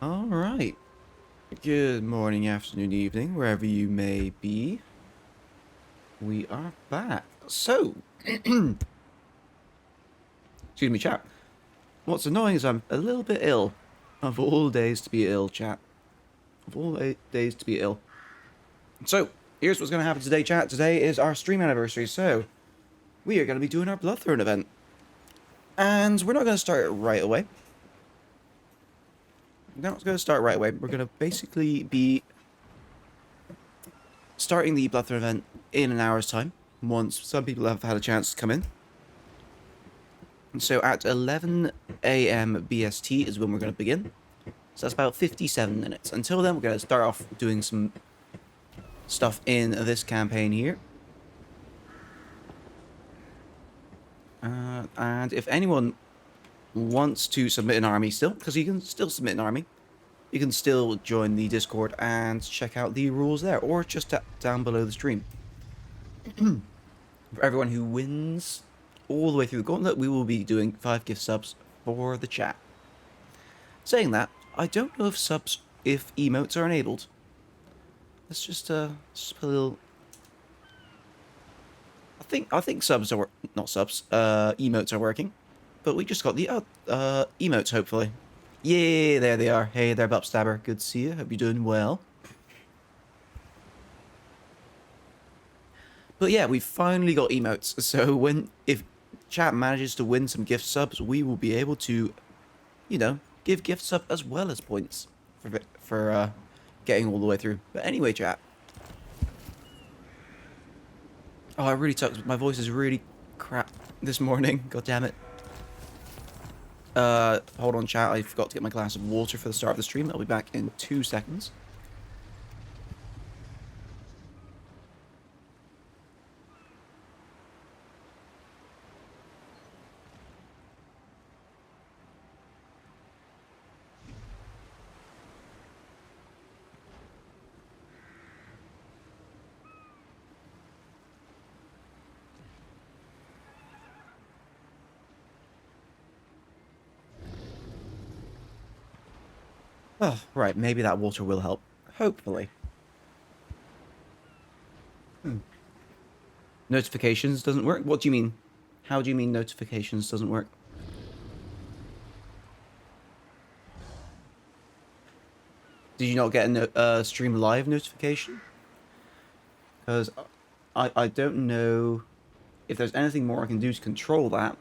Alright. Good morning, afternoon, evening, wherever you may be. We are back. So, excuse me, chat. What's annoying is I'm a little bit ill. Of all days to be ill, chat. Of all days to be ill. So, here's what's going to happen today, chat. Today is our stream anniversary, so we are going to be doing our Bloodthrone event. And we're not going to start it right away. We're not going to start right away. We're going to basically be starting the Bloodthrone event in an hour's time, once some people have had a chance to come in. And so at 11 AM BST is when we're going to begin. So that's about 57 minutes. Until then, we're going to start off doing some stuff in this campaign here. And if anyone wants to submit an army still, because you can still submit an army, you can still join the Discord and check out the rules there, or just down below the stream. For everyone who wins all the way through the gauntlet, we will be doing 5 gift subs for the chat. Saying that, I don't know if emotes are enabled. Let's just put a little. I think subs are not subs. Emotes are working, but we just got the emotes hopefully. Yeah, there they are. Hey there, Bupstabber. Good to see you. Hope you're doing well. But yeah, we finally got emotes. So if chat manages to win some gift subs, we will be able to, give gift sub as well as points for getting all the way through. But anyway, chat. Oh, I really sucks. My voice is really crap this morning. God damn it. Hold on, chat. I forgot to get my glass of water for the start of the stream. I'll be back in 2 seconds. Oh, right. Maybe that water will help. Hopefully. Notifications doesn't work? What do you mean? How do you mean notifications doesn't work? Did you not get a stream live notification? Because I don't know if there's anything more I can do to control that.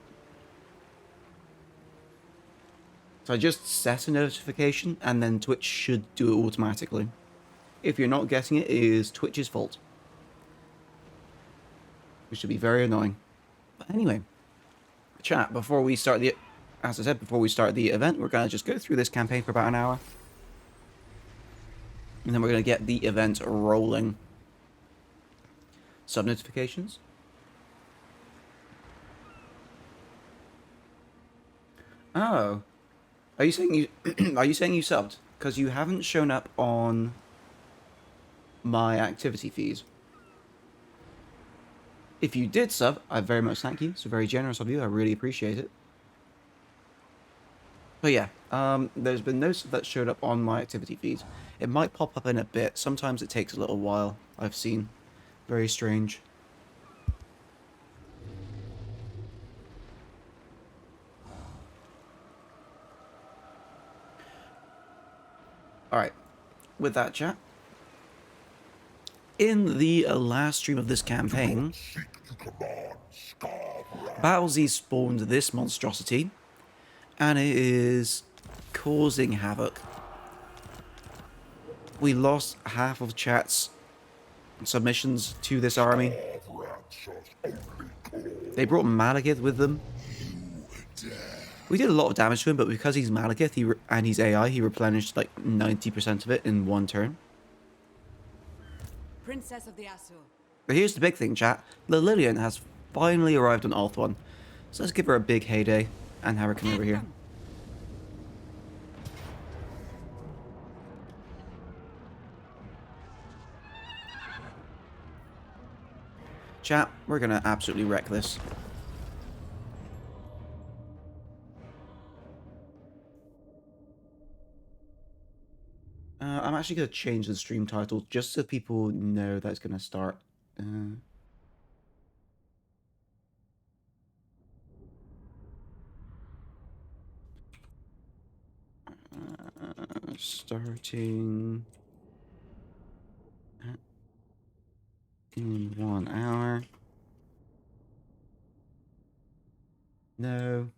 So I just set a notification, and then Twitch should do it automatically. If you're not getting it, it is Twitch's fault. Which should be very annoying. But anyway, chat, before we start as I said, before we start the event, we're going to just go through this campaign for about an hour. And then we're going to get the event rolling. Sub notifications. Oh. Are you saying you are you saying you subbed? Because you haven't shown up on my activity feeds. If you did sub, I very much thank you. It's very generous of you. I really appreciate it. But yeah, there's been no sub that showed up on my activity feeds. It might pop up in a bit. Sometimes it takes a little while, I've seen. Very strange. Alright, with that, chat. In the last stream of this campaign, Battlesy spawned this monstrosity, and it is causing havoc. We lost half of chat's submissions to this army. They brought Malekith with them. We did a lot of damage to him, but because he's Malekith and he's AI, he replenished like 90% of it in one turn. Princess of the Asur. But here's the big thing, chat. The Lillian has finally arrived on Ulthuan. So let's give her a big heyday and have her come over here. Chat, we're gonna absolutely wreck this. I'm actually going to change the stream title just so people know that it's going to start. Starting in 1 hour. No.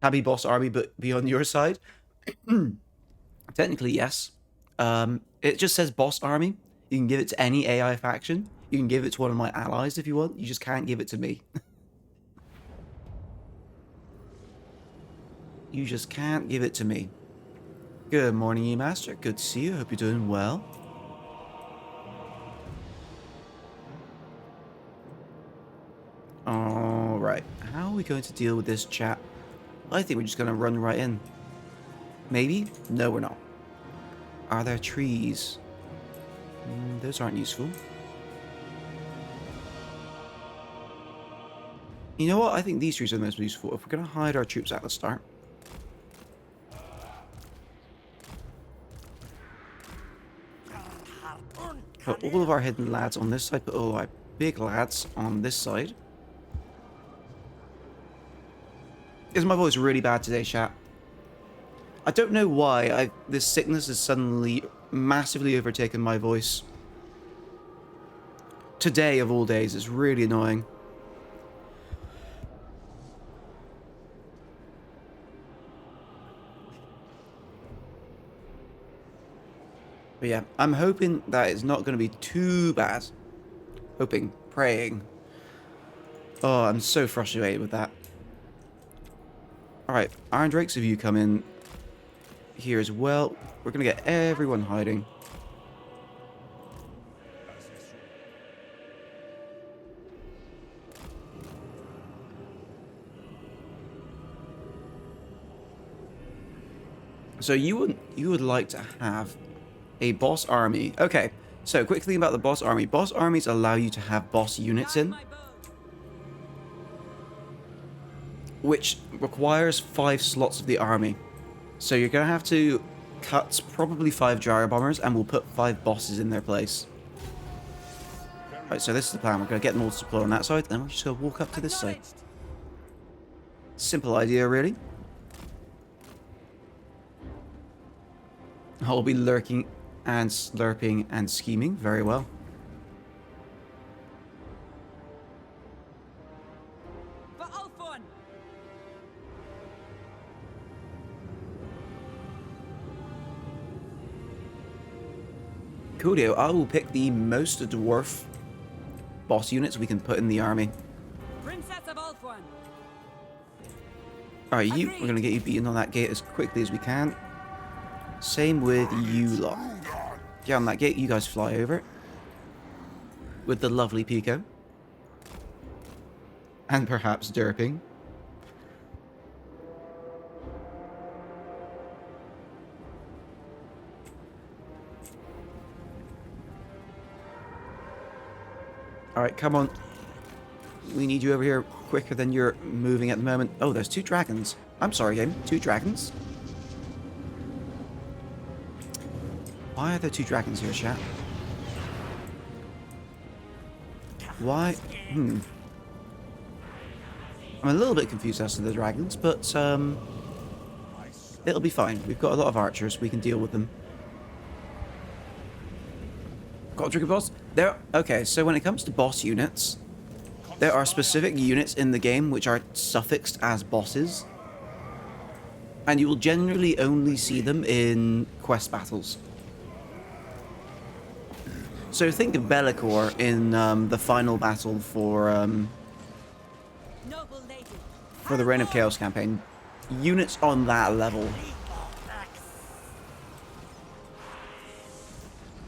Happy boss army, but be on your side? Technically, yes. It just says boss army. You can give it to any AI faction. You can give it to one of my allies if you want. You just can't give it to me. You just can't give it to me. Good morning, E-Master. Good to see you. Hope you're doing well. Alright. How are we going to deal with this chat? I think we're just going to run right in. Maybe? No, we're not. Are there trees? Those aren't useful. You know what? I think these trees are the most useful. If we're going to hide our troops at the start. Put all of our hidden lads on this side. Put all our big lads on this side. Is my voice really bad today, chat? I don't know why this sickness has suddenly massively overtaken my voice. Today, of all days, it's really annoying. But yeah, I'm hoping that it's not going to be too bad. Hoping, praying. Oh, I'm so frustrated with that. Alright, Iron Drakes, if you come in here as well, we're going to get everyone hiding. So you would like to have a boss army. Okay, so quick thing about the boss army. Boss armies allow you to have boss units in, which requires 5 slots of the army. So you're going to have to cut probably 5 gyro bombers, and we'll put 5 bosses in their place. Right, so this is the plan. We're going to get them all to deploy on that side, then we're just going to walk up to this side. Simple idea, really. I'll be lurking and slurping and scheming very well. Coolio, I will pick the most dwarf boss units we can put in the army. Alright, we're going to get you beaten on that gate as quickly as we can. Same with you lot. Get on that gate, you guys fly over it. With the lovely Pico. And perhaps derping. Alright, come on. We need you over here quicker than you're moving at the moment. Oh, there's 2 dragons. I'm sorry, game. 2 dragons? Why are there 2 dragons here, chat? Why? I'm a little bit confused as to the dragons, but it'll be fine. We've got a lot of archers. We can deal with them. Got a trigger boss? Okay, so when it comes to boss units, there are specific units in the game which are suffixed as bosses. And you will generally only see them in quest battles. So think of Bellicor in the final battle for the Reign of Chaos campaign. Units on that level.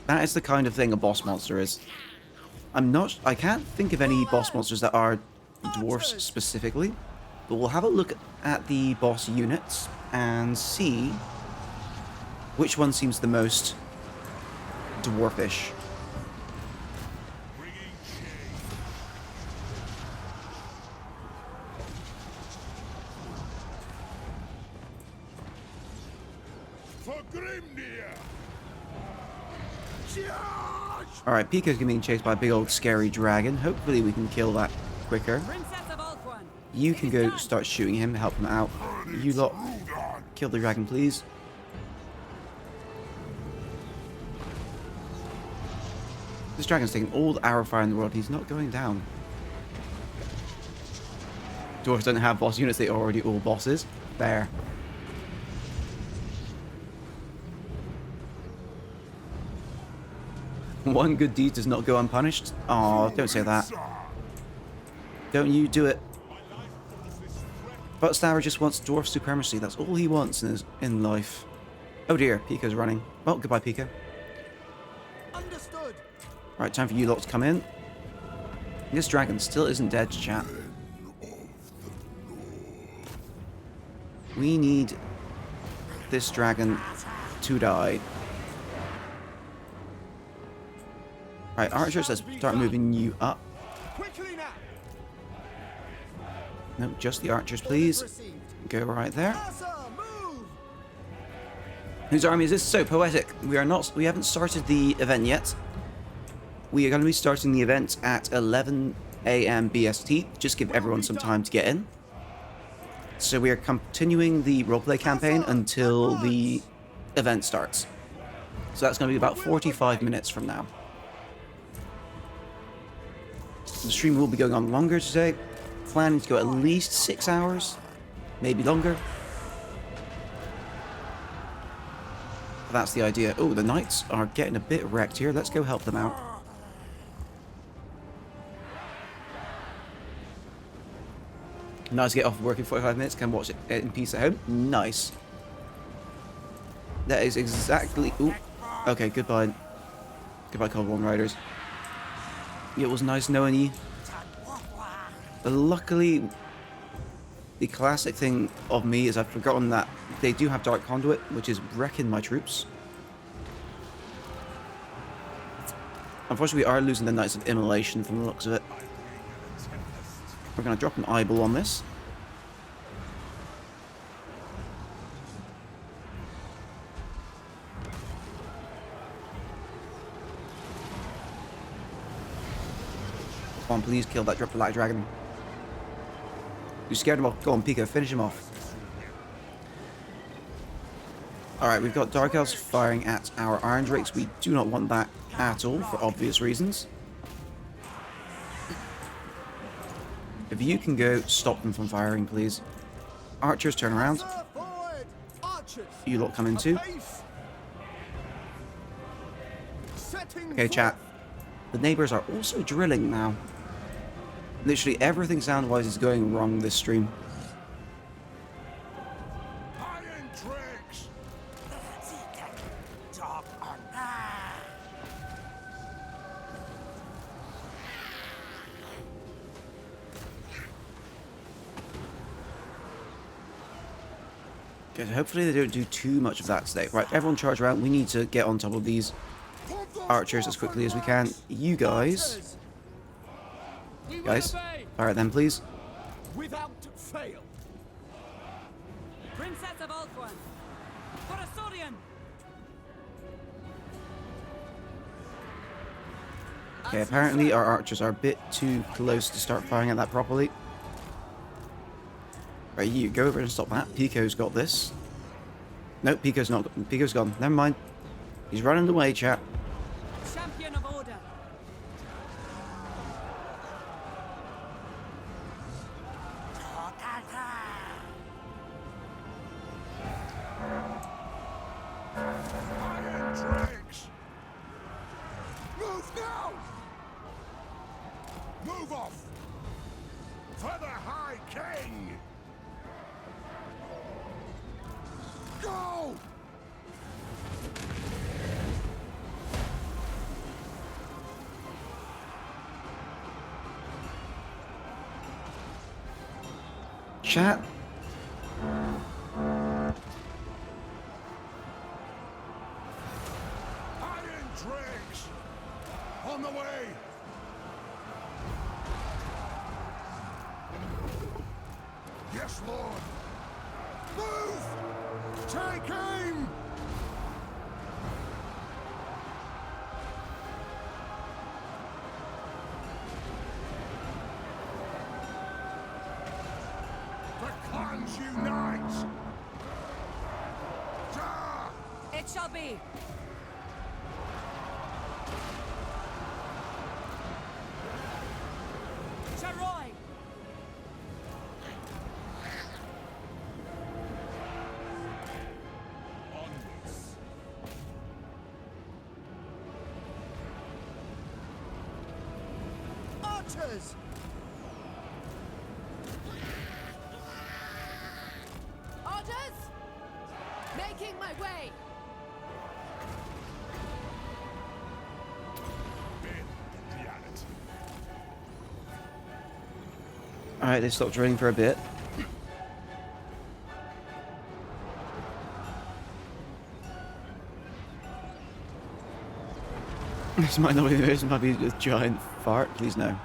That is the kind of thing a boss monster is. I can't think of any boss monsters that are dwarfs specifically, but we'll have a look at the boss units and see which one seems the most dwarfish. Alright, Pico's being chased by a big old scary dragon. Hopefully we can kill that quicker. You can go start shooting him, help him out. You lot, kill the dragon, please. This dragon's taking all the arrow fire in the world. He's not going down. Dwarves don't have boss units, they are already all bosses. There. One good deed does not go unpunished. Oh, don't say that. Don't you do it. But Stabber just wants dwarf supremacy. That's all he wants in life. Oh dear, Pico's running. Well, goodbye, Pico. Understood. Right, time for you lot to come in. This dragon still isn't dead, chat. We need this dragon to die. Right, archers, let's start moving you up. No, just the archers, please. Go right there. Whose army is this? So poetic. We haven't started the event yet. We are going to be starting the event at 11 AM BST. Just give everyone some time to get in. So we are continuing the roleplay campaign until the event starts. So that's going to be about 45 minutes from now. The stream will be going on longer today. Planning to go at least 6 hours, maybe longer. But that's the idea. Oh, the knights are getting a bit wrecked here. Let's go help them out. Nice to get off work in 45 minutes. Can watch it in peace at home. Nice. That is exactly... Ooh. Okay, goodbye. Goodbye, Cold One Riders. It was nice knowing you. But luckily, the classic thing of me is I've forgotten that they do have Dark Conduit, which is wrecking my troops. Unfortunately, we are losing the Knights of Immolation from the looks of it. We're going to drop an eyeball on this. Come on, please kill that black dragon. You scared him off. Go on, Pico, finish him off. Alright, we've got Dark Elves firing at our Iron Drakes. We do not want that at all, for obvious reasons. If you can go, stop them from firing, please. Archers, turn around. You lot come in too. Okay, chat. The neighbors are also drilling now. Literally everything sound-wise is going wrong this stream. Okay, so hopefully they don't do too much of that today. Right, everyone charge around. We need to get on top of these archers as quickly as we can. You guys... fire at them, please. Without fail. Princess of Alquan. For a Sorian. Okay, apparently our archers are a bit too close to start firing at that properly. Right, you go over and stop that. Pico's got this. Nope, Pico's not. Pico's gone. Never mind. He's running away, chat. Champion of order. Iron Drakes. Move now. Move off. For the High King. Go. Chat. Iron Drakes. On the way. Yes, Lord. Move. Take aim. Arms unite! Ja! It shall be. Charoy! Onwards. Archers! Orders! Making my way! Bend reality. Alright, they stopped drilling for a bit. This might not be, this might be a giant fart, please no.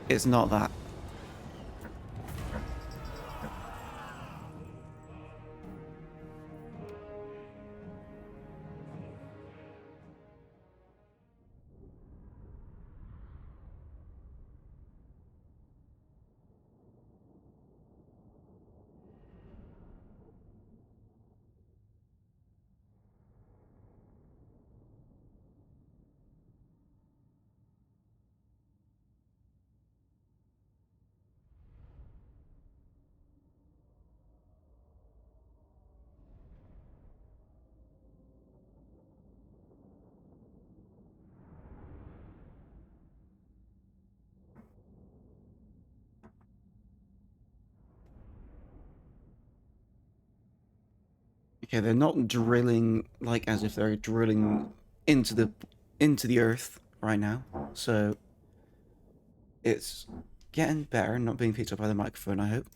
It's not that. Okay, they're not drilling like as if they're drilling into the earth right now. So it's getting better, not being picked up by the microphone, I hope.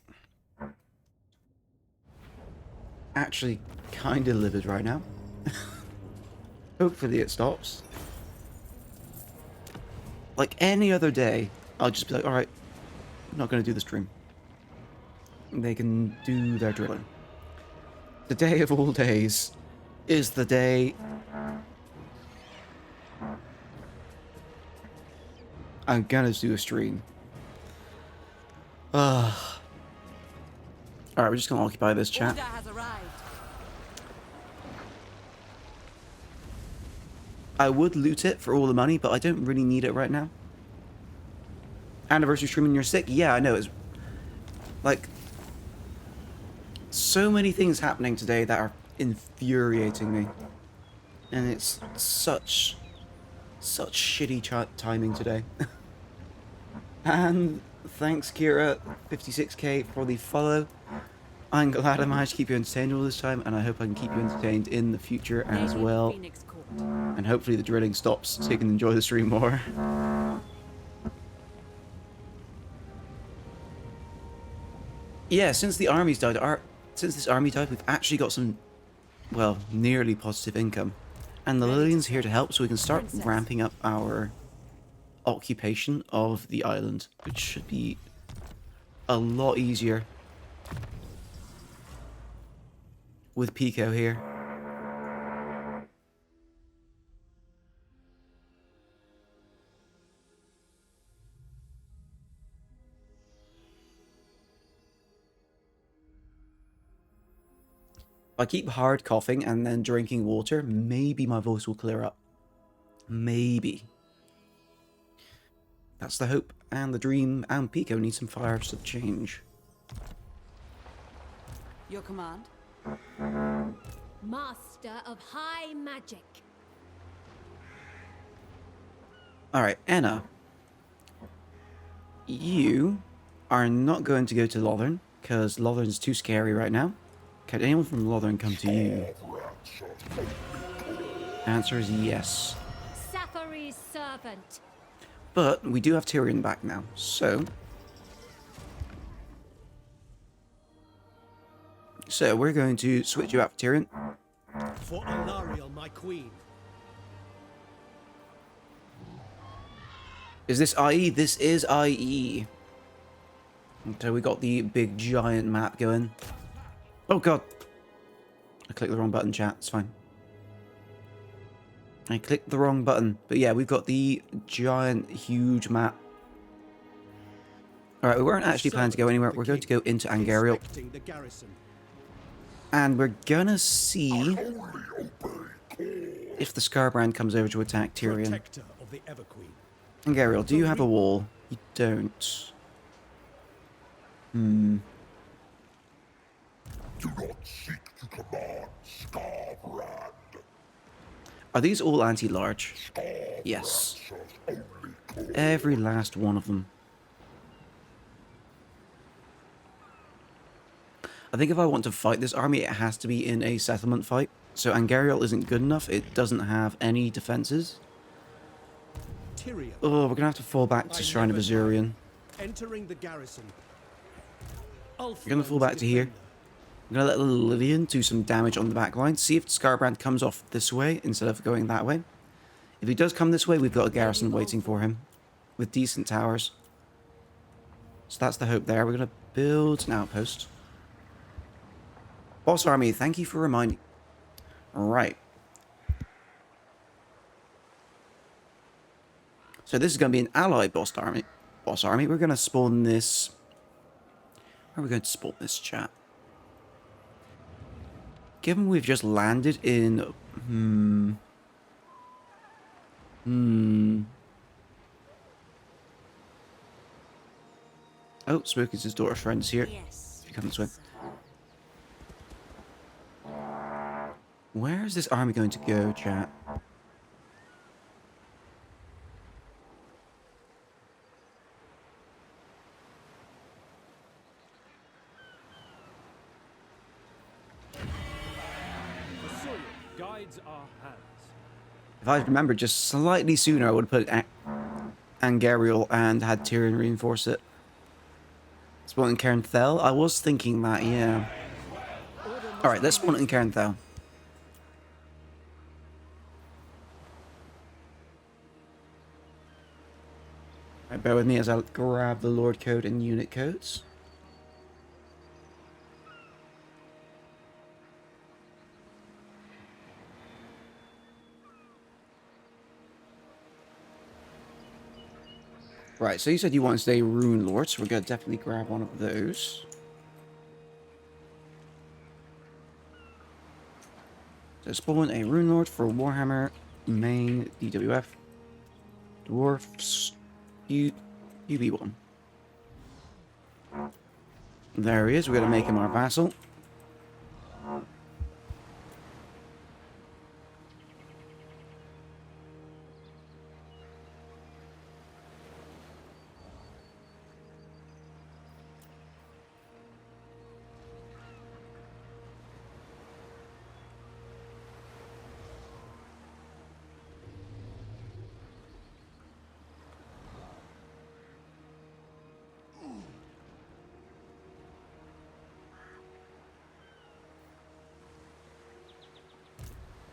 Actually kinda livid right now. Hopefully it stops. Like any other day, I'll just be like, alright, I'm not gonna do the stream. They can do their drilling. The day of all days is the day I'm gonna do a stream. Alright, we're just gonna occupy this chat. Order has arrived. I would loot it for all the money, but I don't really need it right now. Anniversary stream and you're sick? Yeah, I know. It's like so many things happening today that are infuriating me. And it's such shitty timing today. And thanks Kira 56k for the follow. I'm glad I managed to keep you entertained all this time, and I hope I can keep you entertained in the future as Lady of well. Phoenix Court. And hopefully the drilling stops so you can enjoy the stream more. Yeah, since the armies died, since this army died, we've actually got some, well, nearly positive income. And the Lillian's here to help, so we can start ramping up our occupation of the island, which should be a lot easier with Pico here. If I keep hard coughing and then drinking water, maybe my voice will clear up. Maybe. That's the hope and the dream, and Pico needs some fires to change. Your command? Master of high magic. Alright, Anna. You are not going to go to Lothern, because Lothern's too scary right now. Can anyone from Lothern come to you? Answer is yes. Safari's servant. But we do have Tyrion back now, so... So we're going to switch you out for Tyrion. For Alariel, my queen. Is this IE? This is IE. So we got the big giant map going. Oh god. I clicked the wrong button, chat. It's fine. I clicked the wrong button. But yeah, we've got the giant, huge map. Alright, we weren't actually planning to go anywhere. We're going to go into Angariel. Inspecting the garrison. And we're gonna see if the Scarbrand comes over to attack Tyrion. Protector of the Everqueen. Angariel, do you have a wall? You don't. Do not seek to command Scarbrand. Are these all anti-large? Yes. Serves only Every last one of them. I think if I want to fight this army, it has to be in a settlement fight. So Angariel isn't good enough. It doesn't have any defenses. Tyrion. Oh, we're going to have to fall back to Shrine of Azurian. Entering the garrison. We're going to fall back to here. I'm going to let little Lillian do some damage on the back line. See if Scarbrand comes off this way instead of going that way. If he does come this way, we've got a garrison waiting for him. With decent towers. So that's the hope there. We're going to build an outpost. Boss army, thank you for reminding. Alright. So this is going to be an allied boss army. We're going to spawn this... Where are we going to spawn this, chat? Given we've just landed in... Oh, Smokey's daughter's friend is here. Yes. If you come this way. Where is this army going to go, chat? Guides our hands. If I remembered just slightly sooner, I would have put Angariel and had Tyrion reinforce it. Spawn in Cairn Thel? I was thinking that, yeah. Alright, let's spawn it in Cairn Thel. Right, bear with me as I grab the Lord code and unit codes. Right, so you said you wanted a Rune Lord, so we're going to definitely grab one of those. So spawn a Rune Lord for Warhammer, main, DWF, Dwarfs, UB1. There he is, we're going to make him our vassal.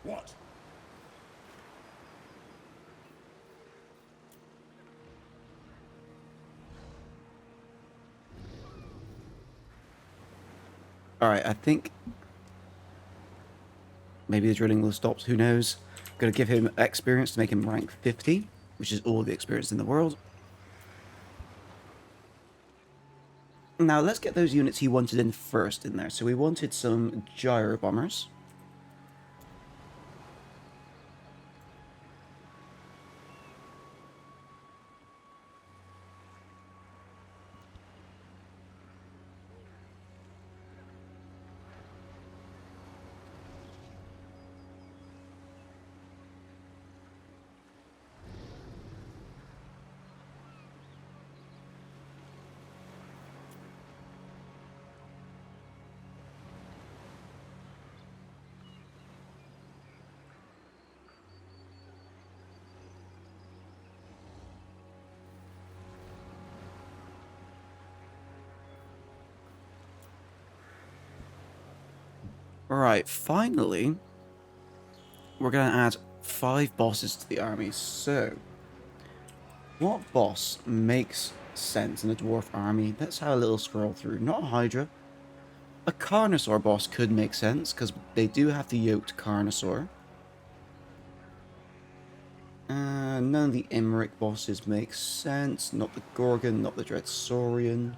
What? Alright, I think maybe the drilling will stop, who knows. I'm going to give him experience to make him rank 50, which is all the experience in the world. Now, let's get those units he wanted in first in there. So we wanted some gyro bombers. Alright, finally, we're going to add 5 bosses to the army. So, what boss makes sense in a dwarf army? Let's have a little scroll through. Not a Hydra. A Carnosaur boss could make sense, because they do have the yoked Carnosaur. None of the Emmerich bosses make sense. Not the Gorgon, not the Dread Saurian.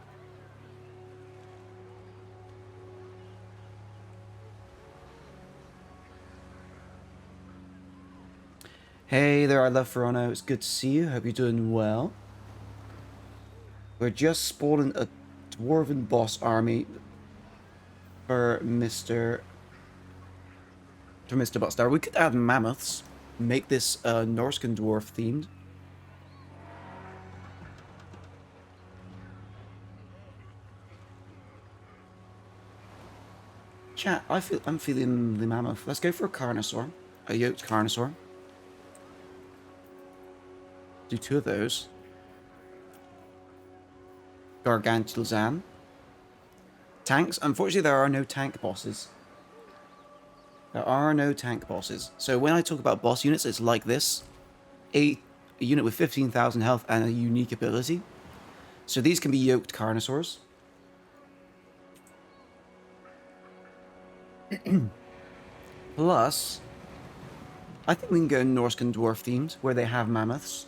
Hey there, I love Verona. It's good to see you. Hope you're doing well. We're just spawning a dwarven boss army for Mr. Buckstar. We could add mammoths. Make this Norscan dwarf themed. Chat, I'm feeling the mammoth. Let's go for a Carnosaur. A yoked Carnosaur. Do 2 of those. Gargantuan. Tanks. Unfortunately, there are no tank bosses. There are no tank bosses. So when I talk about boss units, it's like this. A unit with 15,000 health and a unique ability. So these can be yoked Carnosaurs. Plus, I think we can go Norscan dwarf themed, where they have mammoths.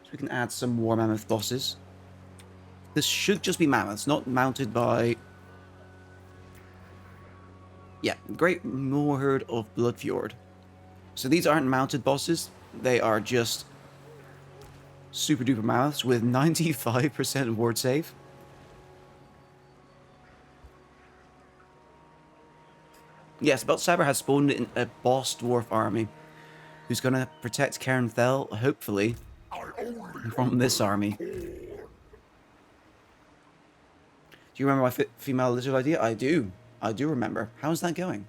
So we can add some war mammoth bosses. This should just be mammoths, not mounted by... Yeah, Great Moorherd of Bloodfjord. So these aren't mounted bosses, they are just super duper mammoths with 95% ward save. Yes, Beltsaber has spawned in a boss dwarf army who's going to protect Cairn Thel, hopefully, from this army. Do you remember my female lizard idea? I do. I do remember. How's that going?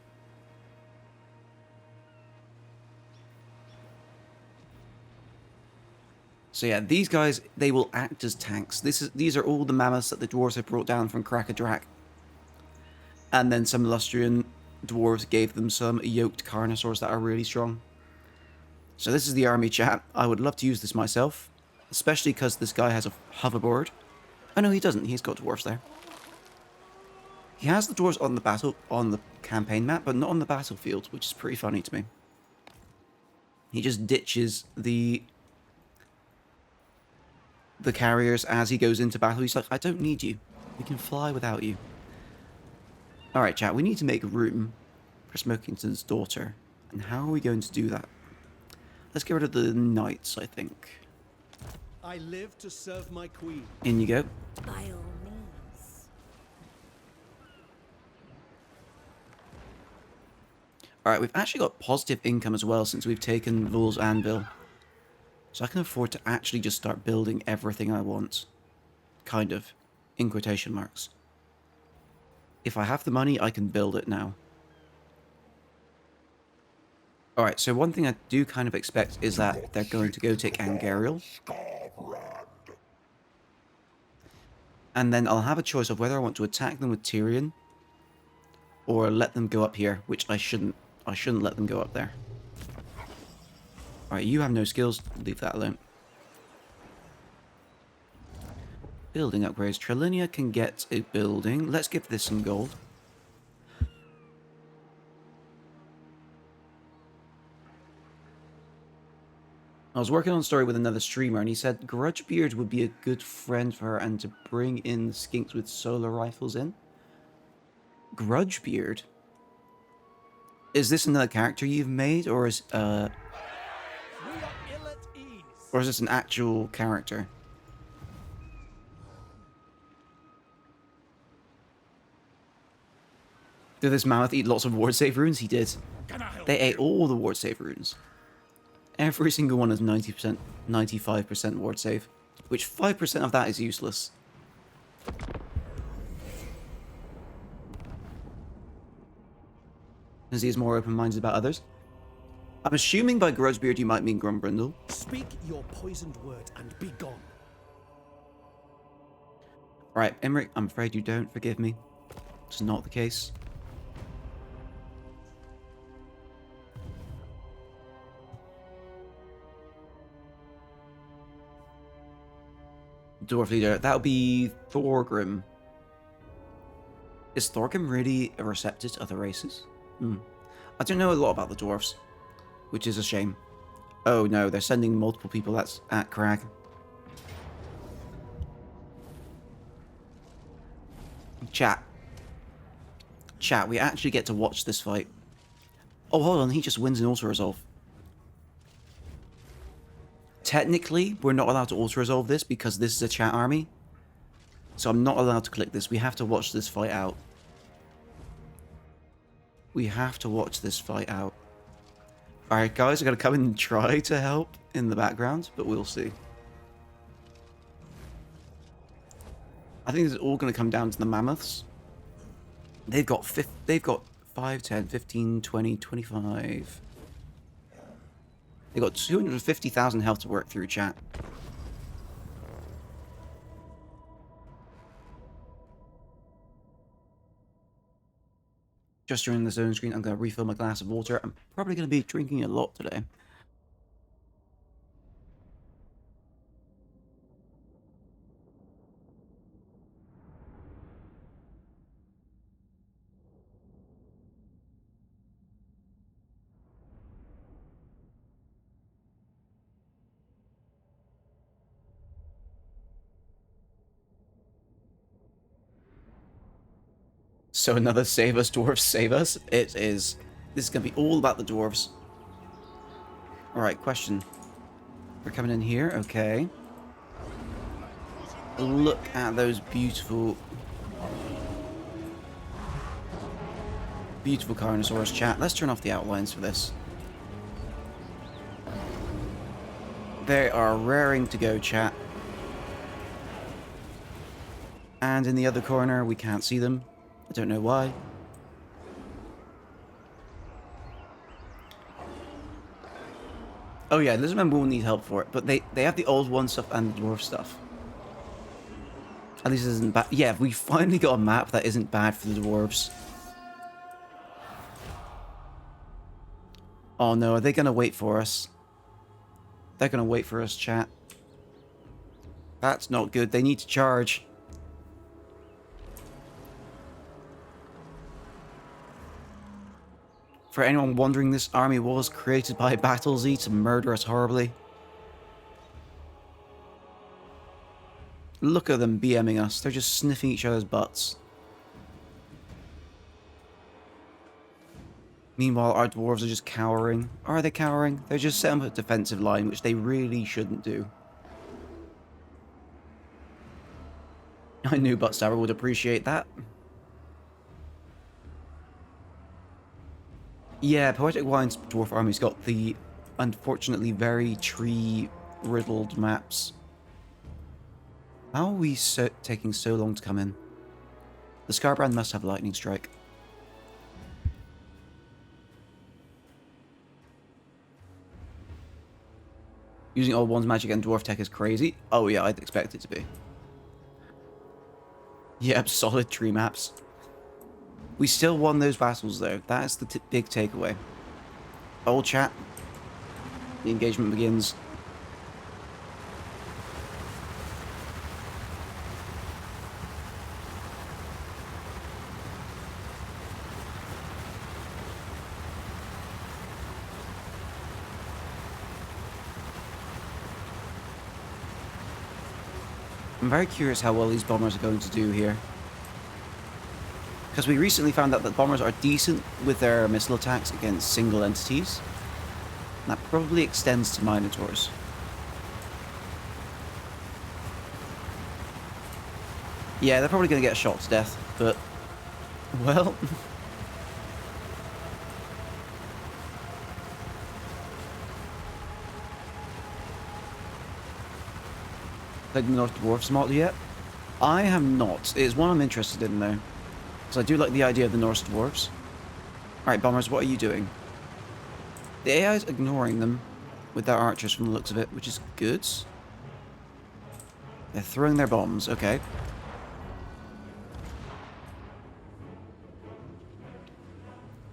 So yeah, these guys, they will act as tanks. These are all the mammoths that the dwarves have brought down from Krakadrak. And then some Lustrian dwarves gave them some yoked Carnosaurs that are really strong. So this is the army, chat. I would love to use this myself, especially because this guy has a hoverboard. Oh no, he doesn't. He's got dwarves there. He has the dwarves on the campaign map, but not on the battlefield, which is pretty funny to me. He just ditches the carriers as he goes into battle. He's like, I don't need you. We can fly without you. Alright, chat, we need to make room for Smokington's daughter. And how are we going to do that? Let's get rid of the knights, I think. I live to serve my queen. In you go. By all means. Alright, we've actually got positive income as well since we've taken Vol's Anvil. So I can afford to actually just start building everything I want. Kind of. In quotation marks. If I have the money, I can build it now. Alright, so one thing I do kind of expect is that they're going to go take Angariel. And then I'll have a choice of whether I want to attack them with Tyrion or let them go up here, which I shouldn't. I shouldn't let them go up there. Alright, you have no skills. Leave that alone. Building upgrades. Trelinia can get a building. Let's give this some gold. I was working on a story with another streamer and he said Grudgebeard would be a good friend for her and to bring in the skinks with solar rifles in. Grudgebeard? Is this another character you've made or is We are ill at ease. or is this an actual character? Did this mammoth eat lots of ward save runes? He did. They ate all the ward save runes. Every single one is 90%, 95% ward save, which 5% of that is useless. As he is more open-minded about others. I'm assuming by Grudgebeard you might mean Grumbrindle. Speak your poisoned word and be gone. Alright, Emmerich, I'm afraid you don't forgive me. It's not the case. Dwarf leader, that would be Thorgrim. Is Thorgrim really receptive to other races? I don't know a lot about the dwarves, which is a shame. Oh no, they're sending multiple people that's at Crag. Chat. Chat, we actually get to watch this fight. Oh, hold on, he just wins an auto-resolve. Technically, we're not allowed to auto-resolve this because this is a chat army. So I'm not allowed to click this. We have to watch this fight out. We have to watch this fight out. Alright, guys, are going to come in and try to help in the background, but we'll see. I think this is all going to come down to the mammoths. They've got 5, 10, 15, 20, 25. They've got 250,000 health to work through, chat. Just during the zone screen, I'm going to refill my glass of water. I'm probably going to be drinking a lot today. So another save us, dwarves, save us. It is. This is going to be all about the dwarves. Alright, question. We're coming in here, okay. Look at those beautiful... beautiful Carnosaurus, chat. Let's turn off the outlines for this. They are raring to go, chat. And in the other corner, we can't see them. I don't know why. Oh yeah, let's remember we'll need help for it. But they have the old one stuff and the dwarf stuff. At least it isn't bad. Yeah, we finally got a map that isn't bad for the dwarves. Oh no, are they going to wait for us? They're going to wait for us, chat. That's not good. They need to charge. For anyone wondering, this army was created by BattleZ to murder us horribly. Look at them BMing us. They're just sniffing each other's butts. Meanwhile, our dwarves are just cowering. Or are they cowering? They're just setting up a defensive line, which they really shouldn't do. I knew Buttstabber would appreciate that. Yeah, Poetic Wine's dwarf army's got the, unfortunately, very tree-riddled maps. How are we taking so long to come in? The Scarbrand must have Lightning Strike. Using Old One's magic and dwarf tech is crazy. Oh yeah, I'd expect it to be. Yep, solid tree maps. We still won those battles though. That's the big takeaway. Old chat. The engagement begins. I'm very curious how well these bombers are going to do here. Because we recently found out that bombers are decent with their missile attacks against single entities. And that probably extends to Minotaurs. Yeah, they're probably going to get shot to death, but... well... Played the North Dwarfs model yet? I have not. It is one I'm interested in though. Because I do like the idea of the Norse Dwarves. Alright, bombers, what are you doing? The AI is ignoring them with their archers from the looks of it, which is good. They're throwing their bombs, okay.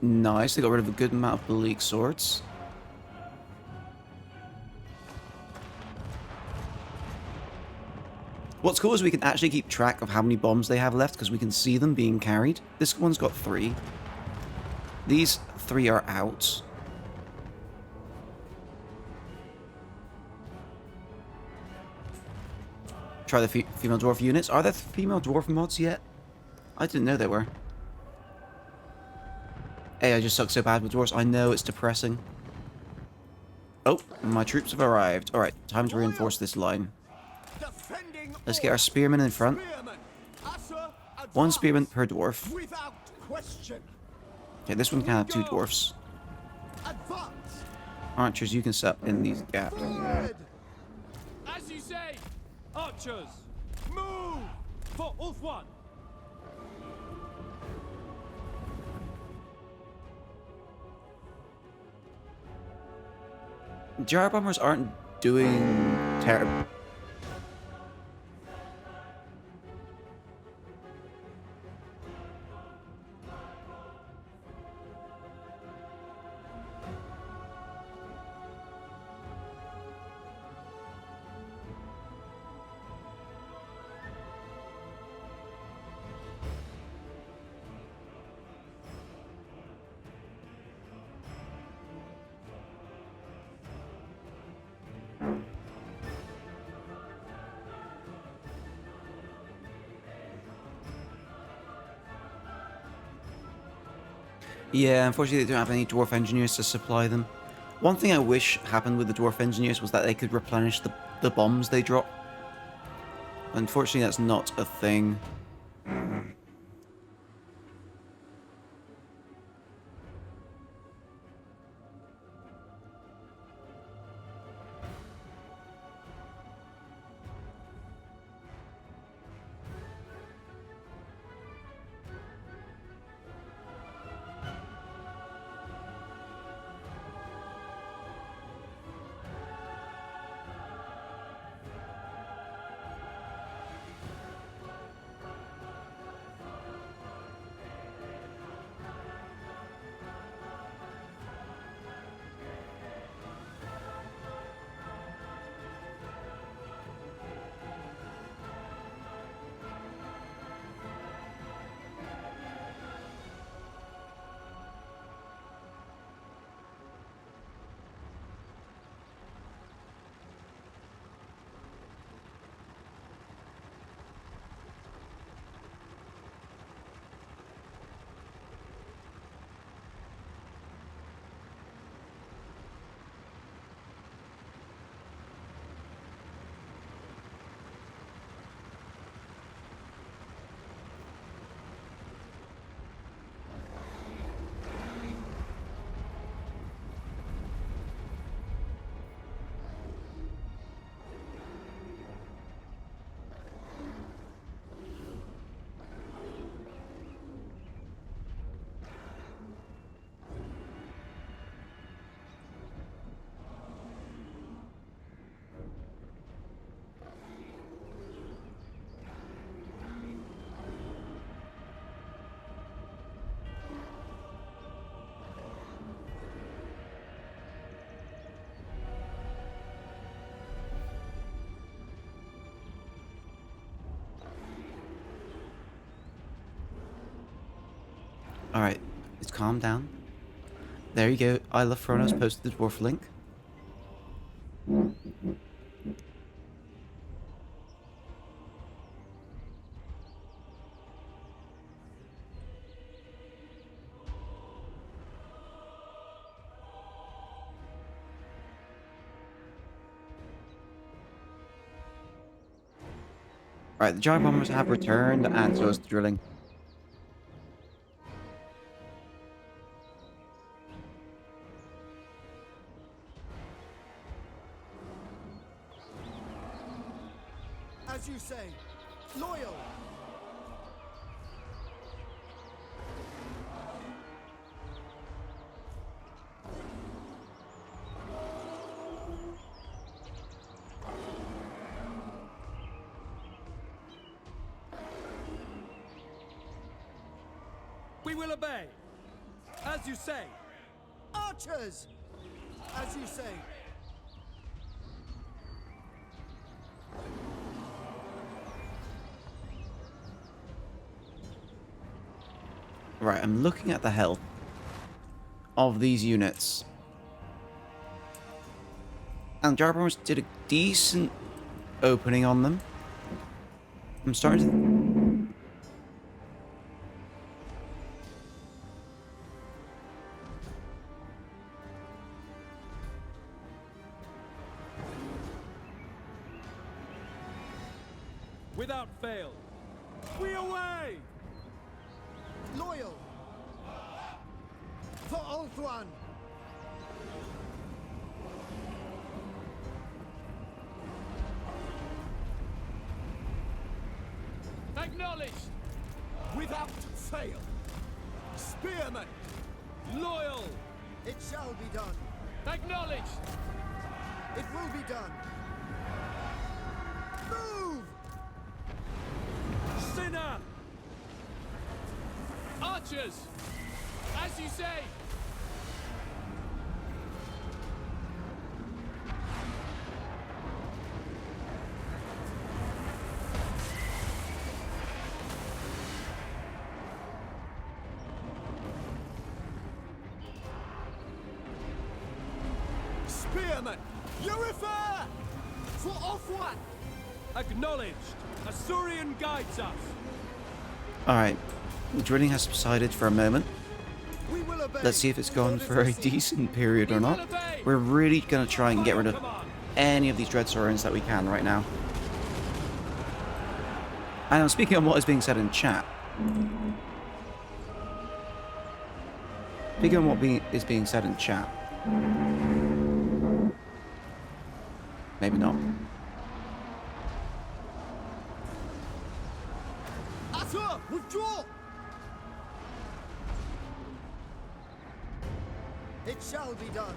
Nice, they got rid of a good amount of bleak swords. What's cool is we can actually keep track of how many bombs they have left because we can see them being carried. This one's got 3. These 3 are out. Try the female dwarf units. Are there female dwarf mods yet? I didn't know there were. Hey, I just suck so bad with dwarves. I know, it's depressing. Oh, my troops have arrived. Alright, time to reinforce this line. Defending Let's get our spearmen in front. spearmen. Assur, One advance. spearman per dwarf. Without question. Okay, this one can have 2 dwarfs. Advance. Archers, you can set up in these gaps. Forward. As you say, archers, Move. for Ulf one. Jar bombers aren't doing terrible. Yeah, unfortunately they don't have any dwarf engineers to supply them. One thing I wish happened with the dwarf engineers was that they could replenish the bombs they drop. Unfortunately that's not a thing. Alright, let's calm down. There you go. I love Fronos posted the dwarf link. Right, the giant bombers have returned, and so is the drilling. As you say. Loyal. We will obey. As you say. Archers. As you say. Right, I'm looking at the health of these units. And Jarbombers did a decent opening on them. I'm starting to... Without fail. We away! Loyal. For Old One. Acknowledged! Without fail. Spearmen. Loyal! It shall be done. Acknowledged! It will be done. Move! Sinner! Archers! As you say! Spearmen. You refer! For off one. Acknowledged! Assyrian guides us! Alright. The drilling has subsided for a moment. We will obey. Let's see if it's gone Orders for a received. decent period or not. We're really going to try and get rid of any of these Dread Saurians that we can right now. And I'm speaking on what is being said in chat. Speaking on what is being said in chat. Maybe not. Adhere, withdraw! It shall be done.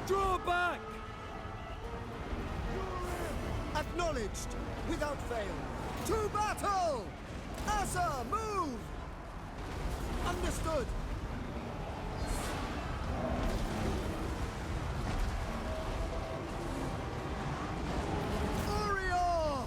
Draw back! Acknowledged, without fail. To battle! Asa, move! Understood. Orior!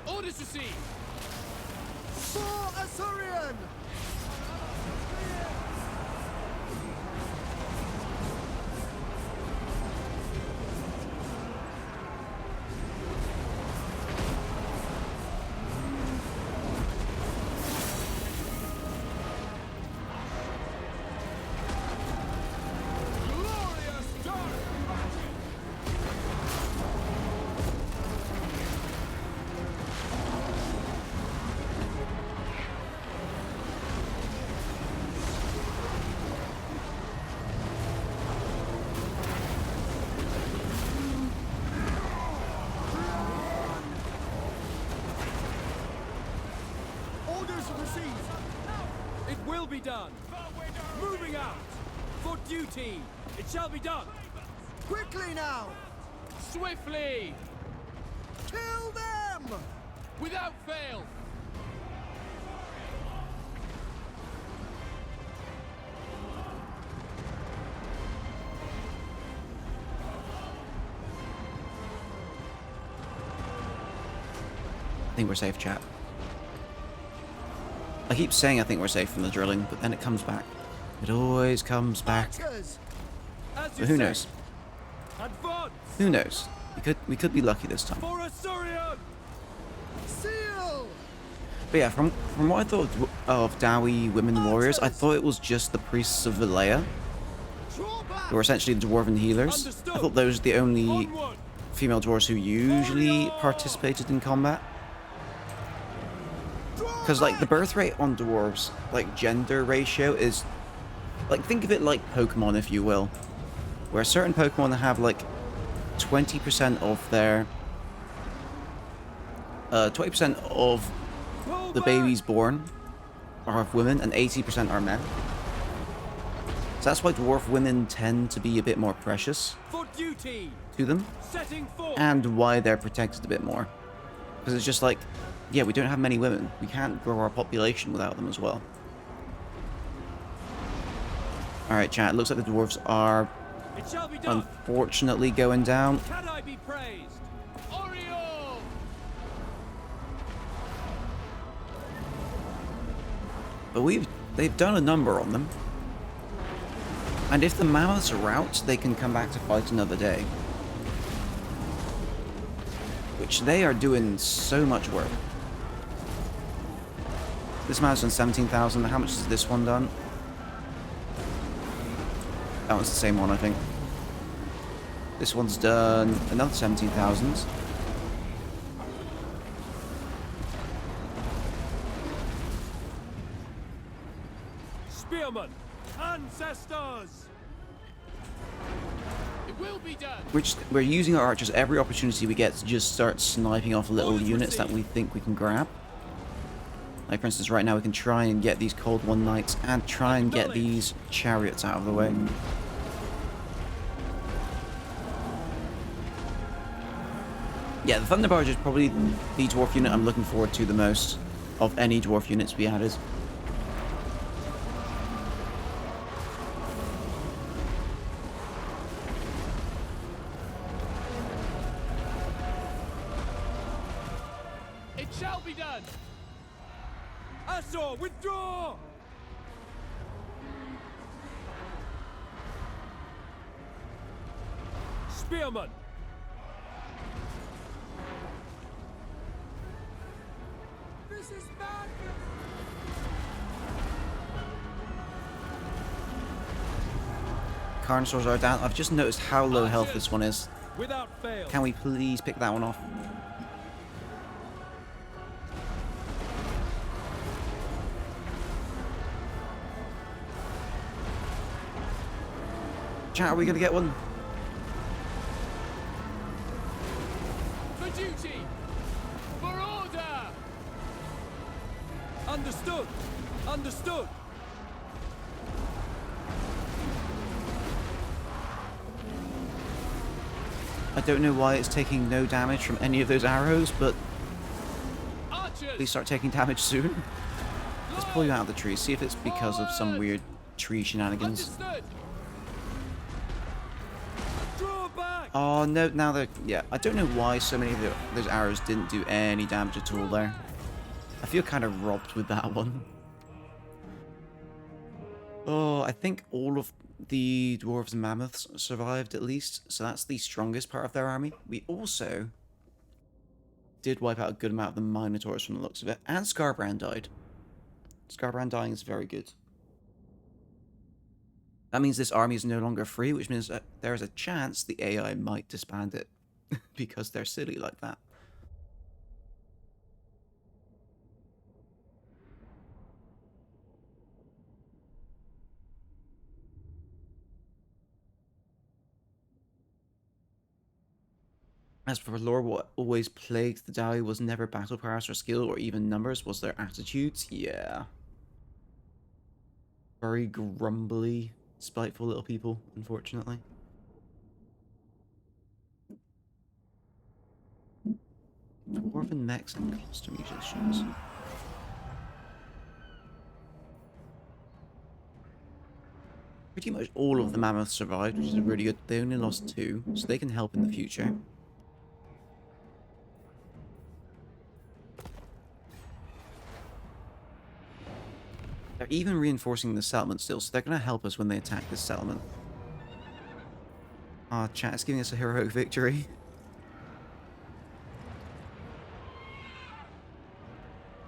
Orders received! For Assyrian! Glorious dark magic! Orders received. It will be done! Moving out! For duty! It shall be done! Quickly now! Swiftly! Kill them! Without fail! I think we're safe, chat. I keep saying I think we're safe from the drilling, but then it comes back. It always comes back. Archers! As you But who say. knows? Advance! Who knows? We could be lucky this time. For Assyrian! Seal! But yeah, from what I thought of Dowie women warriors, I thought it was just the priests of Vilea, Draw back! who are essentially the dwarven healers. I thought those were the only Onward! female dwarves who usually participated in combat. Because, like, the birth rate on dwarves, like, gender ratio is... Like, think of it like Pokemon, if you will. Where certain Pokemon have, like, 20% of their... 20% of Pull the back! babies born are of women, and 80% are men. So that's why dwarf women tend to be a bit more precious For duty! to them, Setting forth! and why they're protected a bit more. Because it's just like, yeah, we don't have many women. We can't grow our population without them as well. Alright, chat, it looks like the dwarves are It shall be done. unfortunately going down. Can I be praised? Oriole! But they've done a number on them. And if the mammoths are out, they can come back to fight another day. Which they are doing so much work. This man's done 17,000. How much has this one done? That one's the same one, I think. This one's done another 17,000. Spearmen, ancestors! It will be done. We're using our archers every opportunity we get to just start sniping off little units that we think we can grab. Like, for instance, right now we can try and get these Cold One Knights and try and get these chariots out of the way. Yeah, the Thunder Barge is probably the dwarf unit I'm looking forward to the most of any dwarf units we added. It shall be done. Assor, withdraw! Spearmen! This is madness! Carnosaurs are down. I've just noticed how low health this one is. Without fail. Can we please pick that one off? Chat, are we gonna get one? For duty! For order! Understood! Understood! I don't know why it's taking no damage from any of those arrows, but Archers! please start taking damage soon. Let's pull you out of the tree, see if it's because of some weird tree shenanigans. Understood! Draw back! Oh no, now they're... yeah, I don't know why so many of those arrows didn't do any damage at all there. I feel kind of robbed with that one. Oh, I think all of the dwarves and mammoths survived at least, so that's the strongest part of their army. We also did wipe out a good amount of the minotaurs from the looks of it, and Scarbrand died. Scarbrand dying is very good. That means this army is no longer free, which means that there is a chance the AI might disband it because they're silly like that. As for lore, what always plagued the Dawi was never battle prowess or skill or even numbers, was their attitudes. Yeah. Very grumbly, spiteful little people, unfortunately. Dwarven mechs and costume musicians. Pretty much all of the mammoths survived, which is really good. They only lost 2, so they can help in the future. They're even reinforcing the settlement still, so they're going to help us when they attack this settlement. Ah, chat is giving us a heroic victory.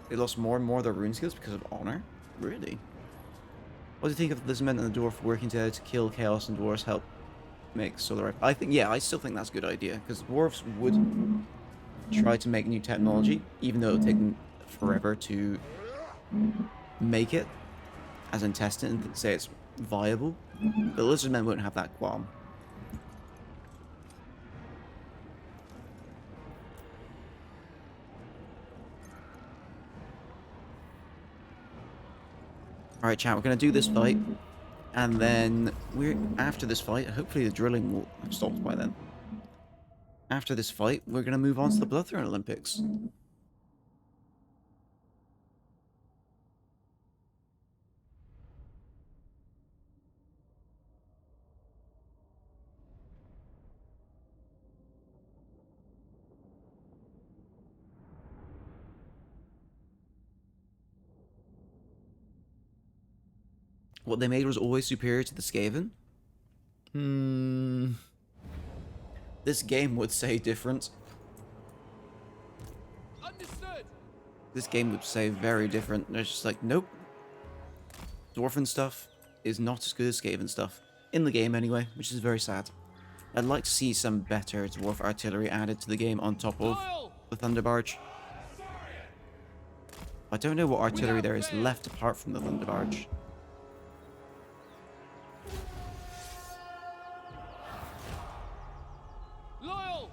They lost more and more of their rune skills because of honor? Really? What do you think of this men and the dwarf working together to kill chaos and dwarves help make solar? I think, yeah, I still think that's a good idea, because dwarves would try to make new technology, even though it would take them forever to make it, as in test it and say it's viable. The lizard men won't have that qualm. Alright, chat, we're going to do this fight, and then after this fight, hopefully the drilling will have stopped by then. After this fight, we're going to move on to the Bloodthrone Olympics. what they made was always superior to the Skaven? This game would say different. Understood. This game would say very different. They're just like, nope. Dwarven stuff is not as good as Skaven stuff. In the game anyway, which is very sad. I'd like to see some better dwarf artillery added to the game on top of the Thunder Barge. I don't know what artillery there is left apart from the Thunder Barge. Loyal.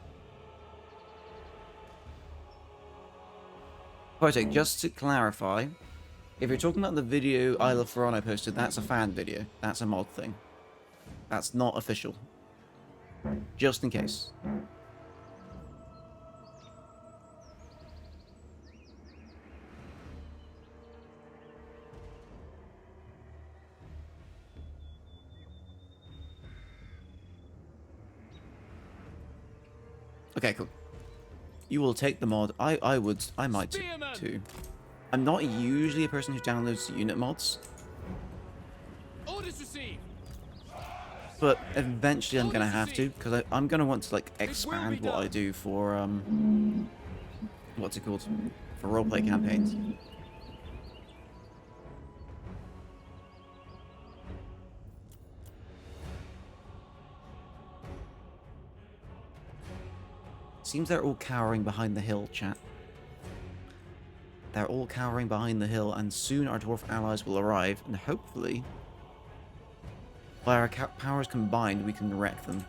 Project, just to clarify, if you're talking about the video Isle of Ferron I posted, that's a fan video. That's a mod thing. That's not official. Just in case. Okay, cool. You will take the mod. I might too. I'm not usually a person who downloads unit mods, Orders received. but eventually I'm gonna have to, because I'm gonna want to like expand what I do for what's it called, for roleplay campaigns. Seems they're all cowering behind the hill, chat. They're all cowering behind the hill, and soon our dwarf allies will arrive, and hopefully, by our powers combined, we can wreck them.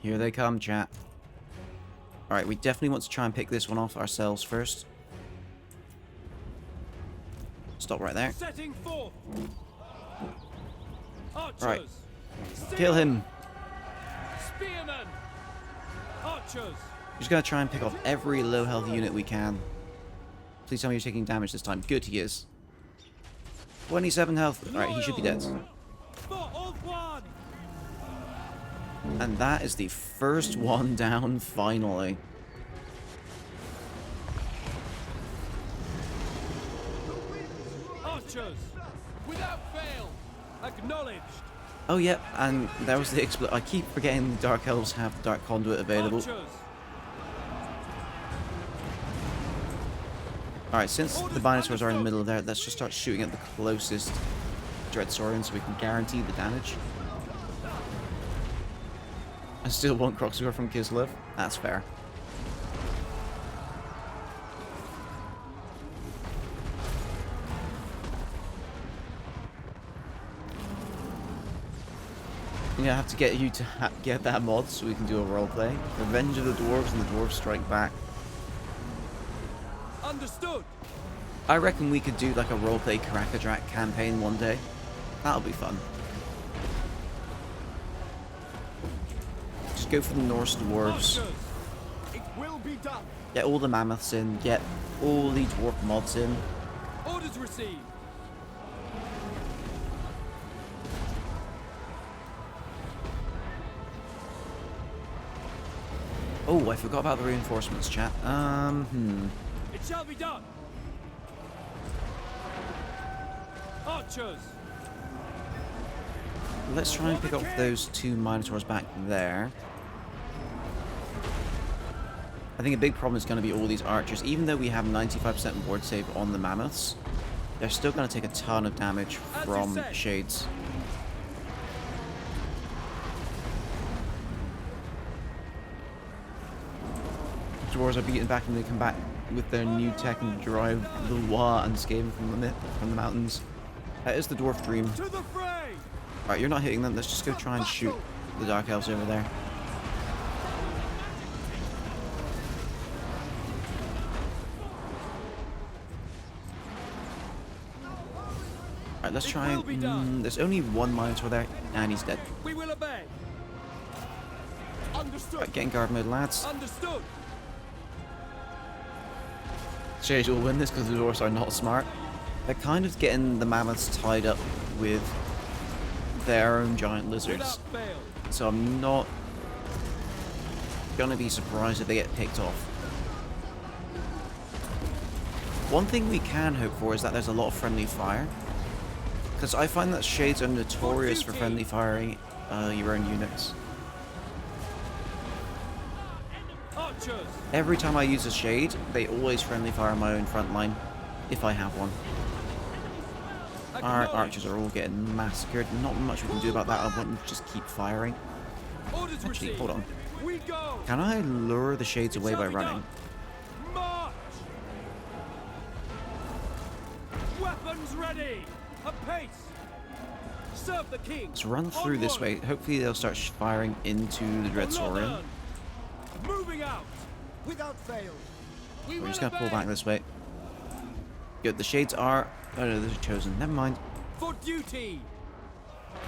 Here they come, chat. Alright, we definitely want to try and pick this one off ourselves first. Stop right there. Setting forth. Archers. Right. Kill him. Spearmen. Archers. Just gonna try and pick off every low health unit we can. Please tell me you're taking damage this time. Good, he is. 27 health. Alright, he should be dead. For all one. And that is the first one down, finally. Archers. Without fail. Acknowledged. Oh, yep, and there was the I keep forgetting the Dark Elves have the Dark Conduit available. Archers. Alright, since the Minotaurs are in the middle of there, let's just start shooting at the closest Dreadsaurian so we can guarantee the damage. I still want Kroxigor from Kislev. That's fair. I'm gonna have to get you to get that mod so we can do a roleplay. Revenge of the Dwarves and the Dwarves Strike Back. Understood. I reckon we could do like a roleplay Karakadrak campaign one day. That'll be fun. Just go for the Norse Dwarves. Archers. It will be done. Get all the Mammoths in. Get all the Dwarf mods in. Orders received. Oh, I forgot about the reinforcements, chat. It shall be done. Archers. Let's try and pick up those two Minotaurs back there. I think a big problem is going to be all these archers. Even though we have 95% ward save on the Mammoths, they're still going to take a ton of damage from Shades. Dwarves are beaten back and they come back with their new tech and drive the Loire and Skaven from the mountains. That is the dwarf dream. To the fray. Alright, you're not hitting them. Let's just go try and shoot the Dark Elves over there. Alright, let's try and... there's only one Minotaur there, and he's dead. We will obey. Understood. Right, get in guard mode, lads. Understood. Shades will win this because the dwarves are not smart. They're kind of getting the Mammoths tied up with their own giant lizards. Without fail. So I'm not gonna be surprised if they get picked off. One thing we can hope for is that there's a lot of friendly fire. Because I find that shades are notorious for friendly firing your own units. Archers! Every time I use a shade, they always friendly fire my own front line, if I have one. Our archers are all getting massacred. Not much we can do about that. I want them to just keep firing. Orders Actually, received. hold on. We go! Can I lure the shades away Shall by be running? done. March! Weapons ready! Apace! Serve the king! Let's run through this way. Hopefully they'll start firing into the Dread Saurian. Moving out! Without fail. We're just gonna pull back this way. Good, the shades are... Oh no, those are chosen. Never mind. For duty!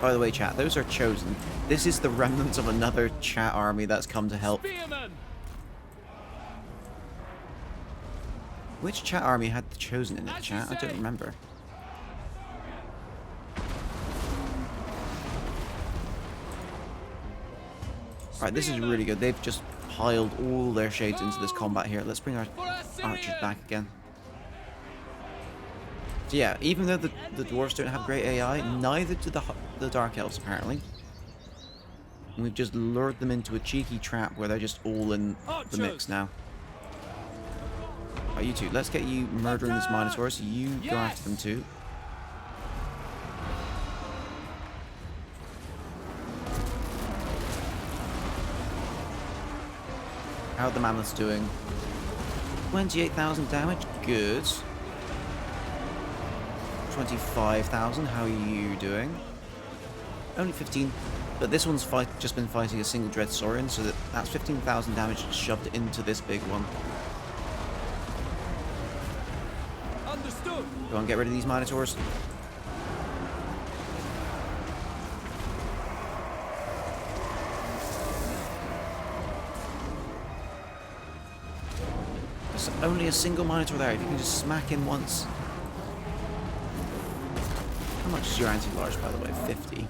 By the way, chat, those are chosen. This is the remnants of another chat army that's come to help. Spearmen! Which chat army had the chosen in it, chat? I don't remember. Alright, this is really good. They've just piled all their shades into this combat here. Let's bring our archers back again. So yeah, even though the dwarves don't have great AI, neither do the Dark Elves, apparently. And we've just lured them into a cheeky trap where they're just all in the mix now. Alright, you two, let's get you murdering these Minotaurs. You go after them too. How are the mammoths doing? 28,000 damage, good. 25,000, how are you doing? Only 15, but this one's just been fighting a single Dread Saurian, so that's 15,000 damage shoved into this big one. Understood! Go on, get rid of these Minotaurs. There's only a single Minotaur there, if you can just smack him once. How much is your anti-large, by the way? 50.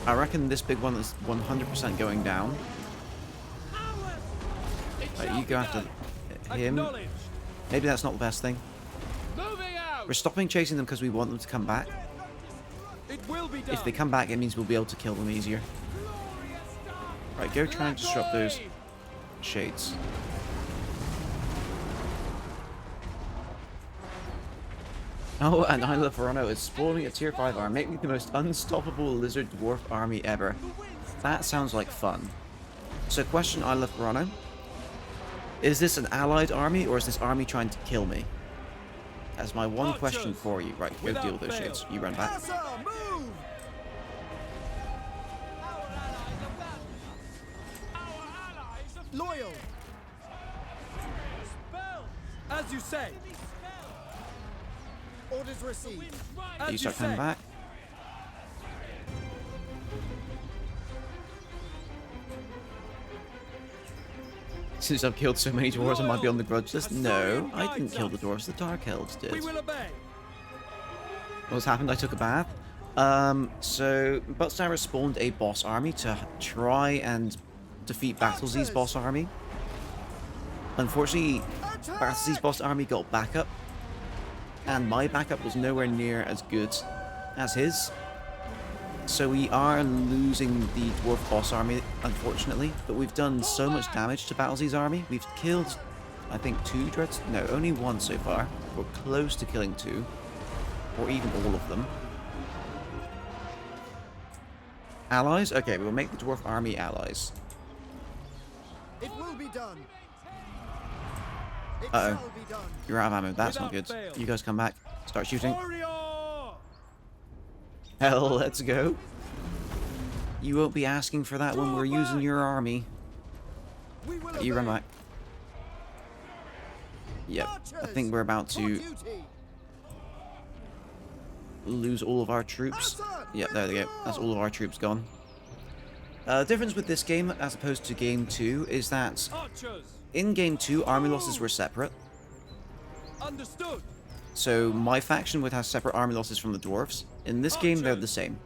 I reckon this big one is 100% going down. Right, you go after him. Maybe that's not the best thing. Moving out! We're stopping chasing them because we want them to come back. It will be done. If they come back, it means we'll be able to kill them easier. Right, go try and disrupt those shades. Oh, and Isla Verano is spawning a tier 5 army, making the most unstoppable lizard dwarf army ever. That sounds like fun. So question, Isla Verano. Is this an allied army, or is this army trying to kill me? That's my one question for you. Right, go deal with those shades. You run back. Move! Loyal! As you say. Orders received. As You start coming say. back. Since I've killed so many dwarves, I might be on the grudge list. No, I didn't kill the dwarves. The Dark Elves did. We will obey. What's happened? I took a bath. So Buttstarr spawned a boss army to try and defeat Battlesy's boss army. Unfortunately, Battlesy's boss army got backup, and my backup was nowhere near as good as his. So we are losing the dwarf boss army, unfortunately, but we've done so much damage to Battlesy's army. We've killed, I think, 2 dreads. No, only 1 so far. We're close to killing 2, or even all of them. Allies? Okay, we'll make the dwarf army allies. It will be done. It Uh-oh. shall be done. You're out of ammo. That's not good. Without fail. You guys come back. Start shooting. Warrior! Hell, let's go. You won't be asking for that when we're using your army. We will You run obey. back. Yep. I think we're about For to duty. lose all of our troops. Yep, there they go. That's all of our troops gone. Difference with this game, as opposed to Game 2, is that Archers! in Game 2, army losses were separate. Understood! So my faction would have separate army losses from the dwarves. In this game, they're the same.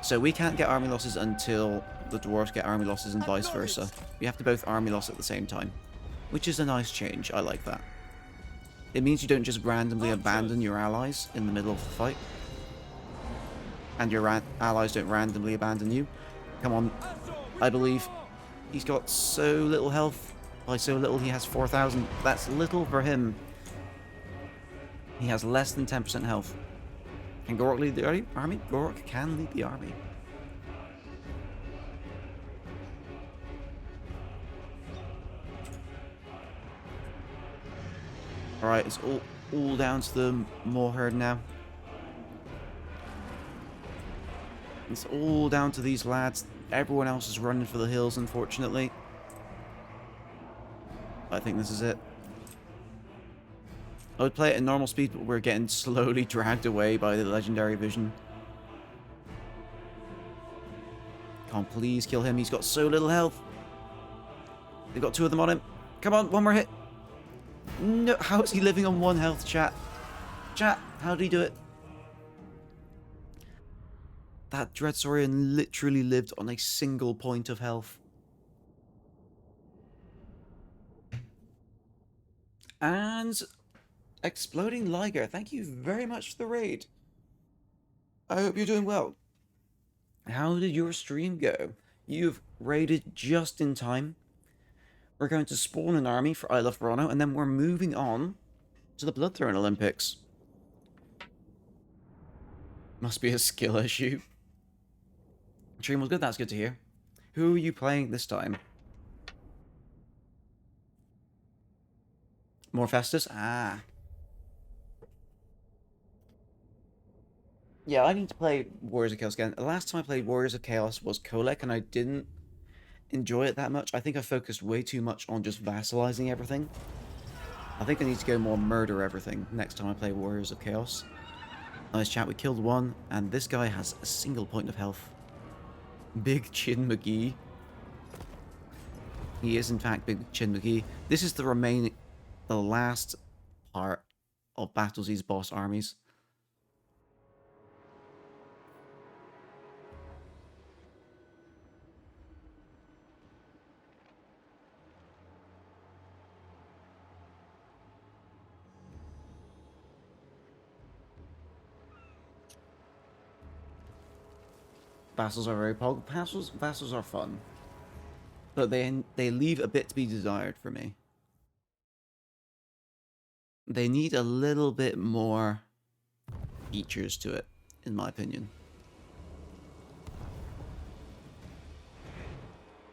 So we can't get army losses until the dwarves get army losses and vice versa. We have to both army loss at the same time, which is a nice change. I like that. It means you don't just randomly abandon your allies in the middle of the fight. And your allies don't randomly abandon you. Come on. I believe he's got so little health. By so little, he has 4,000. That's little for him. He has less than 10% health. Can Gorok lead the army? Gorok can lead the army. Alright, it's all down to the Maw herd now. It's all down to these lads. Everyone else is running for the hills, unfortunately. I think this is it. I would play it at normal speed, but we're getting slowly dragged away by the legendary vision. Come on, please kill him. He's got so little health. They've got 2 of them on him. Come on, one more hit. No, how is he living on 1 health, chat? Chat, how did he do it? That Dreadsaurian literally lived on a single point of health. And Exploding Liger, thank you very much for the raid. I hope you're doing well. How did your stream go? You've raided just in time. We're going to spawn an army for I Love Verano, and then we're moving on to the Bloodthrone Olympics. Must be a skill issue. Stream was good, that's good to hear. Who are you playing this time? Morphestus? Ah. Yeah, I need to play Warriors of Chaos again. The last time I played Warriors of Chaos was Kolek, and I didn't enjoy it that much. I think I focused way too much on just vassalizing everything. I think I need to go more murder everything next time I play Warriors of Chaos. Nice chat, we killed 1, and this guy has a single point of health. Big Chin McGee. He is in fact Big Chin McGee. This is the last part of Battlesea's boss armies. Vassals are very pog. Vassals are fun, but they leave a bit to be desired for me. They need a little bit more features to it, in my opinion.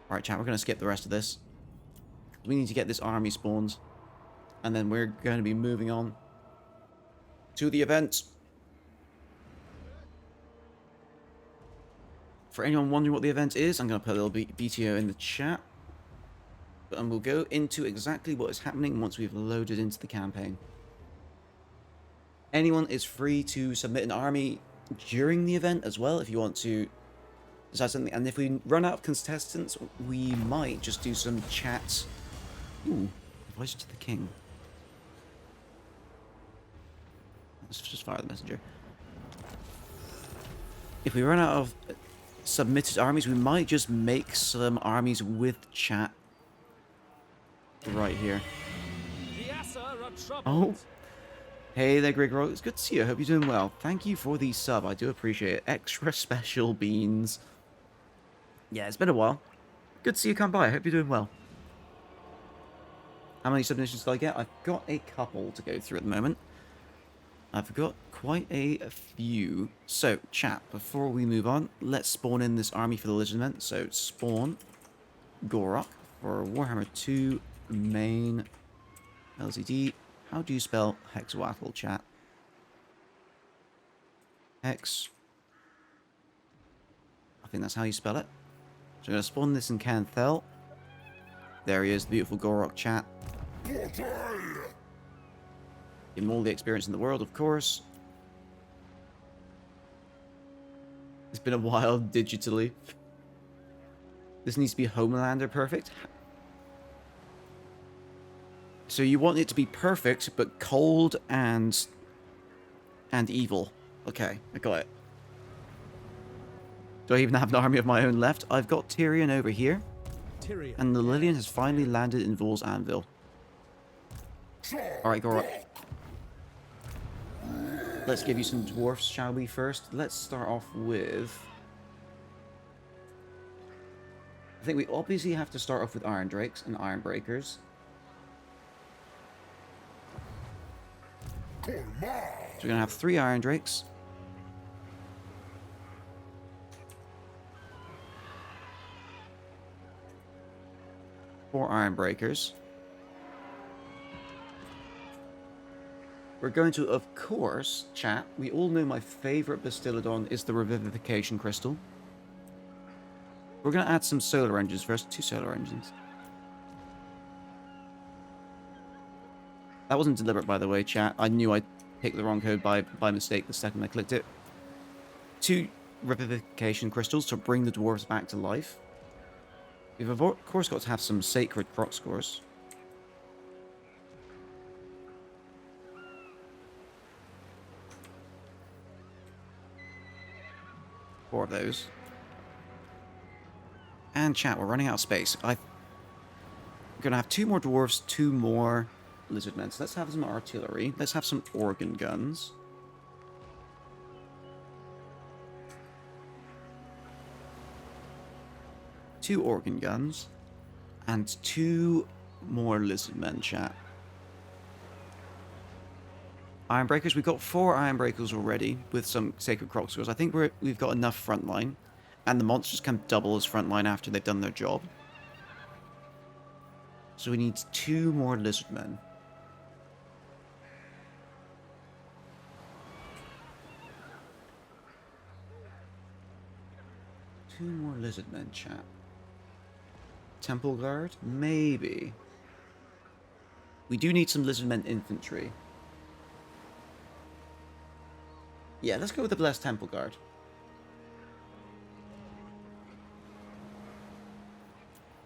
Alright, chat, we're going to skip the rest of this. We need to get this army spawned, and then we're going to be moving on to the event. For anyone wondering what the event is, I'm going to put a little BTO in the chat. And we'll go into exactly what is happening once we've loaded into the campaign. Anyone is free to submit an army during the event as well if you want to decide something. And if we run out of contestants, we might just do some chat. Ooh, voice to the king. Let's just fire the messenger. If we run out of submitted armies, we might just make some armies with chat right here. Oh, hey there, Greg Roll. It's good to see you. I hope you're doing well. Thank you for the sub. I do appreciate it. Extra special beans. Yeah, it's been a while. Good to see you come by. I hope you're doing well. How many submissions did I get? I've got a couple to go through at the moment. I've got quite a few. So, chat, before we move on, let's spawn in this army for the Legend event. So, spawn Gorok for Warhammer 2 main LZD. How do you spell Hexawattle, chat? Hex. I think that's how you spell it. So, I'm going to spawn this in Canthel. There he is, the beautiful Gorok, chat. Give him all the experience in the world, of course. It's been a while digitally. This needs to be Homelander perfect. So you want it to be perfect, but cold and evil. Okay, I got it. Do I even have an army of my own left? I've got Tyrion over here. Tyrion. And the Lillian has finally landed in Vol's anvil. Alright, Gora. Let's give you some dwarfs, shall we, first? Let's start off with... I think we obviously have to start off with Iron Drakes and Iron Breakers. So we're going to have 3 Iron Drakes. Four Iron Breakers. We're going to, of course, chat. We all know my favorite Bastiladon is the Revivification Crystal. We're going to add some solar engines first. 2 solar engines. That wasn't deliberate, by the way, chat. I knew I picked the wrong code by mistake the second I clicked it. 2 Revivification Crystals to bring the dwarves back to life. We've, of course, got to have some Sacred Croc Scores. Four of those. And chat, we're running out of space. I'm going to have 2 more dwarves, 2 more lizardmen. So let's have some artillery. Let's have some organ guns. Two organ guns. And 2 more lizardmen, chat. Iron Breakers, we've got 4 Iron Breakers already with some Sacred Croc Scores. I think we've got enough frontline. And the monsters can double as frontline after they've done their job. So we need 2 more lizardmen. Two more lizardmen, chat. Temple Guard? Maybe. We do need some lizardmen infantry. Yeah, let's go with the Blessed Temple Guard.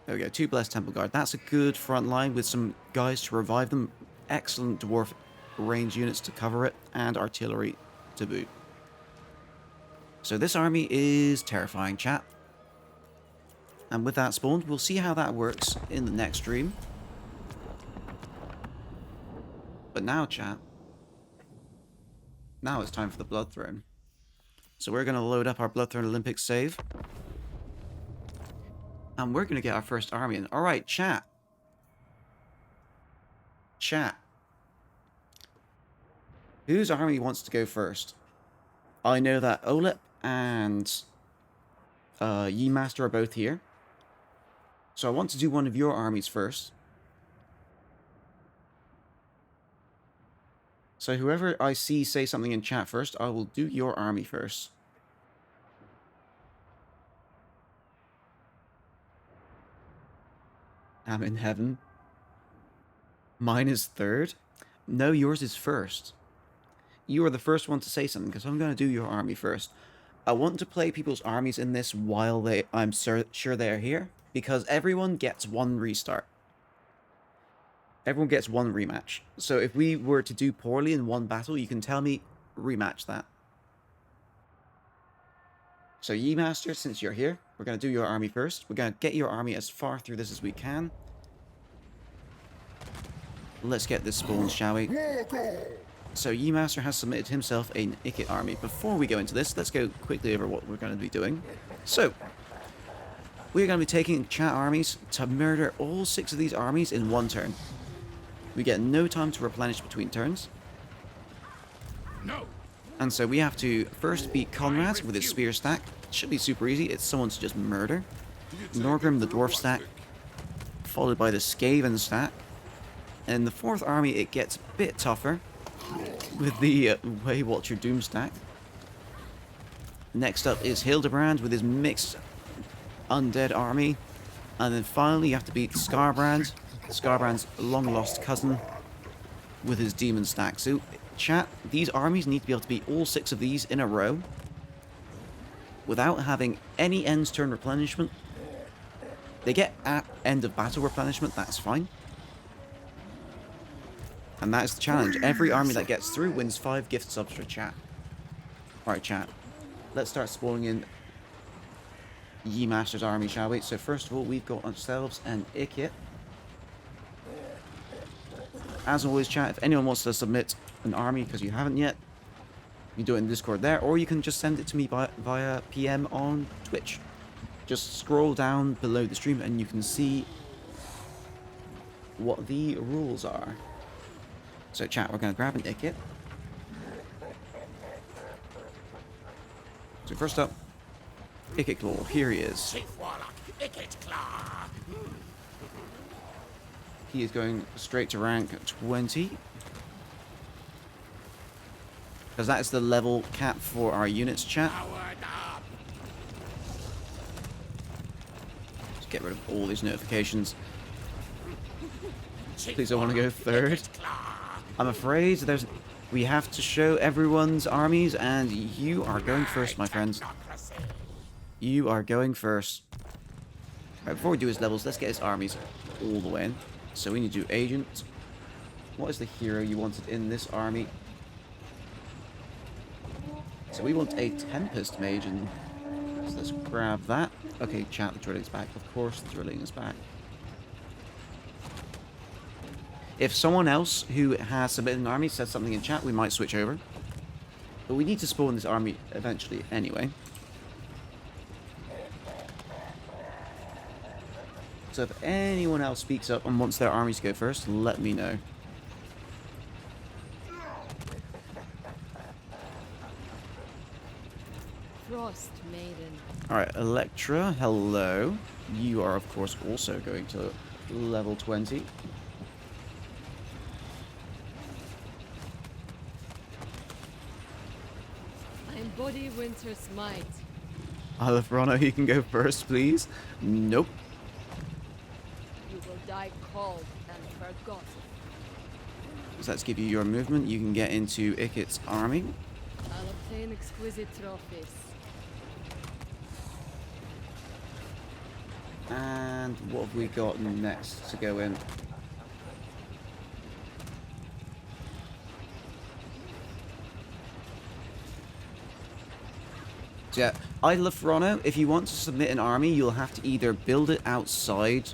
There we go, 2 Blessed Temple Guard. That's a good front line with some guys to revive them. Excellent dwarf range units to cover it, and artillery to boot. So this army is terrifying, chat. And with that spawned, we'll see how that works in the next stream. But now, chat, now it's time for the Blood Throne. So we're going to load up our Blood Throne Olympics save. And we're going to get our first army in. Alright, chat. Chat. Whose army wants to go first? I know that Olep and Ye Master are both here. So I want to do one of your armies first. So whoever I see say something in chat first, I will do your army first. I'm in heaven. Mine is third? No, yours is first. You are the first one to say something, because I'm going to do your army first. I want to play people's armies in this while I'm sure they're here, because everyone gets 1 restart. Everyone gets 1 rematch. So if we were to do poorly in 1 battle, you can tell me, rematch that. So Ye Master, since you're here, we're going to do your army first. We're going to get your army as far through this as we can. Let's get this spawned, shall we? So Ye Master has submitted himself an Ikit army. Before we go into this, let's go quickly over what we're going to be doing. So, we're going to be taking chat armies to murder all 6 of these armies in 1 turn. We get no time to replenish between turns. No. And so we have to first beat Conrad with his spear stack. Should be super easy. It's someone to just murder. Norgrim, the dwarf stack. Followed by the Skaven stack. And in the 4th army, it gets a bit tougher. With the Waywatcher Doom stack. Next up is Hildebrand with his mixed undead army. And then finally you have to beat Skarbrand. Skarbrand's long-lost cousin with his demon stack. So, chat, these armies need to be able to beat all 6 of these in a row without having any end turn replenishment. They get at end of battle replenishment, that's fine. And that is the challenge. Every army that gets through wins 5 gift subs for chat. Alright, chat. Let's start spawning in Ye Master's army, shall we? So first of all, we've got ourselves an Ikit. As always, chat, if anyone wants to submit an army because you haven't yet, you do it in Discord there, or you can just send it to me via PM on Twitch. Just scroll down below the stream and you can see what the rules are. So chat, we're going to grab an Ikit. So first up, Ikit Claw, here he is. Chief Warlock, Ikit Claw. He is going straight to rank 20. Because that is the level cap for our units, chat. Powered up. Just get rid of all these notifications. Chief Please, I want to go Warlock, third. Ikit Claw. I'm afraid we have to show everyone's armies, and you are going first, my friends. Technocracy. You are going first. Right, before we do his levels, let's get his armies all the way in. So we need to do agent. What is the hero you wanted in this army? So we want a Tempest Mage, and so let's grab that. Okay, chat, the drilling's back. Of course, the drilling is back. If someone else who has submitted an army says something in chat, we might switch over. But we need to spawn this army eventually anyway. So if anyone else speaks up and wants their armies to go first, let me know. Frost Maiden. Alright, Electra, hello. You are, of course, also going to level 20. I embody Winter's might. Alefrano, you can go first, please. Nope. You will die cold and forgotten. So let's give you your movement. You can get into Ikit's army. I'll obtain exquisite trophies. And what have we got next to go in? So yeah, Alefrano, if you want to submit an army, you'll have to either build it outside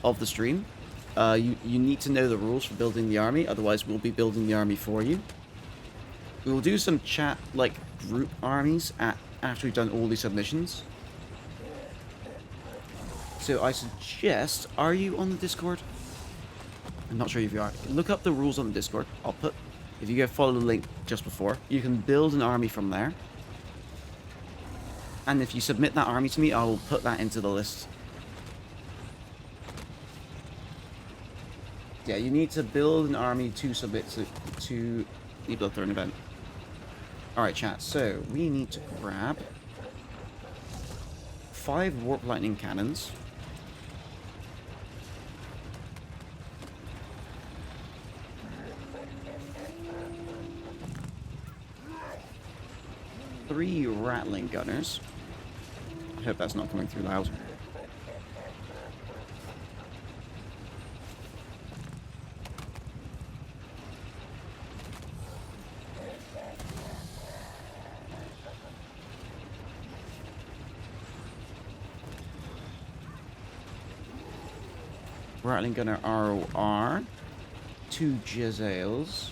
of the stream. You need to know the rules for building the army, otherwise we'll be building the army for you. We will do some chat, like, group armies after we've done all these submissions. So I suggest, are you on the Discord? I'm not sure if you are. Look up the rules on the Discord. If you go follow the link just before, you can build an army from there. And if you submit that army to me, I will put that into the list. Yeah, you need to build an army to submit to the Bloodthorn event. Alright, chat, so we need to grab 5 Warp Lightning Cannons. Three Rattling Gunners. I hope that's not coming through loud. Rattling Gunner ROR. 2 Jezzails.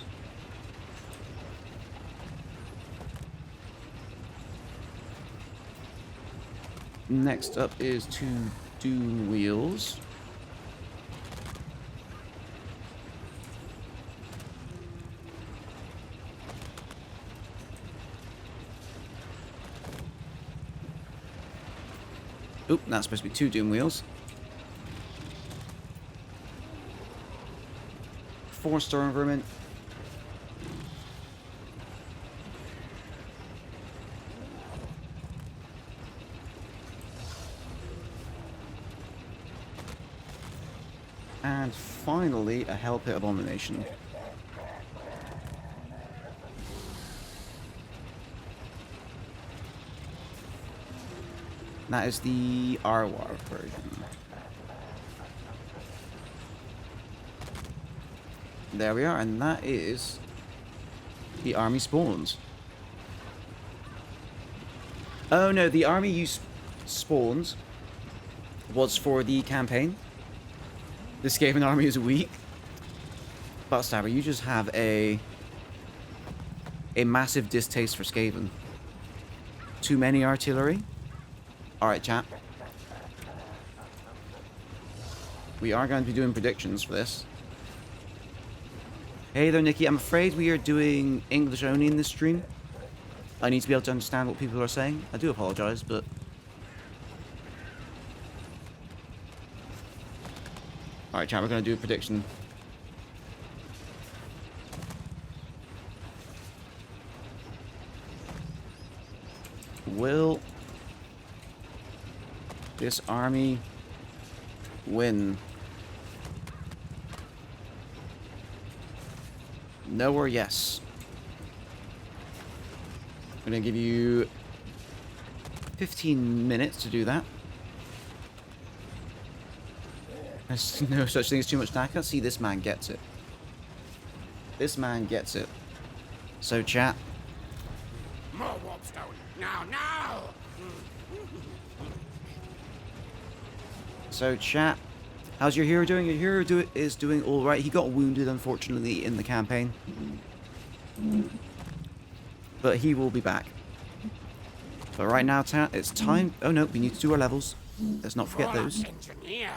Next up is 2 Doom Wheels. Oop, that's supposed to be 2 Doom Wheels. 4 Storm Vermin. And finally, a Hell Pit Abomination. That is the Arwar version. There we are, and that is the army spawns. Oh no, the army you spawned was for the campaign. This gave an army is weak. But Stabber, you just have a massive distaste for Skaven. Too many artillery. Alright, chat. We are going to be doing predictions for this. Hey there, Nikki. I'm afraid we are doing English only in this stream. I need to be able to understand what people are saying. I do apologize, but... Alright, chat, we're going to do a prediction. Will this army win? No or yes? I'm going to give you 15 minutes to do that. There's no such thing as too much Naka. See, this man gets it. This man gets it. So, chat. More warpstone. Now, now! So, chat. How's your hero doing? Your hero is doing alright. He got wounded, unfortunately, in the campaign. But he will be back. But right now, chat, it's time... Oh, no, we need to do our levels. Let's not forget those. Engineer.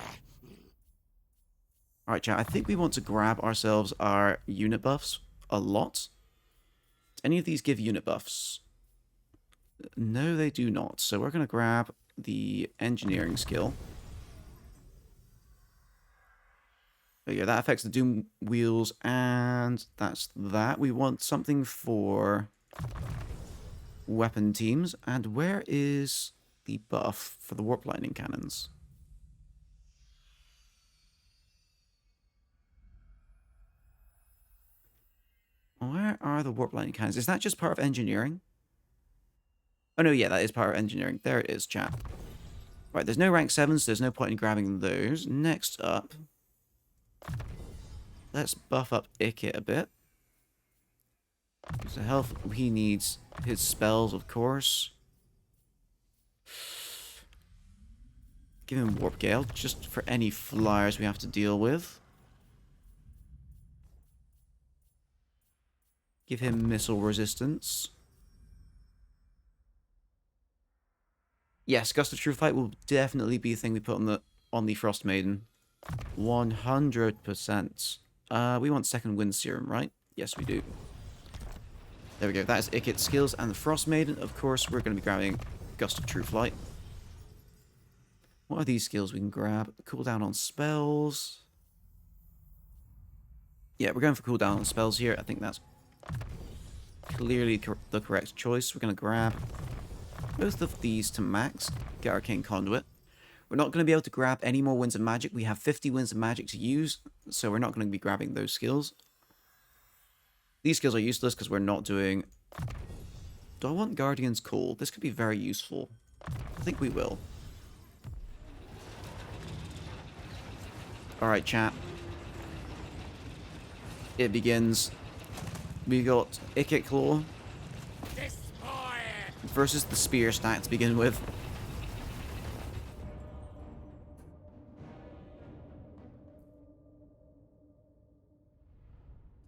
Alright, chat, I think we want to grab ourselves our unit buffs a lot. Do any of these give unit buffs? No, they do not. So we're going to grab the engineering skill. There you go, that affects the Doom wheels, and that's that. We want something for weapon teams. And where is the buff for the warp lightning cannons? Where are the warp lightning cannons? Is that just part of engineering? Oh no, yeah, that is part of engineering. There it is, chat. Right, there's no rank 7s, so there's no point in grabbing those. Next up, let's buff up Ikit a bit. So health, he needs his spells, of course. Give him Warp Gale, just for any flyers we have to deal with. Give him missile resistance. Yes, Gust of True Fight will definitely be a thing we put on the Frost Maiden. 100%. We want second wind serum, right? Yes, we do. There we go. That is Ikit's skills and the Frost Maiden. Of course, we're going to be grabbing Gust of True Flight. What are these skills we can grab? Cooldown on spells. Yeah, we're going for cooldown on spells here. I think that's clearly the correct choice. We're going to grab both of these to max. Get our King Conduit. We're not going to be able to grab any more Winds of Magic. We have 50 Winds of Magic to use, so we're not going to be grabbing those skills. These skills are useless because we're not doing... Do I want Guardian's Call? This could be very useful. I think we will. Alright, chat. It begins. We got Ikit Claw versus the Spear stack to begin with.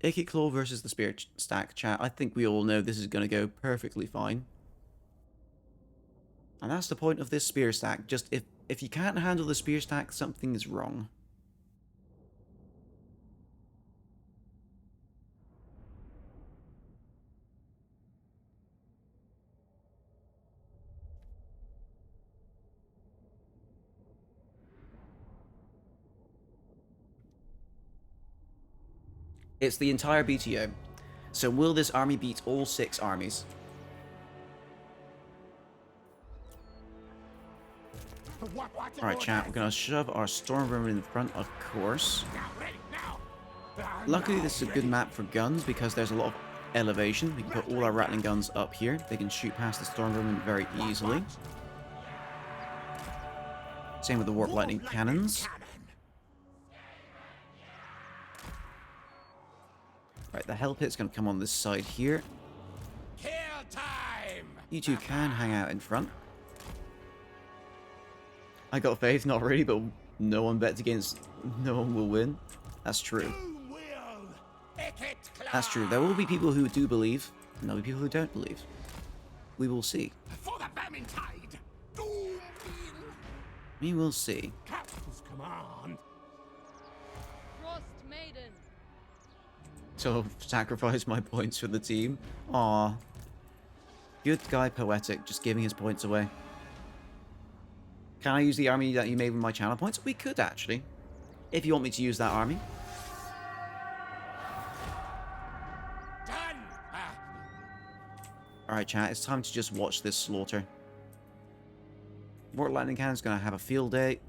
Ikit Claw versus the Spear stack, chat. I think we all know this is going to go perfectly fine. And that's the point of this Spear stack. Just if you can't handle the Spear stack, something is wrong. It's the entire BTO. So will this army beat all 6 armies? Alright, chat, we're going to shove our Stormvermin in front, of course. Luckily, this is a good map for guns because there's a lot of elevation. We can put all our Rattling guns up here. They can shoot past the Stormvermin very easily. Same with the Warp Lightning cannons. Right, the Hell Pit's going to come on this side here. Kill time. You two can hang out in front. I got faith, not really, but no one bets against no one will win. That's true. Doom will. That's true. There will be people who do believe, and there'll be people who don't believe. We will see. For the Vermintide. Doom will. We will see. Captain's command. Frost Maiden. So, sacrifice my points for the team. Aw. Good guy Poetic, just giving his points away. Can I use the army that you made with my channel points? We could, actually. If you want me to use that army. Done. Alright, chat, it's time to just watch this slaughter. Mortal Lightning Cannon's gonna have a field day.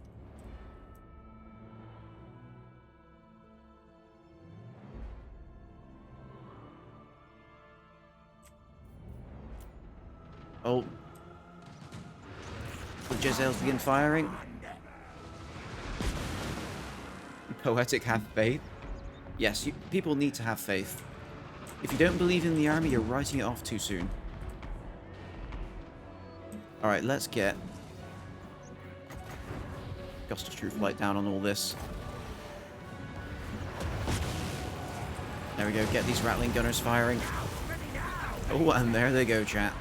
Oh. The Jezzails begin firing. Poetic have faith. Yes, people need to have faith. If you don't believe in the army, you're writing it off too soon. Alright, let's get Gust of Truth Light down on all this. There we go, get these Rattling Gunners firing. Oh, and there they go, chat.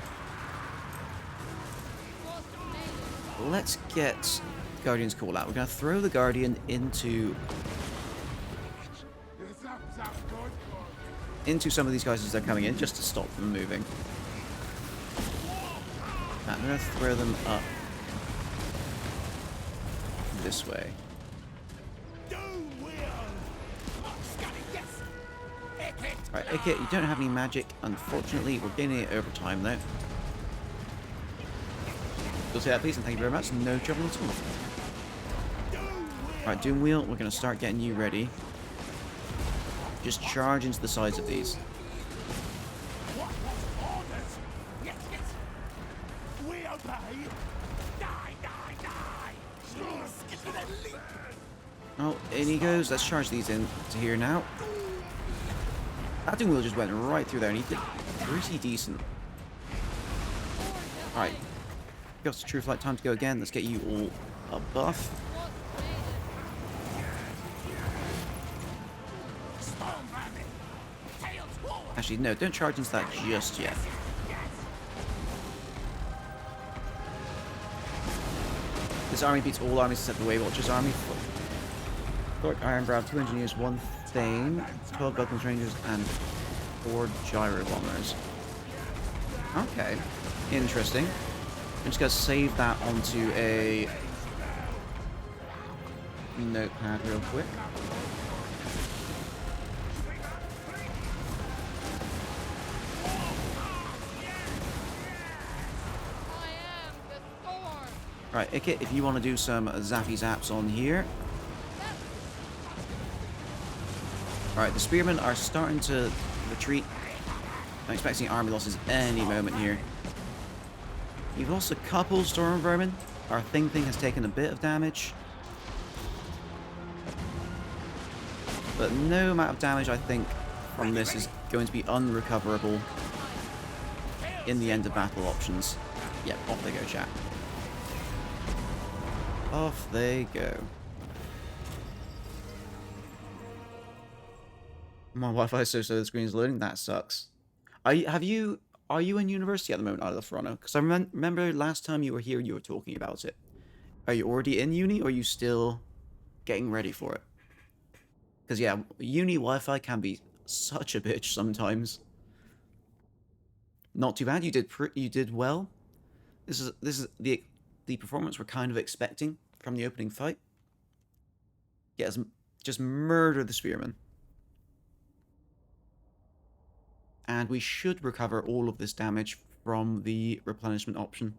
Let's get Guardian's Call out. We're going to throw the Guardian into some of these guys as they're coming in, just to stop them moving. And I'm going to throw them up this way. Alright, Ikit, you don't have any magic, unfortunately. We're gaining it over time, though. You'll say that, please, and thank you very much. No trouble at all. Alright, Doom Wheel, we're going to start getting you ready. Just charge into the sides of these. Oh, in he goes. Let's charge these in to here now. That Doom Wheel just went right through there, and he did pretty decent. Alright. Gust of Truth Light, time to go again. Let's get you all a buff. Actually, no, don't charge into that just yet. This army beats all armies except the Weight Watchers army. Thork, Ironbrow, 2 engineers, 1 Thane, 12 Buckles Rangers, and 4 Gyro Bombers. Okay, interesting. I'm just going to save that onto a notepad real quick. Right, Ikit, if you want to do some zappy zaps on here. Alright, the Spearmen are starting to retreat. I'm expecting army losses any moment here. You've lost a couple Storm Vermin. Our Thing has taken a bit of damage. But no amount of damage, I think, from this is going to be unrecoverable in the end of battle options. Yep, off they go, chat. Off they go. My Wi-Fi is so slow the screen is loading. That sucks. Are you in university at the moment, Adolfrano? Because I remember last time you were here, you were talking about it. Are you already in uni, or are you still getting ready for it? Because yeah, uni Wi-Fi can be such a bitch sometimes. Not too bad. You did well. This is the performance we're kind of expecting from the opening fight. Yes, just murder the Spearmen. And we should recover all of this damage from the replenishment option.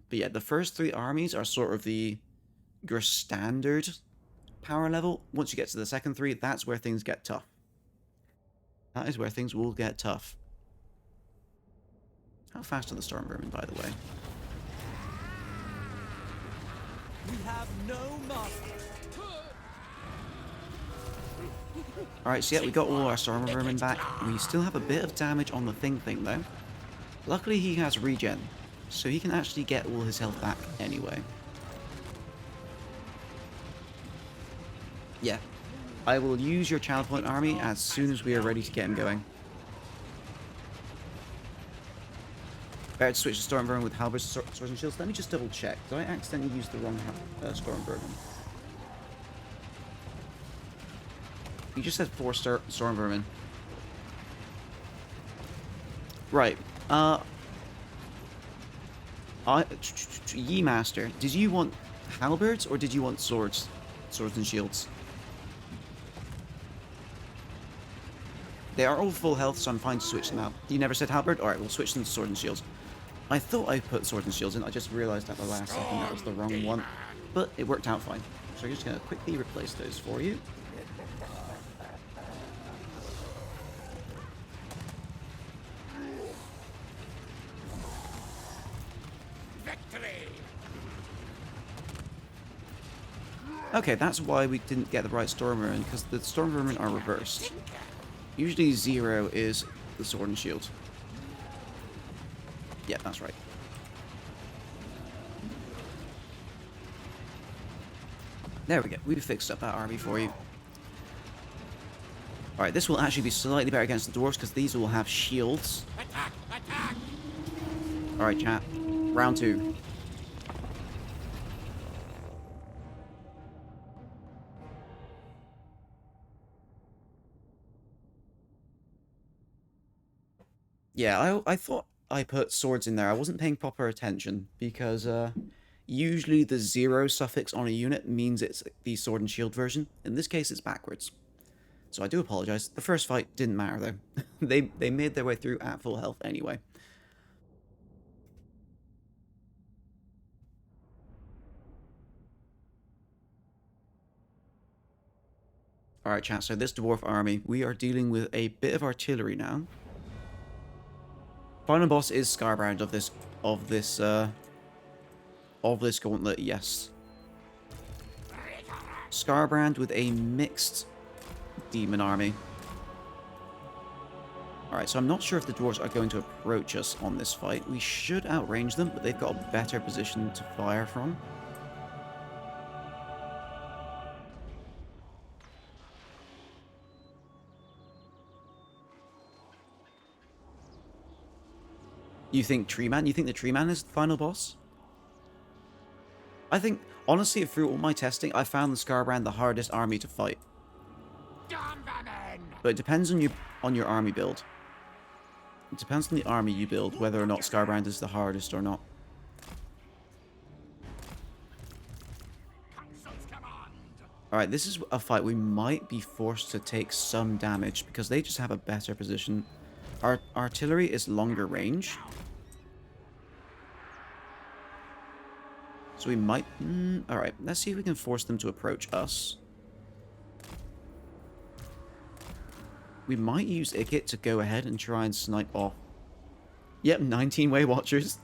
But yeah, the first 3 armies are sort of your standard power level. Once you get to the second 3, that's where things get tough. That is where things will get tough. How fast are the Storm Vermin, by the way? We have no master. Alright, so yeah, we got all our Storm Vermin back. We still have a bit of damage on the Thing though. Luckily he has regen. So he can actually get all his health back anyway. Yeah. I will use your child point army as soon as we are ready to get him going. Better to switch to Stormvermin with halberds, swords and shields. Let me just double check. Did I accidentally use the wrong Stormvermin? You just said 4 Stormvermin. Right. Ye Master, did you want halberds or did you want swords? Swords and shields. They are all full health, so I'm fine to switch them out. You never said halberd? Alright, we'll switch them to sword and shields. I thought I put swords and shields in, I just realised at the last second that was the wrong one. But it worked out fine. So I'm just going to quickly replace those for you. Okay, that's why we didn't get the right Stormvermin, because the Stormvermin are reversed. Usually 0 is the sword and shield. Yeah, that's right. There we go. We've fixed up that army for you. Alright, this will actually be slightly better against the dwarves, because these will have shields. Alright, chat. Round 2. Yeah, I thought I put swords in there. I wasn't paying proper attention because usually the 0 suffix on a unit means it's the sword and shield version. In this case, it's backwards. So I do apologize. The first fight didn't matter though. they made their way through at full health anyway. Alright chat, so this dwarf army, we are dealing with a bit of artillery now. Final boss is Scarbrand of this gauntlet, yes. Scarbrand with a mixed demon army. Alright, so I'm not sure if the dwarves are going to approach us on this fight. We should outrange them, but they've got a better position to fire from. You think Tree Man? You think the Tree Man is the final boss? I think, honestly, through all my testing, I found the Scarbrand the hardest army to fight. But it depends on your army build. It depends on the army you build, whether or not Scarbrand is the hardest or not. Alright, this is a fight we might be forced to take some damage, because they just have a better position. Our artillery is longer range. So we might... Alright, let's see if we can force them to approach us. We might use Ikit to go ahead and try and snipe off. Yep, 19 Way Watchers.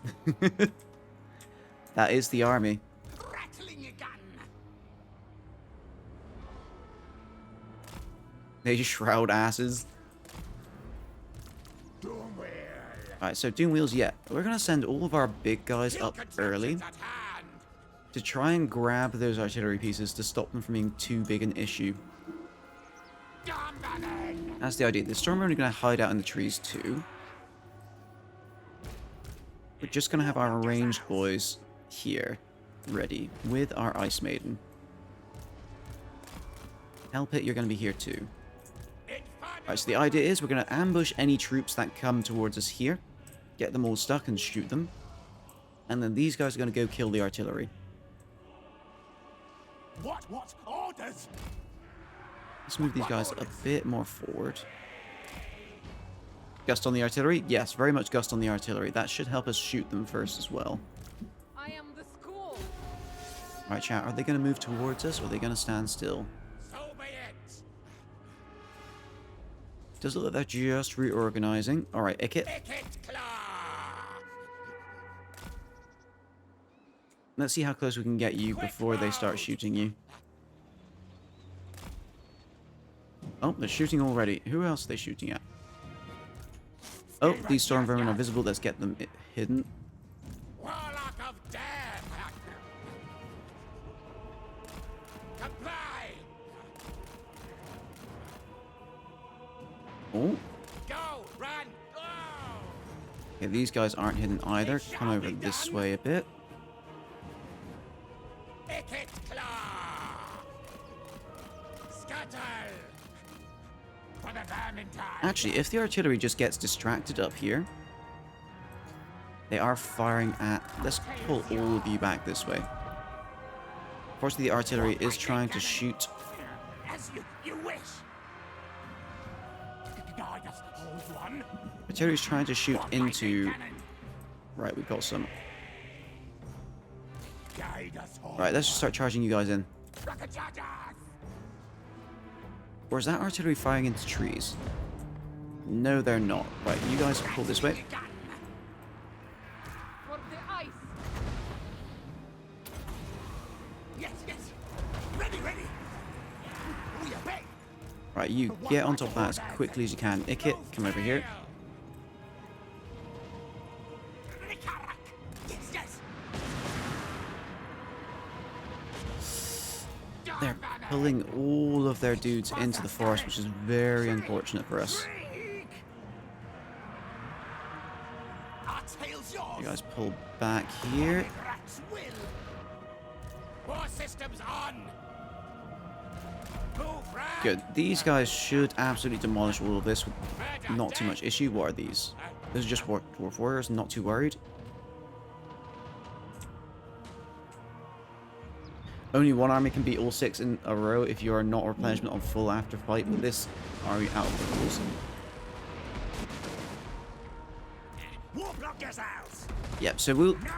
That is the army. They just shroud asses. Alright, so Doom Wheels, yeah. We're going to send all of our big guys up early to try and grab those artillery pieces to stop them from being too big an issue. That's the idea. The Stormvermin are going to hide out in the trees too. We're just going to have our ranged boys here, ready, with our Ice Maiden. Hellpit, you're going to be here too. Alright, so the idea is we're going to ambush any troops that come towards us here. Get them all stuck and shoot them. And then these guys are going to go kill the artillery. What orders? Let's move these guys a bit more forward. Gust on the artillery? Yes, very much gust on the artillery. That should help us shoot them first as well. I am the school. Alright, chat, are they going to move towards us or are they going to stand still? So be it. Does it look like they're just reorganizing? Alright, Ikit. Let's see how close we can get you before they start shooting you. Oh, they're shooting already. Who else are they shooting at? Oh, these Stormvermin are visible. Let's get them hidden. Oh, Go! Run! Go! okay, these guys aren't hidden either. Come over this way a bit. Icket claw! Scuttle! For the Vermintide! Actually, if the artillery just gets distracted up here, they are firing at... Let's pull all of you back this way. Fortunately, the artillery is trying to shoot... As you wish! Guide us, hold one! Artillery is trying to shoot into... Right, we've got some... Guide us, hold Right, let's just start charging you guys in. Or is that artillery firing into trees? No, they're not. Right, you guys pull this way. For the ice. Yes, yes! Ready, ready! We obey! Right, you get on top of that as quickly as you can. Ikit, come over here. Yes, yes! They're pulling all of their dudes into the forest, which is very unfortunate for us. Our tail's yours! You guys pull back here. Rats will! War systems on! Move, rats! Good. These guys should absolutely demolish all of this with not too much issue. What are these? Those are just dwarf warriors, not too worried. Only one army can beat all 6 in a row if you are not replenishment on full after fight, but this army out of the rules. Yep, so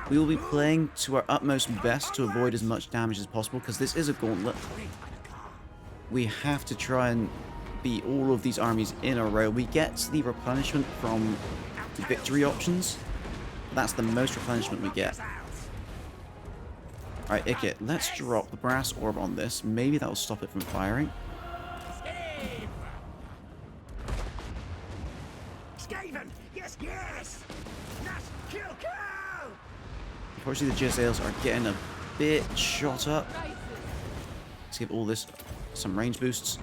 we will be playing to our utmost best to avoid as much damage as possible, because this is a gauntlet. We have to try and beat all of these armies in a row. We get the replenishment from the victory options. That's the most replenishment we get. Alright, Ikit, let's drop the brass orb on this. Maybe that will stop it from firing. Skaven! Yes, yes! Nash, kill, kill! Unfortunately, the Jezzails are getting a bit shot up. Let's give all this some range boosts.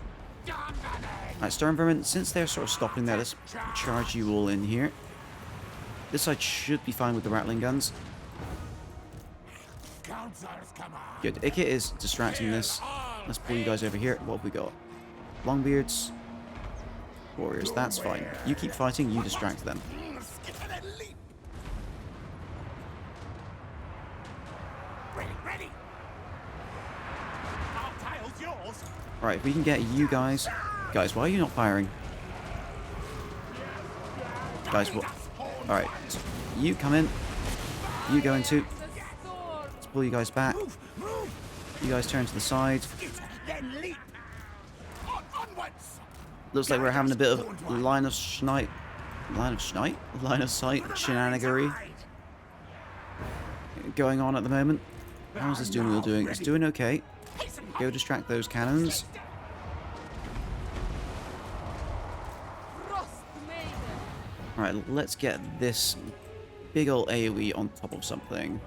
Alright, Storm Vermin, since they're sort of stopping there, let's charge you all in here. This side should be fine with the rattling guns. Good. Ikit is distracting this. Let's pull you guys over here. What have we got? Longbeards. Warriors. That's fine. You keep fighting, you distract them. Ready! Our tile's yours! Right, if we can get you guys... Guys, why are you not firing? Guys, what? Alright. You come in. You go into... Let's pull you guys back. You guys turn to the side. Then leap! Onwards! Looks like we're having a bit of line of sight shenanigery going on at the moment. How's this doing? We're doing. It's doing okay. Go distract those cannons. Alright, let's get this big ol' AoE on top of something.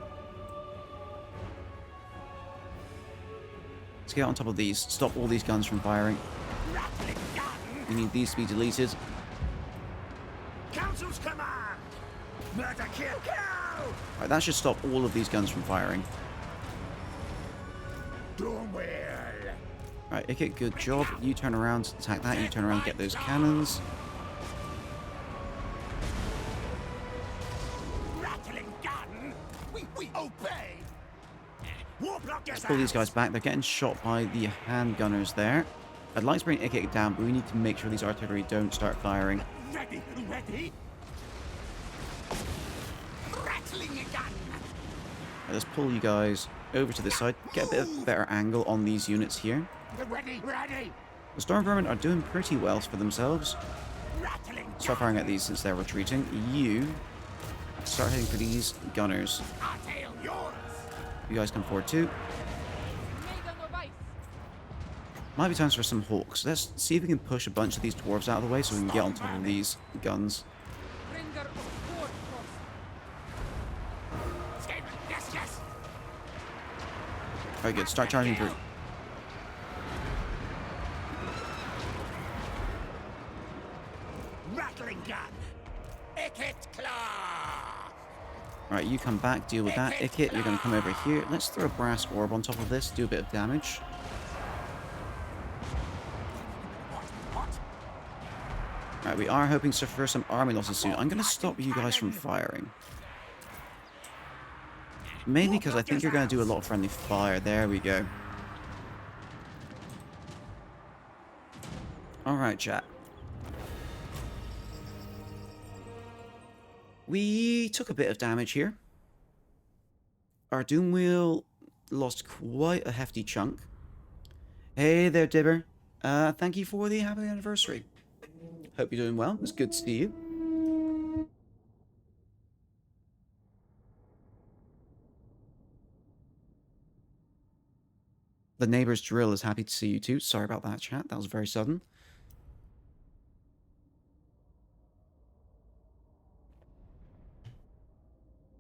Let's get on top of these. Stop all these guns from firing. We need these to be deleted. Council's command! Murder, kill, kill! Right, that should stop all of these guns from firing. Doom will! Right, Ikit, good job. You turn around, attack that. You turn around, get those cannons. Rattling gun! We obey! Let's pull these guys back. They're getting shot by the handgunners there. I'd like to bring Ikit down, but we need to make sure these artillery don't start firing. Ready! Ready! Rattling gun! Right, let's pull you guys over to this side. Get a bit of better angle on these units here. Ready! Ready! The Storm Vermin are doing pretty well for themselves. Rattling Start firing at these since they're retreating. You start hitting for these gunners. Our tail yours! You guys come forward too. Might be time for some hawks. Let's see if we can push a bunch of these dwarves out of the way so we can get on top of these guns. Yes, yes! Very good. Start charging through. rattling gun. Icket claw. Alright, you come back, deal with that. Icket, you're going to come over here. Let's throw a brass orb on top of this, do a bit of damage. Alright, we are hoping to suffer some army losses soon. I'm going to stop you guys from firing. Mainly because I think you're going to do a lot of friendly fire. There we go. Alright, chat. We took a bit of damage here. Our Doom Wheel lost quite a hefty chunk. Hey there, Dibber. Thank you for the happy anniversary. Hope you're doing well. It's good to see you. The neighbor's drill is happy to see you too. Sorry about that, chat. That was very sudden.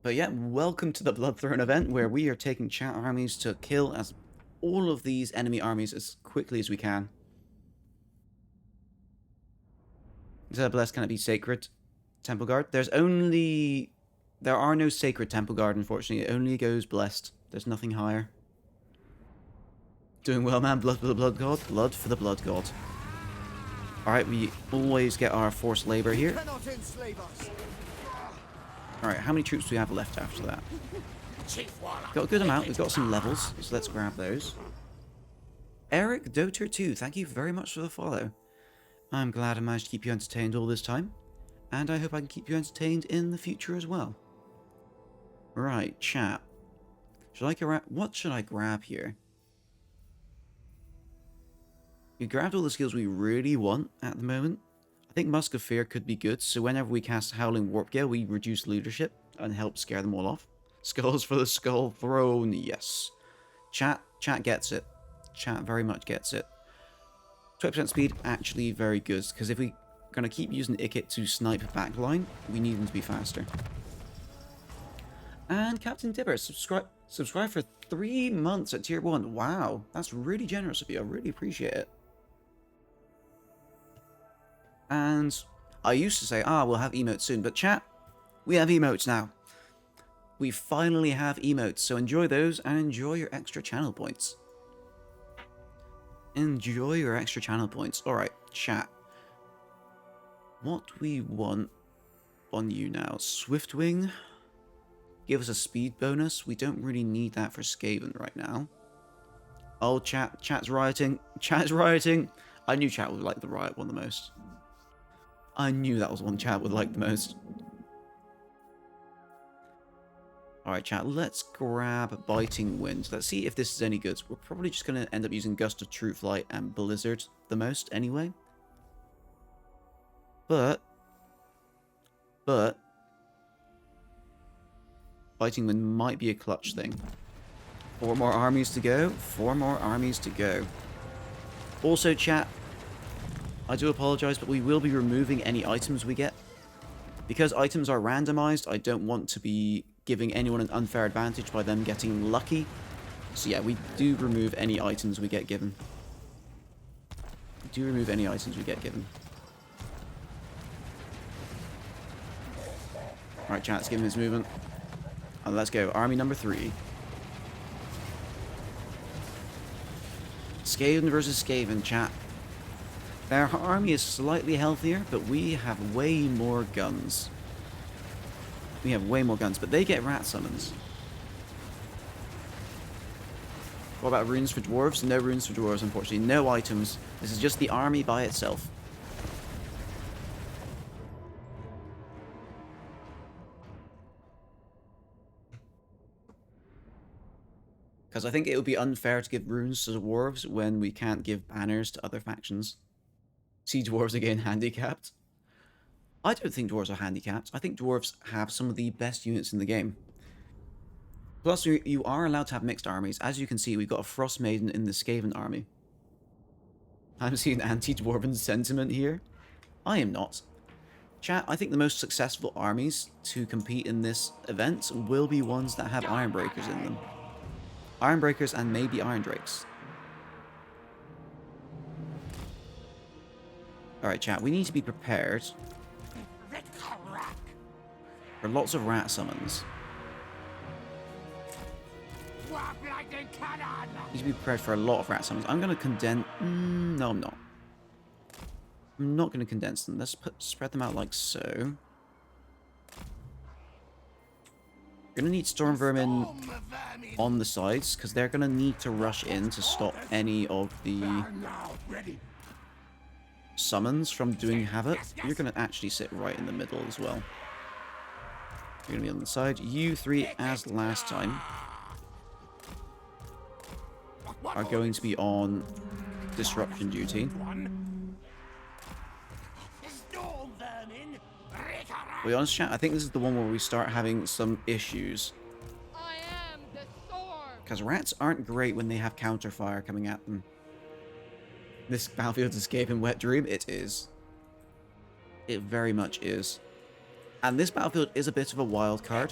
But yeah, welcome to the Bloodthrone event, where we are taking chat armies to kill as all of these enemy armies as quickly as we can. Is that blessed? Can it be sacred? Temple Guard? There are no sacred Temple Guard, unfortunately. It only goes blessed. There's nothing higher. Doing well, man. Blood for the Blood God. Blood for the Blood God. Alright, we always get our forced labor here. Cannot enslave us. Alright, how many troops do we have left after that? Got a good amount. We've got some levels, so let's grab those. Eric Doter 2, thank you very much for the follow. I'm glad I managed to keep you entertained all this time, and I hope I can keep you entertained in the future as well. Right, chat. What should I grab here? We grabbed all the skills we really want at the moment. I think Musk of Fear could be good, so whenever we cast Howling Warp Gale, we reduce leadership and help scare them all off. Skulls for the Skull Throne, yes. Chat gets it. Chat very much gets it. 20% speed, actually very good, because if we're going to keep using Icket to snipe backline, we need them to be faster. And Captain Dibber, subscribe for 3 months at tier 1. Wow, that's really generous of you. I really appreciate it. And I used to say, we'll have emotes soon, but chat, we have emotes now. We finally have emotes, so enjoy those and enjoy your extra channel points. Enjoy your extra channel points. Alright, chat. What we want on you now? Swiftwing. Give us a speed bonus. We don't really need that for Skaven right now. Oh, chat's rioting. Chat's rioting. I knew chat would like the riot one the most. I knew that was one chat would like the most. Alright, chat, let's grab Biting Wind. Let's see if this is any good. We're probably just going to end up using Gust of True Flight and Blizzard the most anyway. But Biting Wind might be a clutch thing. 4 more armies to go. 4 more armies to go. Also, chat, I do apologize, but we will be removing any items we get. Because items are randomized, I don't want to be giving anyone an unfair advantage by them getting lucky. So yeah, we do remove any items we get given. We do remove any items we get given. Alright, chat, let's give him his movement. And let's go. Army number 3. Skaven versus Skaven, chat. Their army is slightly healthier, but we have way more guns. We have way more guns, but they get rat summons. What about runes for dwarves? No runes for dwarves, unfortunately. No items. This is just the army by itself. Because I think it would be unfair to give runes to dwarves when we can't give banners to other factions. See dwarves again handicapped? I don't think dwarves are handicapped. I think dwarves have some of the best units in the game. Plus, you are allowed to have mixed armies. As you can see, we've got a Frost Maiden in the Skaven army. I'm seeing anti-dwarven sentiment here. I am not. Chat, I think the most successful armies to compete in this event will be ones that have Ironbreakers in them. Ironbreakers and maybe Iron Drakes. Alright, chat, we need to be prepared There are lots of rat summons. Need to be prepared for a lot of rat summons. I'm going to condense... no, I'm not. I'm not going to condense them. Let's spread them out like so. You're going to need storm vermin on the sides, because they're going to need to rush in to stop any of the summons from doing havoc. You're going to actually sit right in the middle as well. You're going to be on the side. You three, as last time, are going to be on disruption duty. To be honest, chat, I think this is the one where we start having some issues. I am the storm. Because rats aren't great when they have counterfire coming at them. This battlefield's escape in Wet Dream? It is. It very much is. And this battlefield is a bit of a wild card.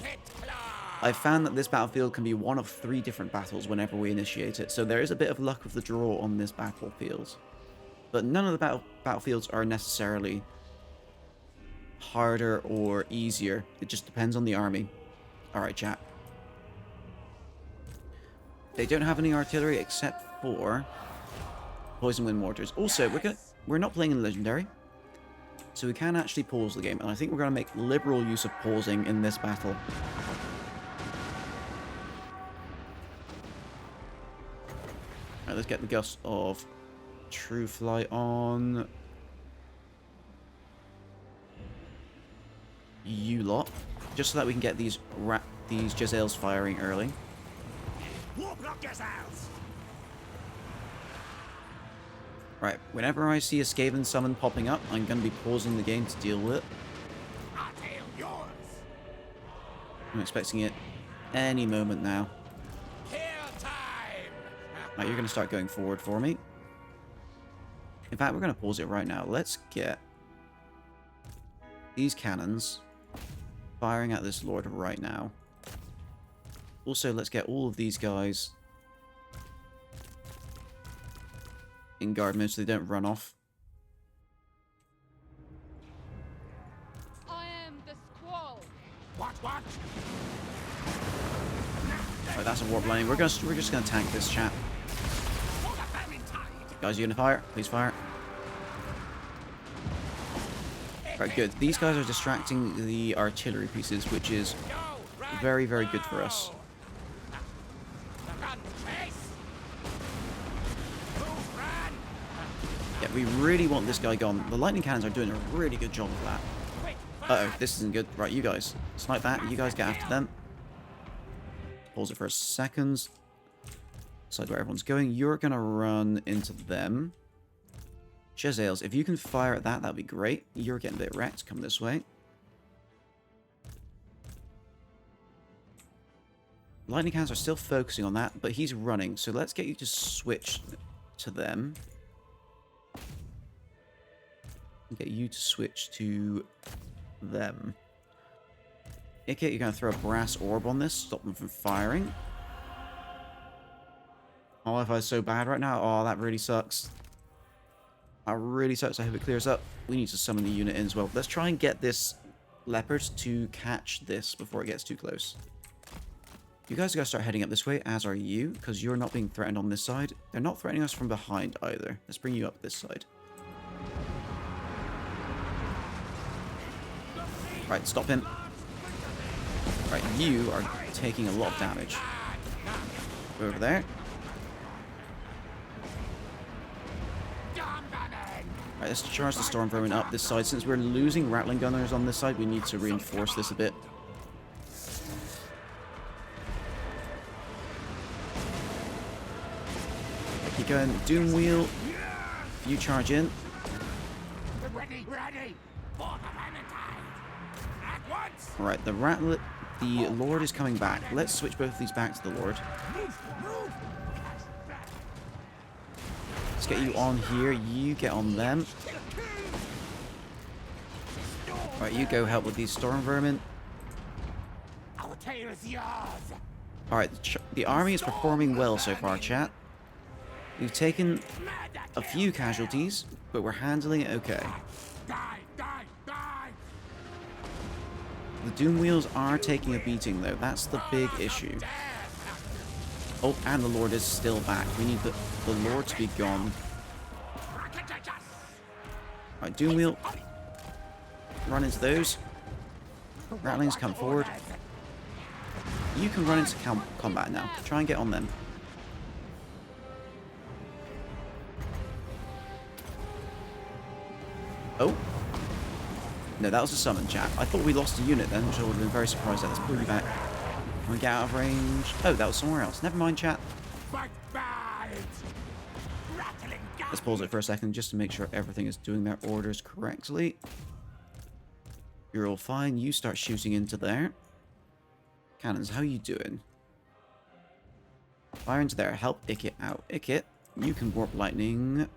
I've found that this battlefield can be one of 3 different battles whenever we initiate it, so there is a bit of luck of the draw on this battlefield. But none of the battlefields are necessarily harder or easier. It just depends on the army. Alright, chat. They don't have any artillery except for poison wind mortars. Also, we're not playing in Legendary, so we can actually pause the game, and I think we're going to make liberal use of pausing in this battle. Alright, let's get the gust of True Fly on you lot, just so that we can get these Jezzails firing early. Right, whenever I see a Skaven summon popping up, I'm going to be pausing the game to deal with it. I'm expecting it any moment now. Right, you're going to start going forward for me. In fact, we're going to pause it right now. Let's get these cannons firing at this lord right now. Also, let's get all of these guys in guard mode so they don't run off. I am the squall. What? Right, that's a warp line. We're just gonna tank this, chat. Guys, you gonna fire? Please fire. Right, good. These guys are distracting the artillery pieces, which is very, very good for us. Yeah, we really want this guy gone. The lightning cannons are doing a really good job of that. Uh-oh, this isn't good. Right, you guys. Snipe that. You guys get after them. Pause it for a second. Decide where everyone's going. You're going to run into them. Jezzails, if you can fire at that, that'd be great. You're getting a bit wrecked. Come this way. Lightning cannons are still focusing on that, but he's running. So let's get you to switch to them. Get you to switch to them. Okay, you're going to throw a brass orb on this. Stop them from firing. Oh, if I was so bad right now. Oh, that really sucks. That really sucks. I hope it clears up. We need to summon the unit in as well. Let's try and get this leopard to catch this before it gets too close. You guys are going to start heading up this way, as are you, because you're not being threatened on this side. They're not threatening us from behind either. Let's bring you up this side. Right, stop him. Right, you are taking a lot of damage. Go over there. Right, let's charge the storm vermin up this side. Since we're losing rattling gunners on this side, we need to reinforce this a bit. Keep going. Doom wheel. You charge in. Ready. Alright, the Lord is coming back. Let's switch both of these back to the Lord. Let's get you on here. You get on them. Alright, you go help with these storm vermin. Our tale is yours. Alright, the army is performing well so far, chat. We've taken a few casualties, but we're handling it okay. Die. The Doom Wheels are taking a beating, though. That's the big issue. Oh, and the Lord is still back. We need the Lord to be gone. Alright, Doom Wheel. Run into those. Ratlings, come forward. You can run into combat now. Try and get on them. Oh. No, that was a summon, chat. I thought we lost a unit then, which I would have been very surprised at. Let's pull you back. Can we get out of range? Oh, that was somewhere else. Never mind, chat. Let's pause it for a second just to make sure everything is doing their orders correctly. You're all fine. You start shooting into there. Cannons, how you doing? Fire into there. Help Ikit out. Ikit, you can warp lightning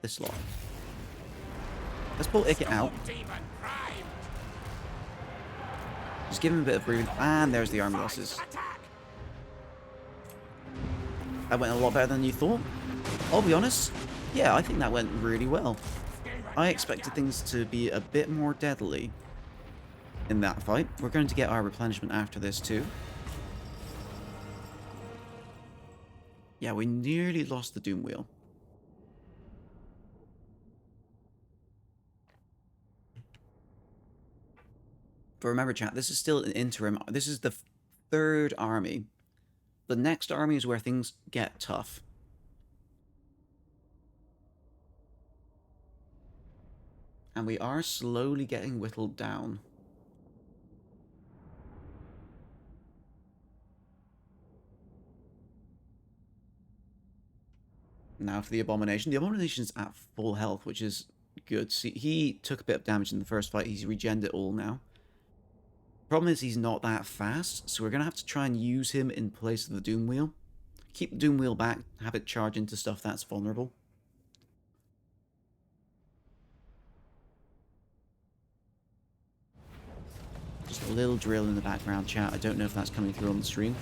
this lot. Let's pull Ikit out. Just give him a bit of breathing. And there's the army losses. That went a lot better than you thought. I'll be honest. Yeah, I think that went really well. I expected things to be a bit more deadly in that fight. We're going to get our replenishment after this too. Yeah, we nearly lost the Doom Wheel. But remember, chat, this is still an interim. This is the third army. The next army is where things get tough. And we are slowly getting whittled down. Now for the Abomination. The Abomination's at full health, which is good. See, he took a bit of damage in the first fight. He's regened it all now. Problem is he's not that fast, so we're going to have to try and use him in place of the Doom Wheel. Keep the Doom Wheel back, have it charge into stuff that's vulnerable. Just a little drill in the background, chat. I don't know if that's coming through on the stream.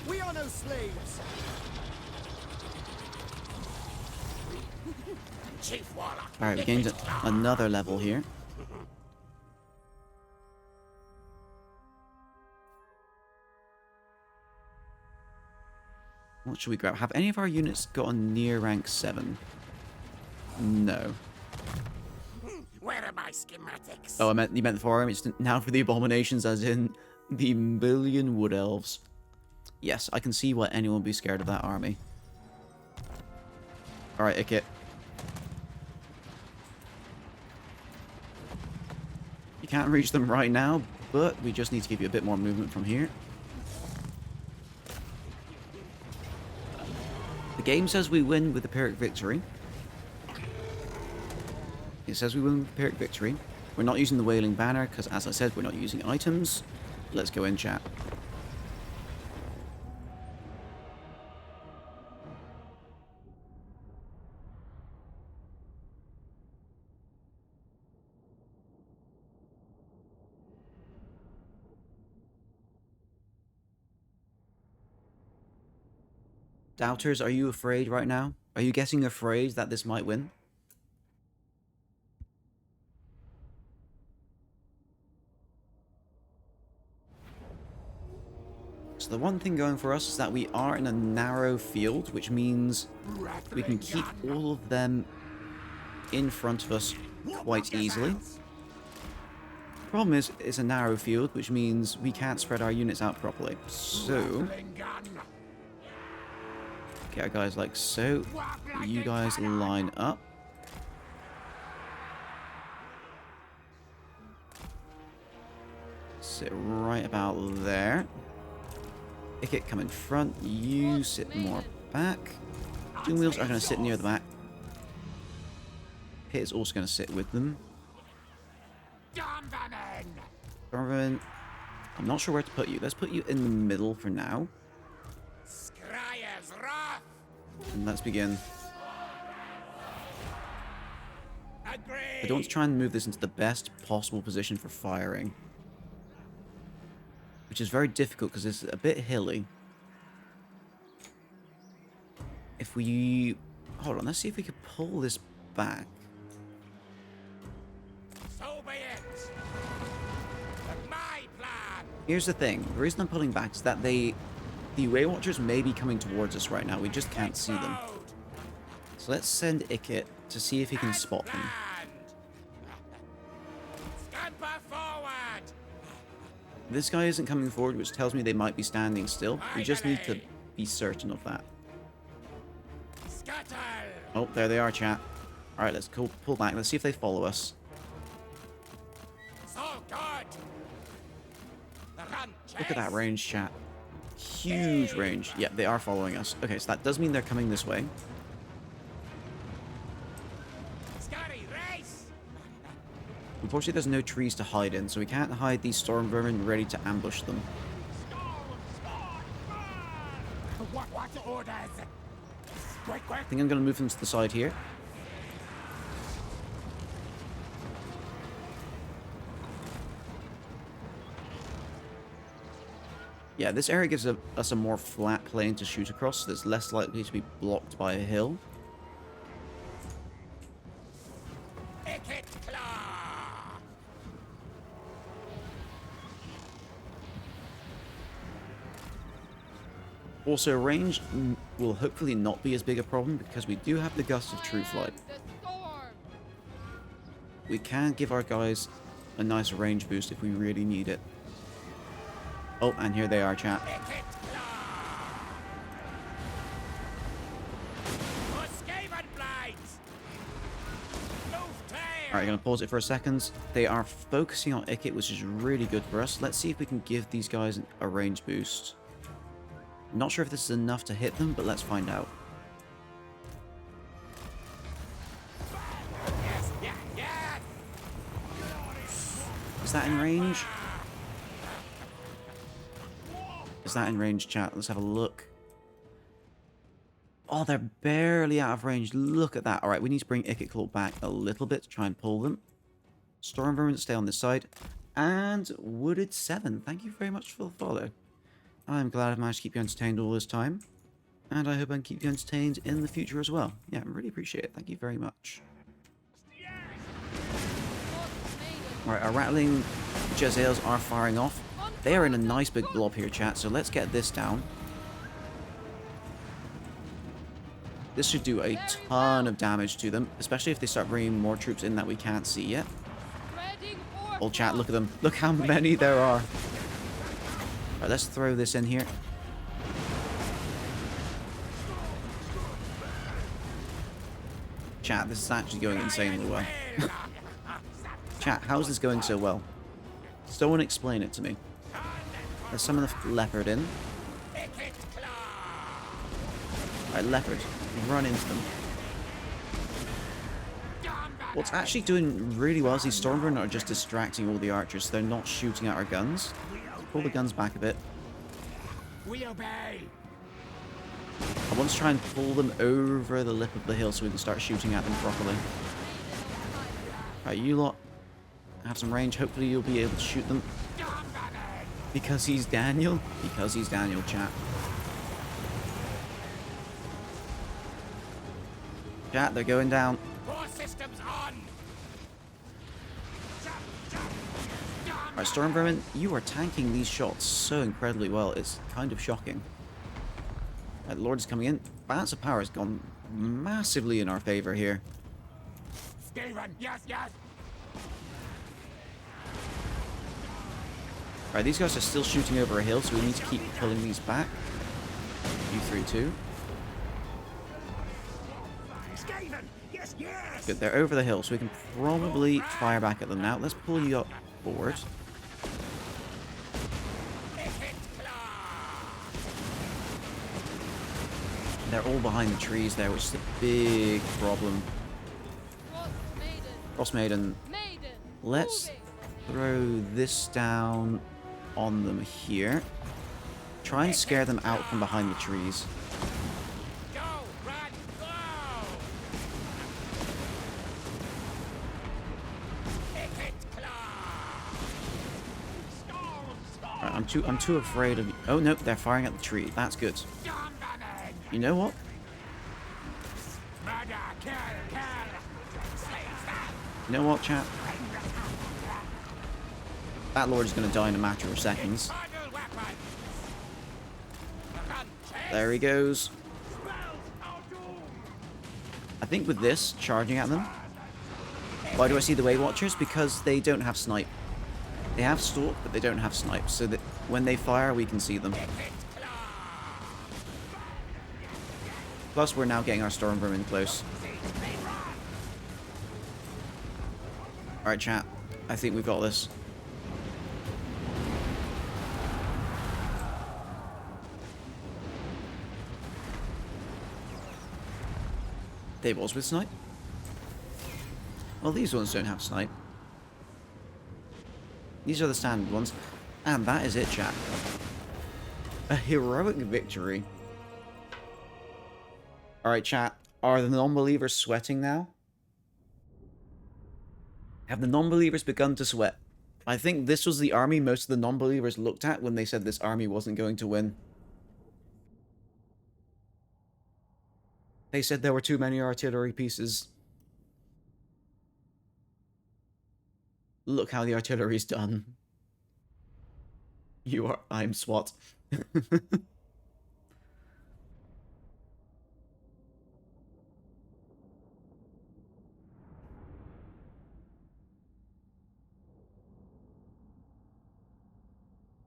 We are no slaves. Chief Warlock. Alright, we gained another level here. What should we grab? Have any of our units gotten near rank 7? No. Where are my schematics? Oh, you meant the 4 armies. Now for the Abominations, as in the million Wood Elves. Yes, I can see why anyone would be scared of that army. Alright, Ikit. You can't reach them right now, but we just need to give you a bit more movement from here. The game says we win with the Pyrrhic victory. It says we win with the Pyrrhic victory. We're not using the Wailing Banner, because as I said, we're not using items. Let's go in, chat. Doubters, are you afraid right now? Are you getting afraid that this might win? So the one thing going for us is that we are in a narrow field, which means we can keep all of them in front of us quite easily. The problem is, it's a narrow field, which means we can't spread our units out properly. So get our guys like so. You guys line up. Sit right about there. Ikit, come in front. You sit more back. Doom Wheels are going to sit near the back. Hit is also going to sit with them. Darwin, I'm not sure where to put you. Let's put you in the middle for now. And let's begin. I don't want to try and move this into the best possible position for firing. Which is very difficult because it's a bit hilly. If we Hold on, let's see if we could pull this back. So be it. My plan. Here's the thing. The reason I'm pulling back is that the Way Watchers may be coming towards us right now. We just can't see them. So let's send Ikit to see if he can spot them. Scamper forward. This guy isn't coming forward, which tells me they might be standing still. We just need to be certain of that. Scuttle. Oh, there they are, chat. Alright, let's pull back. Let's see if they follow us. So good. Run, Look at that range, chat. Huge range. Yeah, they are following us. Okay, so that does mean they're coming this way. Scurry, race. Unfortunately, there's no trees to hide in, so we can't hide these storm vermin ready to ambush them. What orders? Quick, I quick. think I'm going to move them to the side here. Yeah, this area gives us a more flat plane to shoot across, so that's less likely to be blocked by a hill. Ikit claw. Also, range will hopefully not be as big a problem because we do have the Gust of True Flight. The storm. We can give our guys a nice range boost if we really need it. Oh, and here they are, chat. Ikit claw. Skaven blades. Move tail. Alright, gonna pause it for a second. They are focusing on Ikit, which is really good for us. Let's see if we can give these guys a range boost. Not sure if this is enough to hit them, but let's find out. Yes, yeah, yes. Is that in range? Is that in range, chat? Let's have a look. Oh, they're barely out of range. Look at that. Alright, we need to bring Ikit Claw back a little bit to try and pull them. Storm Vermin stay on this side. And Wooded 7. Thank you very much for the follow. I'm glad I've managed to keep you entertained all this time. And I hope I can keep you entertained in the future as well. Yeah, I really appreciate it. Thank you very much. Alright, our rattling Jezzails are firing off. They are in a nice big blob here, chat, so let's get this down. This should do a ton of damage to them, especially if they start bringing more troops in that we can't see yet. Oh, chat, look at them. Look how many there are. Alright, let's throw this in here. Chat, this is actually going insanely well. Chat, how is this going so well? Someone explain it to me. There's some of the leopard in. Alright, leopard. Run into them. What's actually doing really well is these Stormburn are just distracting all the archers, so they're not shooting at our guns. Let's pull the guns back a bit. We obey. I want to try and pull them over the lip of the hill so we can start shooting at them properly. Alright, you lot have some range. Hopefully you'll be able to shoot them. Because he's Daniel? Because he's Daniel, chat. Chat, they're going down. Core systems on. Alright, Storm Vermin, you are tanking these shots so incredibly well. It's kind of shocking. Right, the Lord is coming in. Balance of power has gone massively in our favor here. Steven, yes, yes. Alright, these guys are still shooting over a hill, so we need to keep pulling these back. U32. Steven, yes, yes. Good, they're over the hill, so we can probably fire back at them now. Let's pull you up forward. They're all behind the trees there, which is a big problem. Frost Maiden. Let's throw this down on them here. Try and scare them out from behind the trees. Go, run, go. Alright, I'm too afraid of. Oh no, they're firing at the tree. That's good. You know what? Murder, kill, kill. You know what, chat? That lord is going to die in a matter of seconds. Final weapon. There he goes. Spells our doom. I think with this, charging at them. Why do I see the Way Watchers? Because they don't have snipe. They have stalk, but they don't have snipe. So that when they fire, we can see them. Plus, we're now getting our Storm Vermin close. Alright, chat. I think we've got this. They was with snipe. Well, these ones don't have snipe. These are the standard ones. And that is it, chat. A heroic victory. Alright, chat. Are the non-believers sweating now? Have the non-believers begun to sweat? I think this was the army most of the non-believers looked at when they said this army wasn't going to win. They said there were too many artillery pieces. Look how the artillery's done. I'm SWAT.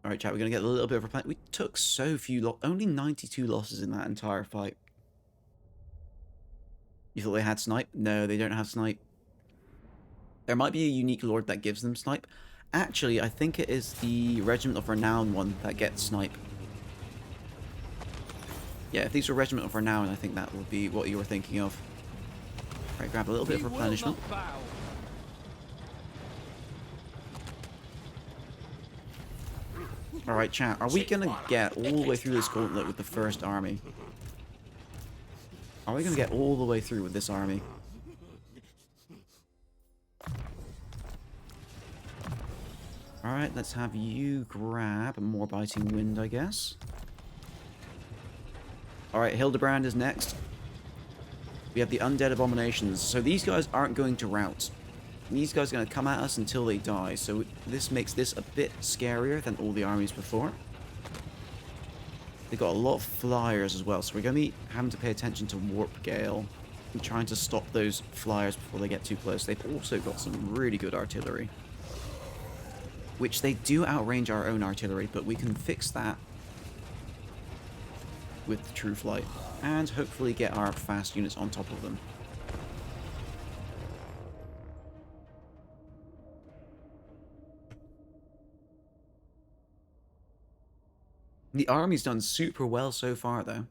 Alright, chat, we're going to get a little bit of a plan. We took so few only 92 losses in that entire fight. You thought they had snipe? No, they don't have snipe. There might be a unique lord that gives them snipe. Actually, I think it is the Regiment of Renown one that gets snipe. Yeah, if these were Regiment of Renown, I think that would be what you were thinking of. Right, grab a little bit of replenishment. Alright, chat, are we gonna get all the way through this gauntlet with the first army? Are we gonna get all the way through with this army? Alright, let's have you grab more biting wind, I guess. Alright, Hildebrand is next. We have the undead abominations. So these guys aren't going to rout. These guys are going to come at us until they die. So this makes this a bit scarier than all the armies before. They've got a lot of flyers as well. So we're going to be having to pay attention to Warp Gale. And trying to stop those flyers before they get too close. They've also got some really good artillery. Which they do outrange our own artillery. But we can fix that with True Flight. And hopefully get our fast units on top of them. The army's done super well so far, though.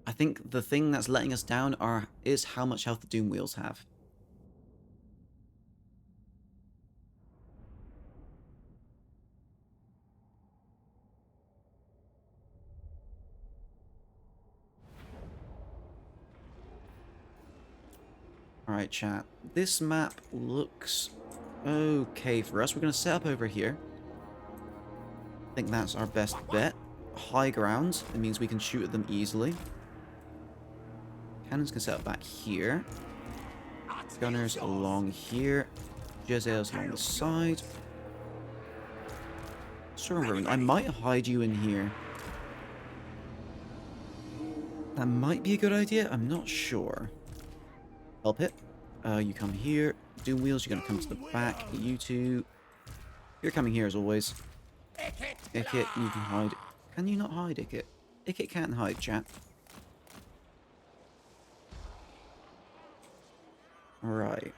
I think the thing that's letting us down is how much health the Doom Wheels have. Alright, chat. This map looks okay for us. We're going to set up over here. I think that's our best bet. High ground. It means we can shoot at them easily. Cannons can set up back here. Gunners along here. Jezzails along the side. Stormvermin, I might hide you in here. That might be a good idea. I'm not sure. Help it. You come here. Doom Wheels, you're going to come to the back. You two. You're coming here as always. Ickit, you can hide. Can you not hide, Ickit? Ickit can't hide, chat. Alright.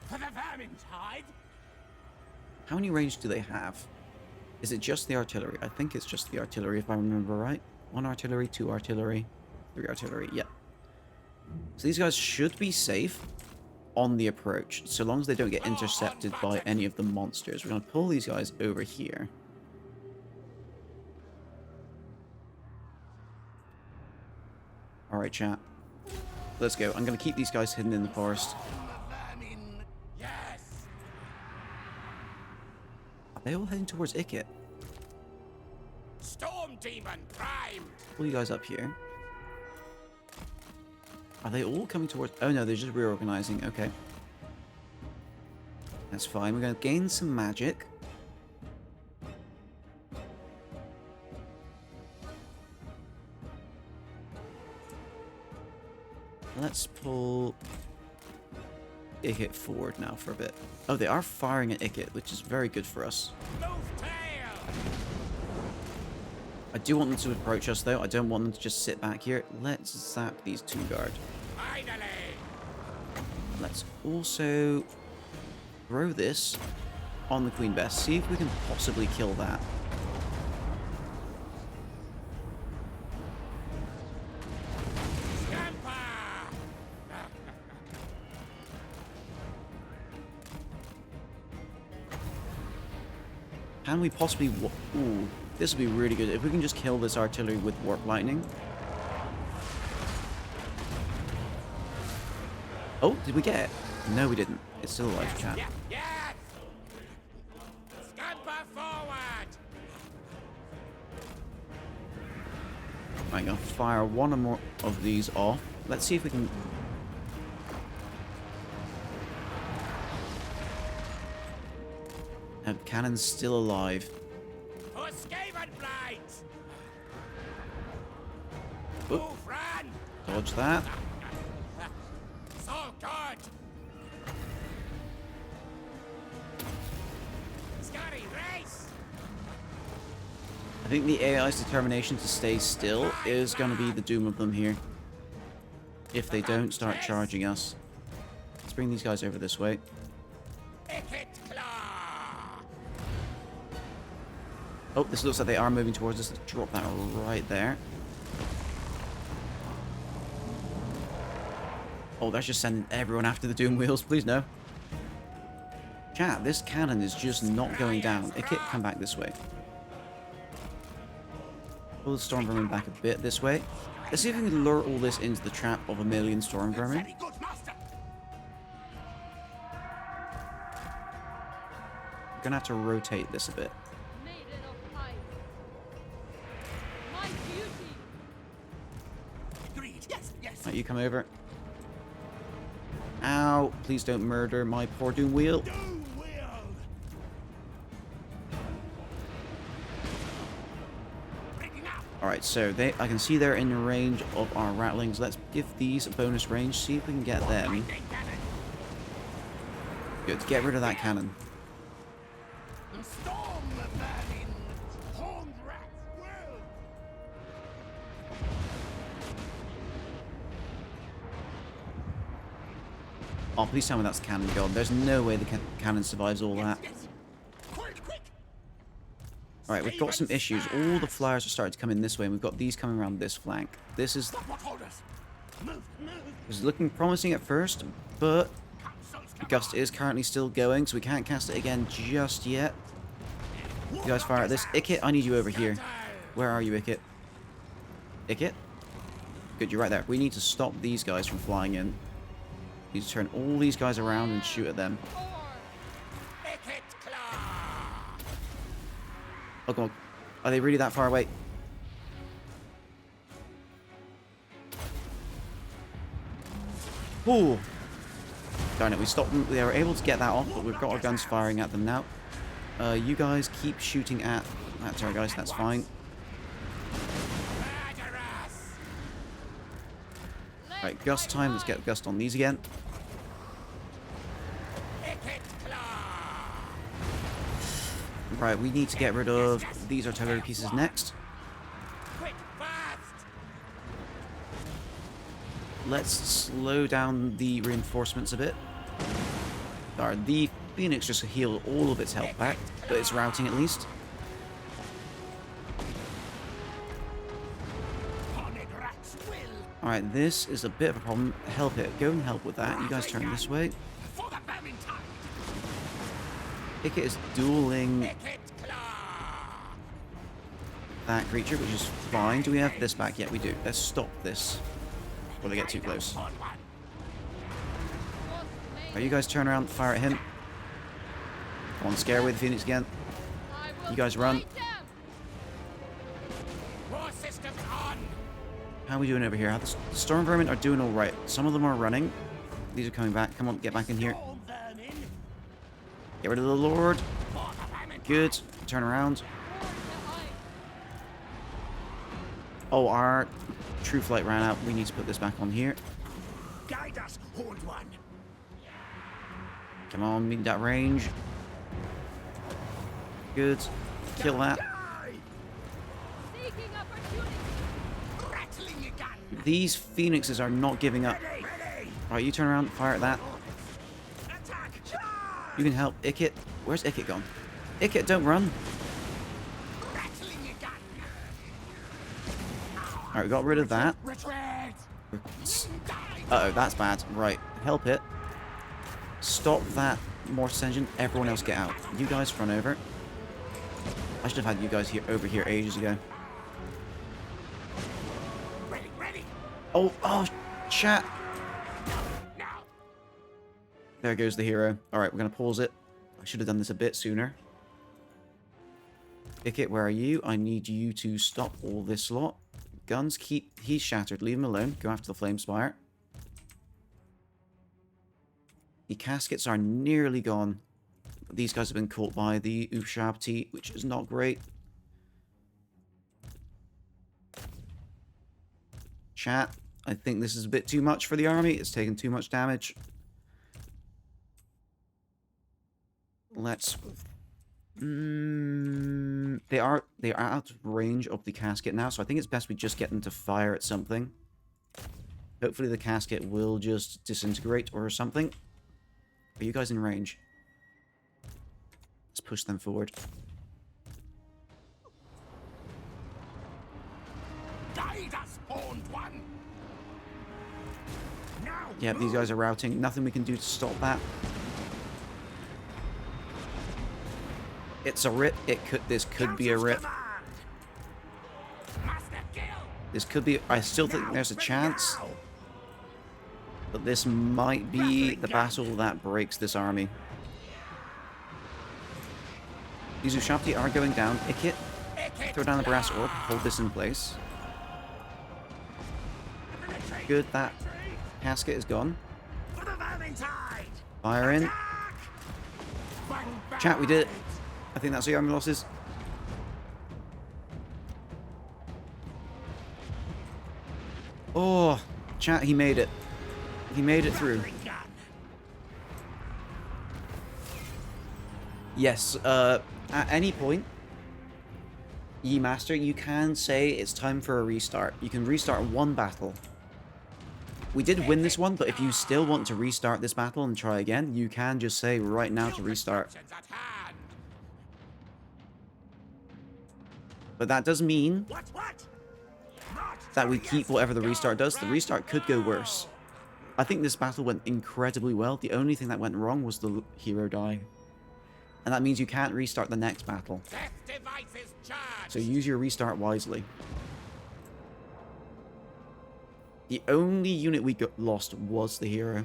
For the vermin's hide. How many range do they have? Is it just the artillery? I think it's just the artillery, if I remember right. 1 artillery, 2 artillery, 3 artillery, yeah. So these guys should be safe on the approach, so long as they don't get intercepted by any of the monsters. We're going to pull these guys over here. Alright, chat. Let's go. I'm going to keep these guys hidden in the forest. Yes. Are they all heading towards Ickit? Storm demon primed. Pull you guys up here. Are they all coming towards... Oh no, they're just reorganizing. Okay. That's fine. We're going to gain some magic. Let's pull Ikit forward now for a bit. Oh, they are firing at Ikit, which is very good for us. Move tail! I do want them to approach us, though. I don't want them to just sit back here. Let's zap these 2 guard. Finally! Let's also throw this on the Queen Bess. See if we can possibly kill that. Can we possibly... Ooh, this would be really good. If we can just kill this artillery with Warp Lightning. Oh, did we get it? No, we didn't. It's still alive, chat. Yes! Scamper forward! I'm going to fire one or more of these off. Let's see if we can... Cannon's still alive. For Skaven Blight! Oop. Move, run! Dodge that. So good! Scotty, race! I think the AI's determination to stay still is going to be the doom of them here. If they don't start charging us. Let's bring these guys over this way. Ikit claw! Oh, this looks like they are moving towards us. Let's drop that right there. Oh, that's just sending everyone after the Doom Wheels. Please, no. Chat, this cannon is just not going down. Ikit, come back this way. Pull the Storm Vermin back a bit this way. Let's see if we can lure all this into the trap of a million Storm Vermin. Very good, master! We're going to have to rotate this a bit. Maiden of ice. My duty. Agreed, yes, yes! Right, you come over. Ow, please don't murder my poor Doom Wheel. Doom wield! Breaking up! Alright, so I can see they're in range of our Rattlings. Let's give these a bonus range, see if we can get them. Lightning cannon! Good, get rid of that cannon. Storm vermin! Horned rats will! Oh, please tell me that's cannon gone. There's no way the cannon survives all that. Yes! Quick, quick! Alright, we've got some issues. All the flyers are starting to come in this way, and we've got these coming around this flank. This is Orders! Move, move! looking promising at first, but Councils the gust is currently still going, so we can't cast it again just yet. You guys fire at this. Ikit, I need you over here. Where are you, Ikit? Ikit? Good, you're right there. We need to stop these guys from flying in. We need to turn all these guys around and shoot at them. Ikit claw! Oh, come on. Are they really that far away? Ooh. Darn it, we stopped them. They were able to get that off, but we've got our guns firing at them now. You guys keep shooting at that turret, guys. That's fine. Murderous! Right, gust time. Let's get gust on these again. Ikit claw! Right, we need to get rid of these artillery pieces next. Quick, fast! Let's slow down the reinforcements a bit. Darn, the Phoenix just healed all of its health back, but it's routing at least. Horned rats will! Alright, this is a bit of a problem. Help it. Go and help with that. You guys turn this way. For the vermin tide! Ikit is dueling Ikit claw! that creature, which is fine. Do we have this back yet? We do. Let's stop this before they get too close. On one. Right, you guys turn around, fire at him. Come on, scare away the Phoenix again. You guys run. War systems on! How are we doing over here? The storm vermin are doing all right. Some of them are running. These are coming back. Come on, get back in here. Get rid of the Lord. Good. Turn around. Oh, our true flight ran out. We need to put this back on here. Guide us, Horned One. Come on, meet that range. Good. Kill that. Seeking opportunity. Rattling your gun. These phoenixes are not giving up. Ready, ready. Alright, you turn around, fire at that. Attack. Charge. You can help Ikit. Where's Ikit gone? Ikit, don't run. Rattling your gun. Alright, we got rid of that. Retreat. Uh-oh, that's bad. Right, help it. Stop that mortis engine. Everyone else get out. You guys run over. I should have had you guys here over here ages ago. Ready, ready. Oh, chat. Now. There goes the hero. Alright, we're going to pause it. I should have done this a bit sooner. Ikit, where are you? I need you to stop all this lot. Guns, he's shattered. Leave him alone. Go after the flame spire. The caskets are nearly gone. These guys have been caught by the Ushabti, which is not great. Chat, I think this is a bit too much for the army. It's taken too much damage. Let's... They are out of range of the casket now, so I think it's best we just get them to fire at something. Hopefully the casket will just disintegrate or something. Are you guys in range? Let's push them forward. Guide us, Horned One. Now. Yeah, these guys are routing. Nothing we can do to stop that. It's a rip. This could be a rip. This could be... I still think there's a chance. But this might be the battle that breaks this army. These Ushabti are going down. Ikit, throw down the brass orb. Hold this in place. Good, that casket is gone. Fire in. Chat, we did it. I think that's the army losses. Oh, chat, he made it. He made it through. Yes, at any point, Ye Master, you can say it's time for a restart. You can restart one battle. We did win this one, but if you still want to restart this battle and try again, you can just say right now to restart. But that does mean that we keep whatever the restart does. The restart could go worse. I think this battle went incredibly well. The only thing that went wrong was the hero dying. And that means you can't restart the next battle. So use your restart wisely. The only unit we lost was the hero.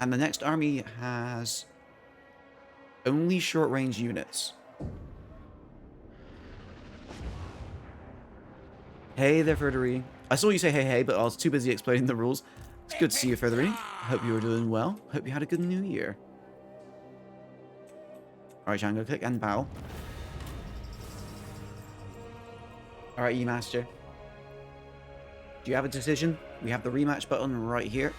And the next army has only short-range units. Hey there, Ferdinand. I saw you say hey, but I was too busy explaining the rules. It's good to see you, Ferdinand. Hope you were doing well. Hope you had a good new year. Alright, Django, click and bow. Alright, Ye Master. Do you have a decision? We have the rematch button right here.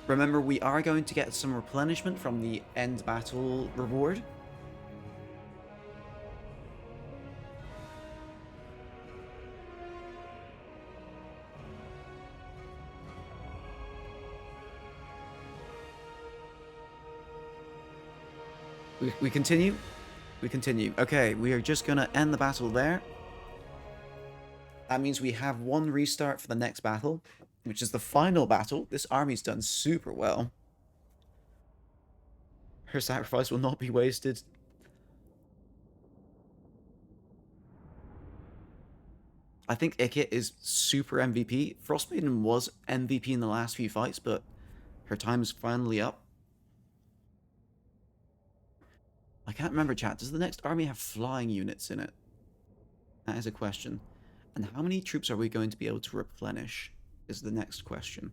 Remember, we are going to get some replenishment from the end battle reward. We continue? We continue. Okay, we are just going to end the battle there. That means we have one restart for the next battle, which is the final battle. This army's done super well. Her sacrifice will not be wasted. I think Ikit is super MVP. Frostmaiden was MVP in the last few fights, but her time is finally up. can't remember, chat. Does the next army have flying units in it? That is a question. And how many troops are we going to be able to replenish is the next question.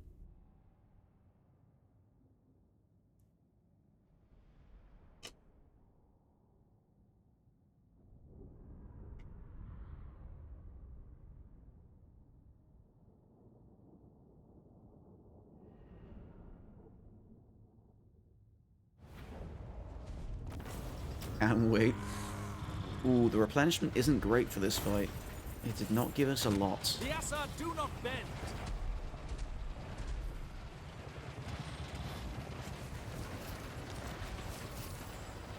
Can't wait. Ooh, the replenishment isn't great for this fight. It did not give us a lot. The Assa do not bend.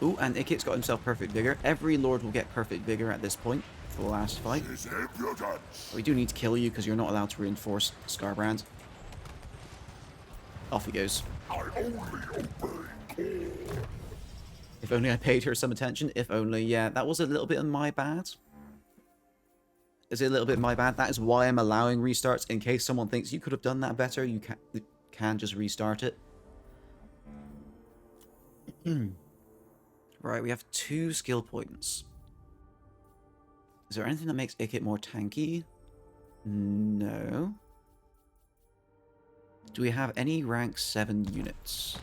Ooh, and Ikit's got himself perfect vigor. Every lord will get perfect vigor at this point for the last fight. His impudence. We do need to kill you because you're not allowed to reinforce Scarbrand. Off he goes. I only obey. If only I paid her some attention. If only, yeah, that was a little bit of my bad. Is it a little bit my bad? That is why I'm allowing restarts, in case someone thinks you could have done that better. You can just restart it. Right, we have 2 skill points. Is there anything that makes Ikit more tanky? No. Do we have any rank 7 units?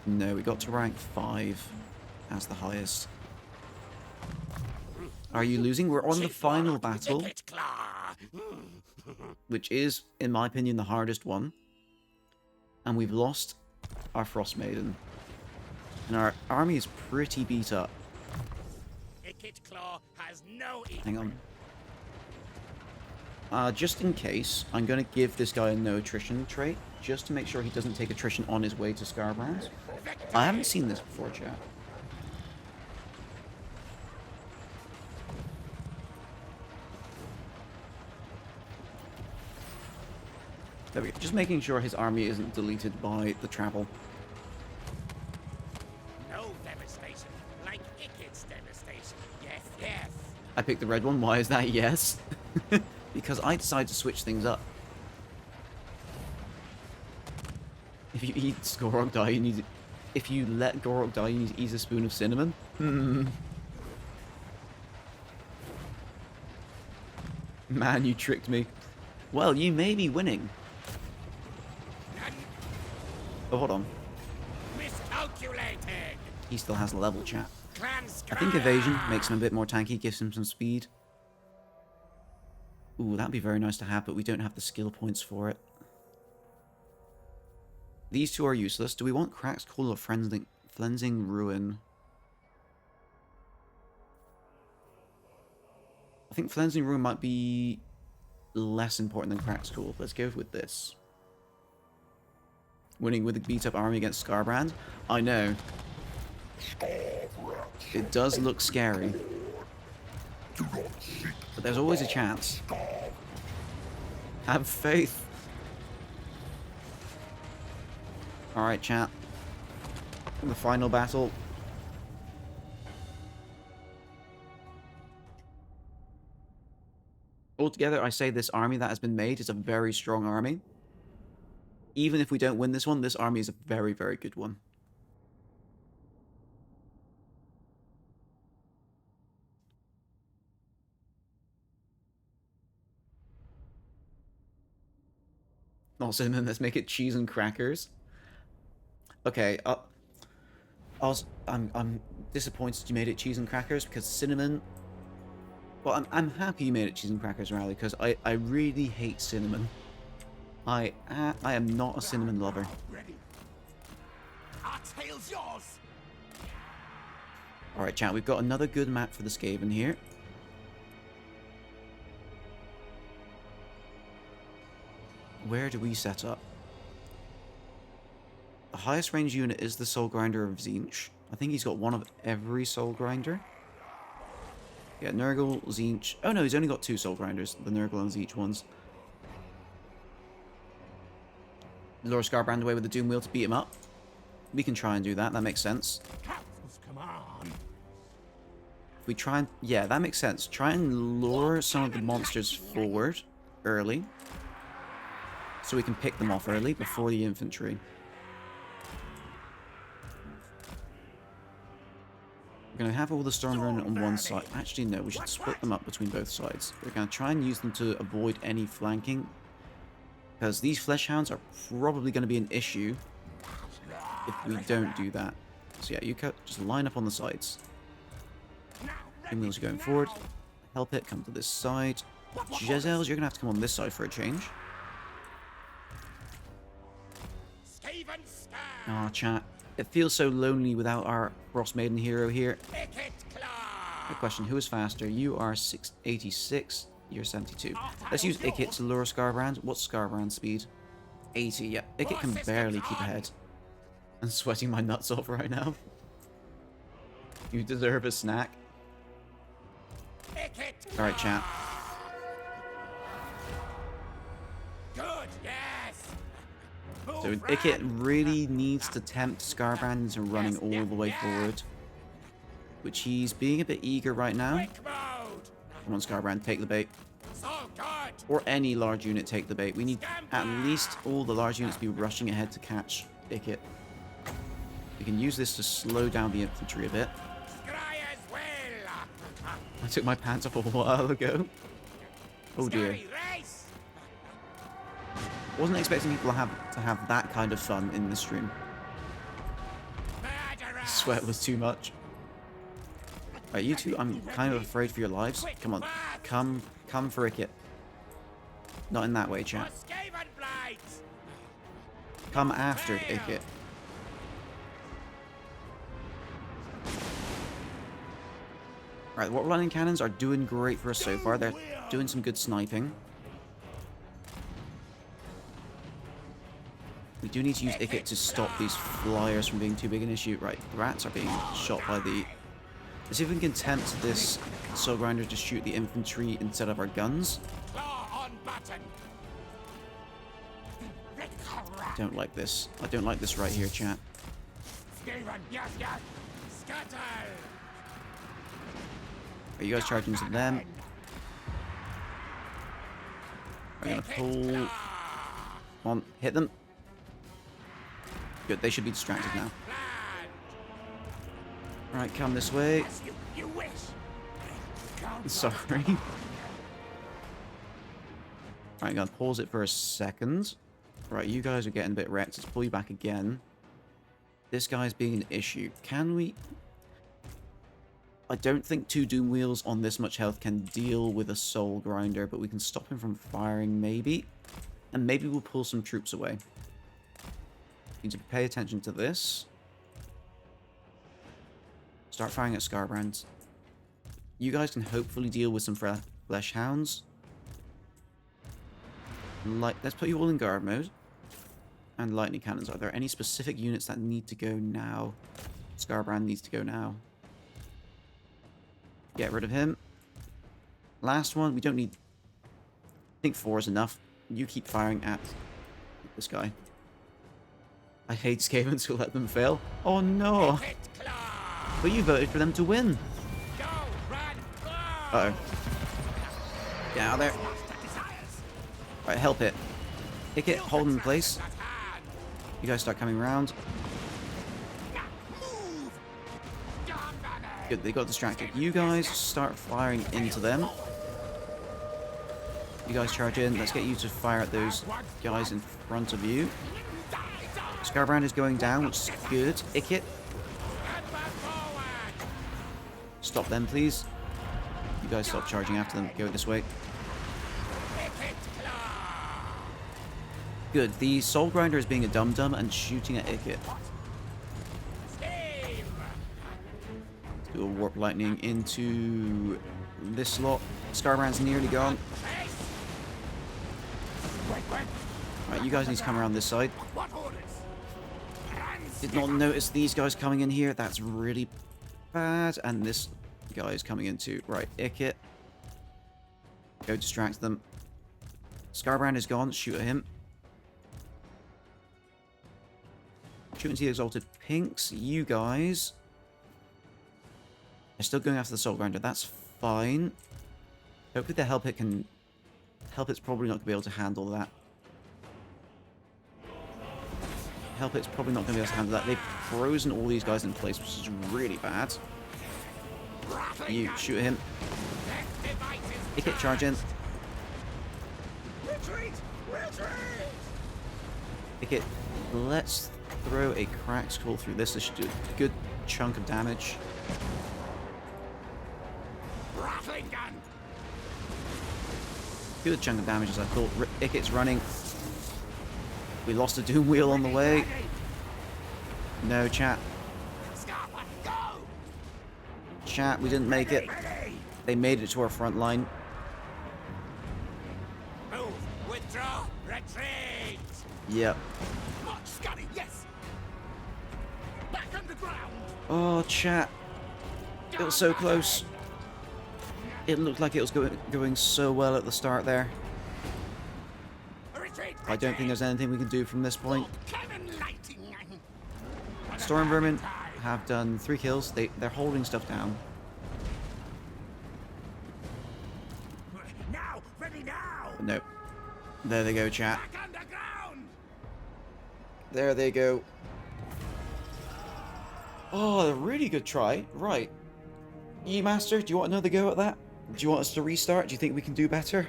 No, we got to rank 5 as the highest. Are you losing? We're on the final battle, which is, in my opinion, the hardest one. And we've lost our Frost Maiden. And our army is pretty beat up. Hang on. Just in case, I'm going to give this guy a no attrition trait, just to make sure he doesn't take attrition on his way to Scarbrand. I haven't seen this before, chat. There we go. Just making sure his army isn't deleted by the travel. No devastation, like Ikit's devastation. Yes, yes. I picked the red one. Why is that yes? Because I decided to switch things up. If you eat Gorok die, you need... If you let Gorok die, you need to eat a spoon of cinnamon? Man, you tricked me. Well, you may be winning. Oh, hold on. Miscalculated. He still has a level, chat. I think evasion makes him a bit more tanky, gives him some speed. Ooh, that'd be very nice to have, but we don't have the skill points for it. These 2 are useless. Do we want Crack's Call or Flensing Ruin? I think Flensing Ruin might be less important than Crack's Call. Let's go with this. Winning with a beat-up army against Scarbrand? I know. It does look scary. But there's always a chance. Have faith. Alright, chat. The final battle. Altogether, I say this army that has been made is a very strong army. Even if we don't win this one, this army is a very, very good one. Also, then let's make it cheese and crackers. Okay, I'm disappointed you made it cheese and crackers because cinnamon. Well, I'm happy you made it cheese and crackers, Riley, because I really hate cinnamon. I am not a cinnamon lover. Our tail's yours. All right, chat. We've got another good map for the Skaven here. Where do we set up? The highest range unit is the Soul Grinder of Tzeentch. I think he's got one of every Soul Grinder. Yeah, Nurgle, Tzeentch. Oh no, he's only got 2 Soul Grinders. The Nurgle and Tzeentch ones. Lure Scarbrand away with the Doom Wheel to beat him up. We can try and do that. That makes sense. Come on. If we try and... Yeah, that makes sense. Try and lure some of the monsters forward early. So we can pick them off early before the infantry. going to have all the Stormrunner on one side. Actually, no, we should split them up between both sides. We're going to try and use them to avoid any flanking. Because these Flesh Hounds are probably going to be an issue if we don't do that. So yeah, you just line up on the sides. Windmills are going forward. Help it, come to this side. Jezels, you're going to have to come on this side for a change. Ah, chat. It feels so lonely without our Frost Maiden hero here. Good question, who is faster? You are 86, you're 72. Let's use Ikit to lure Scarbrand. What's Scarbrand's speed? 80, yeah. Ikit can barely keep ahead. I'm sweating my nuts off right now. You deserve a snack. Alright, chat. Good, yes. So Ikit really needs to tempt Scarbrand into running all the way forward. Which he's being a bit eager right now. Come on, Scarbrand, take the bait. Or any large unit take the bait. We need at least all the large units to be rushing ahead to catch Ikit. We can use this to slow down the infantry a bit. I took my pants off a while ago. Oh dear. Wasn't expecting people to have that kind of fun in the stream. Sweat was too much. Right, you two, I'm kind of afraid for your lives. Come on. Come for Ikit. Not in that way, chat. Come after Ikit. Right, the water lightning cannons are doing great for us so far. They're doing some good sniping. We do need to use Ikit to stop these flyers from being too big an issue. Right, the rats are being shot by the... Let's see if we can tempt this Soul Grinder to shoot the infantry instead of our guns. I don't like this. I don't like this right here, chat. Are you guys charging to them? We're gonna pull... Come on, hit them. Good, they should be distracted now. Right, come this way. Sorry. Right, I'm gonna pause it for a second. Right, you guys are getting a bit wrecked. Let's pull you back again. This guy's being an issue. Can we... I don't think 2 Doom Wheels on this much health can deal with a Soul Grinder, but we can stop him from firing, maybe. And maybe we'll pull some troops away. Need to pay attention to this. Start firing at Scarbrand. You guys can hopefully deal with some Flesh Hounds. Let's put you all in guard mode. And lightning cannons. Are there any specific units that need to go now? Scarbrand needs to go now. Get rid of him. Last one, we don't need... I think 4 is enough. You keep firing at this guy. I hate Skavens who let them fail. Oh no! But you voted for them to win. Uh-oh. Get out of there. Alright, help it. Hit it, hold him in place. You guys start coming around. Good, they got distracted. You guys start firing into them. You guys charge in. Let's get you to fire at those guys in front of you. Scarbrand is going down, which is good. Ikit. Stop them, please. You guys stop charging after them. Go this way. Good. The Soul Grinder is being a dum-dum and shooting at Ikit. Do a Warp Lightning into this slot. Scarbrand's nearly gone. Right, you guys need to come around this side. Did not notice these guys coming in here. That's really bad. And this guy is coming in too. Right, Ikit. Go distract them. Scarbrand is gone. Shoot at him. Shoot into the Exalted Pinks. You guys are still going after the Soul Grinder. That's fine. Hopefully the Help It can... Help It's probably not going to be able to handle that. Help It's probably not going to be able to handle that. They've frozen all these guys in place, which is really bad. You shoot him. Death devices Icket, charge in. Retreat! Retreat! Icket, let's throw a crack skull through this. This should do a good chunk of damage. Rattling gun! Good chunk of damage as I thought. Icket's running. We lost a doom wheel on the way. No, chat. Scarper, go! Chat, we didn't make it. They made it to our front line. Move! Withdraw! Retreat! Yep. March, Scotty, yes! Back underground! Oh, chat. It was so close. It looked like it was going so well at the start there. Retreat! I don't think there's anything we can do from this point. Cannon lighting! Storm Vermin have done 3 kills. They're holding stuff down. Now! Ready now! But no. There they go, chat. Back underground! There they go. Oh, a really good try. Right. E-Master, do you want another go at that? Do you want us to restart? Do you think we can do better?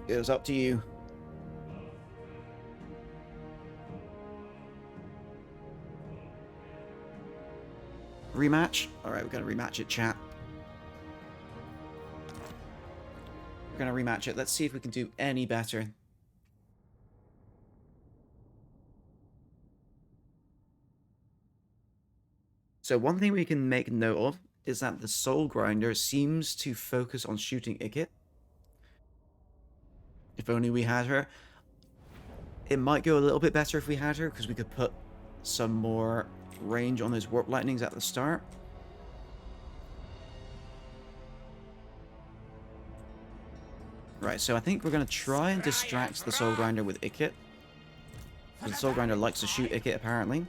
It was up to you. Rematch? Alright, we're going to rematch it, chat. We're going to rematch it. Let's see if we can do any better. So one thing we can make note of is that the Soul Grinder seems to focus on shooting Icket. If only we had her. It might go a little bit better if we had her, because we could put some more range on those Warp Lightnings at the start. Right, so I think we're going to try and distract the Soul Grinder with Icket. The Soul Grinder likes to shoot Icket, apparently.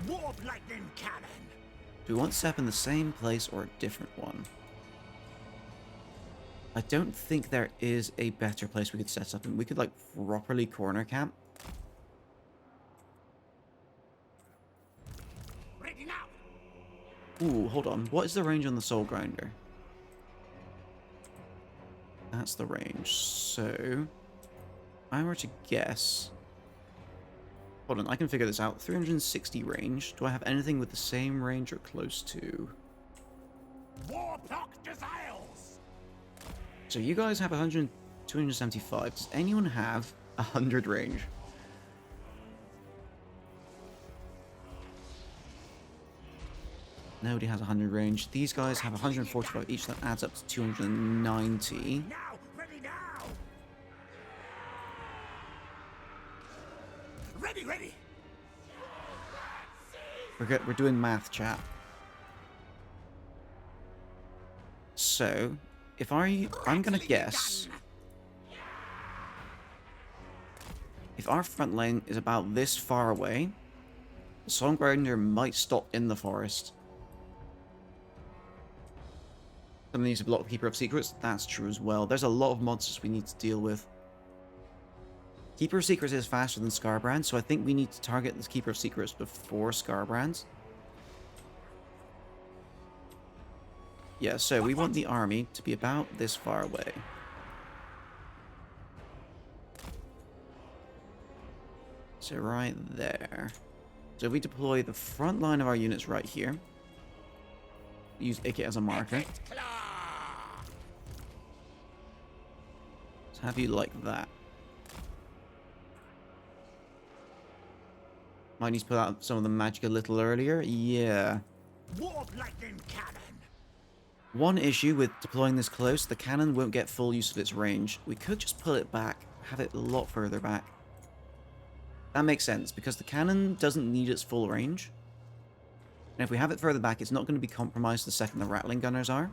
Warp lightning cannon! Do we want Sep in the same place or a different one? I don't think there is a better place we could set up, and we could, like, properly corner camp. Ready now! Ooh, hold on. What is the range on the Soul Grinder? That's the range. So, if I were to guess... Hold on, I can figure this out. 360 range. Do I have anything with the same range or close to? Warplock Desires! So you guys have 275. Does anyone have 100 range? Nobody has 100 range. These guys have 145 each. That adds up to 290. Now! Ready now! Ready, ready! We're doing math, chat. So, if I'm gonna guess, if our front lane is about this far away, the Soul Grinder might stop in the forest. Something needs to block Keeper of Secrets. That's true as well. There's a lot of monsters we need to deal with. Keeper of Secrets is faster than Scarbrand, so I think we need to target this Keeper of Secrets before Scarbrand. Yeah, so we want the army to be about this far away. So right there. So if we deploy the front line of our units right here, use Icket as a marker. So have you like that. Might need to put out some of the magic a little earlier. Yeah. Warp lightning cannon! One issue with deploying this close, the cannon won't get full use of its range. We could just pull it back, have it a lot further back. That makes sense, because the cannon doesn't need its full range. And if we have it further back, it's not going to be compromised the second the Rattling Gunners are.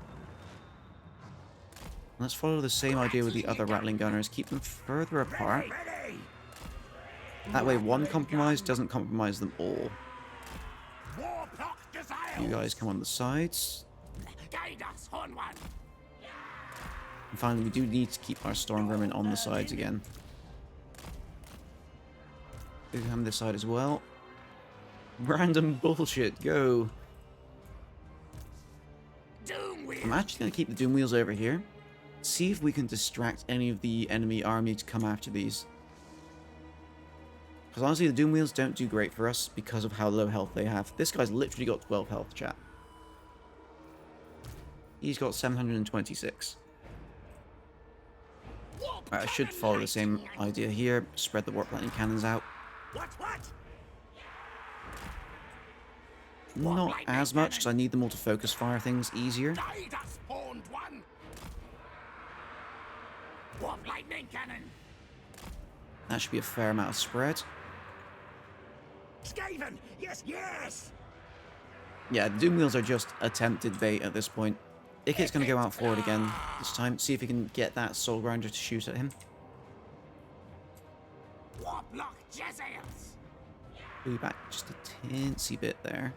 Let's follow the same idea with the other Rattling Gunners. Keep them further apart. Ready! That way one compromise doesn't compromise them all. Warplock Desires! You guys come on the sides. Guide us, Horn One! And finally, we do need to keep our Storm Vermin on the sides again. We can have this side as well. Random bullshit, go! Doom wheel. I'm actually going to keep the Doom Wheels over here. See if we can distract any of the enemy army to come after these. Because honestly, the Doom Wheels don't do great for us because of how low health they have. This guy's literally got 12 health, chat. He's got 726. Right, I should follow the same idea here. Spread the warp lightning cannons out. What? Not as much, because I need them all to focus fire things easier. Die, the spawned one. Warp lightning cannon. That should be a fair amount of spread. Skaven. Yes. Yeah, the Doom Wheels are just attempted bait at this point. Ikit's going to go out forward again this time. See if he can get that Soul Grinder to shoot at him. Warp lock Jezzails. Pull you back just a teensy bit there.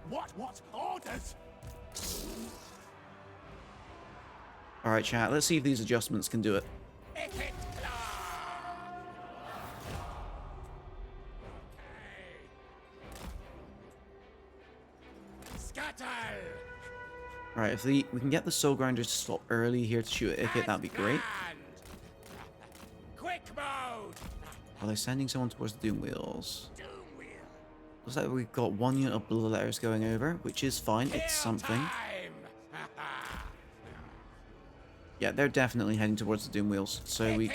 What orders? Alright, chat, let's see if these adjustments can do it. Ikit claw. Scuttle. Alright, if we can get the Soul Grinders to stop early here to shoot at Ikit, that'd be great. Quick mode. Are they sending someone towards the Doom Wheels? Doom wheel. Looks like we've got one unit of Blood Letters going over, which is fine. It's something. Time. Yeah, they're definitely heading towards the Doom Wheels. So we've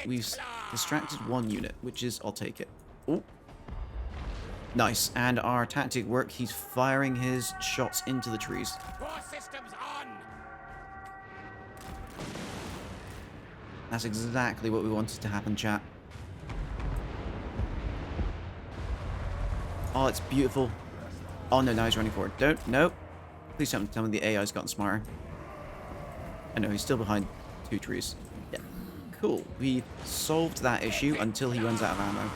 distracted one unit, which is... I'll take it. Oh. Nice. And our tactic worked. He's firing his shots into the trees. War systems on. That's exactly what we wanted to happen, chat. Oh, it's beautiful. Oh, no, now he's running forward. Don't. Nope. Please don't tell me the AI's gotten smarter. I know, he's still behind 2 trees. Yeah. Cool. We solved that issue until he runs out of ammo.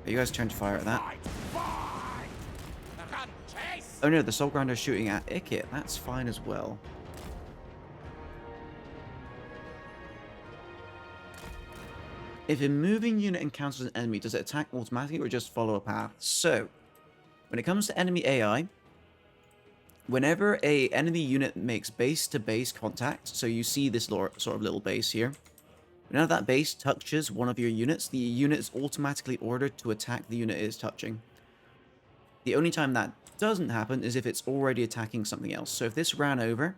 You guys turn to fire at that. Run, chase. Oh no, the Soul Grinder's shooting at Ikit. That's fine as well. If a moving unit encounters an enemy, does it attack automatically or just follow a path? So, when it comes to enemy AI, whenever a enemy unit makes base-to-base contact, so you see this sort of little base here, whenever that base touches one of your units, the unit is automatically ordered to attack the unit it is touching. The only time that doesn't happen is if it's already attacking something else. So if this ran over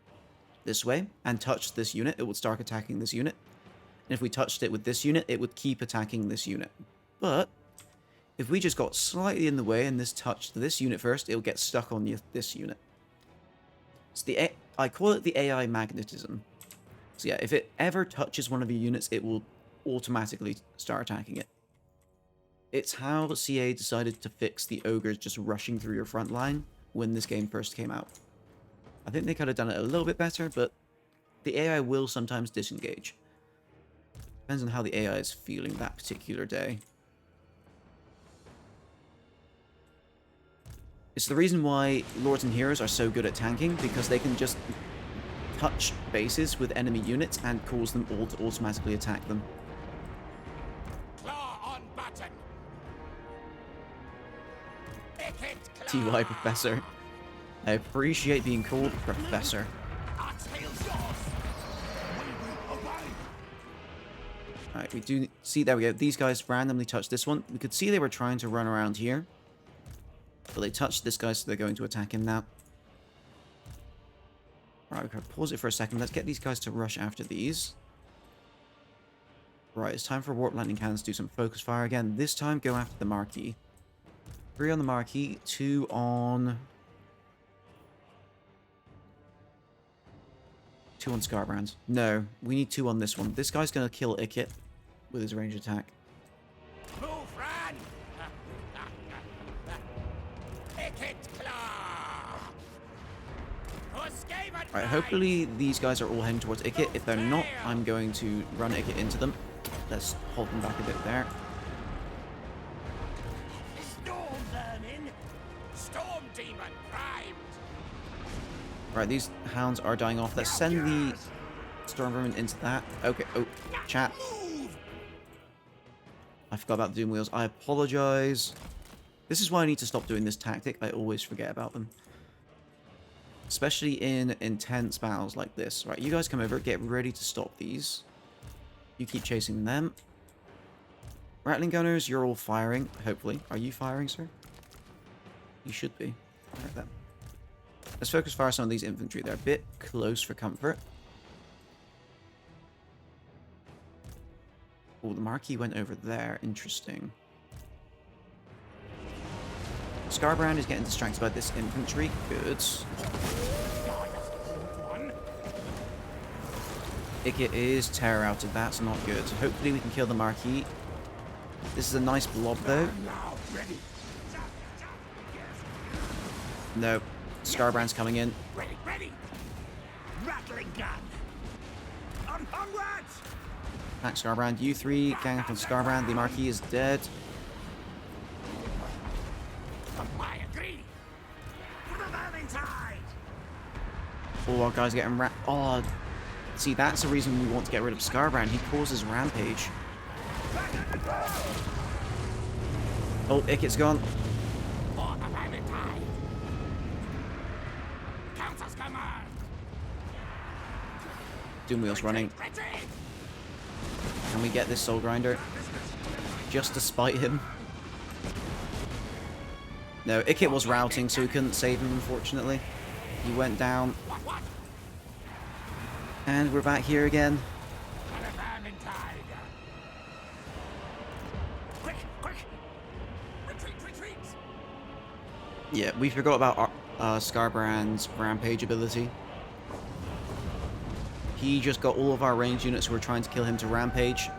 this way and touched this unit, it would start attacking this unit. And if we touched it with this unit, it would keep attacking this unit. But if we just got slightly in the way and this touched this unit first, it will get stuck on this unit. So I call it the AI magnetism. So yeah, if it ever touches one of your units, it will automatically start attacking it. It's how CA decided to fix the ogres just rushing through your front line when this game first came out. I think they could have done it a little bit better, but the AI will sometimes disengage. Depends on how the AI is feeling that particular day. It's the reason why Lords and Heroes are so good at tanking, because they can just touch bases with enemy units and cause them all to automatically attack them. Claw on button. Ikit claw. TY Professor. I appreciate being called Professor. Our tails yours. We will obey. Alright, we do see, there we go. These guys randomly touched this one. We could see they were trying to run around here. But they touched this guy, so they're going to attack him now. Right, we can pause it for a second. Let's get these guys to rush after these. Right, it's time for Warp Lightning Cannons to do some focus fire again. This time, go after the Marquee. 3 on the Marquee, 2 on... 2 on Scarbrand. No, we need 2 on this one. This guy's going to kill Ikit with his ranged attack. Move, run. Ikit claw. Right, hopefully these guys are all heading towards Ikit. If they're not, I'm going to run Ikit into them. Let's hold them back a bit there. Storm vermin. Storm demon primed. Right, these hounds are dying off. Let's send the Storm Vermin into that. Okay, oh, chat. I forgot about the Doom Wheels. I apologize. This is why I need to stop doing this tactic. I always forget about them. Especially in intense battles like this. Right, you guys come over, get ready to stop these. You keep chasing them. Rattling gunners, you're all firing, hopefully. Are you firing, sir? You should be. Alright then. Let's focus fire some of these infantry. They're a bit close for comfort. Oh, the Marquis went over there. Interesting. Scarbrand is getting distracted by this infantry. Good. Icket is terror outed. That's not good. Hopefully we can kill the Marquis. This is a nice blob, though. No. Scarbrand's coming in. Ready, ready. Rattling gun. Onwards. Attack Scarbrand. You three gang up on Scarbrand. The Marquis is dead. I agree. For the Valentine. All our guys getting oh, see, that's the reason we want to get rid of Scarbrand. He causes rampage. Oh, Icket's gone. For the Valentine. Council's command. Doomwheel's running. Retreat. Can we get this Soul Grinder? Just to spite him. No, Icket was routing, so we couldn't save him, unfortunately. He went down. What? And we're back here again. For the Valentine. Quick, quick. Retreat, retreat. Yeah, we forgot about Scarbrand's rampage ability. He just got all of our ranged units who were trying to kill him to rampage.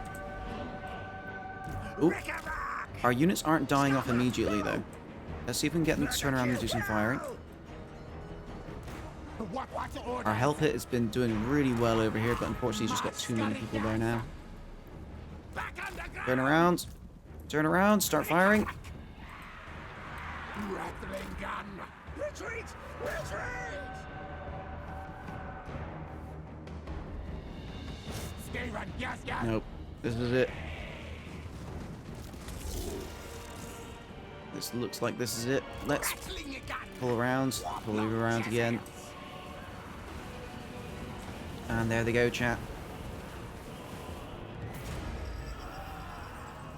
Oop. Our units aren't dying off immediately, though. Let's see if we can get them to turn around and do some firing. Our health hit has been doing really well over here, but unfortunately he's just got too many people there now. Turn around. Turn around. Start firing. Rattling gun. Retreat. Retreat. Yes, yes. Nope. This is it. This looks like this is it. Let's pull around. Pull you around again. And there they go, chat.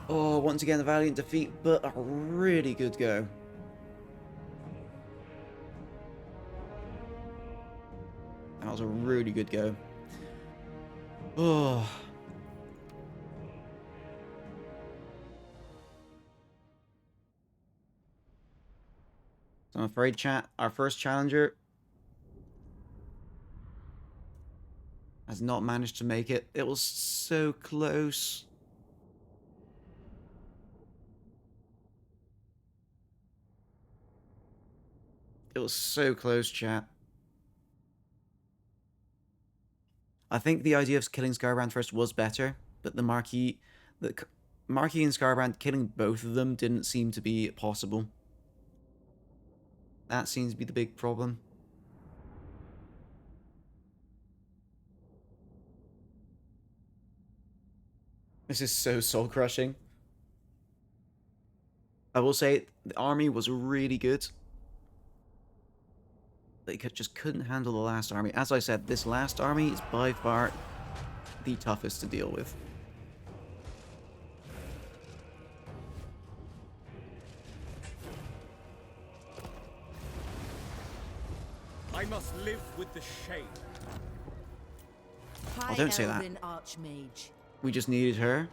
Oh, once again, a valiant defeat, but a really good go. That was a really good go. Oh. So I'm afraid, chat, our first challenger has not managed to make it. It was so close. It was so close, chat. I think the idea of killing Scarbrand first was better, but the Marquis and Scarbrand, killing both of them didn't seem to be possible. That seems to be the big problem. This is so soul-crushing. I will say, the army was really good. They just couldn't handle the last army. As I said, this last army is by far the toughest to deal with. I must live with the shame. High don't say that. Elven Archmage. We just needed her.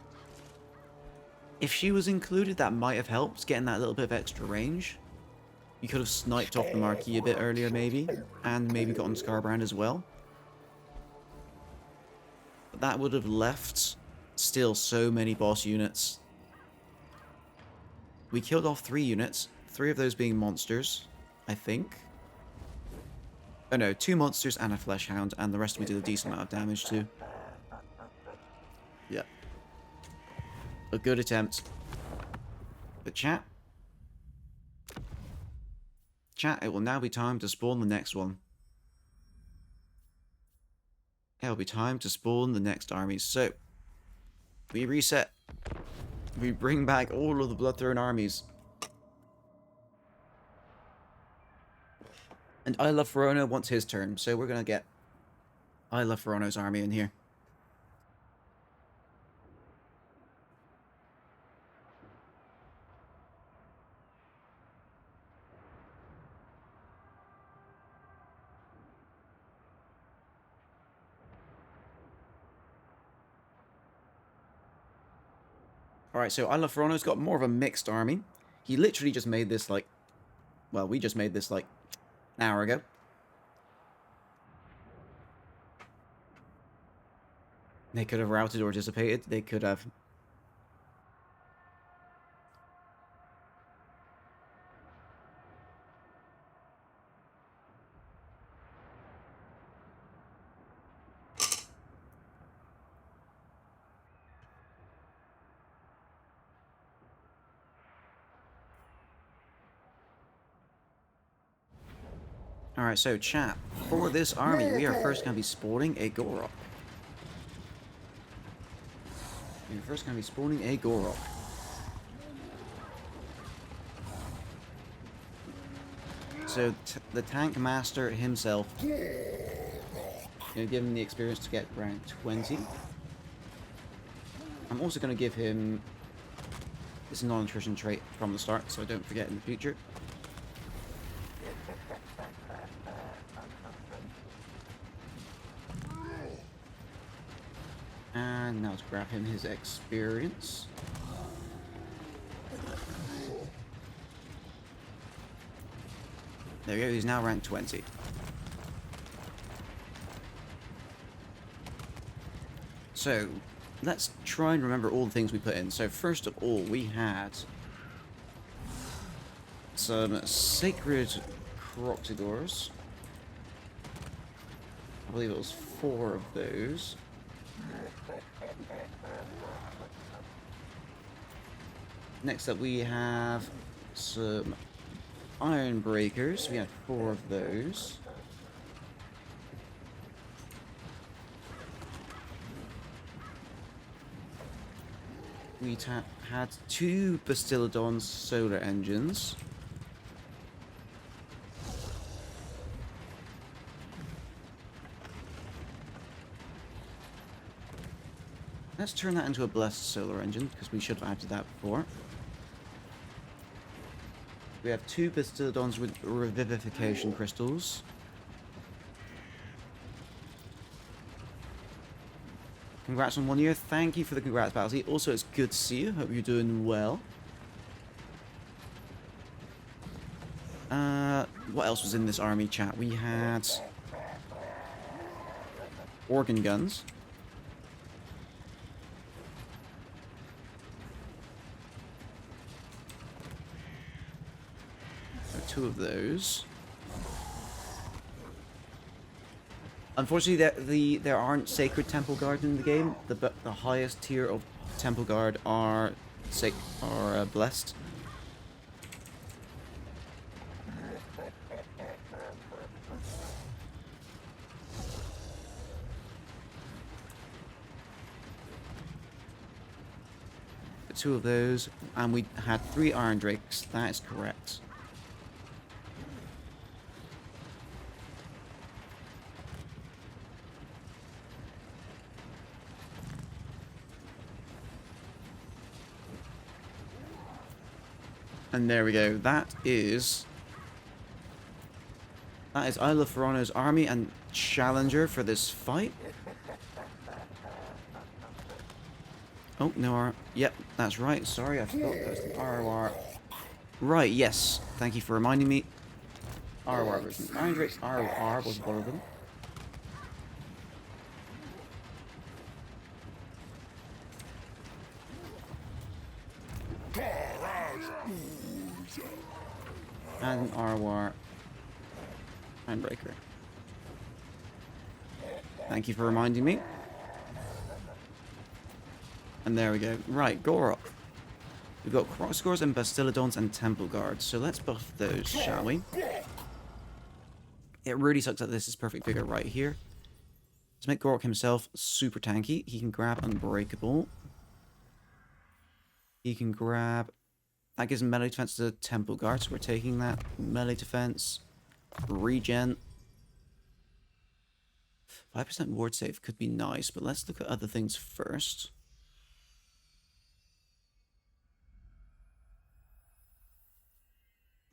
If she was included, that might have helped, getting that little bit of extra range. You could have sniped off the Marquis a bit earlier, maybe. And maybe gotten Scarbrand as well. But that would have left still so many boss units. We killed off 3 units. 3 of those being monsters, I think. Oh no, 2 monsters and a flesh hound. And the rest we did a decent amount of damage to. Yeah. A good attempt. But chat, it will now be time to spawn the next one. It'll be time to spawn the next armies. So, we reset. We bring back all of the Bloodthrone armies. And Isla Verona wants his turn, so we're gonna get Isla Verona's army in here. Alright, so Isla Verona's got more of a mixed army. He literally just made this like... Well, we just made this like an hour ago. They could have routed or dissipated. They could have. Alright, so chat. For this army, we are first going to be spawning a Gorok. We're first going to be spawning a Gorok. So, the Tank Master himself. Going to give him the experience to get rank 20. I'm also going to give him this non-attrition trait from the start, so I don't forget in the future. And now to grab him his experience. There we go, he's now ranked 20. So, let's try and remember all the things we put in. So first of all, we had some sacred Croctodors. I believe it was 4 of those. Next up we have some Iron Breakers. We had 4 of those. We had 2 Bastillodon's solar engines. Let's turn that into a blessed solar engine, because we should have added that before. We have 2 Bastillodons with revivification crystals. Congrats on 1 year. Thank you for the congrats, Balsy. Also, it's good to see you. Hope you're doing well. What else was in this army, chat? We had organ guns. So 2 of those. Unfortunately, there aren't Sacred Temple Guard in the game. The highest tier of Temple Guard are blessed. The 2 of those, and we had 3 Iron Drakes. That is correct. And there we go. That is Isla Verona's army and challenger for this fight. Oh, no, yep, that's right. Sorry, I forgot that was the ROR. Right, yes. Thank you for reminding me. ROR version. Iron Drake's ROR was one of them. And an ROR Handbreaker. Thank you for reminding me. And there we go. Right, Gorok. We've got Crosscores and Bastillodons and Temple Guards. So let's buff those, shall we? It really sucks that this is perfect figure right here. Let's make Gorok himself super tanky. He can grab Unbreakable. He can grab... That gives him melee defense to the Temple Guard, so we're taking that. Melee defense. Regen. 5% ward save could be nice, but let's look at other things first.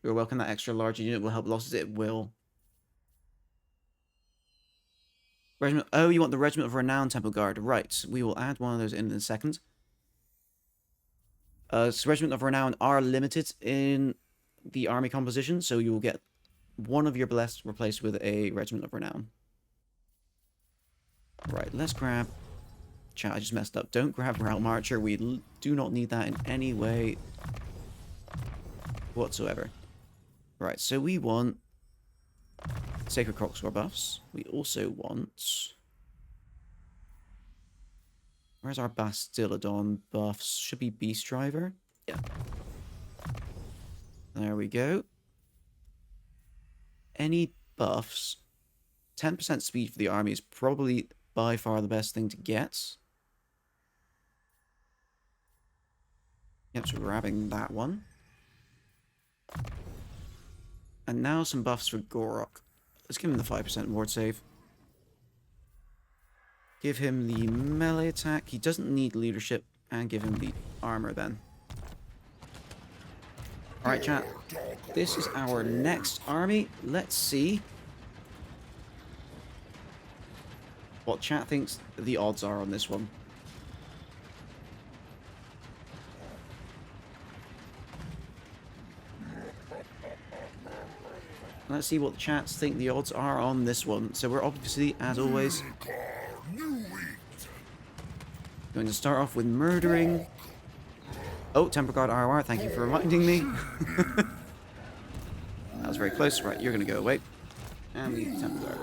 You're welcome. That extra large unit will help losses. It will. Regiment. Oh, you want the Regiment of Renown Temple Guard. Right. We will add one of those in a second. So Regiment of Renown are limited in the army composition, so you will get one of your blessed replaced with a Regiment of Renown. Right, let's grab... Chat, I just messed up. Don't grab Realm Archer. We do not need that in any way whatsoever. Right, so we want Sacred Crocsword buffs. We also want... Where's our Bastillodon buffs? Should be Beast Driver. Yeah. There we go. Any buffs? 10% speed for the army is probably by far the best thing to get. Yep, so grabbing that one. And now some buffs for Gorok. Let's give him the 5% ward save. Give him the melee attack. He doesn't need leadership. And give him the armor then. Alright, chat. This is our next army. Let's see what chat thinks the odds are on this one. Let's see what the chats think the odds are on this one. So we're obviously, as always, going to start off with murdering. Oh, Temple Guard ROR, thank you for reminding me. That was very close. Right, you're going to go away. And the Temple Guard.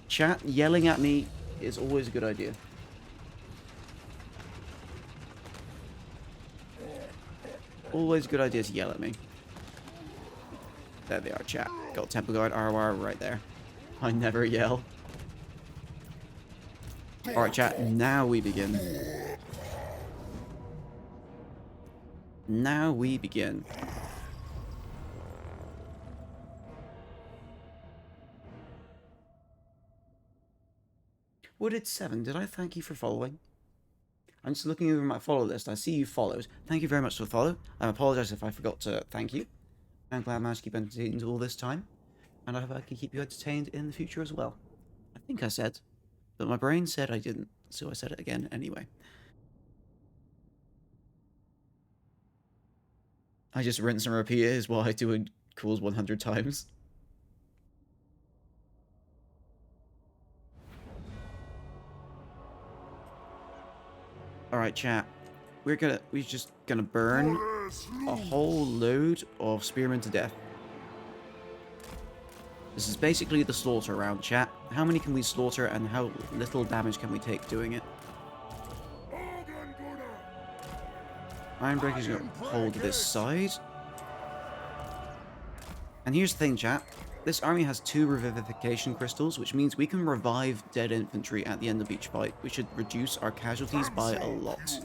Chat yelling at me is always a good idea. Always a good idea to yell at me. There they are, chat. Got Temple Guard ROR right there. I never yell. Alright, chat, now we begin. Now we begin. Wooded 7, did I thank you for following? I'm just looking over my follow list. I see you followed. Thank you very much for the follow. I apologize if I forgot to thank you. I'm glad I managed to keep entertained all this time. And I hope I can keep you entertained in the future as well. I think I said, but my brain said I didn't. So I said it again anyway. I just rinse and repeat it is what I do in calls 100 times. Alright, chat. We're just gonna burn a whole load of spearmen to death. This is basically the slaughter round, chat. How many can we slaughter and how little damage can we take doing it? Ironbreaker's gonna hold this side. And here's the thing, chat. This army has 2 revivification crystals, which means we can revive dead infantry at the end of each fight, which should reduce our casualties by a lot.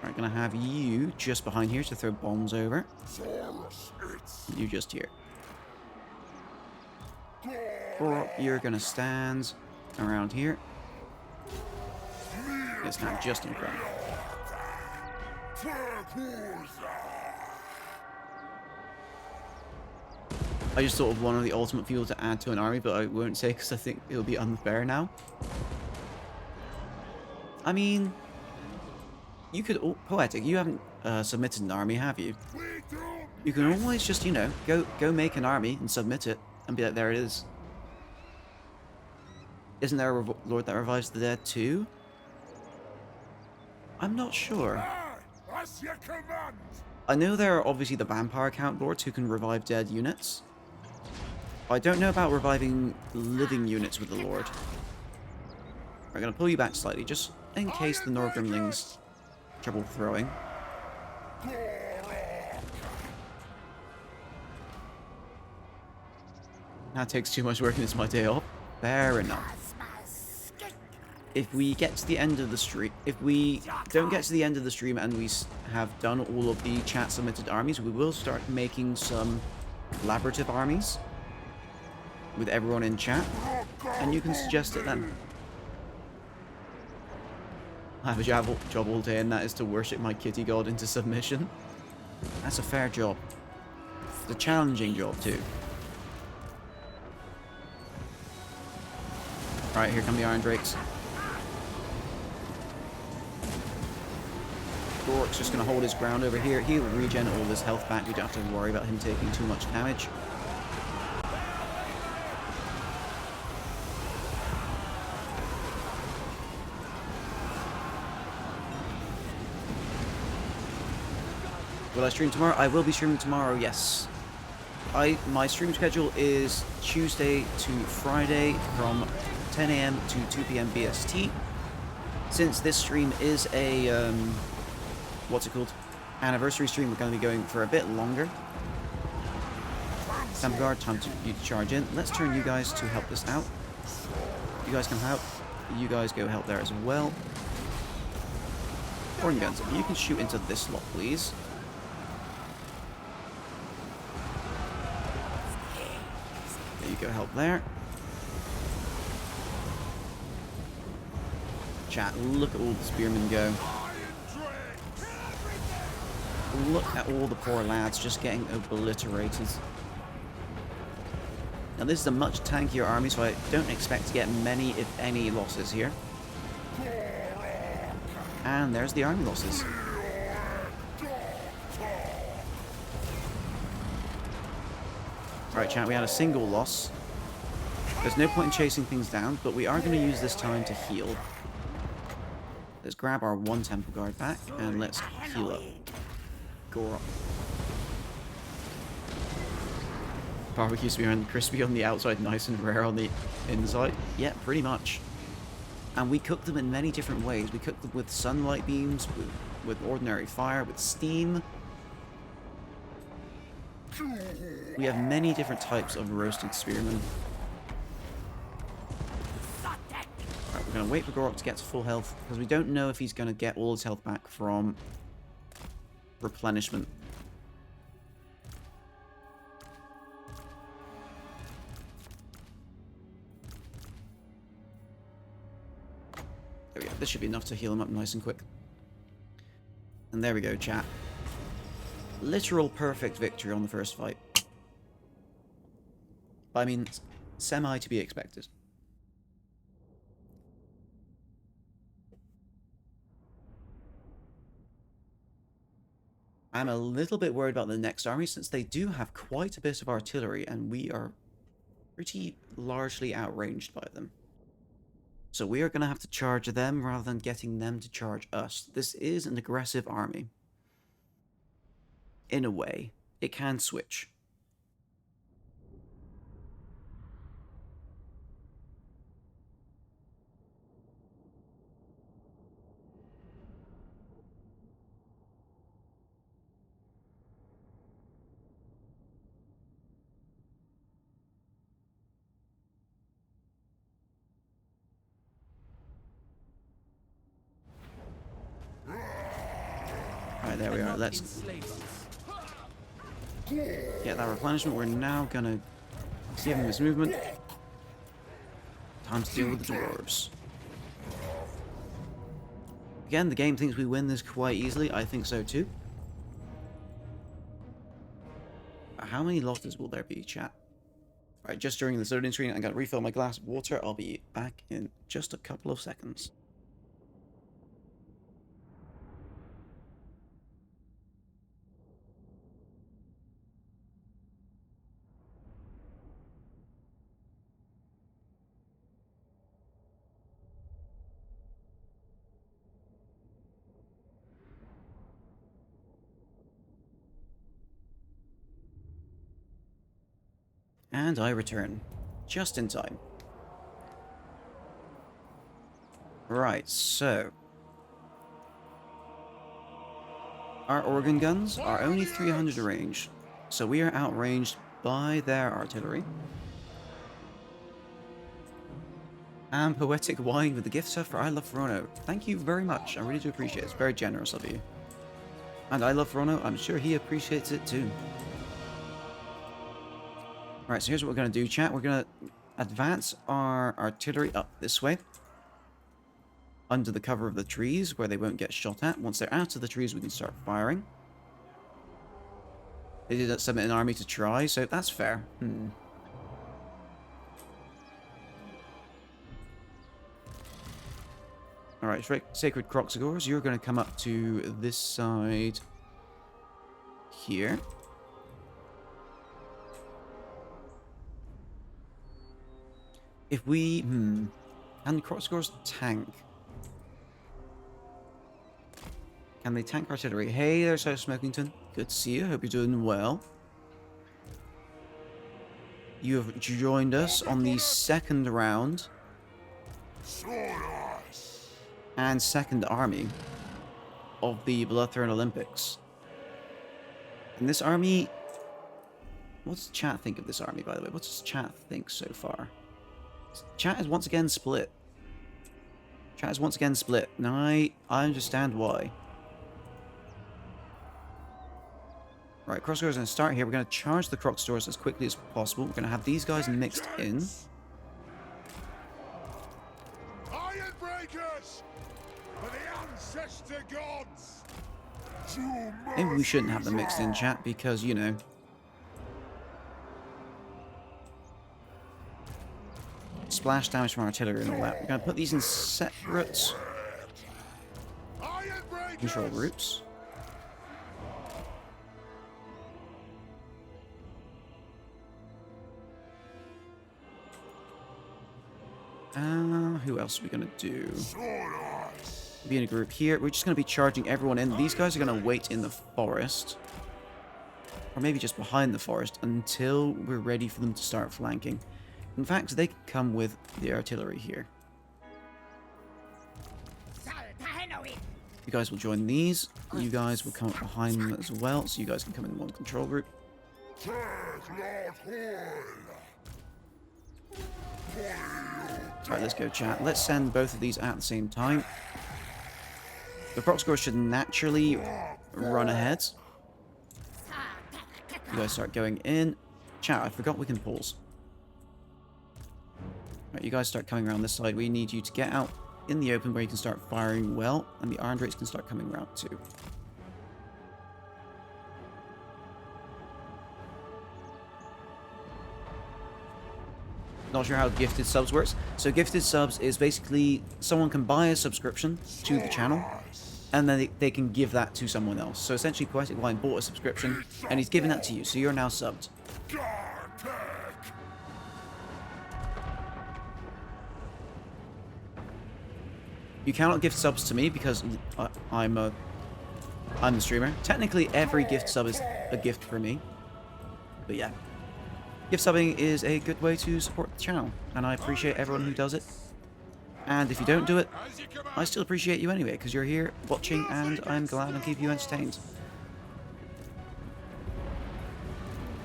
Alright, gonna have you just behind here to throw bombs over. You just here. Or you're gonna stand around here. It's not just in front. I just thought of one of the ultimate fuel to add to an army, but I won't say because I think it'll be unfair now. I mean, you could... Oh, Poetic, you haven't submitted an army, have you? You can always just, you know, go make an army and submit it and be like, there it is. Isn't there a Lord that revives the dead too? I'm not sure. I know there are obviously the vampire count lords who can revive dead units. I don't know about reviving living units with the Lord. We're going to pull you back slightly, just in case the Norgrimlings trouble throwing. That takes too much work and it's my day off. Fair enough. if we get to the end of the stream, if we don't get to the end of the stream and we have done all of the chat submitted armies, we will start making some collaborative armies with everyone in chat, and you can suggest it then. I have a job all day, and that is to worship my kitty god into submission. That's a fair job. It's a challenging job too. Alright, here come the Iron Drakes. Gork's just going to hold his ground over here. He'll regen all this health back. We don't have to worry about him taking too much damage. Will I stream tomorrow? I will be streaming tomorrow, yes. My stream schedule is Tuesday to Friday from 10 AM to 2 PM BST. Since this stream is a, what's it called? Anniversary stream, we're going to be going for a bit longer. Guard, time to you to charge in. Let's turn you guys to help this out. You guys can help. You guys go help there as well. Horn guns, you can shoot into this slot, please. There you go, help there. Chat, look at all the spearmen go. Look at all the poor lads just getting obliterated. Now this is a much tankier army, so I don't expect to get many, if any, losses here. And there's the army losses. Alright chat, we had a single loss. There's no point in chasing things down, but we are going to use this time to heal. Let's grab our one temple guard back, and let's heal up. Gorok. Barbecue spearman, crispy on the outside, nice and rare on the inside. Yeah, pretty much. And we cook them in many different ways. We cook them with sunlight beams, with ordinary fire, with steam. We have many different types of roasted spearmen. Alright, we're going to wait for Gorok to get to full health, because we don't know if he's going to get all his health back from replenishment. There we go. This should be enough to heal him up nice and quick. And there we go, chat. Literal perfect victory on the first fight. I mean, semi to be expected. I'm a little bit worried about the next army, since they do have quite a bit of artillery, and we are pretty largely outranged by them. So we are going to have to charge them rather than getting them to charge us. This is an aggressive army. In a way, it can switch. Alright, there we are. Let's get that replenishment. We're now gonna give him his movement. Time to deal with the dwarves. Again, the game thinks we win this quite easily. I think so too. How many losses will there be, chat? Alright, just during the loading screen, I'm gonna refill my glass of water. I'll be back in just a couple of seconds. And I return. Just in time. Right, so... our organ guns are only 300 range, so we are outranged by their artillery. And poetic wine with the gift sub for I Love Verona. Thank you very much. I really do appreciate it. It's very generous of you. And I Love Verona, I'm sure he appreciates it too. Alright, so here's what we're going to do, chat. We're going to advance our artillery up this way. Under the cover of the trees, where they won't get shot at. Once they're out of the trees, we can start firing. They did submit an army to try, so that's fair. Alright, Sacred Croxagores, you're going to come up to this side here. If we... Can the Croxagores tank? Can they tank artillery? Hey there, South Smokington. Good to see you. Hope you're doing well. You have joined us on the second round and second army of the Bloodthorn Olympics. And this army... What does chat think of this army, by the way? What does chat think so far? Chat is once again split. Chat is once again split. Now, I understand why. Right, Crossroads are going to start here. We're going to charge the Croc stores as quickly as possible. We're going to have these guys mixed in. Iron breakers for the ancestor gods. Maybe we shouldn't have them mixed in, chat, because, you know... Splash damage from artillery and all that. We're going to put these in separate control groups. Who else are we going to do? Be in a group here. We're just going to be charging everyone in. These guys are going to wait in the forest. Or maybe just behind the forest until we're ready for them to start flanking. In fact, they can come with the artillery here. You guys will join these. You guys will come up behind them as well, so you guys can come in one control group. Alright, let's go, chat. Let's send both of these at the same time. The proc score should naturally run ahead. You guys start going in. Chat, I forgot we can pause. Right, you guys start coming around this side. We need you to get out in the open where you can start firing well, and the armed rates can start coming around too. Not sure how gifted subs works. So gifted subs is basically someone can buy a subscription to the channel, and then they can give that to someone else. So essentially, Poetic Wine bought a subscription, and he's given that to you, so you're now subbed. You cannot gift subs to me because I'm the streamer. Technically, every gift sub is a gift for me. But yeah. Gift subbing is a good way to support the channel, and I appreciate everyone who does it. And if you don't do it, I still appreciate you anyway, because you're here watching, and I'm glad to keep you entertained.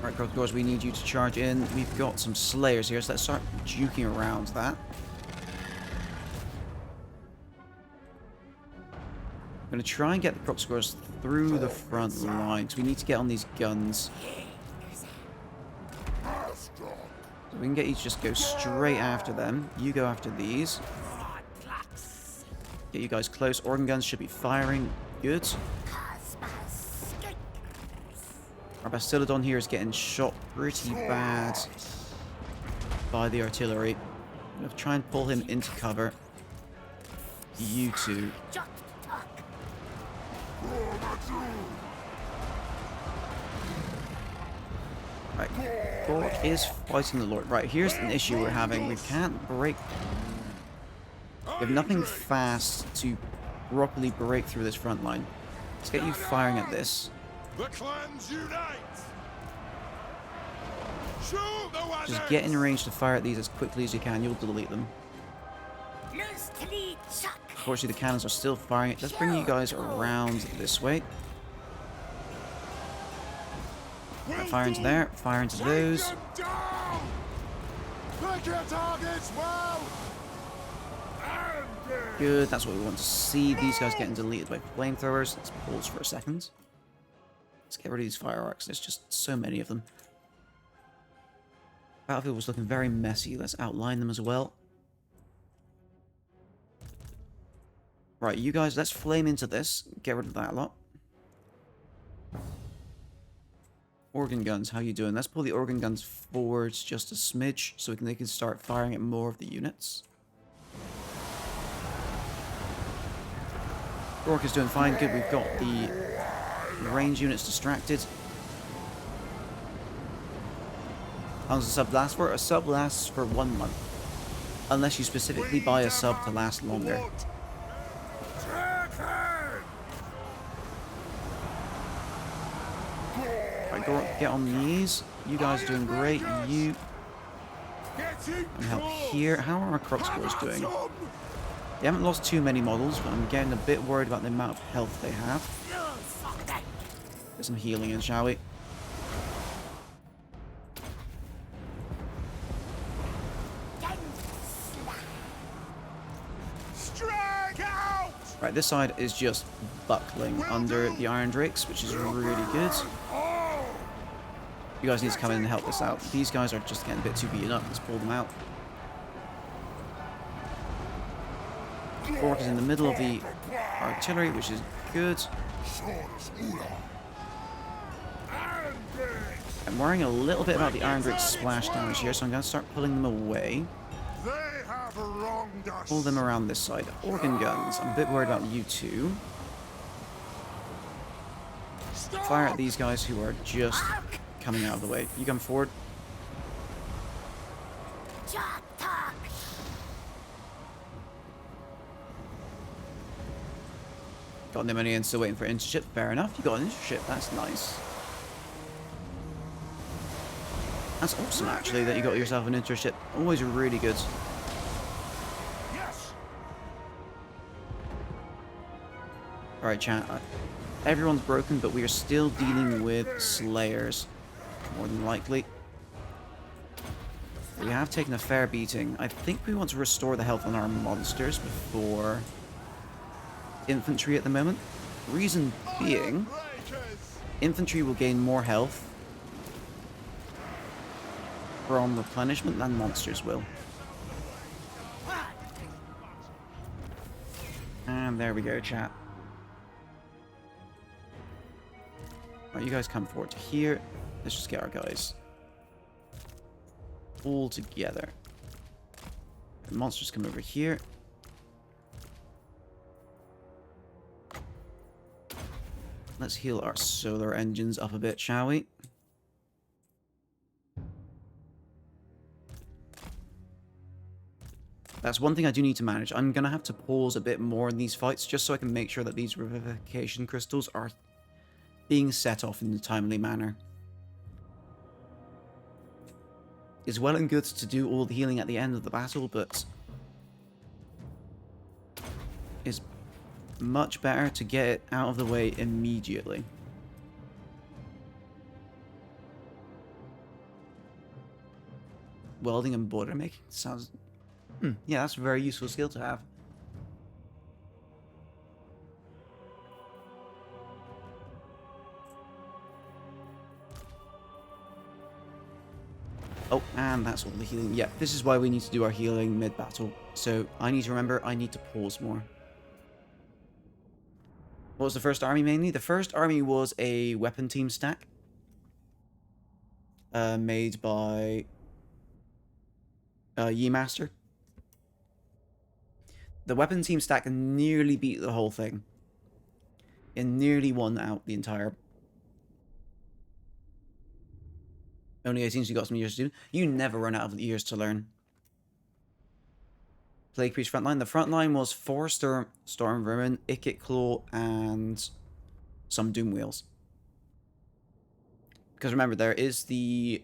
Alright, Crossbows, we need you to charge in. We've got some Slayers here, so let's start juking around that. I'm going to try and get the Crossbows through the front line, because we need to get on these guns. So we can get you to just go straight after them. You go after these. Get you guys close. Organ guns should be firing. Good. Our Bastillodon here is getting shot pretty bad by the artillery. I'm going to try and pull him into cover. You two. Right, Gork is fighting the Lord. Right, here's an issue we're having. We can't break... We have nothing fast to properly break through this front line. Let's get you firing at this. The clans unite. Just get in range to fire at these as quickly as you can. You'll delete them. Unfortunately, the cannons are still firing. Let's bring you guys around this way. Right, fire into there. Fire into those. Pick your targets well. Good, that's what we want to see. These guys getting deleted by flamethrowers. Let's pause for a second. Let's get rid of these fireworks. There's just so many of them. Battlefield was looking very messy. Let's outline them as well. Right, you guys, let's flame into this. Get rid of that lot. Organ guns, how you doing? Let's pull the organ guns forwards just a smidge so they can start firing at more of the units. Orc is doing fine. Good, we've got the range units distracted. How long does a sub last for? A sub lasts for 1 month. Unless you specifically buy a sub to last longer. Right, go get on these. You guys are doing great. You and help here. How are our crop scores doing? They haven't lost too many models, but I'm getting a bit worried about the amount of health they have. Get some healing in, shall we? Right, this side is just buckling under the Iron Drakes, which is really good. You guys need to come in and help this out. These guys are just getting a bit too beaten up. Let's pull them out. Orc is in the middle of the artillery, which is good. I'm worrying a little bit about the Iron Drake splash damage here, so I'm going to start pulling them away. Pull them around this side. Organ guns. I'm a bit worried about you two. Fire at these guys who are just coming out of the way. You come forward. Got no money and still waiting for internship. Fair enough. You got an internship. That's nice. That's awesome, actually, that you got yourself an internship. Always really good. Alright, chat. Everyone's broken, but we are still dealing with Slayers. More than likely. We have taken a fair beating. I think we want to restore the health on our monsters before infantry at the moment. Reason being, infantry will gain more health from replenishment than monsters will. And there we go, chat. Right, you guys come forward to here. Let's just get our guys all together. The monsters come over here. Let's heal our solar engines up a bit, shall we? That's one thing I do need to manage. I'm going to have to pause a bit more in these fights just so I can make sure that these revivification crystals are being set off in a timely manner. It's well and good to do all the healing at the end of the battle, but it's much better to get it out of the way immediately. Welding and border making sounds... yeah, that's a very useful skill to have. Oh, and that's all the healing. Yeah, this is why we need to do our healing mid-battle. So, I need to remember, I need to pause more. What was the first army mainly? The first army was a weapon team stack. Made by Ye-Master. The weapon team stack nearly beat the whole thing. It nearly won out the entire... Only 18, so you got some years to do. You never run out of years to learn. Plague Priest frontline. The frontline was 4 Storm Vermin, Ikit Claw, and some Doom Wheels. Because remember, there is the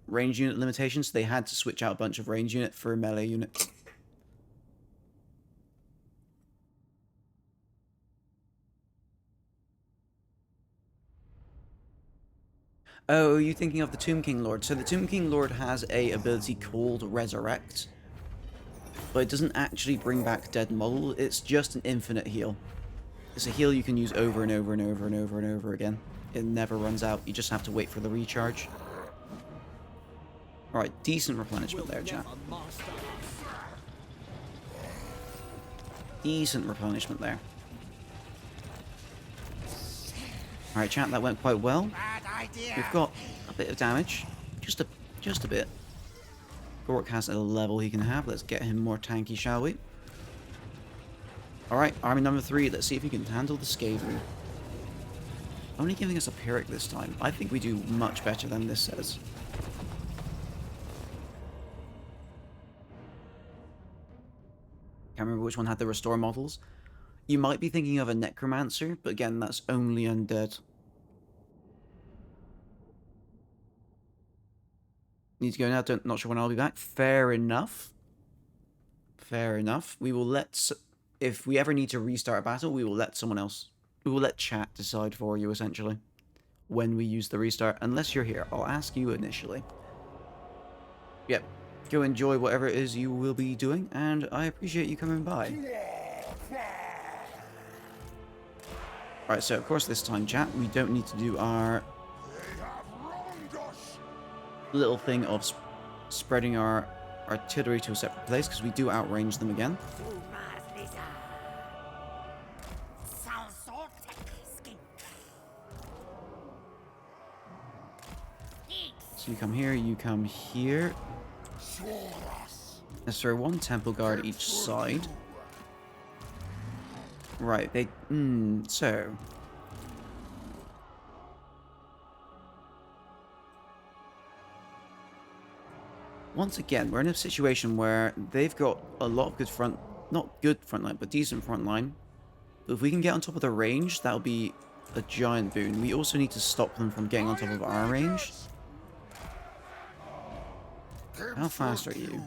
range unit limitation, so they had to switch out a bunch of range unit for melee units. Oh, are you thinking of the Tomb King Lord? So the Tomb King Lord has a ability called Resurrect. but it doesn't actually bring back dead model. It's just an infinite heal. It's a heal you can use over and over and over and over and over again. It never runs out. You just have to wait for the recharge. Alright, decent replenishment there, chat. Decent replenishment there. Alright, chat, that went quite well. Bad idea. We've got a bit of damage. Just a bit. Gork has a level he can have. Let's get him more tanky, shall we? Alright, army number 3. Let's see if he can handle the Skaven. Only giving us a Pyrrhic this time. I think we do much better than this says. Can't remember which one had the restore models. You might be thinking of a Necromancer, but again, that's only undead. Need to go now, not sure when I'll be back. Fair enough. Fair enough. We will let... If we ever need to restart a battle, we will let someone else... We will let chat decide for you, essentially. When we use the restart. Unless you're here. I'll ask you initially. Yep. Go enjoy whatever it is you will be doing, and I appreciate you coming by. Alright, so of course this time, chat, we don't need to do our little thing of spreading our artillery to a separate place, because we do outrange them again. So you come here, you come here. Let's throw one temple guard each side. Right, they... so... Once again, we're in a situation where they've got a lot of good front... Not good front line, but decent front line. But if we can get on top of the range, that'll be a giant boon. We also need to stop them from getting on top of our range. How fast are you?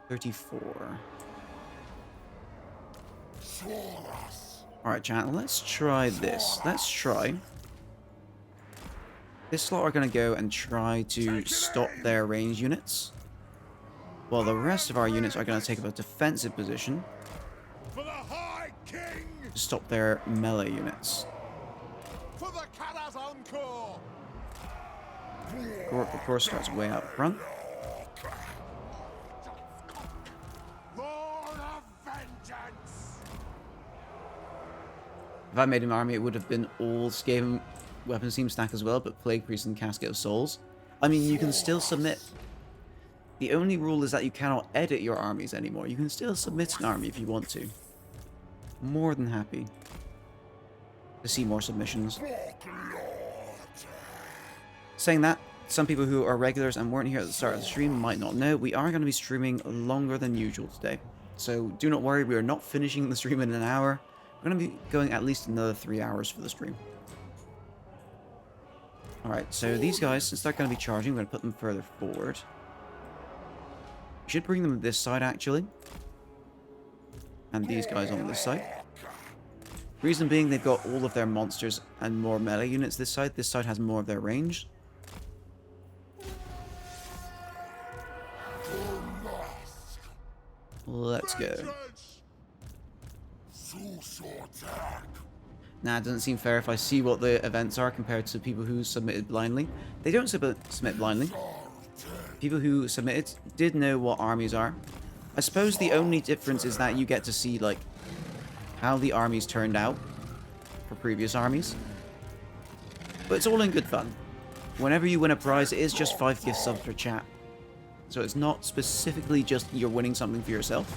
34. Alright, chat, let's try this. Let's try. This slot are going to go and try to stop their range units, while the rest of our units are going to take up a defensive position to stop their melee units. Gork, of course, starts way out front. If I made an army, it would have been all Skaven weapons team stack as well, but Plague Priest and Casket of Souls. I mean, you can still submit. The only rule is that you cannot edit your armies anymore. You can still submit an army if you want to. More than happy to see more submissions. Saying that, some people who are regulars and weren't here at the start of the stream might not know, we are going to be streaming longer than usual today. So do not worry, we are not finishing the stream in an hour. We're going to be going at least another 3 hours for the stream. Alright, so these guys, since they're going to be charging, we're going to put them further forward. We should bring them this side, actually. And these guys on this side. Reason being, they've got all of their monsters and more melee units this side. This side has more of their range. Let's go. Nah, it doesn't seem fair if I see what the events are compared to people who submitted blindly. They don't submit blindly. People who submitted did know what armies are. I suppose the only difference is that you get to see, like, how the armies turned out for previous armies. But it's all in good fun. Whenever you win a prize, it is just 5 gift subs per chat. So it's not specifically just you're winning something for yourself.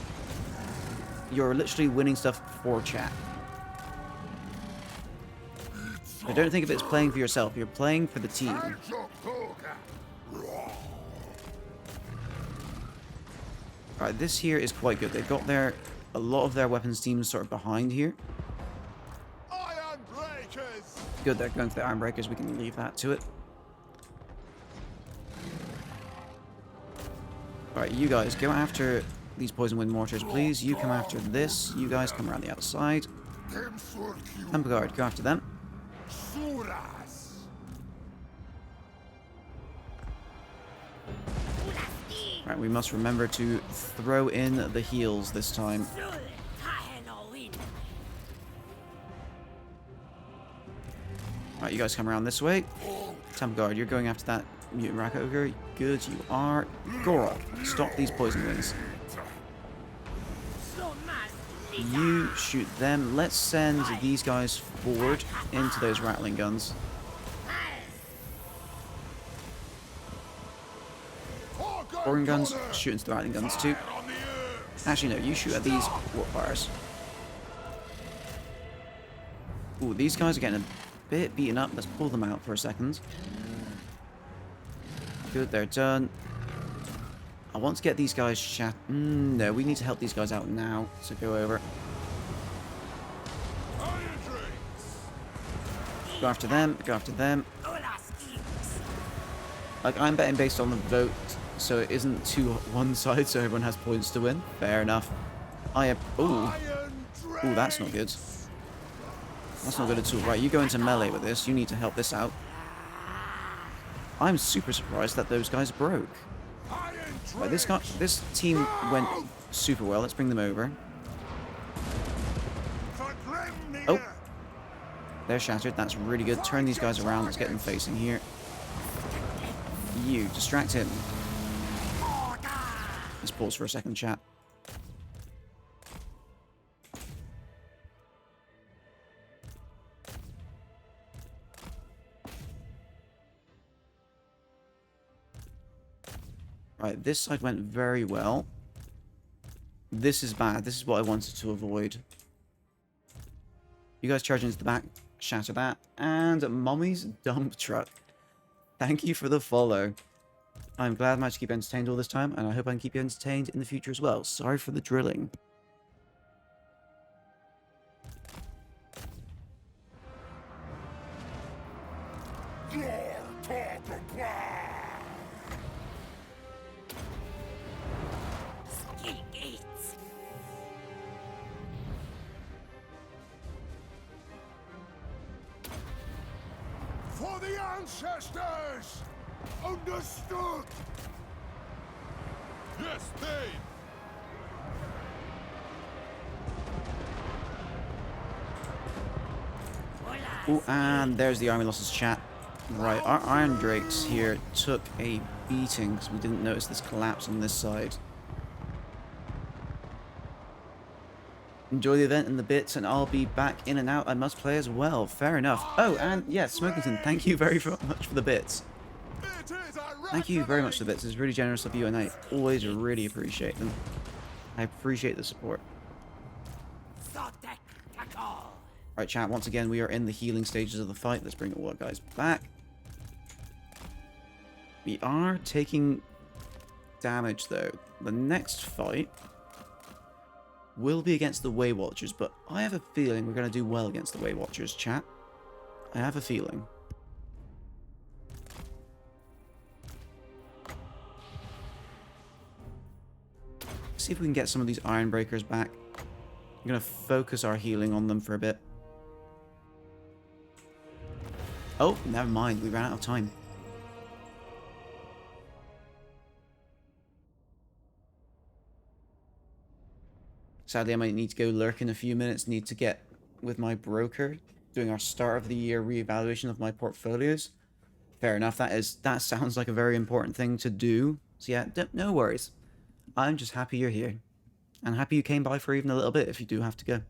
You're literally winning stuff for chat. I don't think of it as playing for yourself. You're playing for the team. Alright, this here is quite good. They've got a lot of their weapons teams sort of behind here. Good, they're going for the Iron Breakers. We can leave that to it. Alright, you guys, go after these Poison Wind Mortars, please. You come after this. You guys come around the outside. Temple Guard, go after them. Right, we must remember to throw in the heals this time. Right, you guys come around this way. Temple Guard, you're going after that mutant Rack Ogre. Good, you are. Gorok, stop these poison winds. You shoot them. Let's send these guys forward into those rattling guns. Organ guns, shoot into the rattling guns too. Actually, no, you shoot at these warp fires. Ooh, these guys are getting a bit beaten up. Let's pull them out for a second. Good, they're done. I want to get these guys shat. No, we need to help these guys out now. So go over. Go after them. Go after them. Like, I'm betting based on the vote, so it isn't too one side, so everyone has points to win. Fair enough. I have. Ooh, that's not good. That's not good at all. Right, you go into melee with this. You need to help this out. I'm super surprised that those guys broke. Right, this team went super well. Let's bring them over. Oh, they're shattered. That's really good. Turn these guys around. Let's get them facing here. You distract him. Let's pause for a second, chat. Right, this side went very well. This is bad. This is what I wanted to avoid. You guys charge into the back, shatter that, and Mommy's dump truck. Thank you for the follow. I'm glad I managed to keep you entertained all this time, and I hope I can keep you entertained in the future as well. Sorry for the drilling. For the ancestors! Understood! Yes, they! Oh, and there's the army losses, chat. Right, our Iron Drakes here took a beating because we didn't notice this collapse on this side. Enjoy the event and the bits, and I'll be back in and out. I must play as well. Fair enough. Oh, and yeah, Smokington, thank you very much for the bits. Thank you very much for the bits. It's really generous of you, and I always really appreciate them. I appreciate the support. Right, chat, once again, we are in the healing stages of the fight. Let's bring all our guys back. We are taking damage, though. The next fight will be against the Way Watchers, but I have a feeling we're going to do well against the Way Watchers, chat. I have a feeling. See if we can get some of these Iron Breakers back. I'm going to focus our healing on them for a bit. Oh, never mind. We ran out of time. Sadly, I might need to go lurk in a few minutes. Need to get with my broker, doing our start of the year reevaluation of my portfolios. Fair enough. That sounds like a very important thing to do. So yeah, no worries. I'm just happy you're here. And happy you came by for even a little bit if you do have to go.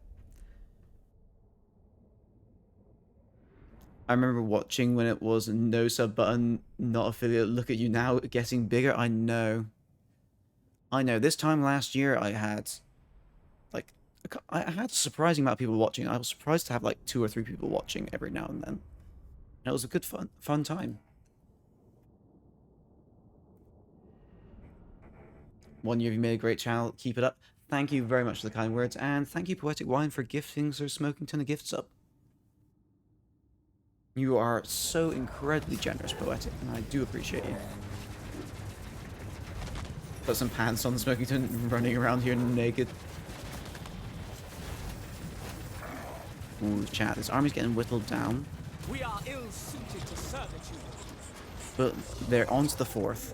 I remember watching when it was no sub button, not affiliate. Look at you now, getting bigger. I know. This time last year I had a surprising amount of people watching. I was surprised to have like 2 or 3 people watching every now and then. And it was a good fun time. One year you made a great channel. Keep it up. Thank you very much for the kind words, and thank you, Poetic Wine, for gifting Sir Smokington a gift sub. You are so incredibly generous, Poetic, and I do appreciate you. Put some pants on Smokington, running around here naked. Ooh, chat, this army's getting whittled down. We are ill-suited to servitude. But they're on to the 4th.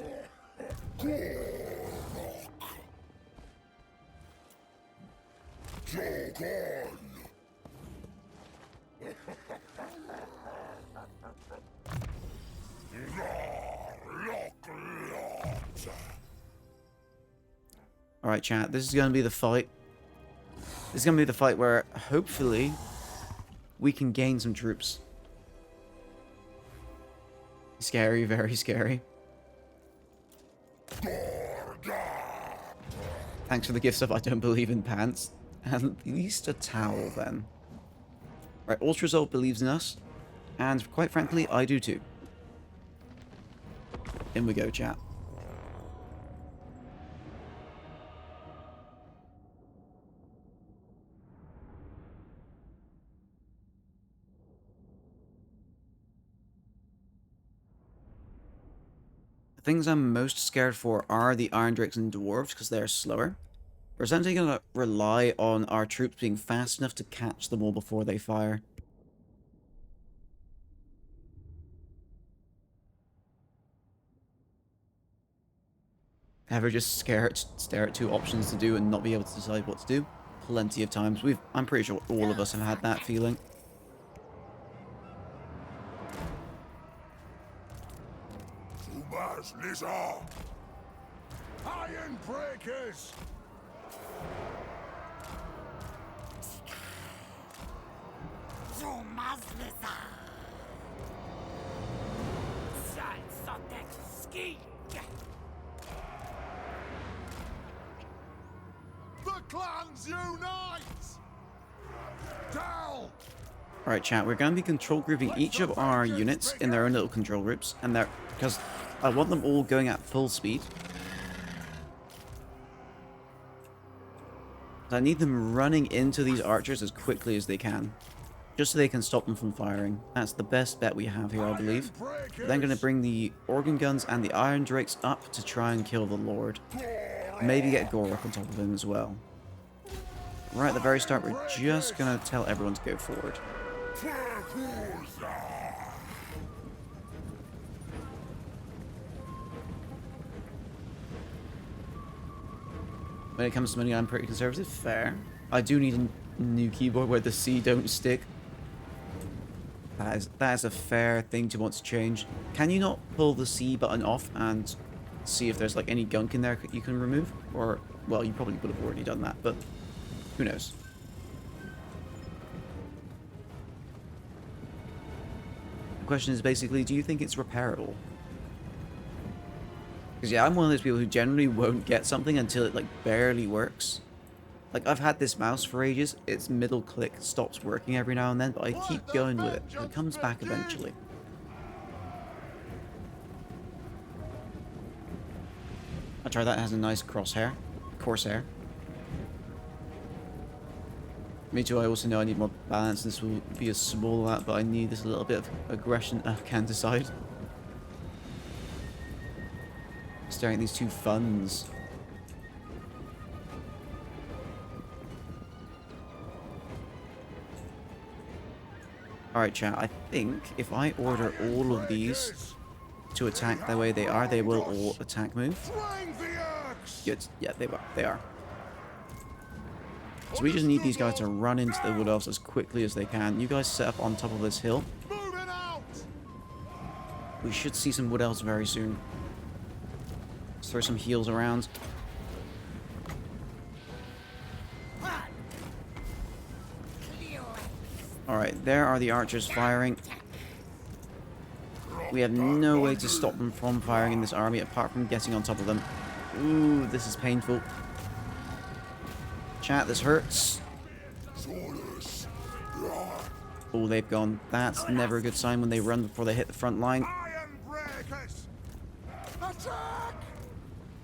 Alright, chat, this is going to be the fight. This is going to be the fight where, hopefully, we can gain some troops. Scary, very scary. Thanks for the gift stuff. I don't believe in pants. At least a towel, then. Right, Ultrazol believes in us. And, quite frankly, I do too. In we go, chat. The things I'm most scared for are the Iron Drakes and Dwarves, because they're slower. We're essentially going to rely on our troops being fast enough to catch them all before they fire. Ever just stare at two options to do and not be able to decide what to do? Plenty of times. I'm pretty sure all of us have had that feeling. Iron breakers! The clans unite! Down! Alright, chat, we're going to be control grouping each of our units in their own little control groups, and they're because I want them all going at full speed. I need them running into these archers as quickly as they can, just so they can stop them from firing. That's the best bet we have here, I believe. We're then going to bring the organ guns and the Iron Drakes up to try and kill the Lord. Maybe get Gorok on top of him as well. Right at the very start, we're just going to tell everyone to go forward. When it comes to money, I'm pretty conservative. Fair. I do need a new keyboard where the C don't stick. That is a fair thing to want to change. Can you not pull the C button off and see if there's like any gunk in there you can remove? Or, well, you probably would have already done that, but who knows? The question is basically, do you think it's repairable? Because yeah, I'm one of those people who generally won't get something until it like barely works. Like, I've had this mouse for ages, its middle click stops working every now and then, but I keep going with it, and it comes back eventually. I'll try that, it has a nice Corsair. Me too, I also know I need more balance, this will be a small amount, but I need this little bit of aggression I can decide. Staring at these two funds. Alright, chat, I think if I order all of these to attack the way they are, they will all attack move. Good. Yeah, they are. So we just need these guys to run into the Wood Elves as quickly as they can. You guys set up on top of this hill. We should see some Wood Elves very soon. Let's throw some heals around. Alright, there are the archers firing. We have no way to stop them from firing in this army apart from getting on top of them. Ooh, this is painful. Chat, this hurts. Oh, they've gone. That's never a good sign when they run before they hit the front line.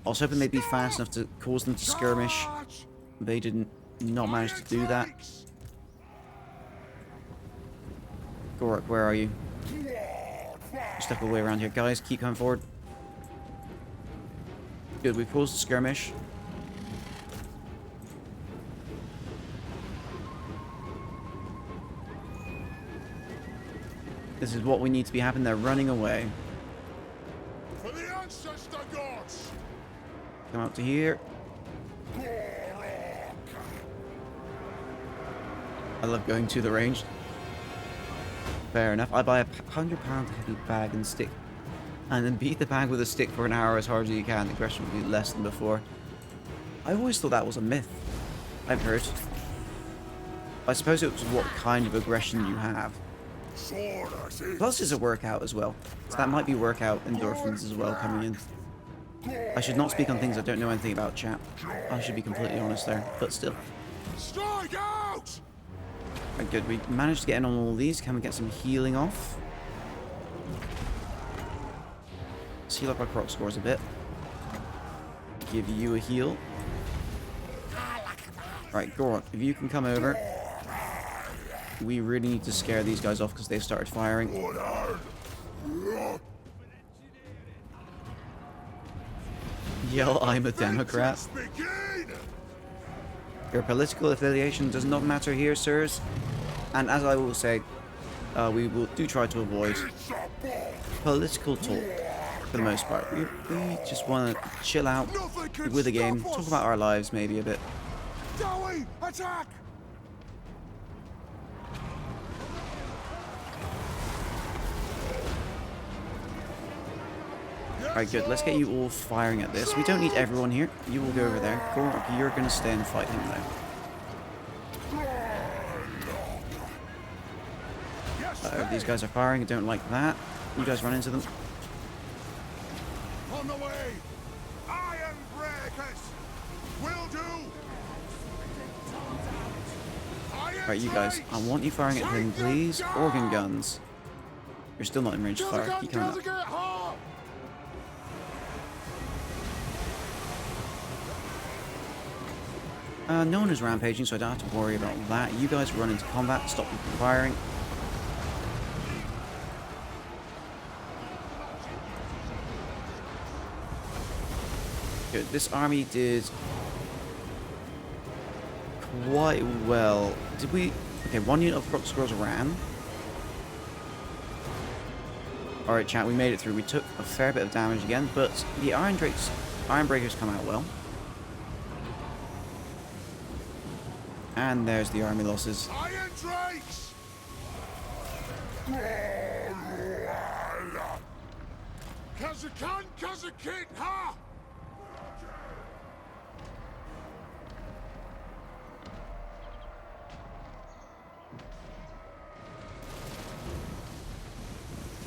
I was hoping they'd be fast enough to cause them to skirmish. They didn't not manage to do that. Gorok, where are you? Step away around here. Guys, keep coming forward. Good, we've caused a skirmish. This is what we need to be happening. They're running away. For the ancestor gods. Come up to here. I love going to the range. Fair enough. I buy a £100 heavy bag and stick, and then beat the bag with a stick for an hour as hard as you can. The aggression will be less than before. I always thought that was a myth. I've heard. I suppose it was what kind of aggression you have. Plus, it's a workout as well. So that might be workout endorphins as well coming in. I should not speak on things I don't know anything about, chat. I should be completely honest there, but still. Strike out! Right, good. We managed to get in on all these. Can we get some healing off? Let's heal up our croc scores a bit. Give you a heal. Right, Gorok, if you can come over. We really need to scare these guys off because they've started firing. Yell, I'm a Democrat. Your political affiliation does not matter here, sirs. And as I will say, we will try to avoid political talk for the most part. We just want to chill out with the game, talk about our lives maybe a bit. Dowie, attack! Alright, good. Let's get you all firing at this. We don't need everyone here. You will go over there. Gorok, you're going to stay and fight him now. These guys are firing. I don't like that. You guys run into them. On the way! Iron breakers! Will do! Right, you guys. I want you firing at him, please. Organ guns. You're still not in range to fire. Keep coming up. No one is rampaging, so I don't have to worry about that. You guys run into combat, stop them from firing. Good. This army did quite well. Did we... Okay, one unit of croc squirrels ran. Alright, chat, we made it through. We took a fair bit of damage again, but the Iron Breakers come out well. And there's the army losses. Iron Drakes! Kazakan, Kazakit, ha!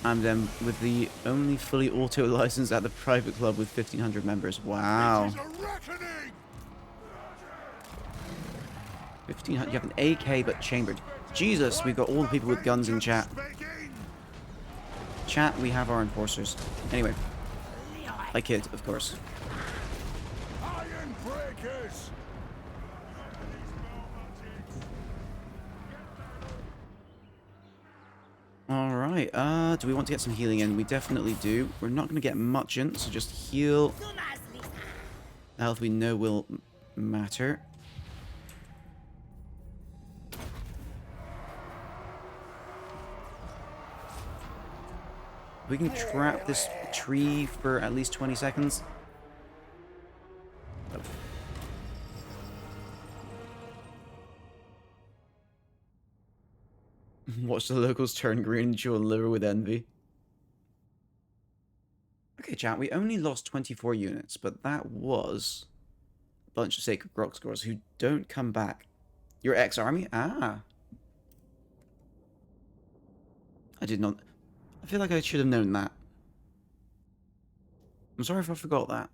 And then with the only fully auto license at the private club with 1,500 members. Wow. It is a reckoning! 1,500. You have an AK but chambered. Jesus, we've got all the people with guns in chat. Chat, we have our enforcers. Anyway. I kid, of course. Iron breakers! Alright, do we want to get some healing in? We definitely do. We're not going to get much in, so just heal. The health we know will matter. We can trap this tree for at least 20 seconds. Oh. Watch the locals turn green and chew on liver with envy. Okay, chat, we only lost 24 units, but that was a bunch of sacred rock scores who don't come back. Your ex-army? Ah. I did not... I feel like I should have known that. I'm sorry if I forgot that.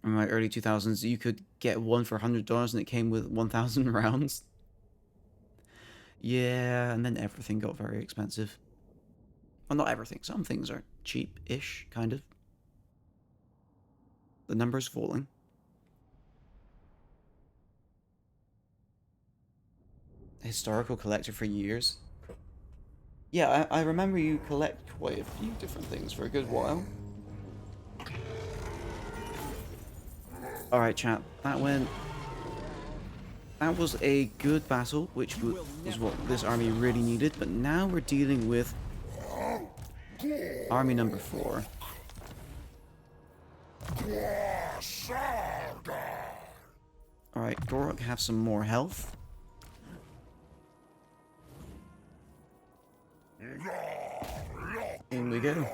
In my early 2000s, you could get one for $100 and it came with 1,000 rounds. Yeah, and then everything got very expensive. Well, not everything. Some things are cheap-ish, kind of. The number's falling. Historical collector for years. Yeah, I remember you collect quite a few different things for a good while. Alright, chat. That was a good battle, which was what this army really needed. But now we're dealing with army number 4. Right, Gorok have some more health. In we go.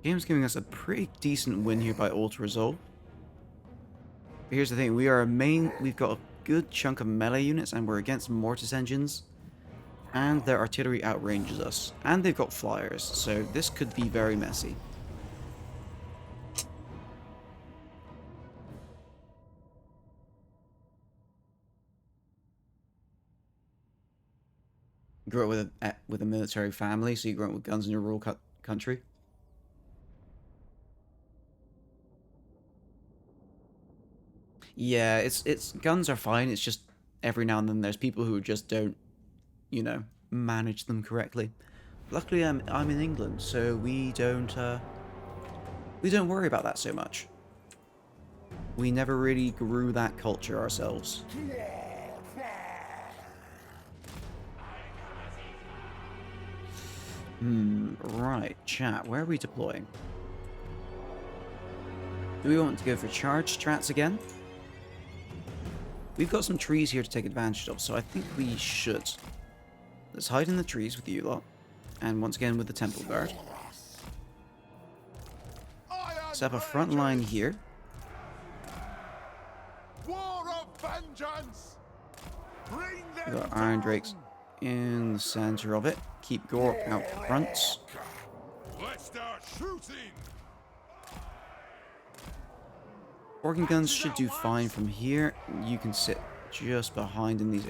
Game's giving us a pretty decent win here by auto-resolve. But here's the thing, we've got a good chunk of melee units and we're against mortis engines. And their artillery outranges us. And they've got flyers, so this could be very messy. You grew up with a military family, so you grew up with guns in your rural country. Yeah, it's guns are fine. It's just every now and then there's people who just don't, you know, manage them correctly. Luckily, I'm in England, so we don't worry about that so much. We never really grew that culture ourselves. Right, chat, where are we deploying? Do we want to go for charge strats again? We've got some trees here to take advantage of, so I think we should. Let's hide in the trees with you lot. And once again with the Temple Guard. Set up a front line here. War of vengeance. Bring them We've got Iron Drakes in the center of it. Keep Gorok out front. Let's start shooting. Organ guns should do fine from here. You can sit just behind in these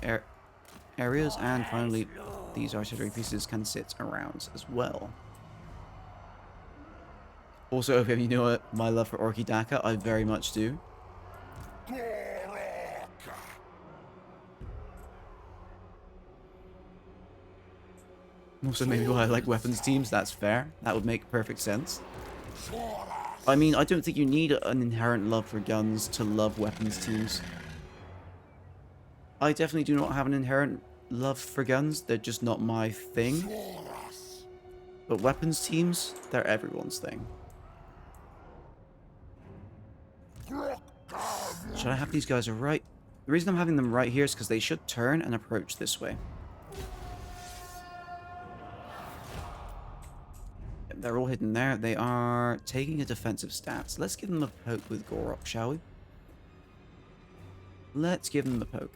areas. And finally, these artillery pieces can sit around as well. Also, if you know what, my love for Orky Daka, I very much do. Also, maybe why I like weapons teams, that's fair. That would make perfect sense. I mean, I don't think you need an inherent love for guns to love weapons teams. I definitely do not have an inherent love for guns, they're just not my thing. But weapons teams, they're everyone's thing. Should I have these guys right? The reason I'm having them right here is because they should turn and approach this way. They're all hidden there. They are taking a defensive stance. Let's give them a poke with Gorok, shall we? Let's give them the poke.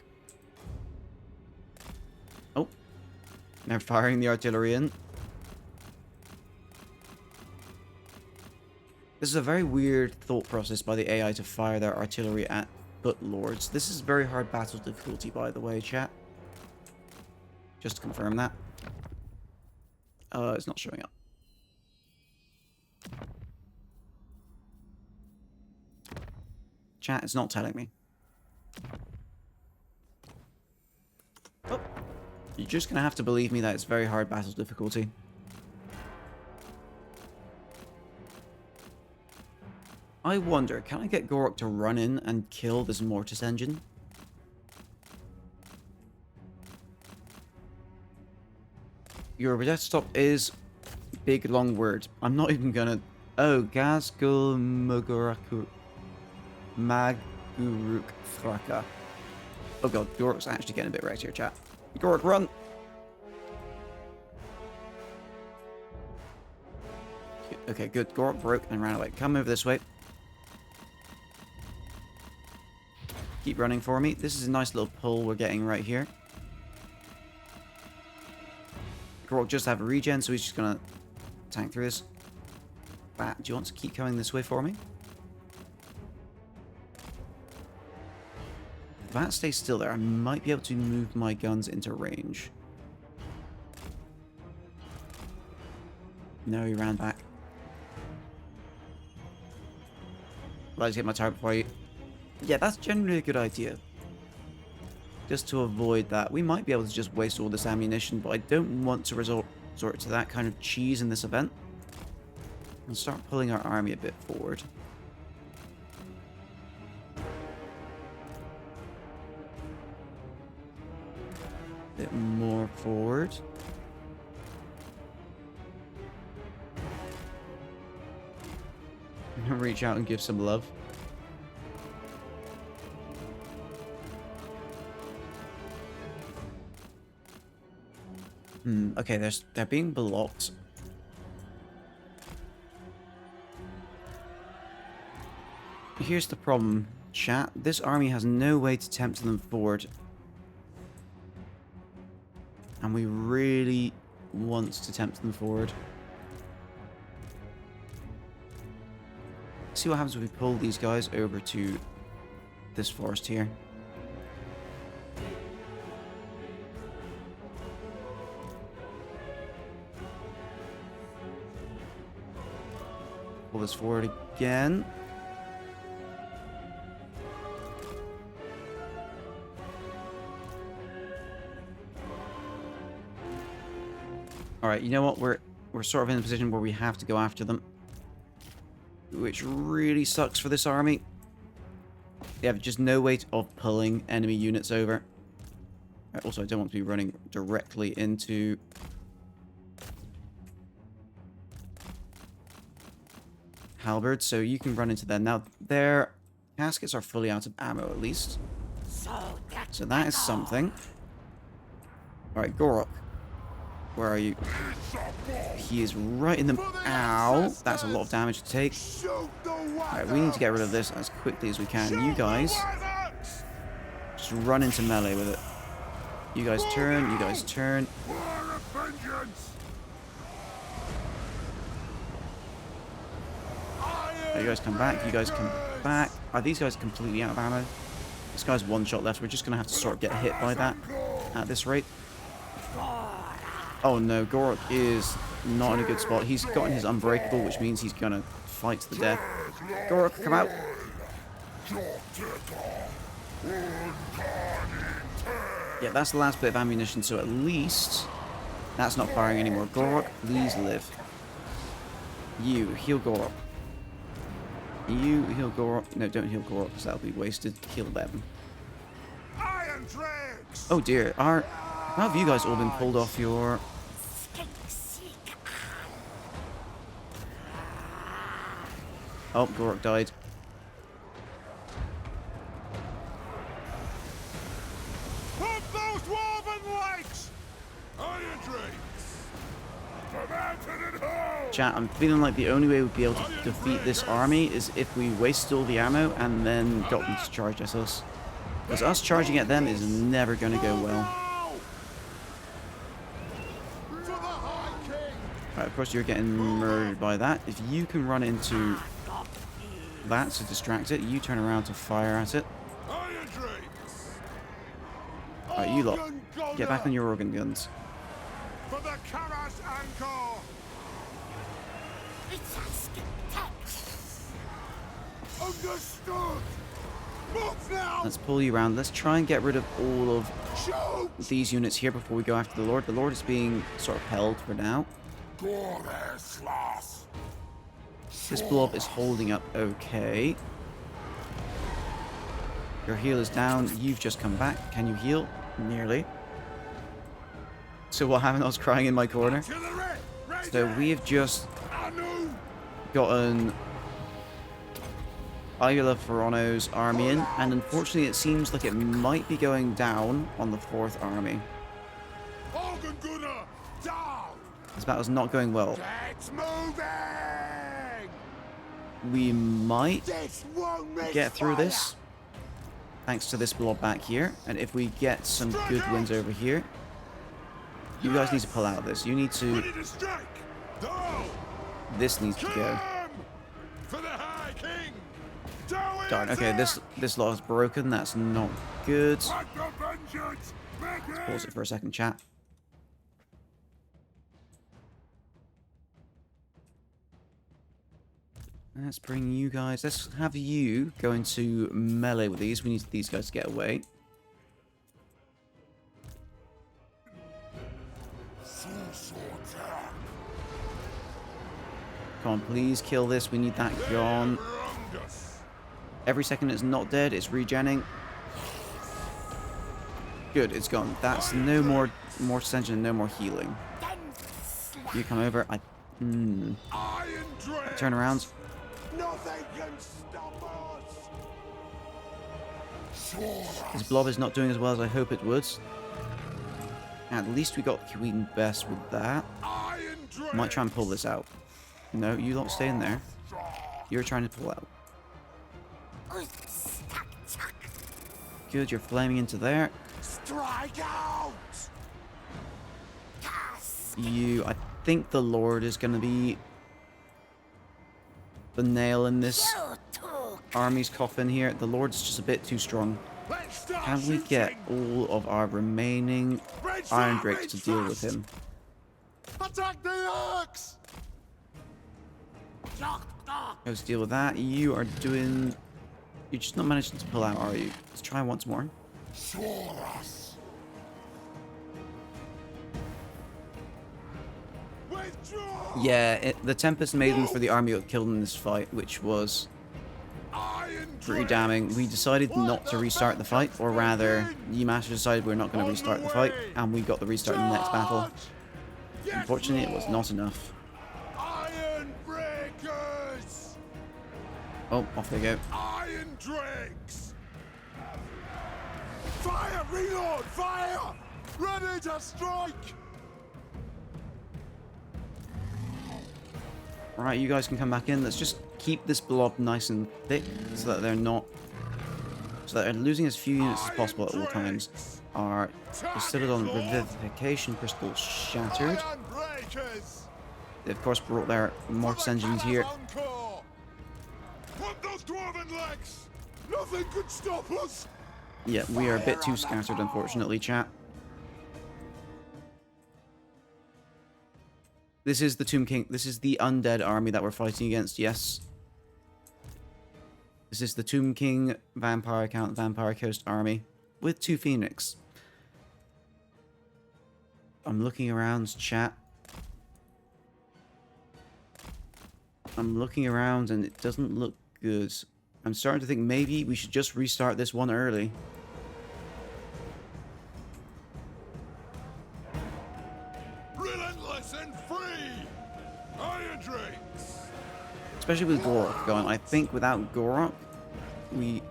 Oh. They're firing the artillery in. This is a very weird thought process by the AI to fire their artillery at foot lords. This is very hard battle difficulty, by the way, chat. Just to confirm that. It's not showing up. Chat, it's not telling me. Oh. You're just gonna have to believe me that it's very hard battle difficulty. I wonder, can I get Gorok to run in and kill this Mortis engine? Your desktop is big long word. I'm not even gonna... Oh, Gazgul Maguruk Thraka. Oh god, Gorok's actually getting a bit wrecked here, chat. Gorok, run! Okay, good. Gorok broke and ran away. Come over this way. Keep running for me. This is a nice little pull we're getting right here. Gorok just have a regen, so he's just gonna tank through this. Bat, do you want to keep coming this way for me? If Bat stays still there, I might be able to move my guns into range. No, he ran back. Let's get my target for you. Yeah, that's generally a good idea. Just to avoid that. We might be able to just waste all this ammunition, but I don't want to resort to that kind of cheese in this event. We'll start pulling our army a bit forward. A bit more forward. Reach out and give some love. Okay, they're being blocked. Here's the problem, chat. This army has no way to tempt them forward. And we really want to tempt them forward. See what happens if we pull these guys over to this forest here. Pull this forward again. Alright, you know what? We're sort of in a position where we have to go after them. Which really sucks for this army. They have just no way of pulling enemy units over. Also, I don't want to be running directly into... halberds, so you can run into them. Now, their caskets are fully out of ammo, at least. So that is something. Alright, Gorok. Where are you? He is right in the... Ow! That's a lot of damage to take. Alright, we need to get rid of this as quickly as we can. You guys... just run into melee with it. You guys turn, you guys turn. You guys come back, you guys come back. Are these guys completely out of ammo? This guy's one shot left. We're just going to have to sort of get hit by that at this rate. Oh no, Gorok is not in a good spot. He's gotten his unbreakable, which means he's going to fight to the death. Gorok, come out. Yeah, that's the last bit of ammunition, so at least that's not firing anymore. Gorok, please live. You, heal Gorok. You heal Gorok. No, don't heal Gorok, because that'll be wasted. Heal them. Oh dear, how have you guys all been pulled off your... Oh, Gorok died. Put those woven legs! Iron drakes! Chat, I'm feeling like the only way we'd be able to defeat this army is if we wasted all the ammo and then got them to charge at us. Because us charging at them is never going to go well. Right, of course you're getting murdered by that. If you can run into that to distract it, you turn around to fire at it. Right, you lot, get back on your organ guns. For the Karas Angkor! Understood! Move now! Let's pull you around. Let's try and get rid of all of these units here before we go after the Lord. The Lord is being sort of held for now. This blob is holding up okay. Your heal is down. You've just come back. Can you heal? Nearly. So what happened? I was crying in my corner. So we have just gotten Ayula Ferrono's army in, and unfortunately it seems like it might be going down on the 4th army. This battle's not going well. We might get through this, thanks to this blob back here, and if we get some good wins over here, you guys need to pull out of this. You need to... This needs to go. Darn, okay, this lot is broken. That's not good. Let's pause it for a second, chat. Let's bring you guys... Let's have you go into melee with these. We need these guys to get away. Come on, please kill this. We need that gone. Every second it's not dead, it's regenning. Good, it's gone. That's no more ascension, no more healing. You come over. Turn around. Nothing can stop us. This blob is not doing as well as I hope it would. At least we got Queen Bess with that. Iron Drake. Might try and pull this out. No, you don't stay in there. You're trying to pull out. Good, you're flaming into there. Strike out. I think the Lord is going to be the nail in this army's coffin here. The Lord's just a bit too strong. Let's start Can we get shooting. all of our remaining Iron Drakes to deal with him? Attack the Orcs. Let's deal with that. You are doing... You're just not managing to pull out, are you? Let's try once more. Soras. Withdraw. Yeah, the Tempest Maiden for the army got killed in this fight, which was Iron pretty Drake. damning. We decided not to restart the fight, or rather, Yemaster decided we're not going to restart the fight, and we got the restart in the next battle. Yes, Unfortunately, it was Lord. not enough. Iron Breakers. Oh, off they go. Iron Drakes. Fire! Reload! Fire! Ready to strike! Alright, you guys can come back in. Let's just keep this blob nice and thick so that they're not... So that they're losing as few units as possible at all times. Our Citadel Revivification Crystal shattered. Iron Breakers. They of course brought their Mortis engines here. Encore. Want those dwarven legs? Nothing could stop us. Yeah, we are a bit too scattered, unfortunately, chat. This is the Tomb King. This is the undead army that we're fighting against, yes. This is the Tomb King Vampire Count Vampire Coast army with 2 Phoenix. I'm looking around, chat. I'm looking around and it doesn't look good. I'm starting to think maybe we should just restart this one early. Relentless and free. Iron Drakes. Especially with Gorok going. I think without Gorok, we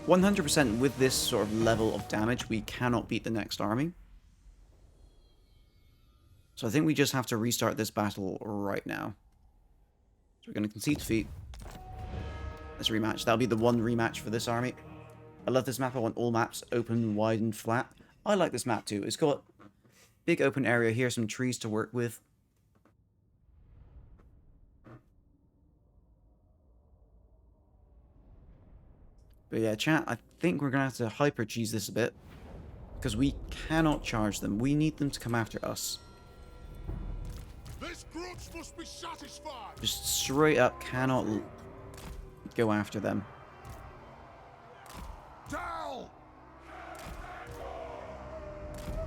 100% with this sort of level of damage, we cannot beat the next army. So I think we just have to restart this battle right now. So we're going to concede defeat. Let's rematch. That'll be the one rematch for this army. I love this map. I want all maps open, wide, and flat. I like this map too. It's got big open area here, some trees to work with. But yeah, chat, I think we're going to have to hyper cheese this a bit. Because we cannot charge them. We need them to come after us. This grudge must be satisfied. Just straight up cannot go after them. Down.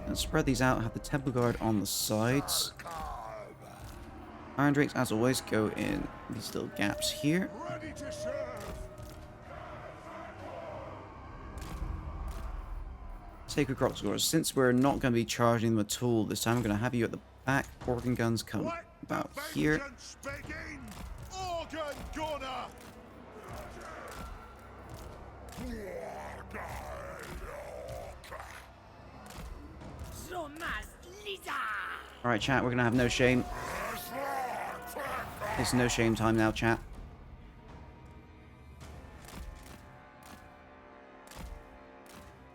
And spread these out, have the Temple Guard on the sides. Iron Drakes, as always, go in these little gaps here. Ready to serve. Sacred Crocsgores, since we're not going to be charging them at all this time, I'm going to have you at the back. Organ guns come Let about the here. vengeance begin. Organ gunner. Alright, chat, we're going to have no shame. It's no shame time now, chat.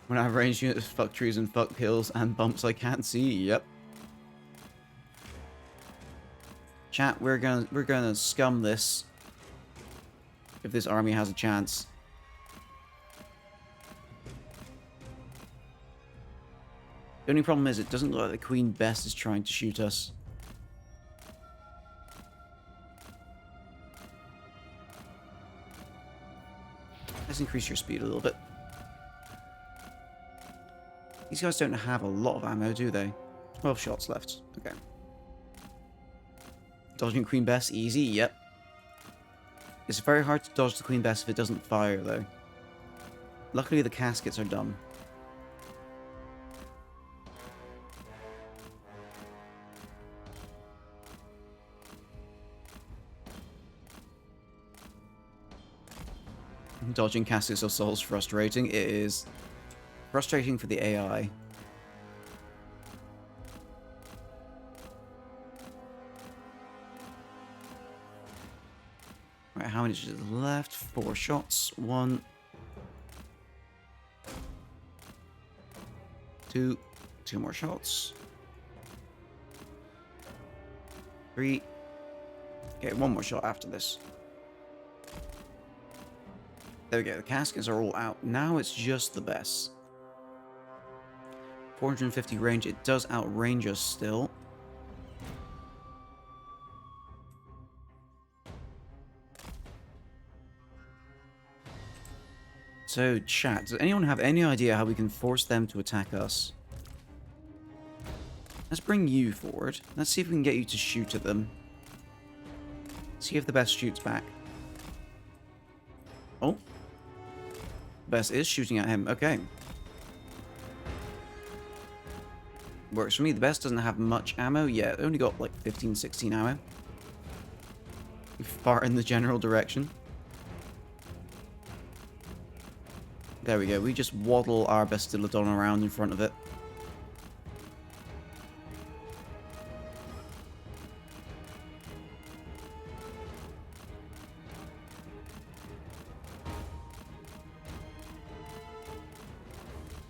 When I have ranged units, fuck trees and fuck hills and bumps I can't see. Yep. Chat, we're gonna scum this if this army has a chance. The only problem is it doesn't look like the Queen Bess is trying to shoot us. Let's increase your speed a little bit. These guys don't have a lot of ammo, do they? 12 shots left. Okay. Dodging Queen Bess, easy, yep. It's very hard to dodge the Queen Bess if it doesn't fire, though. Luckily, the caskets are dumb. Dodging caskets of souls frustrating. It is frustrating for the AI. Right, how many is left? 4 shots. 1, 2, 2 more shots. 3. Okay, 1 more shot after this. There we go, the caskets are all out. Now it's just the best. 450 range, it does outrange us still. So, chat, does anyone have any idea how we can force them to attack us? Let's bring you forward. Let's see if we can get you to shoot at them. See if the best shoots back. Oh. Best is shooting at him. Okay. Works for me. The best doesn't have much ammo. Yeah, only got like 15, 16 ammo. Far in the general direction. There we go. We just waddle our Bastiladon around in front of it.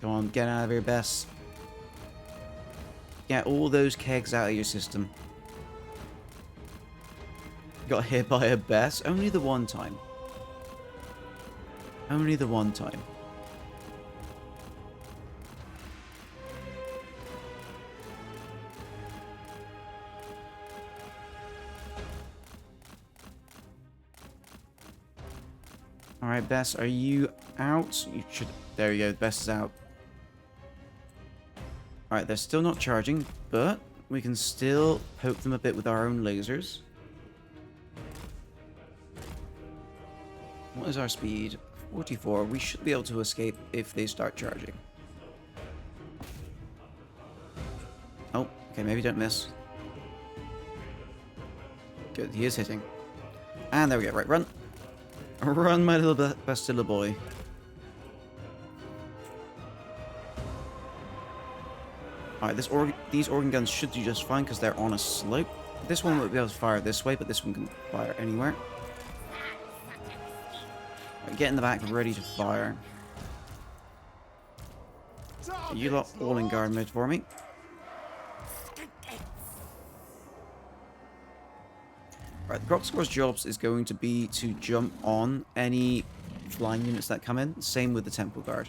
Come on, get out of here, Bess. Get all those kegs out of your system. Got hit by a Bess? Only the one time. Only the one time. Alright, Bess, are you out? You should... There you go, Bess is out. Alright, they're still not charging, but we can still poke them a bit with our own lasers. What is our speed? 44. We should be able to escape if they start charging. Oh, okay, maybe don't miss. Good, he is hitting. And there we go, right, run. Run, my little Bastilla boy. Alright, these organ guns should do just fine because they're on a slope. This one won't be able to fire this way, but this one can fire anywhere. Right, get in the back, ready to fire. You lot all in guard mode for me. Right, the Groxcor's jobs is going to be to jump on any flying units that come in. Same with the Temple Guard.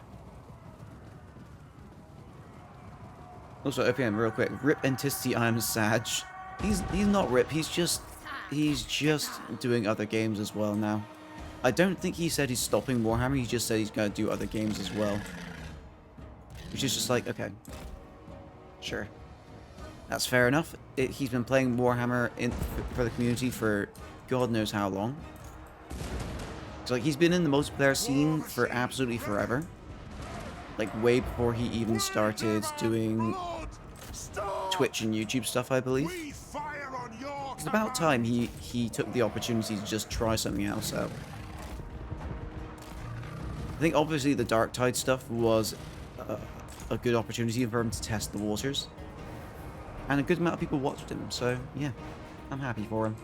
Also, OPM, real quick. Rip Anticity, I am Sag. He's not Rip. He's just doing other games as well now. I don't think he said he's stopping Warhammer. He just said he's going to do other games as well. Which is just like, okay, sure. That's fair enough. He's been playing Warhammer for the community for God knows how long. It's like he's been in the multiplayer scene for absolutely forever. Like way before he even started doing Twitch and YouTube stuff, I believe. It's about time he took the opportunity to just try something else out. I think obviously the Dark Tide stuff was a good opportunity for him to test the waters. And a good amount of people watched him, so yeah, I'm happy for him.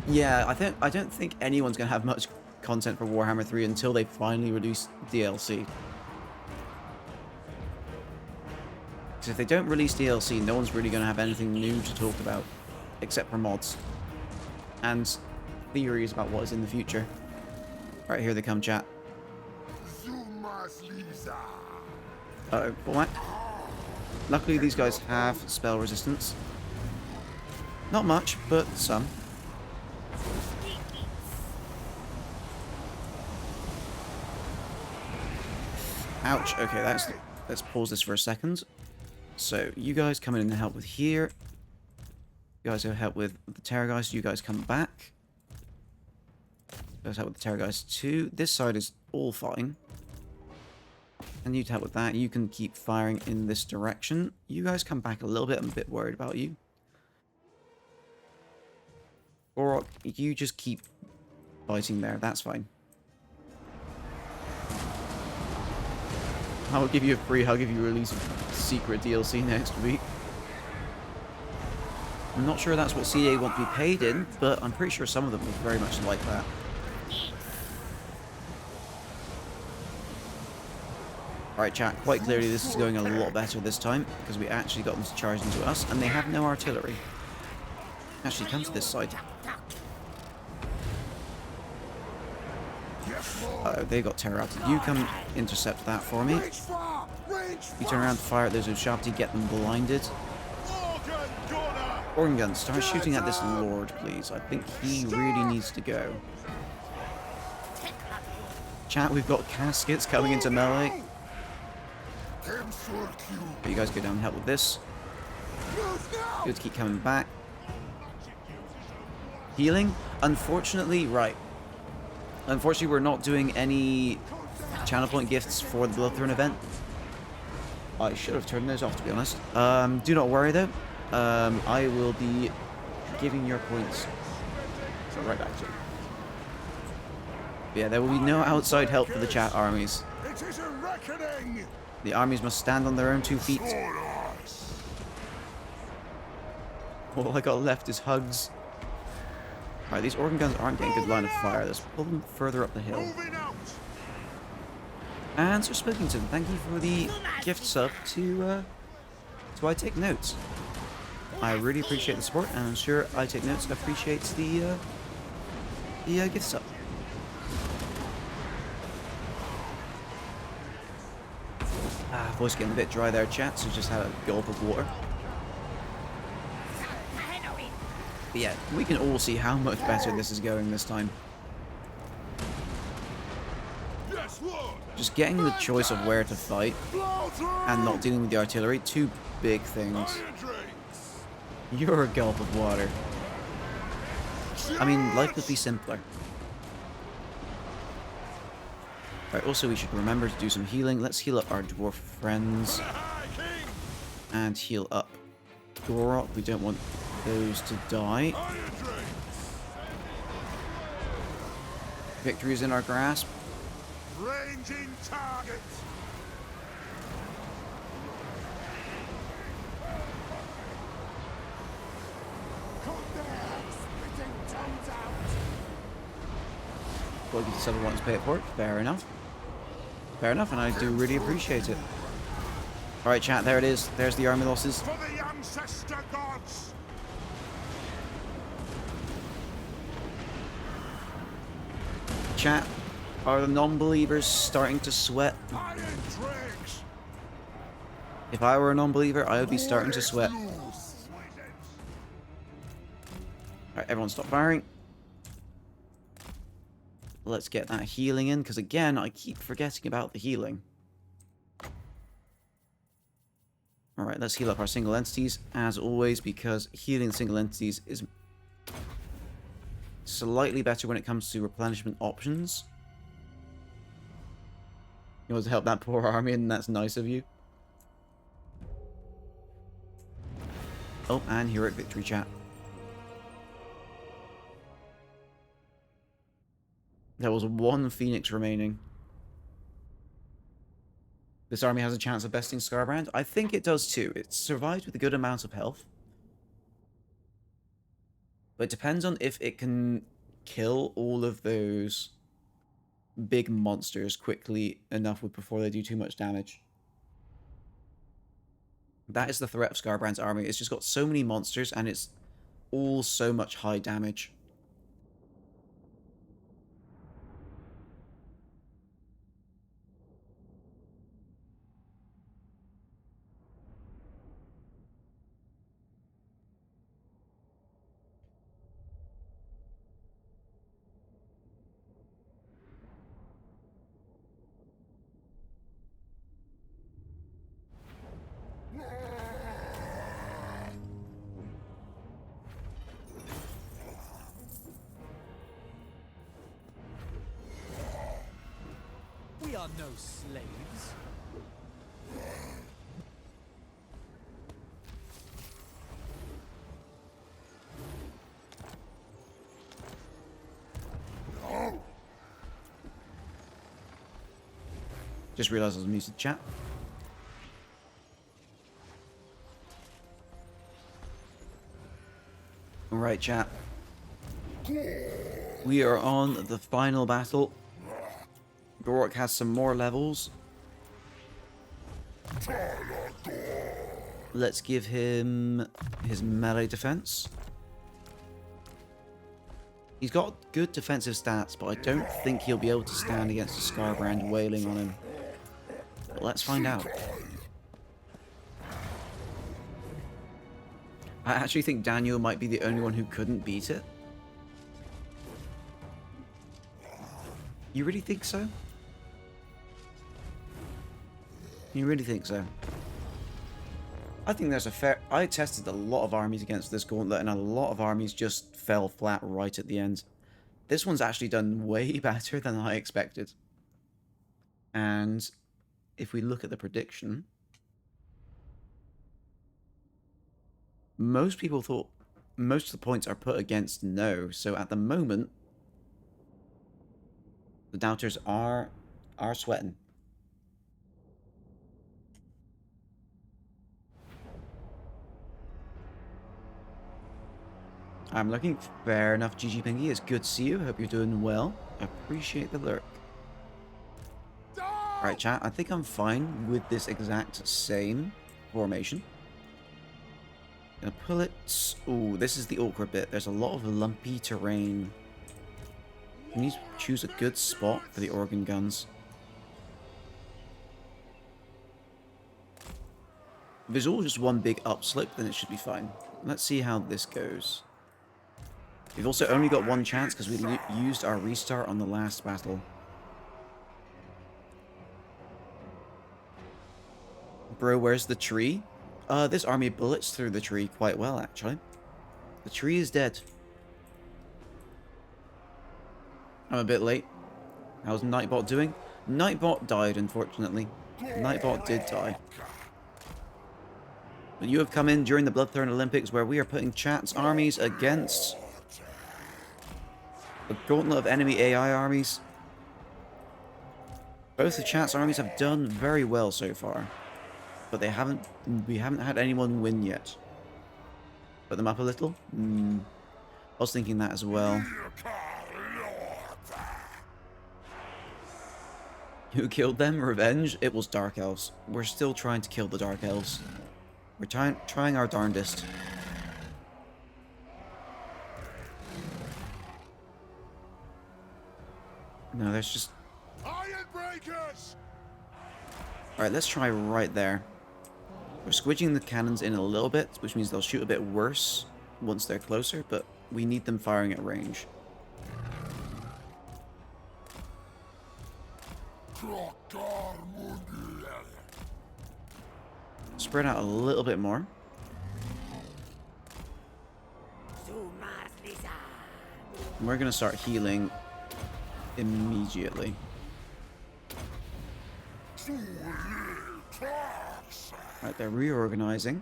Yeah, I don't think anyone's gonna have much content for Warhammer 3 until they finally release DLC. Because if they don't release DLC, no one's really gonna have anything new to talk about, except for mods and theories about what is in the future. Right, here they come, chat. Uh-oh, what? Luckily these guys have spell resistance. Not much, but some. Ouch. Okay, let's pause this for a second. So, you guys come in and help with here. You guys go help with the Terrorgeist. You guys come back. You guys help with the Terrorgeist too. This side is all fine. And you help with that. You can keep firing in this direction. You guys come back a little bit. I'm a bit worried about you. Or you just keep fighting there. That's fine. I'll give you a free hug if you release a secret DLC next week. I'm not sure that's what CA want to be paid in, but I'm pretty sure some of them would very much like that. Alright chat, quite clearly this is going a lot better this time, because we actually got them to charge into us, and they have no artillery. Actually, come to this side. They got terror out. You come intercept that for me. You turn around, fire at those Ushabti, get them blinded. Organ gun, start shooting at this lord, please. I think he really needs to go. Chat, we've got caskets coming into melee. But you guys go down and help with this. Good to keep coming back. Healing? Unfortunately, right. Unfortunately, we're not doing any channel point gifts for the Bloodthorn event. I should have turned those off, to be honest. Do not worry, though. I will be giving your points right back to you. But yeah, there will be no outside help for the chat armies. It is a reckoning. The armies must stand on their own 2 feet. All I got left is hugs. Alright, these organ guns aren't getting good line of fire. Let's pull them further up the hill. And Sir Smokington, thank you for the gift sub to I Take Notes. I really appreciate the support, and I'm sure I Take Notes appreciates the gift sub. Voice getting a bit dry there, chat, so just had a gulp of water. But yeah, we can all see how much better this is going this time. Just getting the choice of where to fight and not dealing with the artillery, 2 big things. You're a gulp of water. I mean, life could be simpler. Right, also we should remember to do some healing. Let's heal up our dwarf friends. And heal up Gorok. We don't want those to die. Victory is in our grasp. Ranging target. Well, if someone wants to pay it for it, fair enough. Fair enough, and I do really appreciate it. Alright, chat, there it is. There's the army losses. For the ancestor gods. Chat, are the non-believers starting to sweat? Iron dregs. If I were a non-believer, I would be starting to sweat. Alright, everyone stop firing. Let's get that healing in, because again, I keep forgetting about the healing. Alright, let's heal up our single entities, as always, because healing single entities is slightly better when it comes to replenishment options. You want to help that poor army, and that's nice of you. Oh, and heroic victory, chat. There was 1 Phoenix remaining. This army has a chance of besting Scarbrand. I think it does too. It survives with a good amount of health. But it depends on if it can kill all of those big monsters quickly enough before they do too much damage. That is the threat of Scarbrand's army. It's just got so many monsters and it's all so much high damage. We are no slaves. Just realised I was muted, chat. Right, chat. We are on the final battle. Gorok has some more levels. Let's give him his melee defense. He's got good defensive stats, but I don't think he'll be able to stand against a Scarbrand wailing on him. But let's find out. I actually think Daniel might be the only one who couldn't beat it. You really think so? You really think so? I think there's a fair... I tested a lot of armies against this gauntlet, and a lot of armies just fell flat right at the end. This one's actually done way better than I expected. And if we look at the prediction... most people thought most of the points are put against no, so at the moment, the doubters are sweating. I'm looking. Fair enough, GG Pinky. It's good to see you. Hope you're doing well. Appreciate the lurk. Alright, chat. I think I'm fine with this exact same formation. Gonna pull it. Ooh, this is the awkward bit. There's a lot of lumpy terrain. We need to choose a good spot for the organ guns. If it's all just one big upslip, then it should be fine. Let's see how this goes. We've also only got one chance because we used our restart on the last battle. Bro, where's the tree? This army bullets through the tree quite well, actually. The tree is dead. I'm a bit late. How's Nightbot doing? Nightbot died, unfortunately. Nightbot did die. But you have come in during the Bloodthorn Olympics, where we are putting chat's armies against a gauntlet of enemy AI armies. Both the chat's armies have done very well so far, but we haven't had anyone win yet. Put them up a little? I was thinking that as well. Who killed them? Revenge? It was Dark Elves. We're still trying to kill the Dark Elves. We're trying our darndest. No, there's just... Alright, let's try right there. We're squidging the cannons in a little bit, which means they'll shoot a bit worse once they're closer, but we need them firing at range. Spread out a little bit more. And we're going to start healing immediately. Right, they're reorganizing.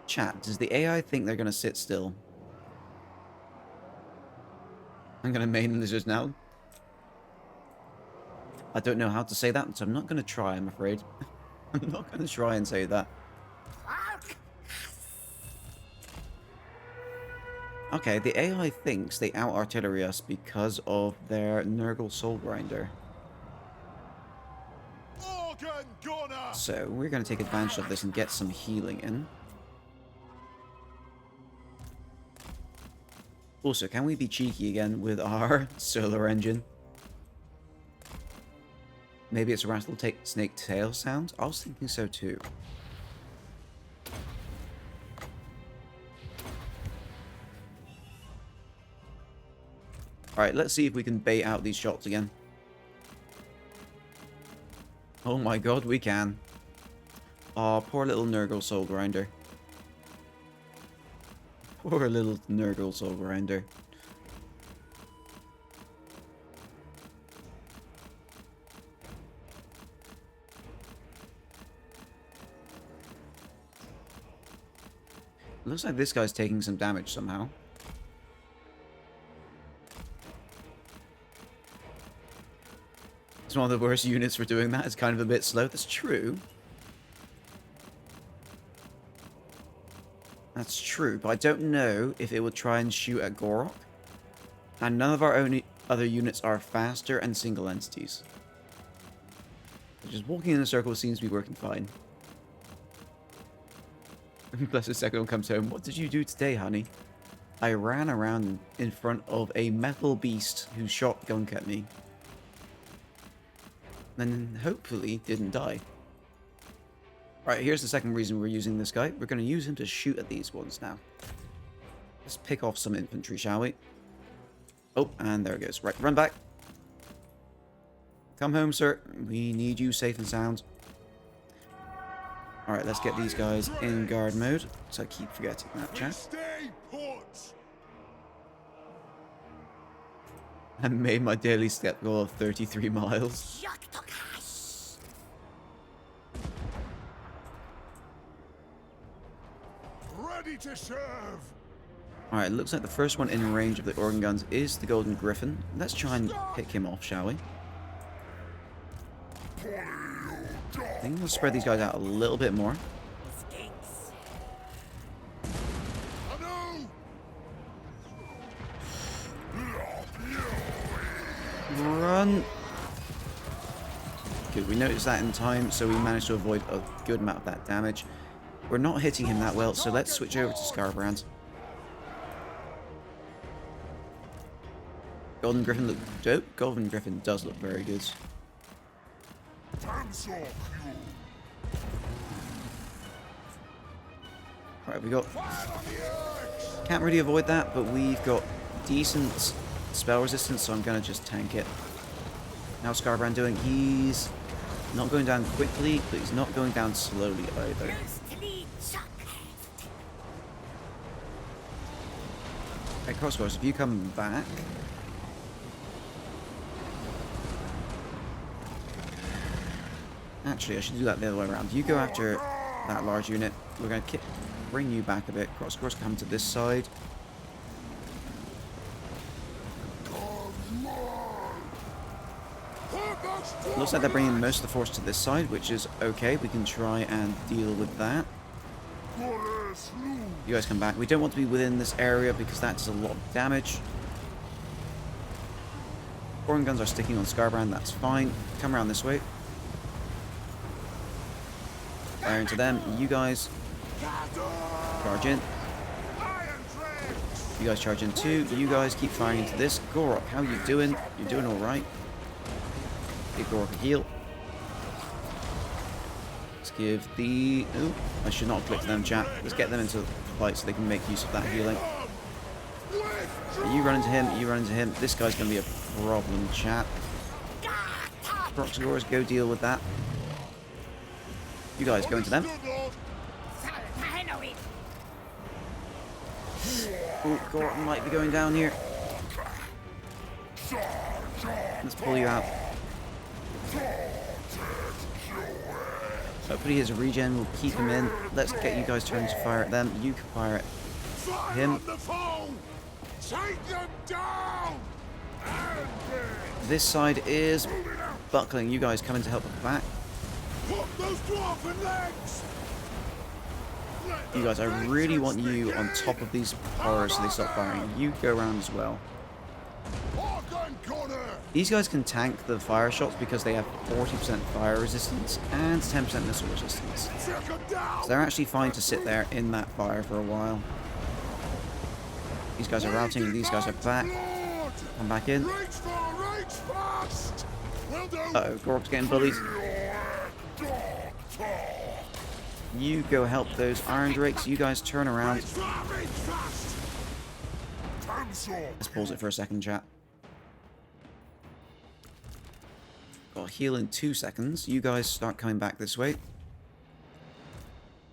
Chat, does the AI think they're going to sit still? I'm going to main lizards now. I don't know how to say that, so I'm not going to try, I'm afraid. I'm not going to try and say that. Okay, the AI thinks they out-artillery us because of their Nurgle Soul Grinder. So, we're going to take advantage of this and get some healing in. Also, can we be cheeky again with our solar engine? Maybe it's a rattlesnake tail sound? I was thinking so too. Alright, let's see if we can bait out these shots again. Oh my god, we can. Aw, poor little Nurgle Soul Grinder. Poor little Nurgle Soul Grinder. Looks like this guy's taking some damage somehow. It's one of the worst units for doing that. It's kind of a bit slow. That's true. That's true, but I don't know if it would try and shoot at Gorok. And none of our other units are faster and single entities. Just walking in a circle seems to be working fine. Blessed second one comes home. What did you do today, honey? I ran around in front of a metal beast who shotgunned at me. And hopefully didn't die. Right, here's the second reason we're using this guy. We're going to use him to shoot at these ones now. Let's pick off some infantry, shall we? Oh, and there it goes. Right, run back. Come home, sir. We need you safe and sound. Alright, let's get these guys in guard mode. So I keep forgetting that, chat. Stay put. I made my daily step goal of 33 miles. Ready to serve. Alright, looks like the first one in range of the organ guns is the Golden Griffin. Let's try and pick him off, shall we? I think we'll spread these guys out a little bit more. Run! Good, we noticed that in time, so we managed to avoid a good amount of that damage. We're not hitting him that well, so let's switch over to Scarbrand. Golden Griffin look dope. Golden Griffin does look very good. Right, we got... Can't really avoid that, but we've got decent spell resistance, so I'm going to just tank it. How's Scarbrand doing? He's not going down quickly, but he's not going down slowly either. Okay, Crossbows, if you come back... Actually, I should do that the other way around. You go after that large unit. We're going to bring you back a bit. Crossbows come to this side. Looks like they're bringing most of the force to this side, which is okay. We can try and deal with that. You guys come back. We don't want to be within this area because that does a lot of damage. Organ guns are sticking on Scarbrand. That's fine. Come around this way. Fire into them. You guys charge in. You guys charge in too. You guys keep firing into this. Gorok, how you doing? You're doing alright. Give Gorok a heal. Let's give the... Oh, I should not have clicked them, chat. Let's get them into the fight so they can make use of that healing. You run into him. You run into him. This guy's going to be a problem, chat. Proxigors, go deal with that. You guys go into them. Oh, Gorok might be going down here. Let's pull you out. Hopefully his regen will keep him in. Let's get you guys turning to fire at them. You can fire at him. This side is buckling. You guys come in to help with back. You guys, I really want you on top of these horrors so they stop firing. You go around as well. These guys can tank the fire shots because they have 40% fire resistance and 10% missile resistance. So they're actually fine to sit there in that fire for a while. These guys are routing, these guys are back. Come back in. Uh-oh, Gorok's getting bullied. You go help those Iron Drakes. You guys turn around. Let's pause it for a second, chat. Got a heal in 2 seconds. You guys start coming back this way.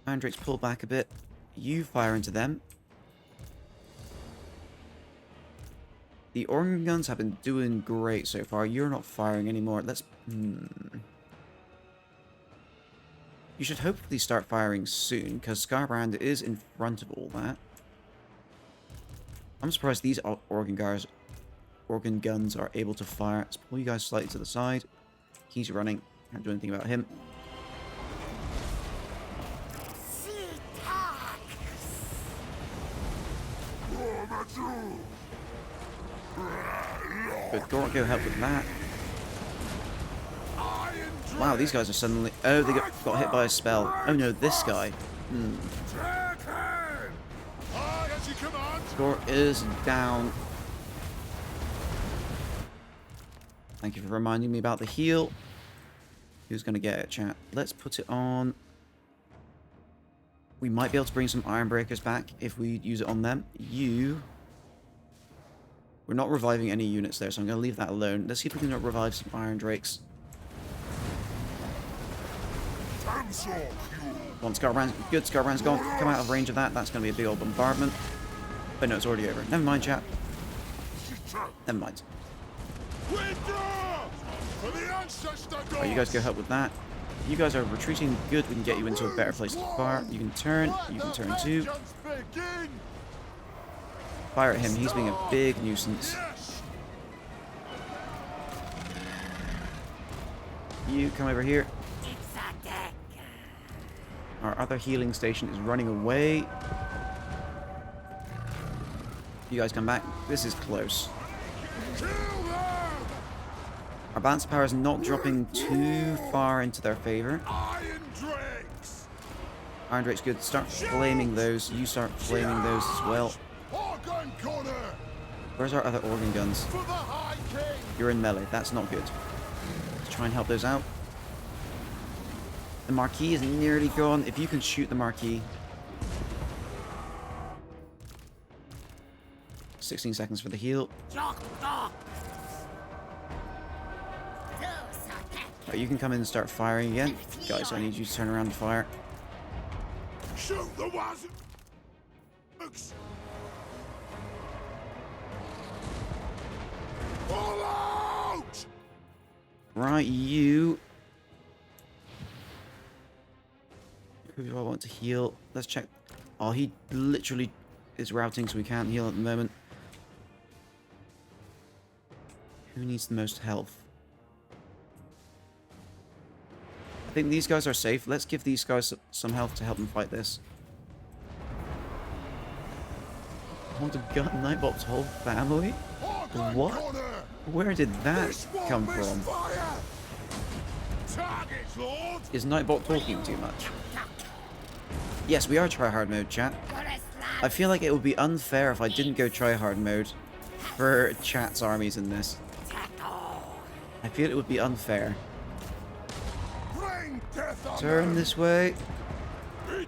Iron Drakes pull back a bit. You fire into them. The organ guns have been doing great so far. You're not firing anymore. Let's... You should hopefully start firing soon, because Scarbrand is in front of all that. I'm surprised these organ guns are able to fire. Let's pull you guys slightly to the side. He's running. Can't do anything about him. Good, go help with that. Wow, these guys are suddenly... Oh, they got hit by a spell. Oh no, this guy. Gore is down. Thank you for reminding me about the heal. Who's going to get it, chat? Let's put it on. We might be able to bring some Iron Breakers back if we use it on them. We're not reviving any units there, so I'm going to leave that alone. Let's see if we can revive some Iron Drakes. One Scarbrand. Good, Scarbrand's gone. Come out of range of that. That's going to be a big old bombardment. But no, it's already over. Never mind, chat. Never mind. Right, you guys go help with that. You guys are retreating. Good, we can get you into a better place to fire. You can turn too. Fire at him, he's being a big nuisance. You come over here. Our other healing station is running away. You guys come back. This is close. Our balance of power is not dropping too far into their favor. Iron Drake's good. Start flaming those. You start flaming those as well. Where's our other organ guns? You're in melee. That's not good. Let's try and help those out. The Marquis is nearly gone. If you can shoot the Marquis. 16 seconds for the heal. Right, you can come in and start firing again. Guys, I need you to turn around and fire. Shoot the ones. Pull out! Right, you. Who do I want to heal? Let's check. Oh, he literally is routing, so we can't heal at the moment. Who needs the most health? I think these guys are safe. Let's give these guys some health to help them fight this. I want to gut Nightbot's whole family? What? Where did that come from? Is Nightbot talking too much? Yes, we are tryhard mode, chat. I feel like it would be unfair if I didn't go tryhard mode for chat's armies in this. I feel it would be unfair. Turn this way. You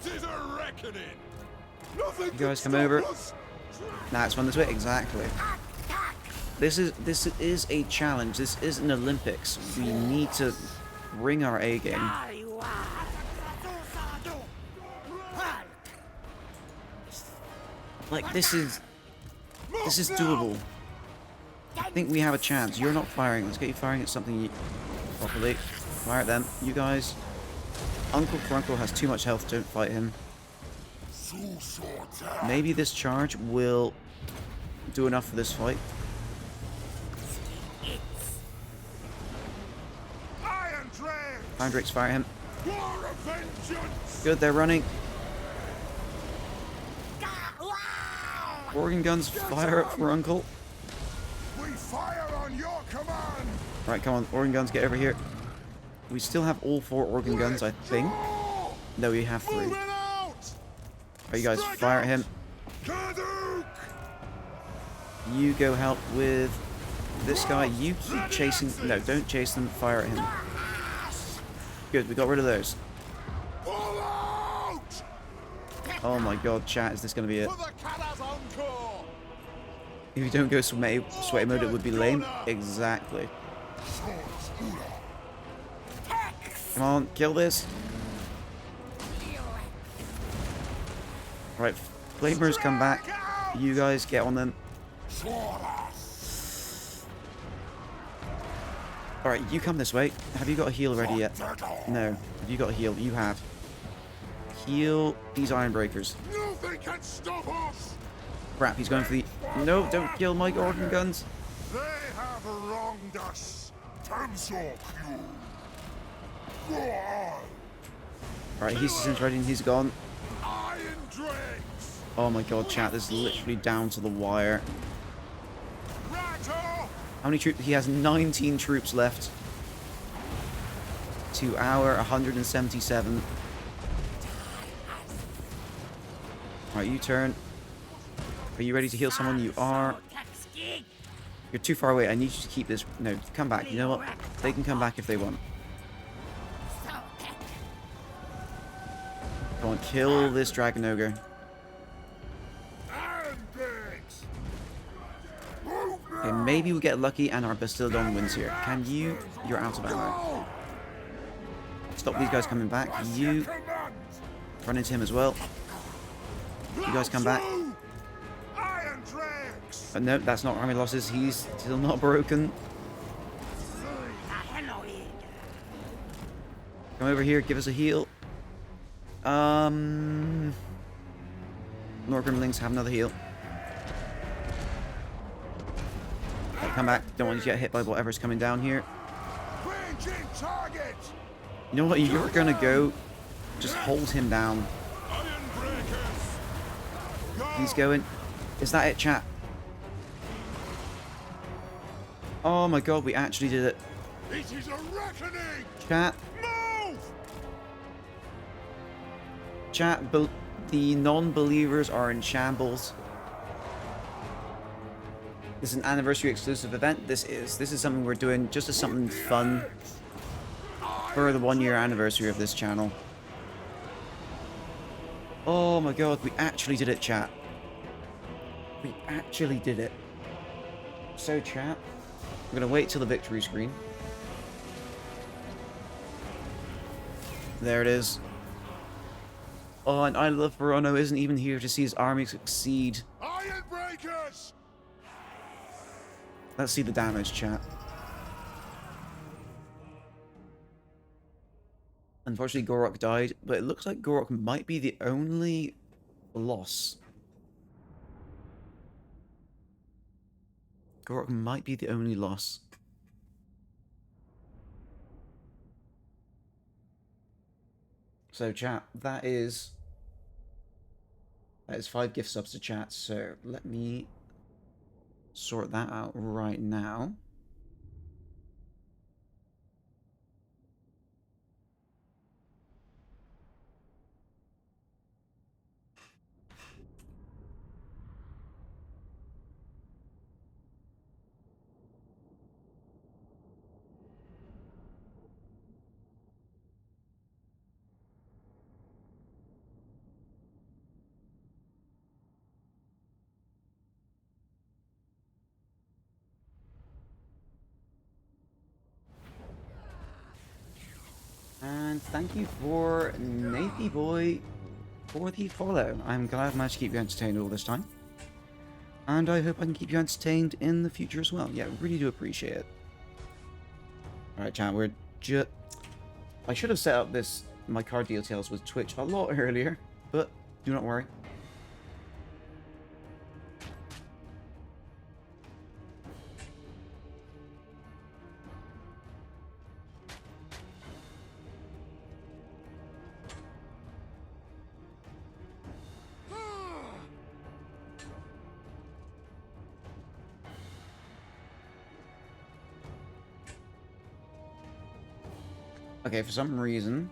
guys come over. Nah, it's one this way. Exactly. This is a challenge. This is an Olympics. We need to bring our A game. Like, this is doable. I think we have a chance. You're not firing. Let's get you firing at something properly. Fire at them. You guys. Uncle Frunkle has too much health. Don't fight him. Maybe this charge will do enough for this fight. Iron Drake's fire him. Good, they're running. Organ guns, fire up for Uncle. We fire on your command. Right, come on, organ guns, get over here. We still have all 4 organ guns, I think. No, we have 3. Are you guys fire at him? You go help with this guy. You keep chasing. No, don't chase them. Fire at him. Good, we got rid of those. Oh my god, chat, is this going to be it? If you don't go sweaty mode, it would be lame. Exactly. Come on, kill this. Right, flamers come back. You guys get on them. Alright, you come this way. Have you got a heal ready yet? No. Have you got a heal? You have. Heal these Iron Breakers. Nothing can stop us. Crap, he's going for the... No, don't kill my organ guns. They have wronged us. Alright, he's disintegrating. He's gone. Iron Drakes. Oh my god, chat, this is literally down to the wire. Righto! How many troops? He has 19 troops left. To our 177. Alright, you turn. Are you ready to heal someone? You are. You're too far away. I need you to keep this. No, come back. You know what? They can come back if they want. Come on, kill this Dragon Ogre. Okay, maybe we get lucky and our Bastildon wins here. Can you? You're out of ammo. Stop these guys coming back. You run into him as well. You guys come back. But no, that's not army losses. He's still not broken. Come over here, give us a heal. Norgrimlings have another heal. Okay, come back. Don't want you to get hit by whatever's coming down here. You know what? You're gonna go. Just hold him down. He's going. Is that it, chat? Oh my god, we actually did it. It is a reckoning. Chat. Move! Chat, the non-believers are in shambles. This is an anniversary exclusive event. This is something we're doing just as something fun for the 1-year anniversary of this channel. Oh my god, we actually did it, chat. We actually did it. So, chat, we're gonna wait till the victory screen. There it is. Oh, and I love Verano isn't even here to see his army succeed. Iron breakers! Let's see the damage, chat. Unfortunately, Gorok died, but it looks like Gorok might be the only loss. Gorok might be the only loss. So, chat, that is 5 gift subs to chat, so let me sort that out right now. And thank you for Nathy Boy for the follow. I'm glad I managed to keep you entertained all this time. And I hope I can keep you entertained in the future as well. Yeah, really do appreciate it. Alright, chat, we're just... I should have set up my card details with Twitch a lot earlier, but do not worry. Okay, for some reason...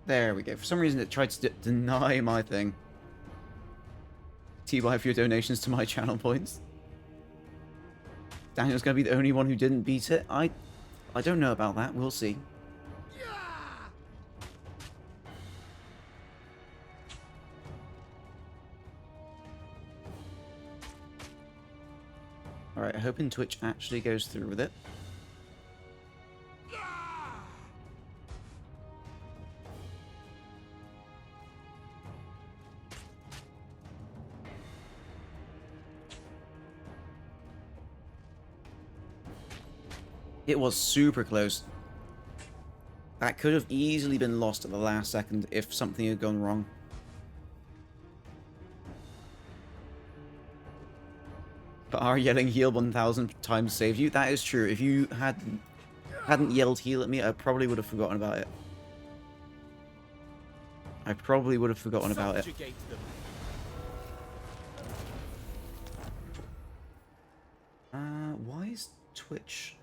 There we go. For some reason it tried to deny my thing. TY for your donations to my channel points. Daniel's gonna be the only one who didn't beat it. I don't know about that. We'll see. Alright, hoping Twitch actually goes through with it. It was super close. That could have easily been lost at the last second if something had gone wrong. Our yelling heal 1,000 times saved you. That is true. If you hadn't yelled heal at me, I probably would have forgotten about it. I probably would have forgotten about it. Subjugate them. Why is Twitch...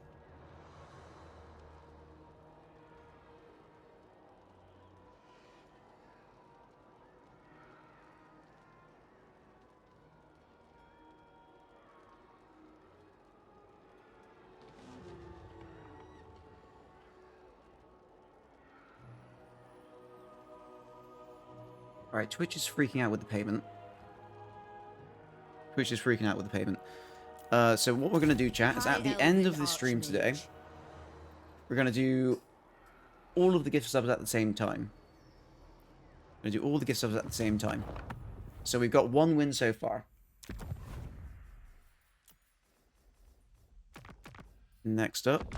Alright, Twitch is freaking out with the payment. Twitch is freaking out with the payment. So what we're going to do, chat, is at the end of the stream today, we're going to do all of the gift subs at the same time. We're going to do all the gift subs at the same time. So we've got one win so far. Next up.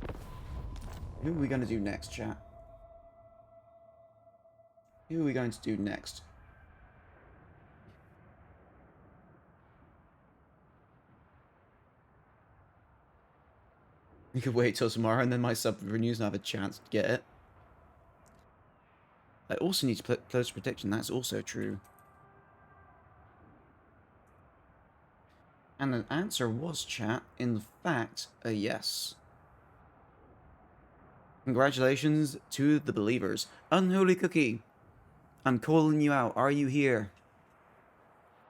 Who are we going to do next, chat? Who are we going to do next? You could wait till tomorrow and then my sub renews and I have a chance to get it. I also need to put close protection, that's also true. And the answer was, chat, in fact, a yes. Congratulations to the believers. Unholy Cookie, I'm calling you out. Are you here?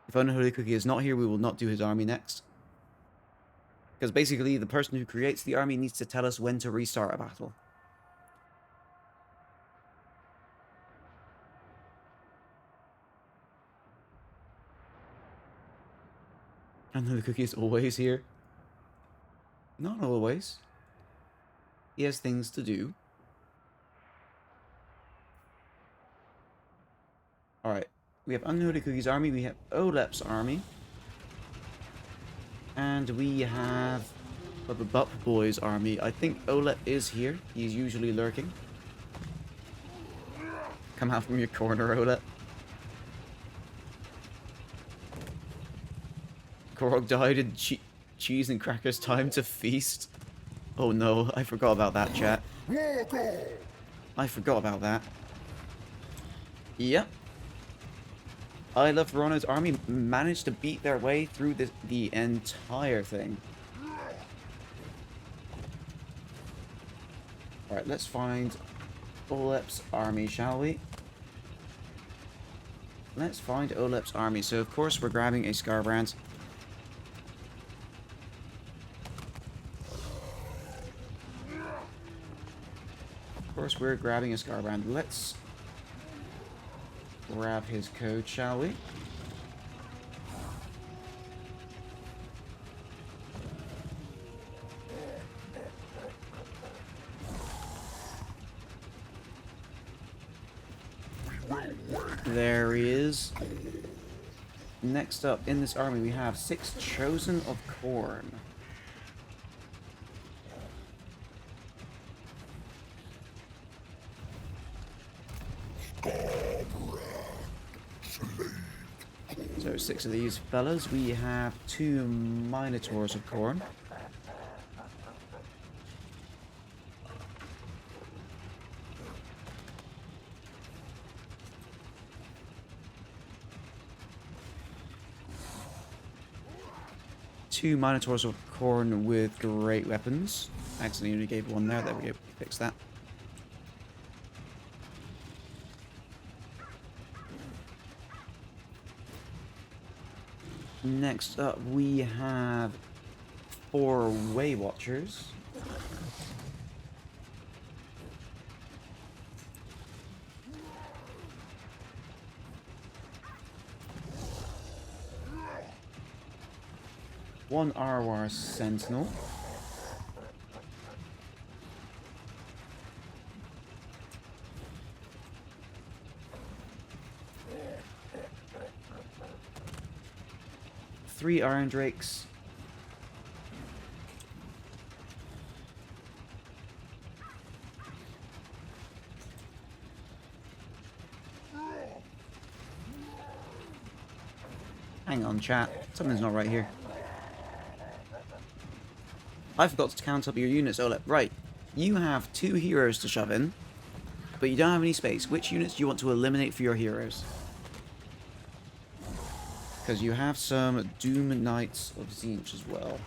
If Unholy Cookie is not here, we will not do his army next. Because basically, the person who creates the army needs to tell us when to restart a battle. And the cookie is always here. Not always. He has things to do. Alright. We have Unholy Cookie's army. We have Olep's army. And we have the Bup Boy's army. I think Olep is here. He's usually lurking. Come out from your corner, Olep. Korok died in cheese and crackers time to feast. Oh no, I forgot about that, chat. I forgot about that. Yep. I Love Verano's army managed to beat their way through the entire thing. Alright, let's find Olep's army, shall we? Let's find Olep's army. So, of course, we're grabbing a Scarbrand. Of course, we're grabbing a Scarbrand. Let's grab his code, shall we? There he is. Next up in this army we have 6 Chosen of Corn. So 6 of these fellas. We have 2 Minotaurs of Corn. Two Minotaurs of Corn with great weapons. Accidentally gave one there. There we go. Fix that. Next up, we have 4 Way Watchers. One Arwar Sentinel. Three Iron Drakes. Hang on, chat. Something's not right here. I forgot to count up your units, Ola. Right. You have 2 heroes to shove in, but you don't have any space. Which units do you want to eliminate for your heroes? Because you have some Doom Knights of Tzeentch as well.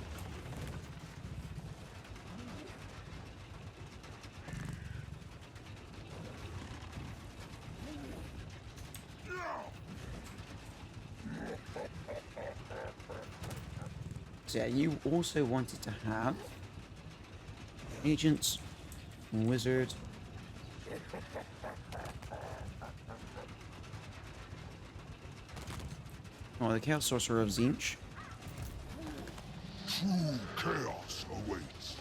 So yeah, you also wanted to have Agents, Wizard, oh, the Chaos Sorcerer of Tzeentch, True chaos awaits.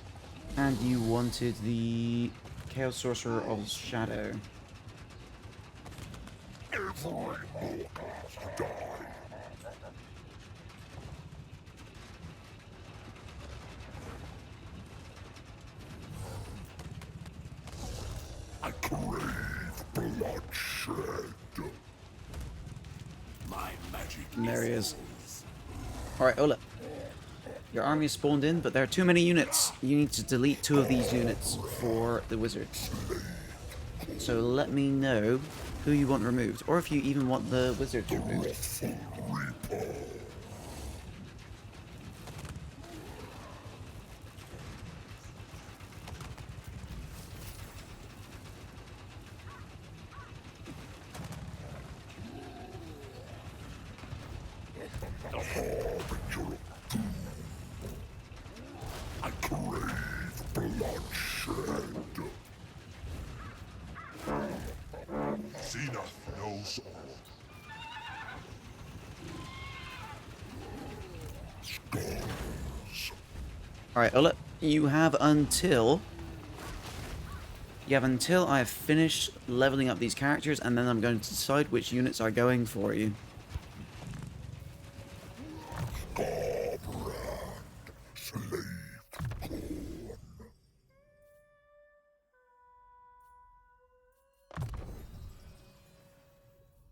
and you wanted the Chaos Sorcerer of Shadow. Every mortal die. I crave bloodshed. My magic And there he is. Alright, Ola. Your army is spawned in, but there are too many units. You need to delete 2 of these units for the wizard. So let me know who you want removed, or if you even want the wizard to remove it. I crave bloodshed. Zenith knows all. Skulls. Alright, Ola, you have until I have finished leveling up these characters, and then I'm going to decide which units are going for you. Slave corn.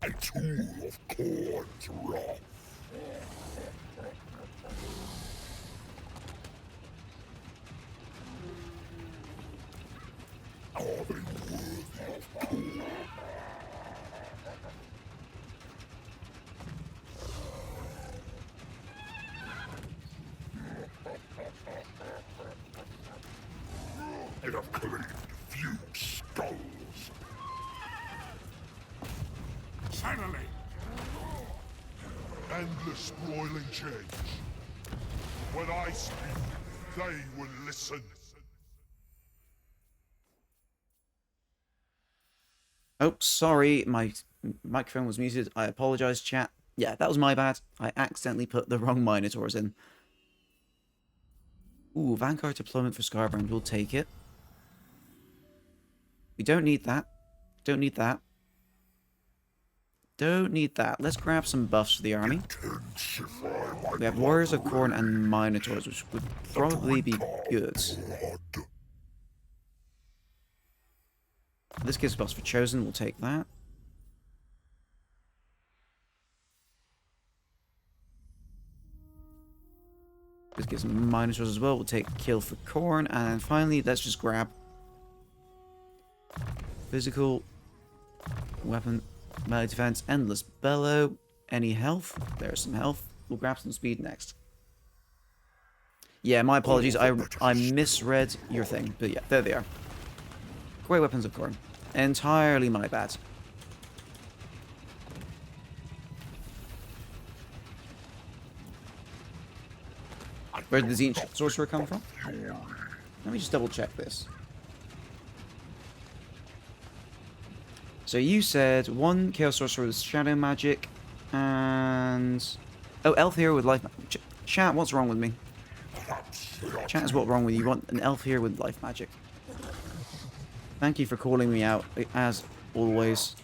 A tool of corn's wrath. Are they worthy of corn? I have claimed few skulls. Finally! Endless broiling change. When I speak, they will listen. Oh, sorry, my microphone was muted. I apologize, chat. Yeah, that was my bad. I accidentally put the wrong Minotaurs in. Ooh, Vanguard deployment for Scarbrand. We'll take it. We don't need that. Don't need that. Don't need that. Let's grab some buffs for the army. We have Warriors of Khorne and Minotaurs, which would probably be good. This gives buffs for Chosen. We'll take that. This gives Minotaurs as well. We'll take Kill for Khorne. And finally, let's just grab Physical Weapon, Melee Defense, Endless Bellow. Any health? There's some health. We'll grab some speed next. Yeah, my apologies. I misread your thing. But yeah, there they are. Great Weapons of Khorne. Entirely my bad. Where did the Tzeentch Sorcerer come from? Let me just double check this. So you said 1 Chaos Sorcerer with Shadow Magic, and... oh, Elf Hero with Life Magic. Chat, what's wrong with me? Chat is what's wrong with you. You want an Elf Hero with Life Magic. Thank you for calling me out, as always.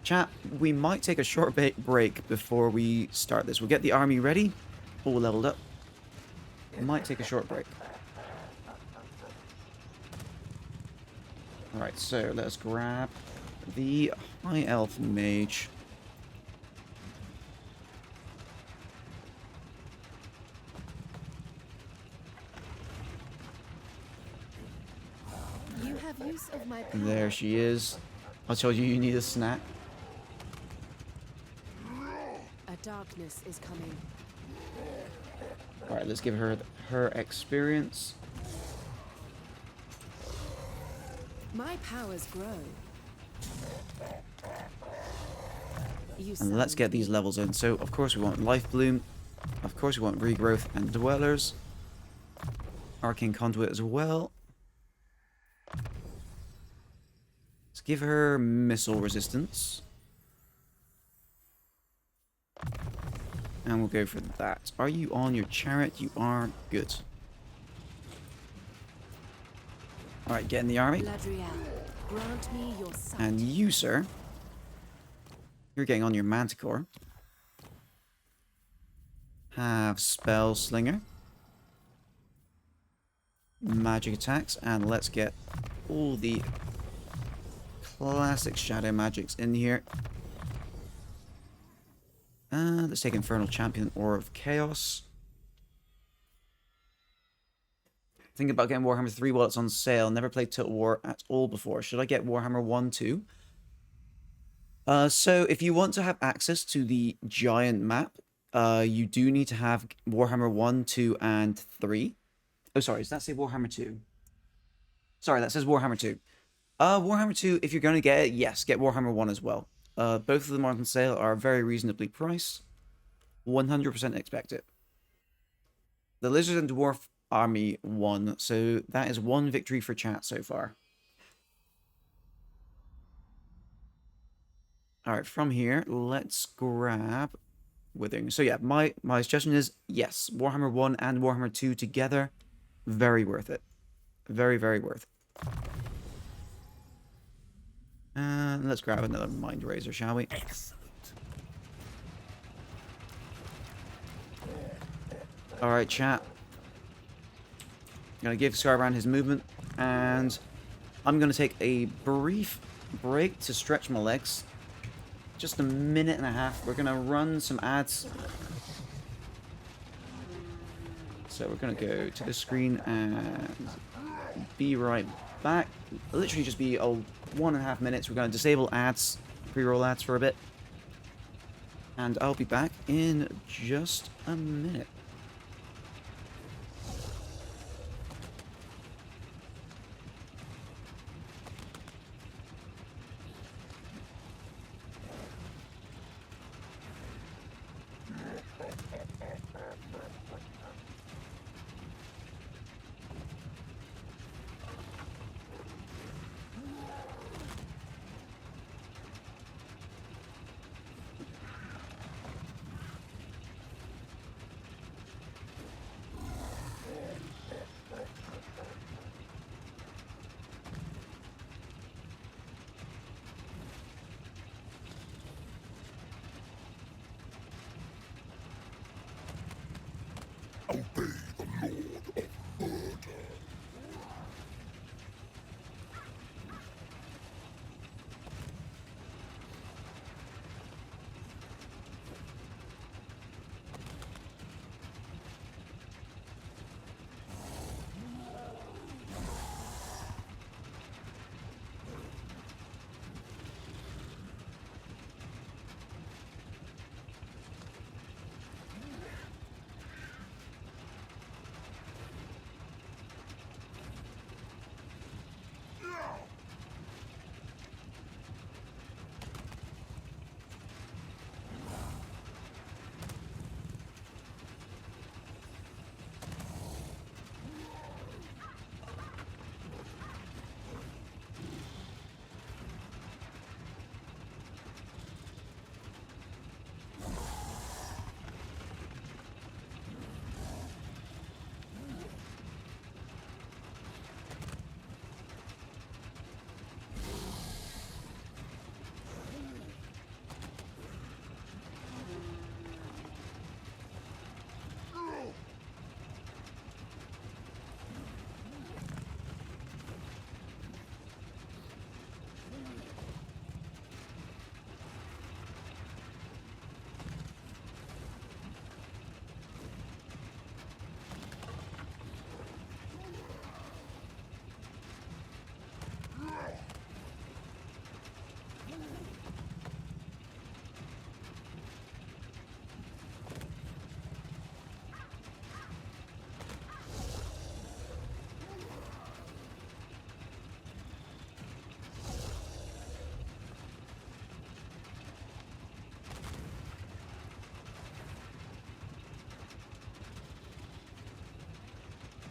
Chat, we might take a short break before we start this. We'll get the army ready, all leveled up. We might take a short break. Alright, so let's grab the High Elf Mage. use of my power. There she is. I told you you need a snack. A darkness is coming. Alright, let's give her her experience. My powers grow. You And let's get these levels in. So, of course, we want Life Bloom. Of course, we want Regrowth and Dwellers. Arcane Conduit as well. Let's give her Missile Resistance. And we'll go for that. Are you on your chariot? You are. Good. Alright, get in the army. Ladriel, grant me your sight. And you, sir, you're getting on your Manticore. Have Spell Slinger. Magic attacks. And let's get all the classic shadow magics in here. Let's take Infernal Champion or of Chaos. Think about getting Warhammer 3 while it's on sale. Never played Total War at all before. Should I get Warhammer 1 too? So if you want to have access to the giant map, you do need to have Warhammer 1, 2, and 3. Oh, sorry, does that say Warhammer 2? Sorry, that says Warhammer 2. Warhammer 2, if you're going to get it, yes, get Warhammer 1 as well. Both of them are on sale, are very reasonably priced. 100% expect it. The Lizard and Dwarf Army won, so that is one victory for chat so far. Alright, from here, let's grab Withering. So yeah, my suggestion is, yes, Warhammer 1 and Warhammer 2 together, very worth it. Very, very worth it. And let's grab another Mind Razor, shall we? Excellent. Alright, chat. I'm going to give Scarbrand his movement, and I'm going to take a brief break to stretch my legs. Just a minute and a half. We're going to run some ads. So we're going to go to the screen and be right back. Literally just be 1.5 minutes. We're going to disable ads, pre-roll ads for a bit. And I'll be back in just a minute.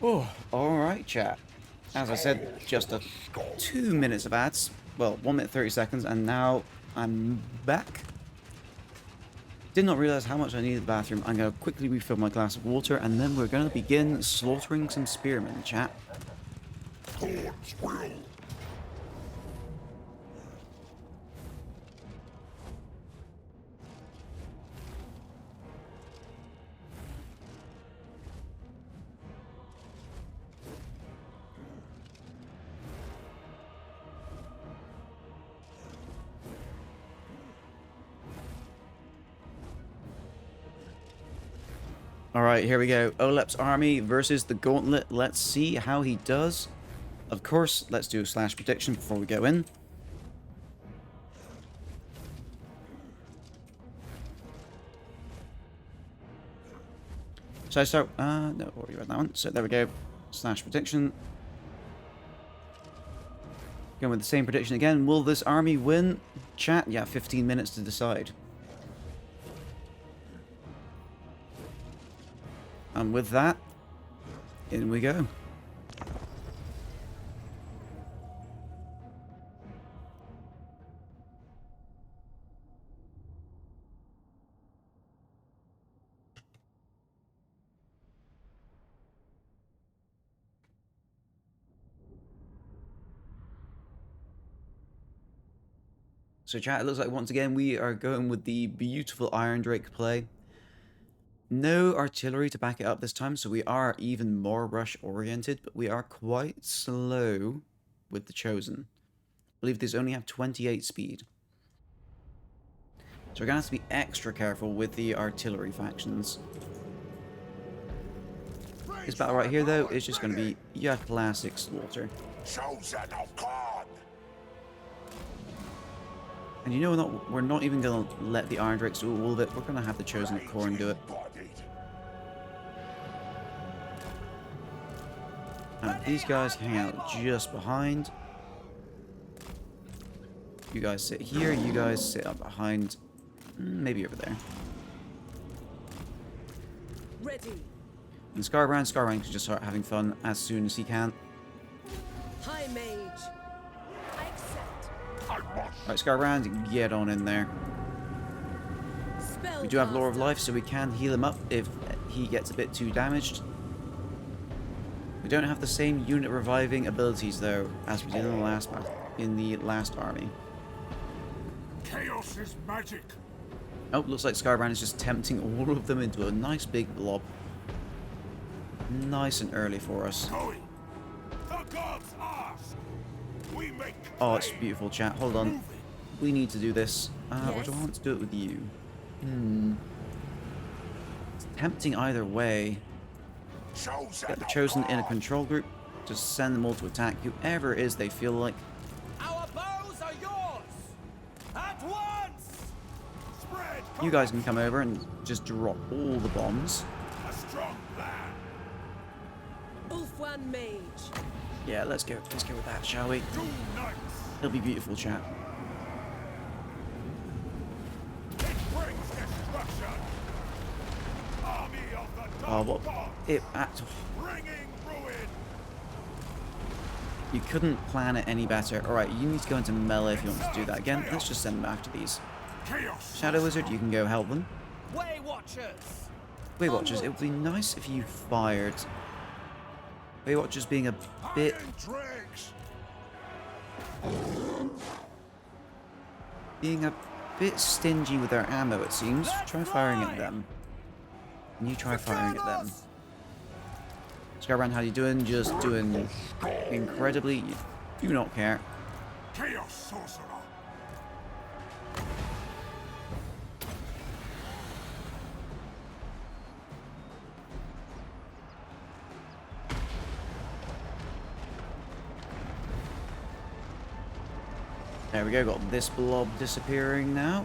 Oh, alright, chat. As I said, just 2 minutes of ads. Well, 1 minute 30 seconds, and now I'm back. Did not realize how much I needed the bathroom. I'm going to quickly refill my glass of water, and then we're going to begin slaughtering some spearmen, chat. God's will. Alright, here we go. Olep's army versus the gauntlet. Let's see how he does. Of course, let's do a slash prediction before we go in. Should I start? No, already read that one. So there we go. Slash prediction. Going with the same prediction again. Will this army win? Chat? Yeah, 15 minutes to decide. And with that, in we go. So chat, it looks like once again we are going with the beautiful Iron Drake play. No artillery to back it up this time, so we are even more rush oriented, but we are quite slow with the Chosen. I believe these only have 28 speed. So we're going to have to be extra careful with the artillery factions. This battle right here though is just going to be your classic slaughter. Chosen of God. And you know we're not even going to let the Iron Drakes do all of it, we're going to have the Chosen of Khorne do it. And these guys hang out just behind. You guys sit here, you guys sit up behind, maybe over there. Ready. And Scarbrand can just start having fun as soon as he can. High mage. I accept. Right, Scarbrand, get on in there. We do have Lore of Life, so we can heal him up if he gets a bit too damaged. We don't have the same unit reviving abilities though as we did in the last army. Chaos is magic. Oh, looks like Scarbrand is just tempting all of them into a nice big blob. Nice and early for us. Going. The gods ask. We make. Oh, it's beautiful, chat. Hold on. We need to do this. Or do I want to do it with you? It's tempting either way. Get the Chosen in a control group. Just send them all to attack whoever it is they feel like. Our bows are yours! At once! Spread. You guys can come over and just drop all the bombs. A strong plan. Ulfwan mage. Yeah, let's go with that, shall we? 2 knights. It'll be beautiful, chat. It brings destruction. Army of the Oh, dark what? gods. Bringing ruin. You couldn't plan it any better. Alright, you need to go into melee if you want to do that again. Let's just send them after these. Chaos. Shadow Wizard, you can go help them. Way Watchers! Way Watchers, it would be nice if you fired. Way Watchers being a bit... Iron dregs. being a bit stingy with their ammo, it seems. Try firing at them. And you try firing at them. Scarbrand, how you doing? Just doing incredibly. You do not care. Chaos sorcerer. There we go, got this blob disappearing now.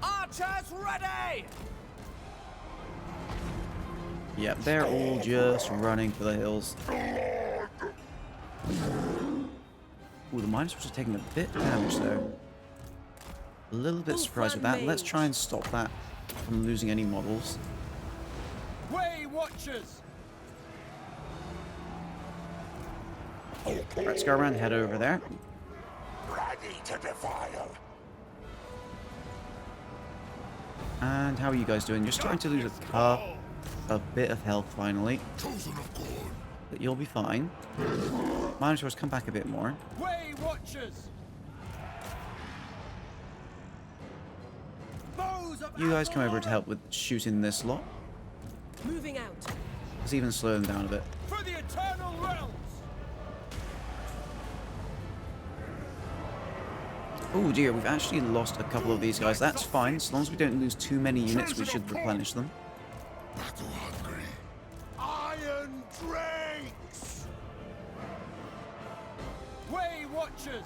Archers ready! Yep, they're all just running for the hills. Ooh, the miners are taking a bit of damage though. A little bit surprised with that. Let's try and stop that from losing any models. Way Watchers! Let's go around, head over there. Ready to defile. And how are you guys doing? You're starting to lose a bit of health finally, Chosen of God. but you'll be fine. Minotaurs, come back a bit more. Way Watchers! Foes of You guys come over to help with shooting this lot. Moving out. Let's even slow them down a bit. For the Eternal Realms! Oh dear, we've actually lost a couple of these guys. That's fine, as long as we don't lose too many units, we should replenish them. Battle hungry. Iron drakes. Way Watchers!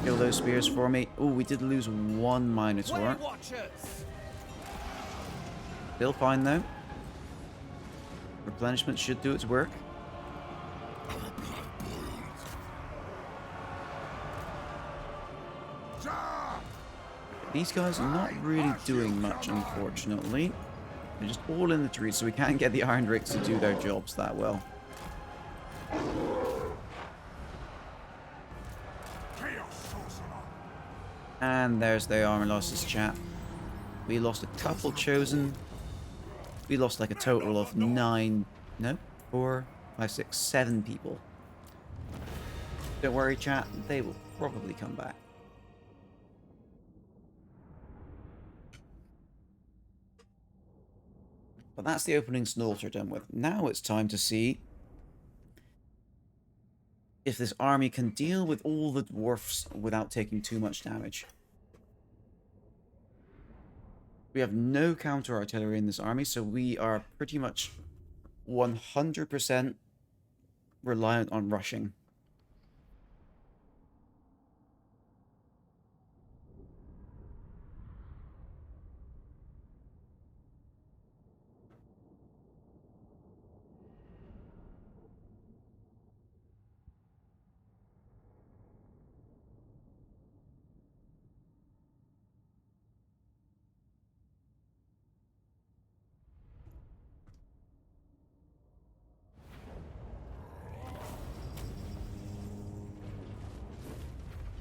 Kill those spears for me. Oh, we did lose one Way Minotaur. Watchers! Still fine though. Replenishment should do its work. Our blood boils. Ja! These guys are not really doing much, unfortunately. They're just all in the trees, so we can't get the Iron Drakes to do their jobs that well. Chaos sorcerer. And there's the armor losses, chat. We lost a couple chosen. We lost like a total of 7 people. Don't worry, chat. They will probably come back. But that's the opening slaughter done with. Now it's time to see if this army can deal with all the dwarfs without taking too much damage. We have no counter artillery in this army, so we are pretty much 100% reliant on rushing.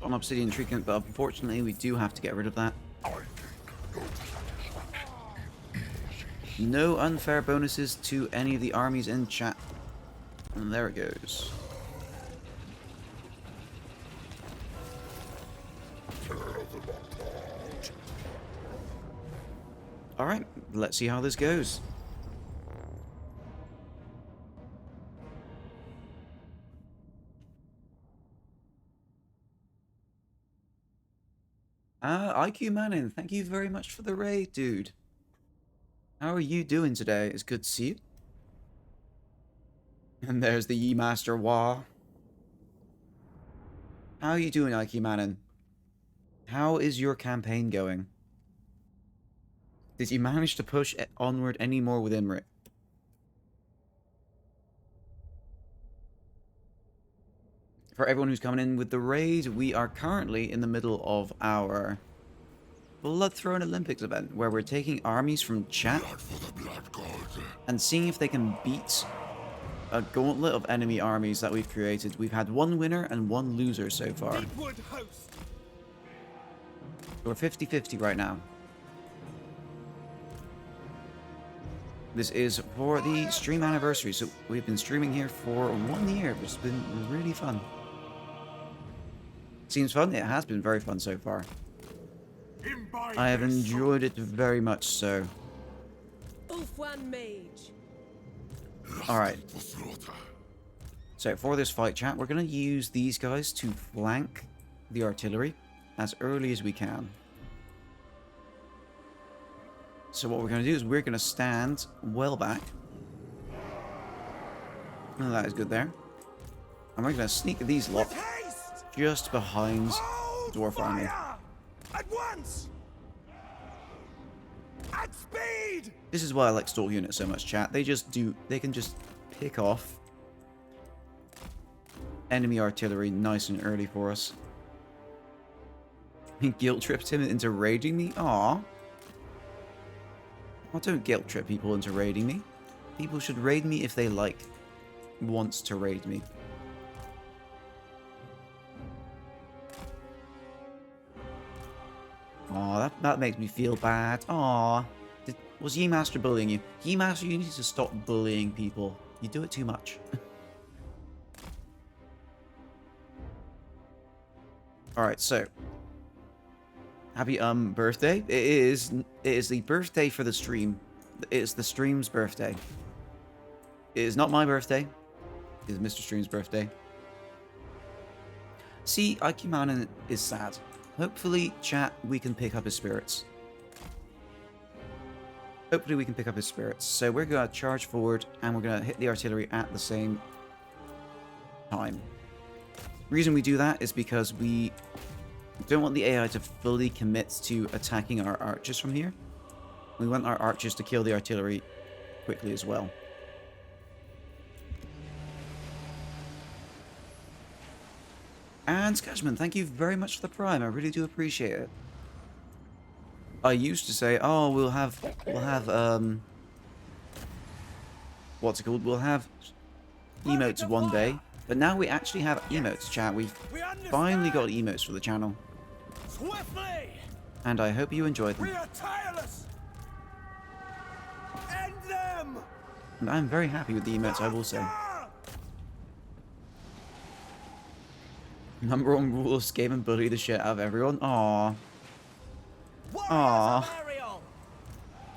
On obsidian treatment, but unfortunately we do have to get rid of that. No unfair bonuses to any of the armies in chat. And there it goes. Alright, let's see how this goes. IQ Manning, thank you very much for the raid, dude. How are you doing today? It's good to see you. And there's the Ye Master Wah. How are you doing, IQ Manning? How is your campaign going? Did you manage to push onward any more with Imrit? For everyone who's coming in with the raid, we are currently in the middle of our Blood Throne Olympics event, where we're taking armies from chat Blood for the blood god. and seeing if they can beat a gauntlet of enemy armies that we've created. We've had one winner and one loser so far. Deepwood Host! We're 50-50 right now. This is for the stream anniversary, so we've been streaming here for 1 year, which has been really fun. Seems fun? It has been very fun so far. Imbibe I have this enjoyed it very much so. Ulfwan Mage. Alright, for slaughter. so for this fight, chat, we're going to use these guys to flank the artillery as early as we can. So what we're going to do is we're going to stand well back. Oh, that is good there. And we're going to sneak these lot Haste! just behind Hold Dwarf Army. fire! At once! At speed! This is why I like Stalk Units so much, chat. They can just pick off enemy artillery nice and early for us. Guilt tripped him into raiding me? Aww. I don't guilt trip people into raiding me. People should raid me if they wants to raid me. Aw, that makes me feel bad. Aw. Was Ye-Master bullying you? Ye-Master, you need to stop bullying people. You do it too much. Alright, so. Happy birthday. It is the birthday for the stream. It is the stream's birthday. It is not my birthday. It is Mr. Stream's birthday. See, Ikumanen is sad. Hopefully, chat, we can pick up his spirits. Hopefully we can pick up his spirits. So we're going to charge forward, and we're going to hit the artillery at the same time. The reason we do that is because we don't want the AI to fully commit to attacking our archers from here. We want our archers to kill the artillery quickly as well. And Skashman, thank you very much for the prime. I really do appreciate it. I used to say, oh, we'll have what's it called? We'll have emotes one day. But now we actually have emotes, chat. We've finally got emotes for the channel. Swiftly! And I hope you enjoyed them. We are tireless! End them! And I'm very happy with the emotes, I will say. Number one rule of this game and bully the shit out of everyone. Aww. Aww.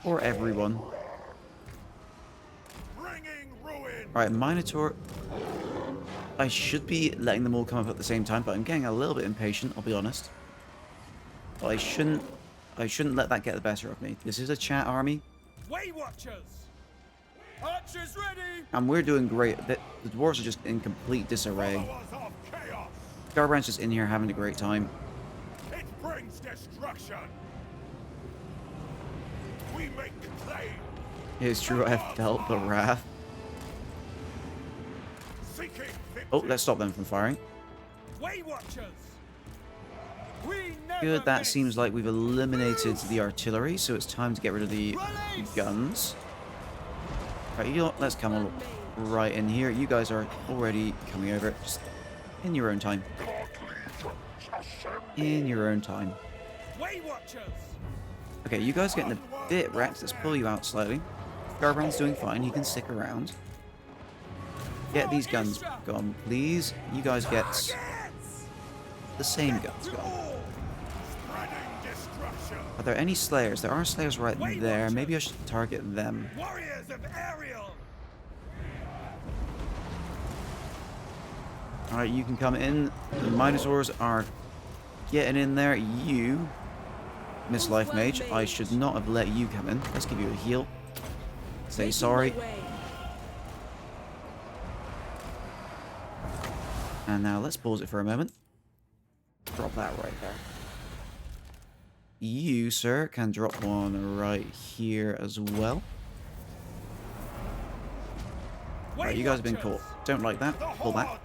Or everyone. Alright, Minotaur. I should be letting them all come up at the same time, but I'm getting a little bit impatient, I'll be honest. But I shouldn't let that get the better of me. This is a chat army. Way Watchers! Archers ready! And we're doing great. The dwarves are just in complete disarray. Garbran's just in here having a great time. It brings destruction. We make claim. It is true, I have felt the wrath. Oh, let's stop them from firing. Way Watchers! We never Good, that miss. seems like we've eliminated the artillery, so it's time to get rid of the guns. Right, you know what? Let's come on right in here. You guys are already coming over. Just in your own time. In your own time. Way Watchers! Okay, you guys are getting a bit wrecked. Let's pull you out slightly. Garbrand's doing fine. He can stick around. Get these guns gone, please. You guys get the same guns gone. Are there any slayers? There are slayers right there. Maybe I should target them. Warriors of Ariel! Alright, you can come in. The Minotaurs are getting in there. You, Miss Life Mage, I should not have let you come in. Let's give you a heal. Say sorry. And now let's pause it for a moment. Drop that right there. You, sir, can drop one right here as well. Right, you guys have been caught. Don't like that. Pull back.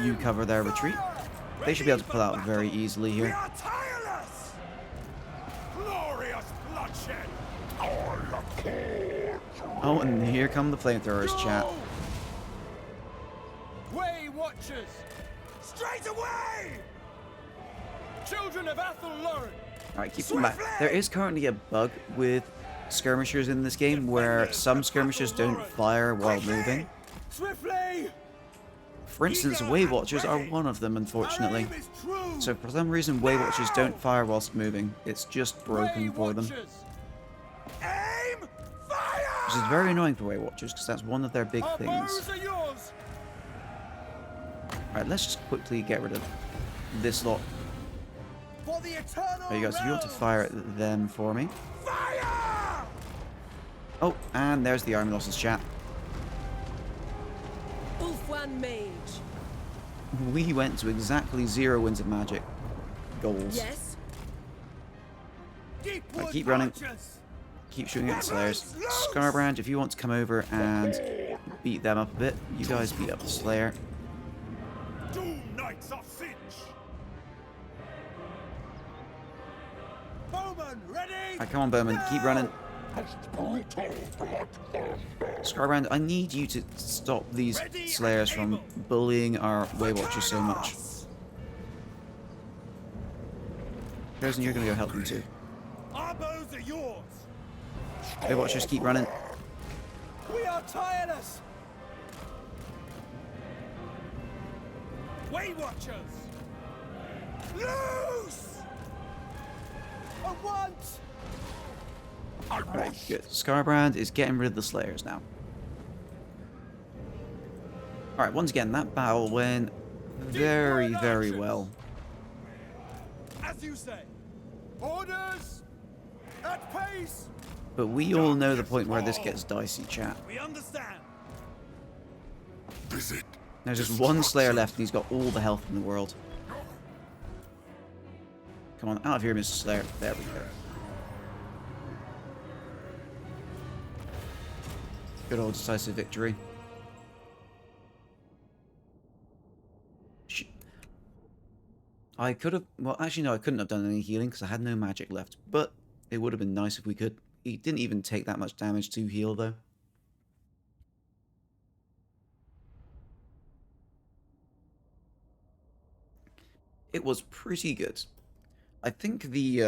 You cover their retreat. They should be able to pull out very easily here. Oh, and here come the flamethrowers, chat. Way Watchers! Straight away! Children of Athelloren! Alright, keep them back. There is currently a bug with skirmishers in this game where some skirmishers don't fire while moving. Swiftly! For instance, Way Watchers are one of them, unfortunately. So for some reason, Way Watchers don't fire whilst moving. It's just broken for them. Aim! Fire! Which is very annoying for Way Watchers, because that's one of their big Our things. bows are yours! Alright, let's just quickly get rid of this lot. For the eternal There you go, so if you want to fire at them for me. Fire! Oh, and there's the army losses, chat. Ulfwan Mage. We went to exactly 0 wins of magic goals. Yes. Right, keep running. Keep shooting at the slayers. Scarbrand, if you want to come over and beat them up a bit, you guys beat up the slayer. Knights of Sinch. Bowman, ready? Alright, come on, Bowman, keep running. Scarbrand, I need you to stop these Slayers from bullying our Waywatchers so much. Chosen, you're gonna go help them too. Our bows are yours. Waywatchers, keep running. We are tireless. Way Watchers! Loose! I want! Right, good. Scarbrand is getting rid of the Slayers now. Alright, once again, that battle went very, very well. As you say. Orders! At pace! But we all know the point where this gets dicey, chat. We understand. Visit. There's just one Slayer left and he's got all the health in the world. Come on, out of here, Mr. Slayer. There we go. Good old decisive victory. I could have... Well, actually, no, I couldn't have done any healing because I had no magic left. But it would have been nice if we could. He didn't even take that much damage to heal, though. It was pretty good. I think the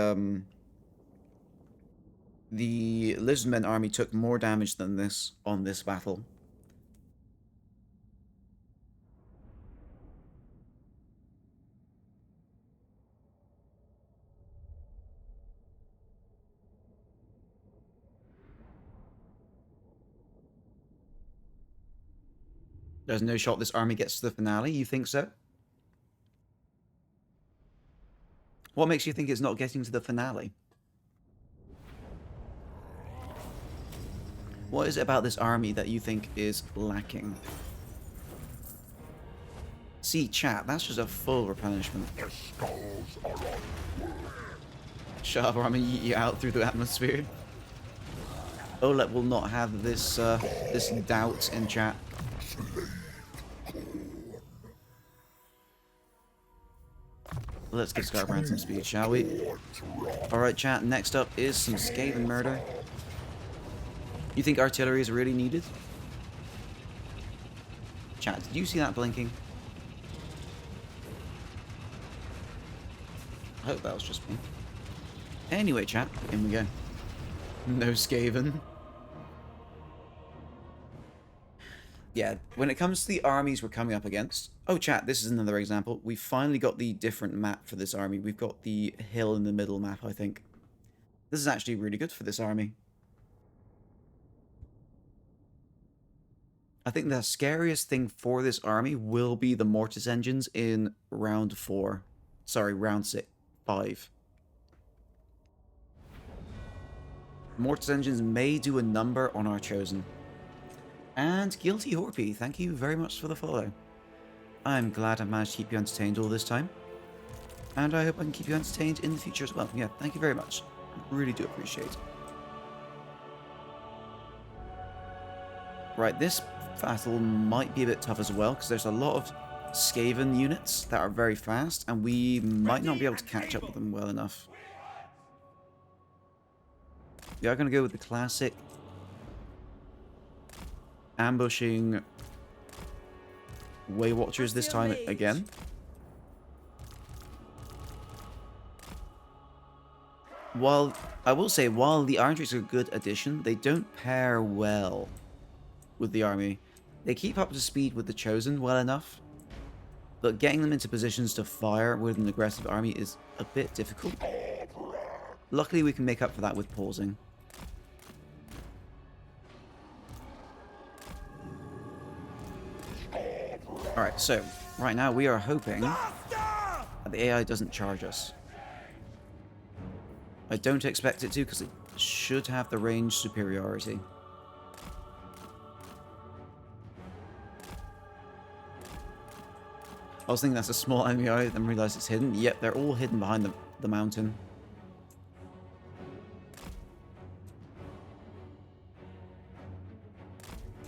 Lizardmen army took more damage than this on this battle. There's no shot this army gets to the finale, you think so? What makes you think it's not getting to the finale? What is it about this army that you think is lacking? See, chat, that's just a full replenishment. Shut up or I'm gonna yeet you out through the atmosphere. Olet will not have this, this doubt in chat. Let's give Scarbrand some speed, shall we? Alright, chat, next up is some Skaven murder. You think artillery is really needed? Chat, did you see that blinking? I hope that was just me. Anyway, chat, in we go. No Skaven. Yeah, when it comes to the armies we're coming up against... Oh, chat, this is another example. We finally got the different map for this army. We've got the hill in the middle map, I think. This is actually really good for this army. I think the scariest thing for this army will be the Mortis engines in round 4. Sorry, round 5. Mortis engines may do a number on our Chosen. And Guilty Horpy, thank you very much for the follow. I'm glad I managed to keep you entertained all this time. And I hope I can keep you entertained in the future as well. Yeah, thank you very much. I really do appreciate it. Right, this battle might be a bit tough as well, because there's a lot of Skaven units that are very fast, and we might not be able to catch up with them well enough. We are going to go with the classic ambushing Waywatchers this time again. While, I will say, while the Iron Drakes are a good addition, they don't pair well with the army. They keep up to speed with the Chosen well enough, but getting them into positions to fire with an aggressive army is a bit difficult. Luckily, we can make up for that with pausing. Alright, so, right now we are hoping that the AI doesn't charge us. I don't expect it to, because it should have the range superiority. I was thinking that's a small enemy eye, then realised it's hidden. Yep, they're all hidden behind the mountain.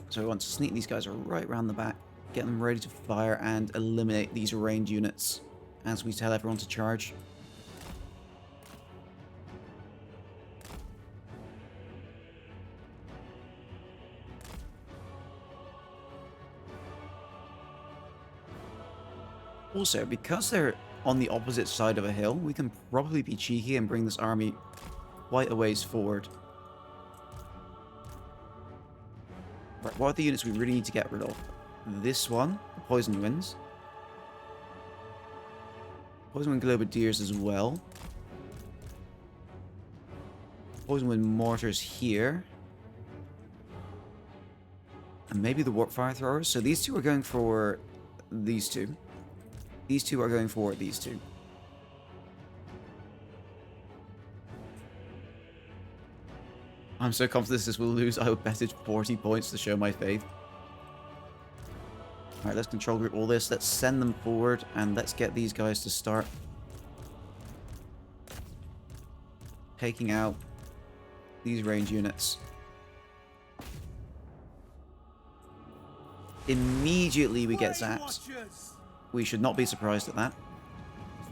So we want to sneak these guys right around the back, get them ready to fire, and eliminate these ranged units as we tell everyone to charge. Also, because they're on the opposite side of a hill, we can probably be cheeky and bring this army quite a ways forward. Right, what are the units we really need to get rid of? This one, the Poison Winds. Poison Wind Globadiers as well. Poison Wind Mortars here. And maybe the Warp Fire Throwers. So these two are going for these two. These two are going for these two. I'm so confident this will lose. I would bet it 40 points to show my faith. Alright, let's control group all this. Let's send them forward and let's get these guys to start taking out these range units. Immediately we get zapped. We should not be surprised at that.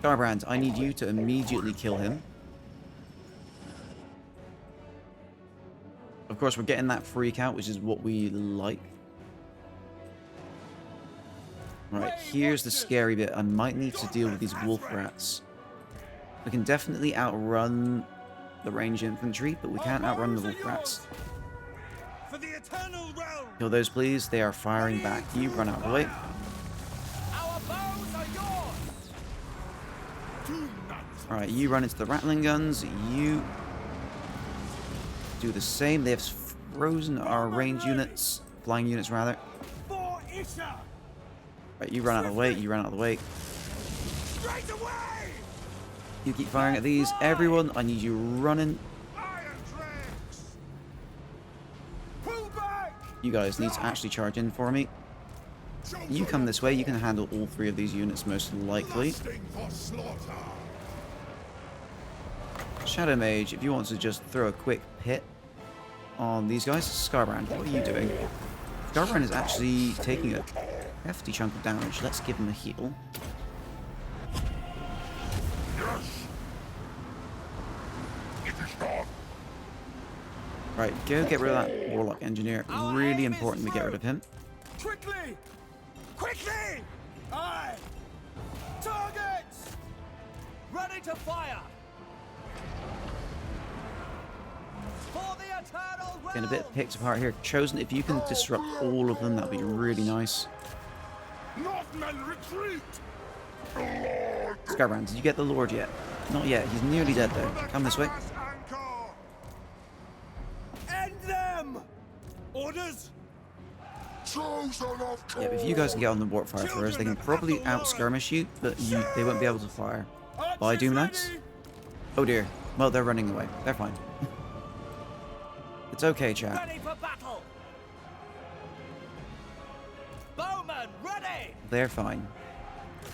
Starbrand, I need you to immediately kill him. Of course, we're getting that freak out, which is what we like. Right, here's the scary bit. I might need to deal with these wolf rats. We can definitely outrun the range infantry, but we can't outrun the wolf rats. For the eternal realm. Kill those, please. They are firing back. You run out of the way. Our bows are yours. Alright, you run into the rattling guns. You do the same. They have frozen our range units. Flying units, rather. For Isha. Right, you run out of the way. You run out of the way. Straight away. You keep firing at these. Everyone, I need you running. Iron Dregs! Pull back. You guys need to actually charge in for me. You come this way. You can handle all three of these units most likely. Lusting for slaughter! Shadow Mage, if you want to just throw a quick pit on these guys. Scarbrand, what are you doing? Scarbrand is actually taking a hefty chunk of damage. Let's give him a heal. Yes! It is done! Right, go get rid of that Warlock Engineer. Really important we get rid of him. Quickly. Quickly. Aye. Targets. Ready to fire. For the eternal realm. Getting a bit picked apart here. Chosen, if you can disrupt all of them, that'd be really nice. Northmen retreat! Scarbrand, did you get the Lord yet? Not yet. He's nearly dead though. Come this way. Anchor! End them. Orders. Chosen of Yeah, but if you guys can get on the Warp Fire Throwers, they can probably out-skirmish you, but they won't be able to fire. Bye, Doom Knights. Oh dear. Well, they're running away. They're fine. It's okay, chat. Ready for battle. Bowman, ready. They're fine.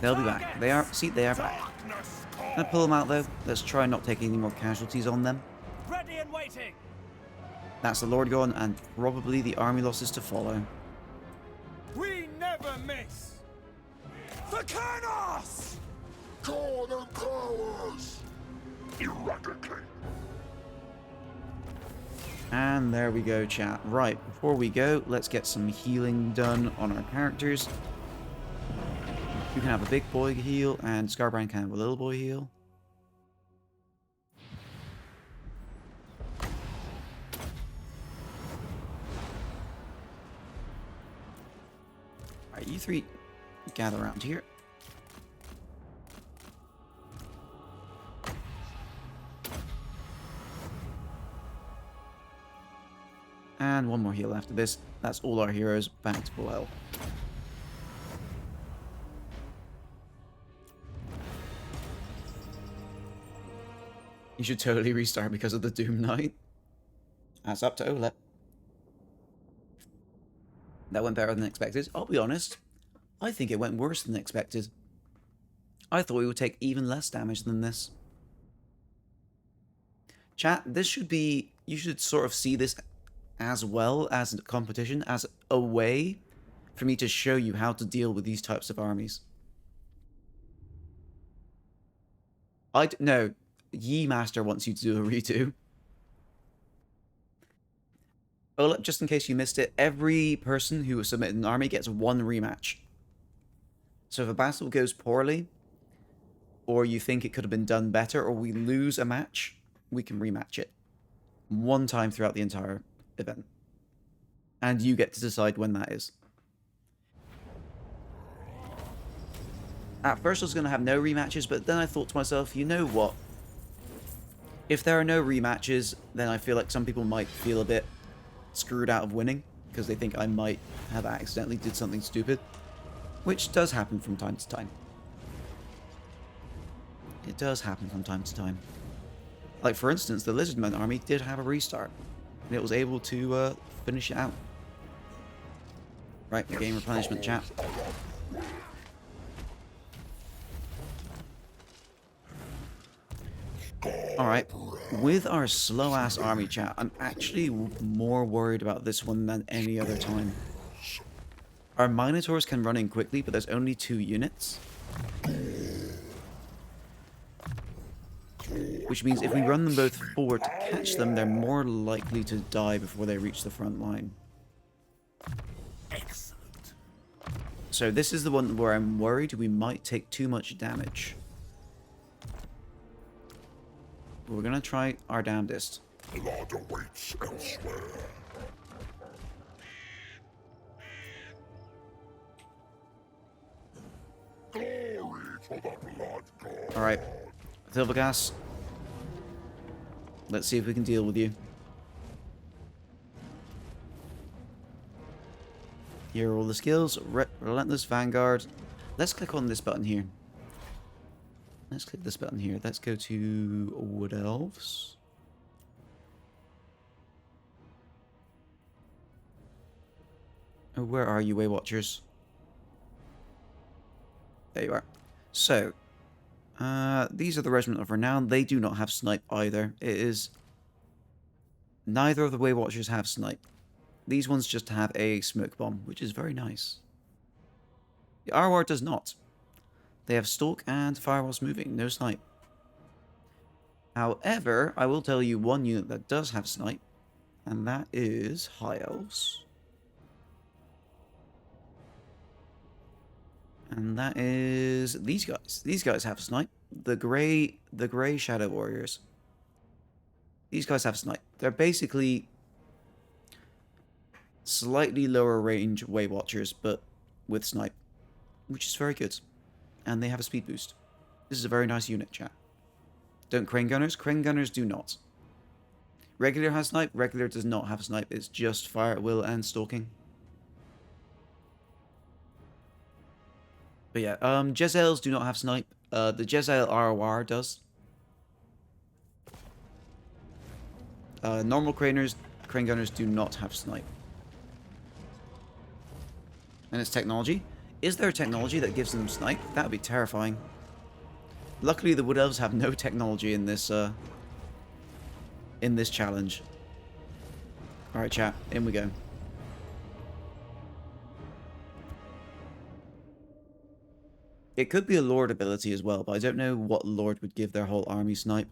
They'll be back. They are. See, they are back. Can I pull them out though? Let's try and not take any more casualties on them. Ready and waiting. That's the Lord gone, and probably the army losses to follow. We never miss. For Kurnos. God and powers! Eradicate! And there we go, chat. Right, before we go, let's get some healing done on our characters. You can have a big boy heal, and Scarbrand can have a little boy heal. Alright, you three gather around here. And one more heal after this. That's all our heroes back to full health. You should totally restart because of the Doom Knight. That's up to Olep. That went better than expected. I'll be honest. I think it went worse than expected. I thought we would take even less damage than this. Chat, this should be... You should sort of see this as well as a competition, as a way for me to show you how to deal with these types of armies. No, Yi Master wants you to do a redo. Oh, just in case you missed it, every person who submitted an army gets one rematch. So if a battle goes poorly, or you think it could have been done better, or we lose a match, we can rematch it. One time throughout the entire event. And you get to decide when that is. At first I was going to have no rematches, but then I thought to myself, you know what? If there are no rematches, then I feel like some people might feel a bit screwed out of winning, because they think I might have accidentally did something stupid. Which does happen from time to time. It does happen from time to time. Like, for instance, the Lizardmen army did have a restart. And it was able to finish it out. Right, game replenishment, chat. Alright, with our slow-ass army, chat, I'm actually more worried about this one than any other time. Our Minotaurs can run in quickly, but there's only 2 units. Which means if we run them both forward to catch them, they're more likely to die before they reach the front line. Excellent. So this is the one where I'm worried we might take too much damage. We're gonna try our damnedest. Blood awaits elsewhere. Glory for the blood god. Alright, Silvergas. Let's see if we can deal with you. Here are all the skills. Relentless Vanguard. Let's click on this button here. Let's click this button here. Let's go to Wood Elves. Oh, where are you, Way Watchers? There you are. So, these are the Regiment of Renown. They do not have snipe either. It is... Neither of the Way Watchers have snipe. These ones just have a smoke bomb, which is very nice. The Arwar does not. They have stalk and fire whilst moving, no snipe. However, I will tell you one unit that does have snipe, and that is High Elves. And that is these guys. These guys have snipe. The grey Shadow Warriors. These guys have snipe. They're basically slightly lower range Way Watchers, but with snipe, which is very good. And they have a speed boost. This is a very nice unit, chat. Don't Crane Gunners? Crane Gunners do not. Regular has snipe. Regular does not have snipe. It's just fire at will and stalking. But yeah, Jezzails do not have snipe. The Jezzail Arwar does. Normal Crane Gunners do not have snipe. And it's technology. Is there a technology that gives them snipe? That would be terrifying. Luckily, the Wood Elves have no technology in this challenge. Alright, chat. In we go. It could be a Lord ability as well, but I don't know what Lord would give their whole army snipe.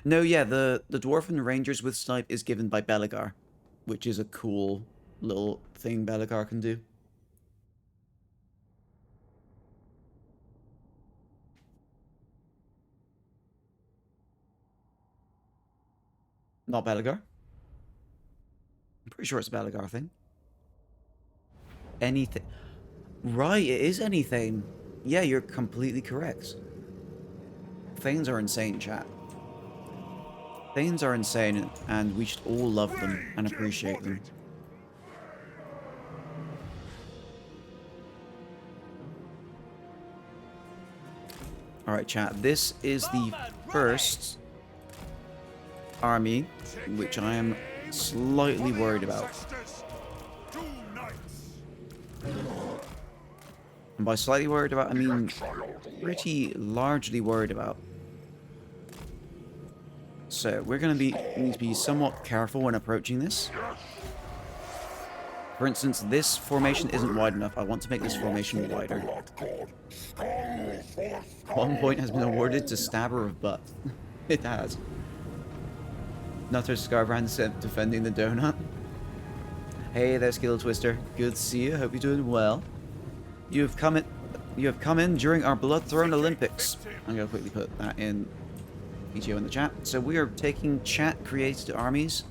No, yeah, the Dwarven Rangers with snipe is given by Belegar, which is a cool little thing Belegar can do. Not Belegar. I'm pretty sure it's a Belegar thing. Anything. Right, it is anything. Yeah, you're completely correct. Thanes are insane, chat. Thanes are insane, and we should all love them and appreciate them. Alright, chat. This is the first army which I am slightly worried about. And by slightly worried about, I mean pretty largely worried about. So we're going to need to be somewhat careful when approaching this. For instance, this formation isn't wide enough. I want to make this formation wider. 1 point has been awarded to Stabber of Butt. It has. Nutter Scarbrand defending the donut. Hey there, Skill Twister. Good to see you. Hope you're doing well. You have come in during our blood-throne Olympics. I'm going to quickly put that in PTO in the chat. So we are taking chat-created armies,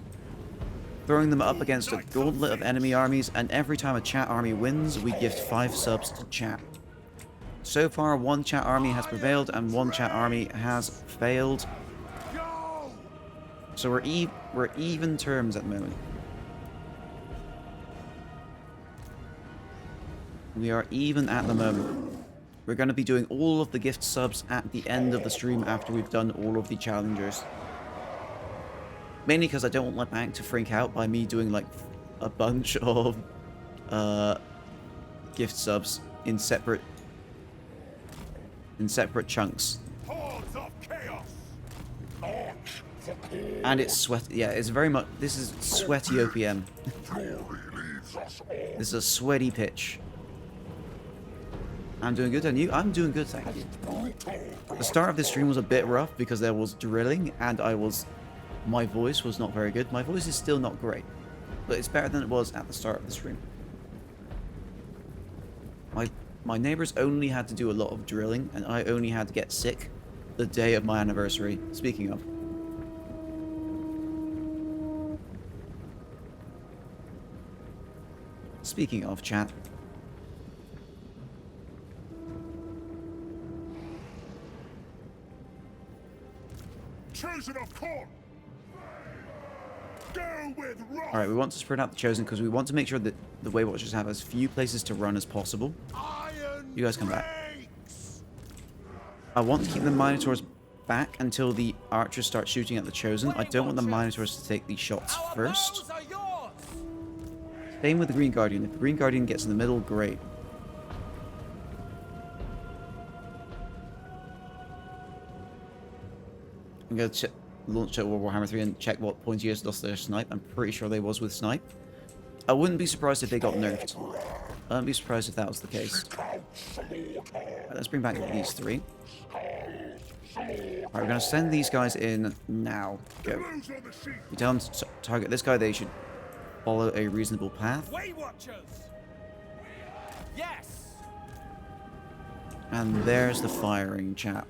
throwing them up against a gauntlet of enemy armies, and every time a chat army wins, we gift 5 subs to chat. So far, 1 chat army has prevailed and 1 chat army has failed. So we're even terms at the moment. We are even at the moment. We're going to be doing all of the gift subs at the end of the stream after we've done all of the challengers. Mainly because I don't want my bank to freak out by me doing like a bunch of gift subs in separate chunks. Hordes of chaos. And it's sweaty. Yeah, it's very much. This is sweaty OPM. This is a sweaty pitch. I'm doing good, and you? I'm doing good, thank you. The start of this stream was a bit rough because there was drilling, and my voice was not very good. My voice is still not great, but it's better than it was at the start of the stream. My neighbors only had to do a lot of drilling, and I only had to get sick the day of my anniversary. Speaking of chat. Chosen of corn. Go with rock. Alright, we want to spread out the Chosen because we want to make sure that the Way Watchers have as few places to run as possible. Iron You guys come back. brakes. I want to keep the Minotaurs back until the archers start shooting at the Chosen. I don't want the Minotaurs to take these shots first. Are yours. Same with the Green Guardian. If the Green Guardian gets in the middle, great. I'm going to launch at Warhammer 3 and check what Pointiers lost their snipe. I'm pretty sure they was with snipe. I wouldn't be surprised if they got nerfed. I wouldn't be surprised if that was the case. Right, let's bring back these 3. Alright, we're going to send these guys in now. Go. We tell them to target this guy. They should follow a reasonable path. Way Watchers. Yes. And there's the firing, chat.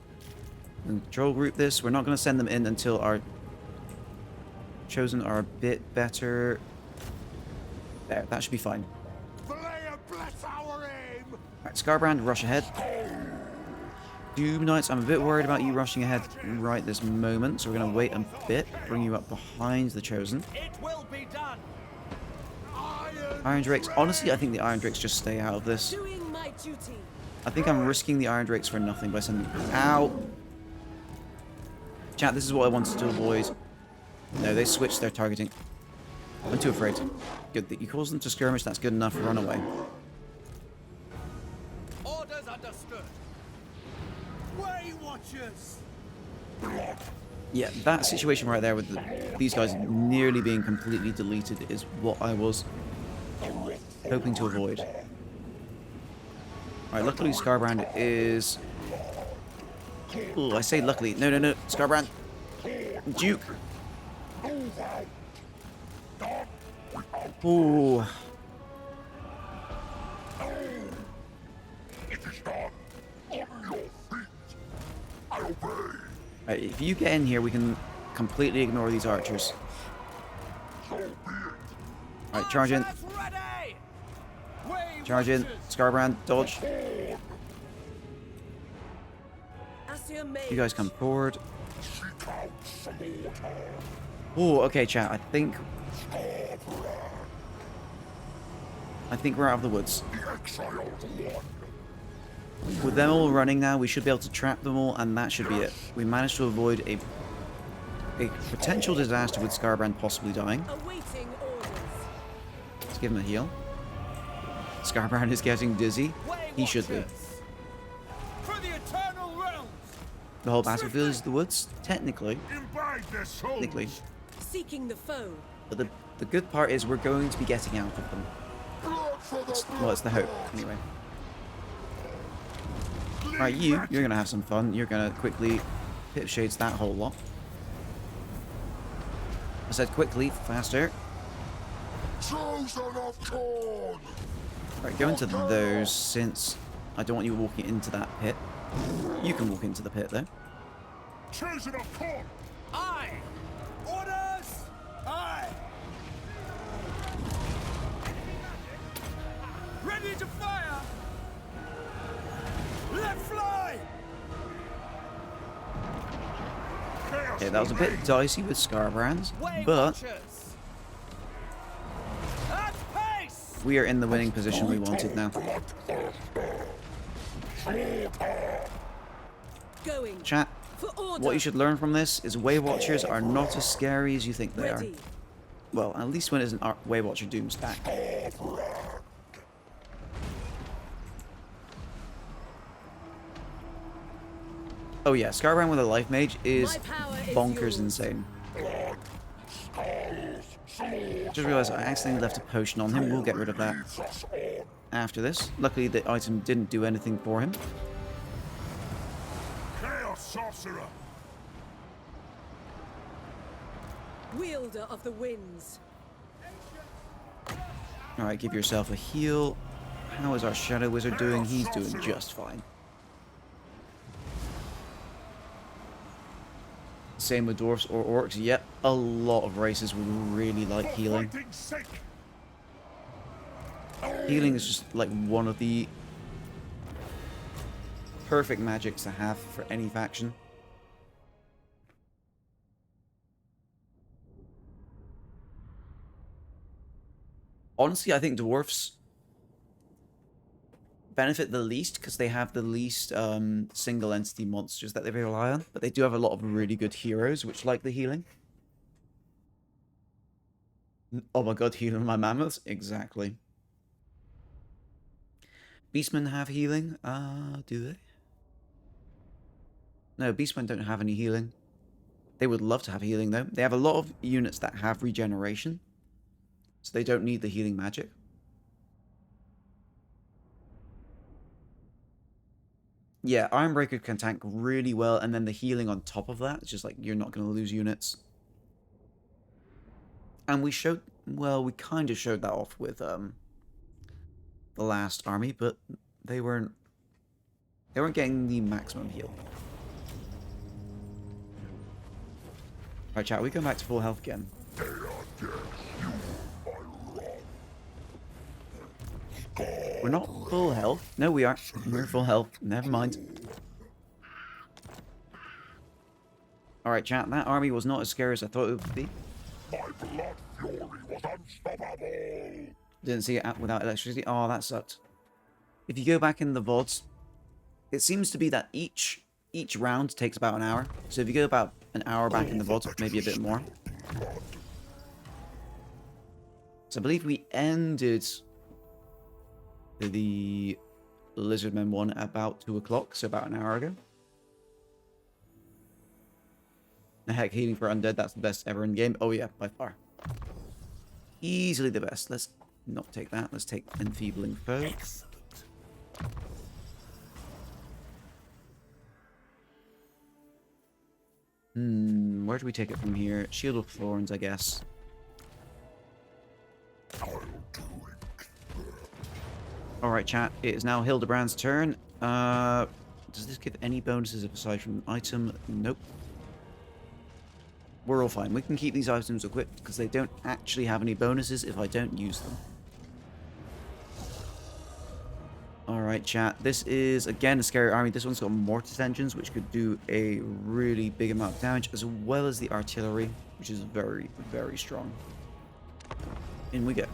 Control group this. We're not going to send them in until our Chosen are a bit better. There, that should be fine. Valea bless our aim. Alright, Scarbrand, rush ahead. Doom Knights, I'm a bit worried about you rushing ahead right this moment, so we're going to wait a bit, bring you up behind the Chosen. It will be done. Iron Drakes, honestly, I think the Iron Drakes just stay out of this. Doing my duty. I think I'm risking the Iron Drakes for nothing by sending... Ow! Chat, this is what I wanted to avoid. No, they switched their targeting. I'm too afraid. Good that you caused them to skirmish, that's good enough. Run away. Orders understood. Way Watchers. Yeah, that situation right there with these guys nearly being completely deleted is what I was hoping to avoid. Alright, luckily Scarbrand is... Ooh, I say luckily. No, no, no. Scarbrand. Duke. Ooh. Right, if you get in here, we can completely ignore these archers. Alright, charge in. Ready. Way Charge in. Watchers. Scarbrand, dodge. Assia Mage. You guys come forward. Oh, okay, chat. I think we're out of the woods. With them all running now, we should be able to trap them all, and that should be it. We managed to avoid a potential disaster with Scarbrand possibly dying. Awaiting orders. Let's give him a heal. Scarbrand is getting dizzy. Way He should be. Watchers. For the eternal realms. The whole battlefield is the woods, technically. Imbibe their souls. Technically. Seeking the foe. But the good part is we're going to be getting out of them. Well, it's the hope, anyway. Right, you're going to have some fun. You're going to quickly pip shades that whole lot. I said quickly, faster. Chosen of corn. Right, go into those, since I don't want you walking into that pit. You can walk into the pit, though. Chasing a corn! Aye! Orders! Aye! Ready to fire! Let fly! Chaos Okay, that was a bit dicey with Scarbrands, Way but Watchers! At pace! we are in the winning position we wanted now. Going. Chat, For order. what you should learn from this is Way Watchers are not as scary as you think they are. Ready. Well, at least when it's an Way Watcher Doom stack. Oh yeah, Scarbrand with a Life Mage is My power is bonkers yours. insane. Just realised I accidentally left a potion on him. We'll get rid of that after this. Luckily the item didn't do anything for him. Chaos Sorcerer! Wielder of the winds. Alright, give yourself a heal. How is our Shadow Wizard doing? He's doing just fine. Same with dwarfs or orcs. Yep, a lot of races would really like healing. Fighting's sake! Healing is just like one of the perfect magics to have for any faction. Honestly, I think dwarfs benefit the least because they have the least single entity monsters that they rely on, but they do have a lot of really good heroes which like the healing. Oh my god, healing my mammoths? Exactly. Beastmen have healing? Do they? No, beastmen don't have any healing. They would love to have healing though. They have a lot of units that have regeneration, so they don't need the healing magic. Yeah, Ironbreaker can tank really well, and then the healing on top of that, it's just like, you're not going to lose units. And we showed, well, we kind of showed that off with the last army, but they weren't getting the maximum heal. Alright chat, we go back to full health again. We're not full health. No, we are. We're full health. Never mind. Alright, chat. That army was not as scary as I thought it would be. My blood fury was unstoppable! Didn't see it without electricity. Oh, that sucked. If you go back in the VODs, it seems to be that each round takes about an hour. So if you go about an hour back in the VODs, maybe a bit more. So I believe we ended the Lizardmen one at about 2 o'clock, so about an hour ago. The heck, healing for undead, that's the best ever in game. Oh yeah, by far. Easily the best. Let's not take that. Let's take Enfeebling Foe. Where do we take it from here? Shield of Thorns, I guess. Alright, chat. It is now Hildebrand's turn. Does this give any bonuses aside from an item? Nope. We're all fine. We can keep these items equipped because they don't actually have any bonuses if I don't use them. Alright, chat. This is, again, a scary army. This one's got Mortis engines, which could do a really big amount of damage, as well as the artillery, which is very, very strong. In we go.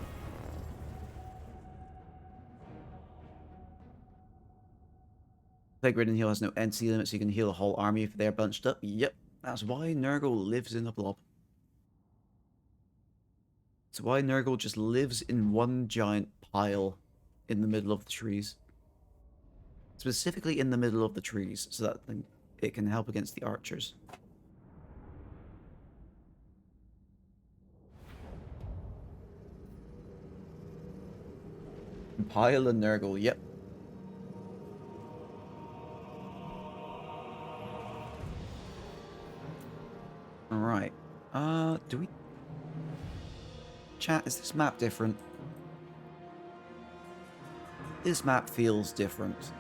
Plague Ridden Heal has no entity limit, so you can heal a whole army if they're bunched up. Yep, that's why Nurgle lives in a blob. That's why Nurgle just lives in one giant pile in the middle of the trees. Specifically in the middle of the trees, so that it can help against the archers. Pile and Nurgle, yep. Alright. Do we... Chat, is this map different? this map feels different.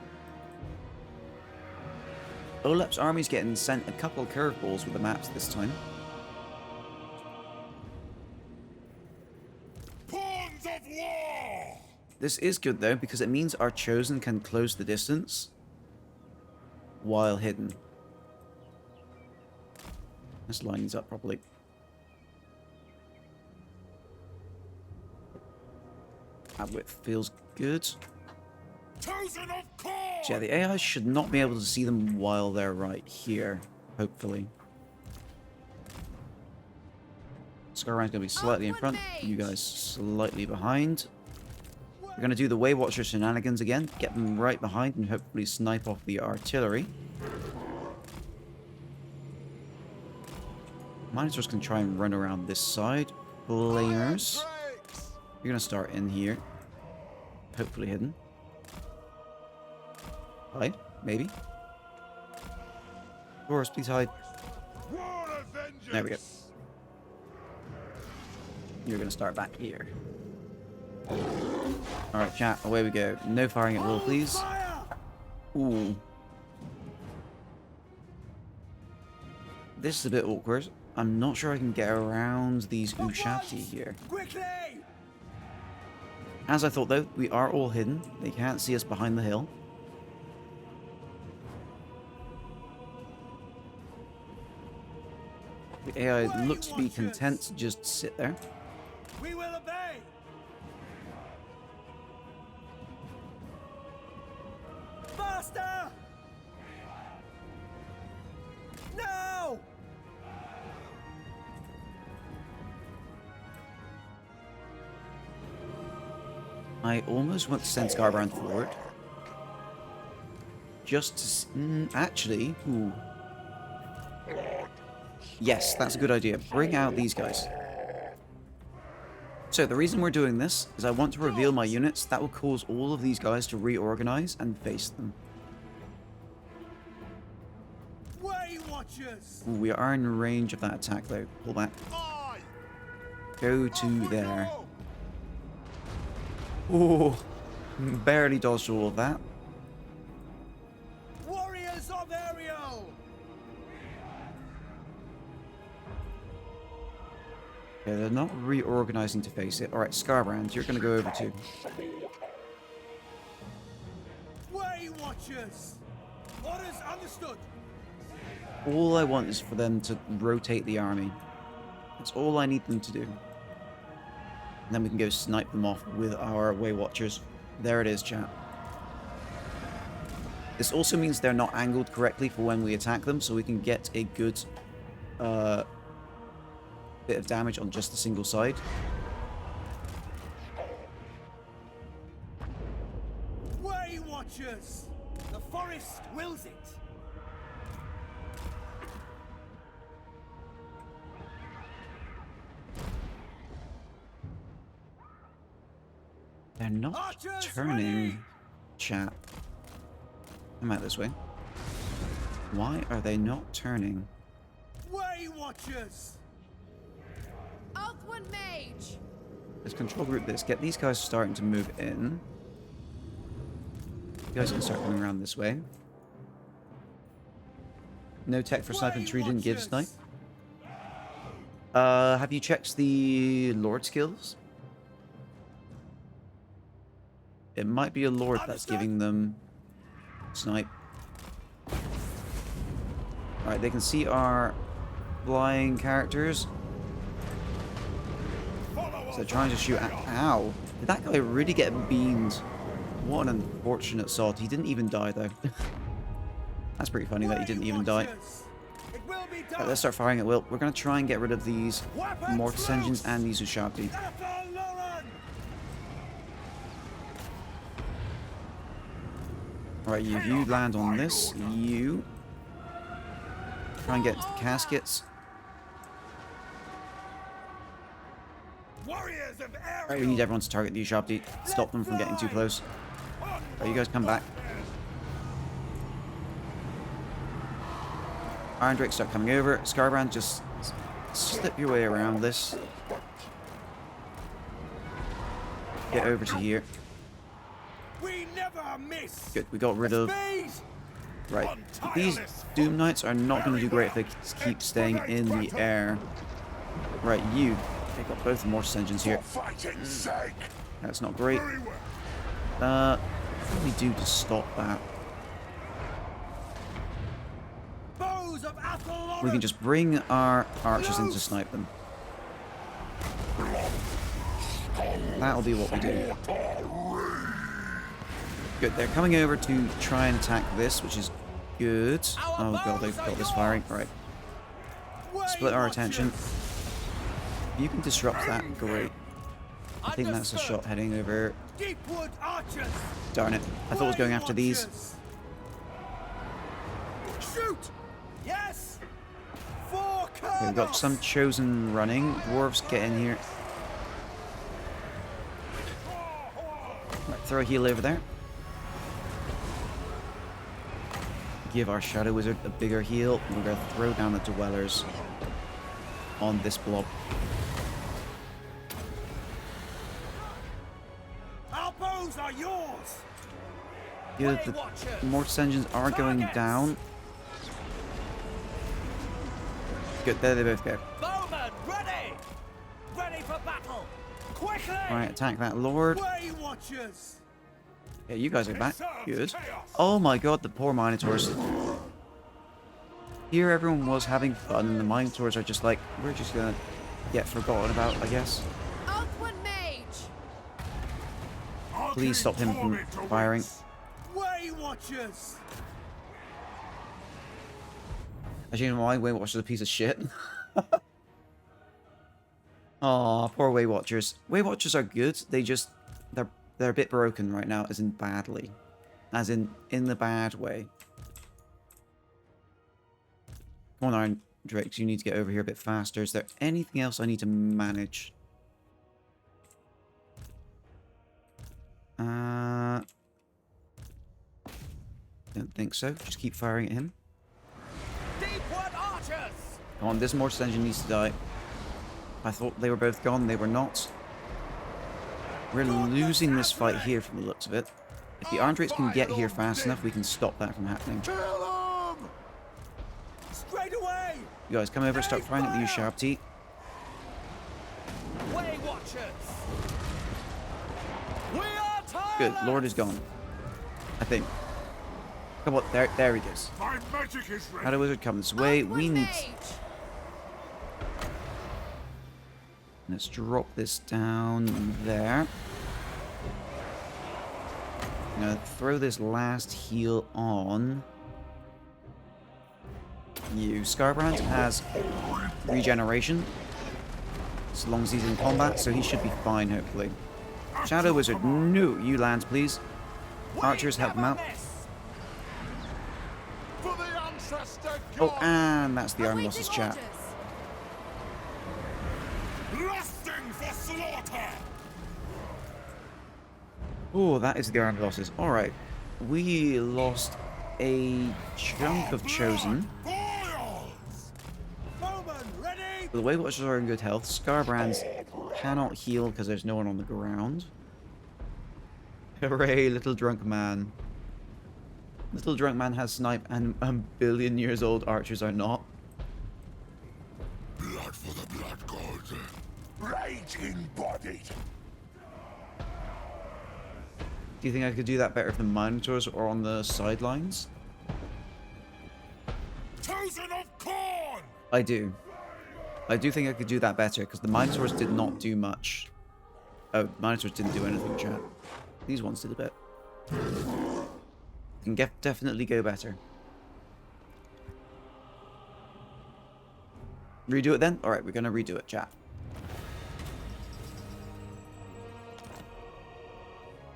Olep's army's getting sent a couple of curveballs with the maps this time. Pawns of war! This is good though, because it means our chosen can close the distance while hidden. Let's line these up properly. That width feels good. Chosen of cause! So yeah, the AI should not be able to see them while they're right here, hopefully. Scarround's going to be slightly in front, you guys slightly behind. We're going to do the Waywatcher shenanigans again, get them right behind and hopefully snipe off the artillery. Minotaur's going to try and run around this side. Flamers, you're going to start in here, hopefully hidden. Hide, maybe. Horus, please hide. War of vengeance! There we go. You're gonna start back here. Alright, chat, away we go. No firing at will, please. Ooh. This is a bit awkward. I'm not sure I can get around these Ushabti here. Quickly! As I thought though, we are all hidden. They can't see us behind the hill. The AI looks to be content to just sit there. We will obey! Faster! No! I almost want to send Scarbrand forward. Just to actually, ooh. Yes, that's a good idea. Bring out these guys. So the reason we're doing this is I want to reveal my units. That will cause all of these guys to reorganize and face them. Way Watchers! Ooh, we are in range of that attack though. Pull back. Aye! Go to there. Oh, barely dodged all of that. Warriors of Ariel! Okay, they're not reorganizing to face it. Alright, Scarbrand, you're going to go over too. Way Watchers! Orders understood! All I want is for them to rotate the army. That's all I need them to do. And then we can go snipe them off with our Waywatchers. There it is, chat. This also means they're not angled correctly for when we attack them, so we can get a good bit of damage on just a single side. Way Watchers! The forest wills it! They're not Archers turning, ready! chat. Come out this way. Why are they not turning? Way Watchers! Outward mage! Let's control group this. Get these guys starting to move in. You guys can start coming around this way. No tech for snipe and tree didn't give snipe. Have you checked the Lord skills? It might be a Lord that's giving them snipe. Alright, they can see our flying characters. So they're trying to shoot at... Ow! Did that guy really get beamed? What an unfortunate sod. He didn't even die, though. That's pretty funny that he didn't even die. It will be done. Right, let's start firing at will. We're going to try and get rid of these Mortis engines and these Ushabti. Alright, you land on this. You try and get into the caskets. Warriors of Ariel! Alright, we need everyone to target the Ushabti. Stop them from getting too close. Alright, you guys come back. Iron Drake start coming over. Scarbrand, just slip your way around this. Get over to here. We know never miss. Good, we got rid of... Speed. Right. These Doom Knights are not going to do great if they keep staying in the air. Right, you. They've got both the Mortis engines here. Fighting's sake. That's not great. Very well. What do we do to stop that? Bows of Athel. We can just bring our archers in to snipe them. That'll be what we do. Good, they're coming over to try and attack this, which is good. Oh god, they've got this firing. Right. Split our attention. If you can disrupt that, great. I think that's a shot heading over. Deepwood archers. Darn it. I thought it was going after these. Shoot. Yes. 4 colonels. Okay, we've got some chosen running. Dwarves, get in here. Right, throw a heal over there. Give our Shadow Wizard a bigger heal. We're going to throw down the Dwellers on this blob. Our bows are yours. Good, the Mortis engines are going down. Good, there they both go. Bowmen, ready. Ready for battle. Quickly. Right, attack that Lord. Way watchers. Yeah, you guys are back. Good. Oh my god, the poor Minotaurs. Here everyone was having fun, and the Minotaurs are just like, we're just gonna get forgotten about, I guess. Out one mage! Please stop him from firing. Way watchers. As you know why, Way Watchers are a piece of shit. Aw, poor Way Watchers. Way Watchers are good, they're a bit broken right now, as in badly. As in the bad way. Come on, Iron Drakes, you need to get over here a bit faster. Is there anything else I need to manage? Don't think so. Just keep firing at him. Deepwood archers. Come on, this Mortis engine needs to die. I thought they were both gone, they were not. We're losing this fight here from the looks of it. If the Iron Drakes can get here fast enough, we can stop that from happening. Kill him! Straight away. You guys come over, start firing at the Ushabti. Way watchers. We are tired. Good, Lord is gone. I think. Come on, there he goes. My magic is ready. Shadow Wizard come this way. Out We one need... mage! Let's drop this down there. I'm gonna throw this last heal on you. Scarbrand has regeneration, as long as he's in combat, so he should be fine, hopefully. Shadow Wizard, no, you land, please. Archers, help him out. For the ancestor Oh, god. and that's the arm Awaiting losses chat. orders. Lusting for slaughter. Oh, that is the arm losses. Alright. We lost a chunk of Chosen. Boils. Bowmen, ready. The Way Watchers are in good health. Scarbrands cannot heal because there's no one on the ground. Hooray, little drunk man. Little drunk man has snipe and a billion years old archers are not. Blood for the blood god. Rage embodied. Do you think I could do that better if the Minotaurs are on the sidelines? Chosen of corn. I do. I do think I could do that better because the Minotaurs did not do much. Oh, Minotaurs didn't do anything, chat. These ones did a bit. Can definitely go better. Redo it then? Alright, we're gonna redo it, chat.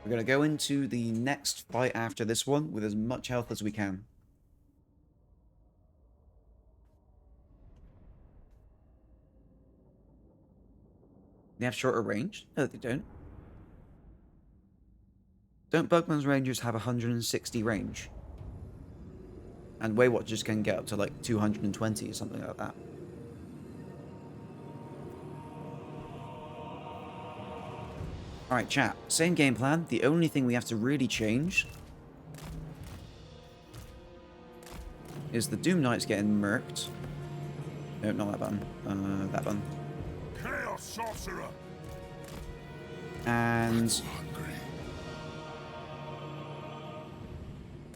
We're gonna go into the next fight after this one with as much health as we can. They have shorter range? No, they don't. Don't Bugman's Rangers have 160 range? And Way Watchers can get up to like 220 or something like that. Alright, chat. Same game plan. The only thing we have to really change is the Doom Knight's getting murked. No, not that button. That button. Chaos sorcerer. And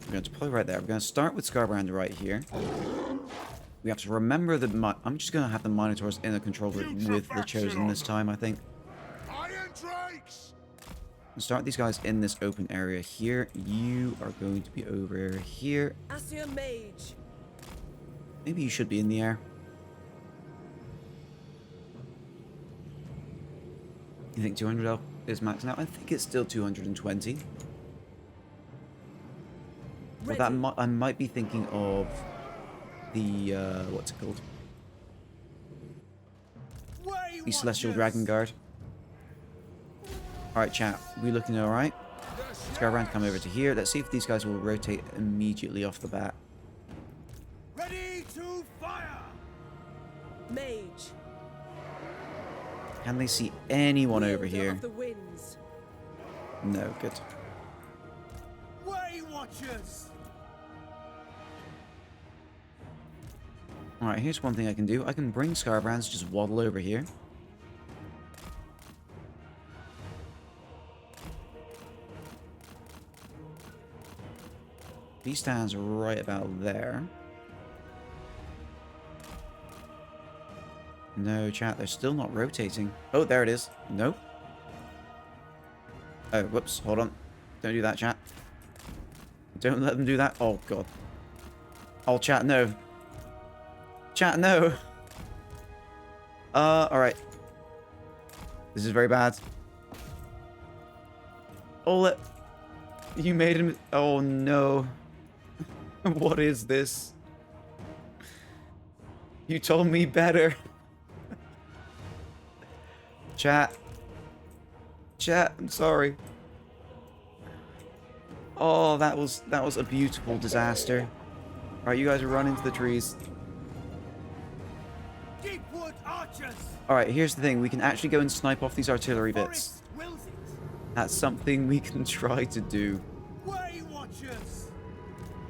we're going to deploy right there. We're going to start with Scarbrand right here. We have to remember that I'm just going to have the Minotaurs in the control group with the Chosen this time, I think. Iron Drakes. We'll start these guys in this open area here. You are going to be over here. Asir Mage. Maybe you should be in the air. You think 200 elk is max now? I think it's still 220. But that I might be thinking of the what's it called? The Celestial Dragon Guard. Alright, chat. We looking alright? Let's go around, come over to here. Let's see if these guys will rotate immediately off the bat. Ready to fire! Mage. Can they see anyone over Wielder here? of the winds. No, good. Way Watchers! Alright, here's one thing I can do. I can bring Scarbrands, just waddle over here. He stands right about there. No, chat, they're still not rotating. Oh, there it is. Nope. Oh, whoops, hold on. Don't do that, chat. Don't let them do that. Oh, God. Oh, chat, no. Chat, no. Alright. This is very bad. Oh, you made him... Oh, no. What is this? You told me better. Chat. Chat, I'm sorry. Oh, that was a beautiful disaster. Alright, you guys are running to the trees. Deepwood Archers! Alright, here's the thing. We can actually go and snipe off these artillery bits. Forest wills it! That's something we can try to do. Way Watchers!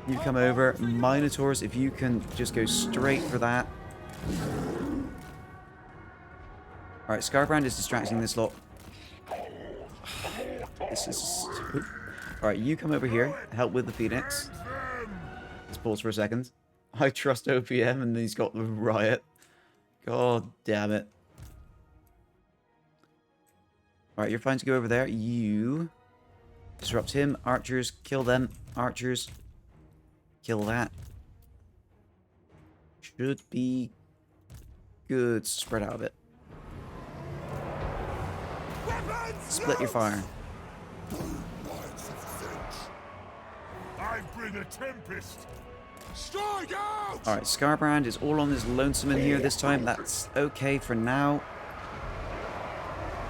You come over. Minotaurs, if you can just go straight for that. Alright, Scarbrand is distracting this lot. This is... Alright, you come over here. Help with the Phoenix. Let's pause for a second. I trust OPM and he's got the riot. God damn it. Alright, you're fine to go over there. You disrupt him. Archers, kill them. Archers, kill that. Should be good. Spread out a bit. Split your fire. I bring a tempest. Strike out! Alright, Scarbrand is all on his lonesome in here this time. That's okay for now.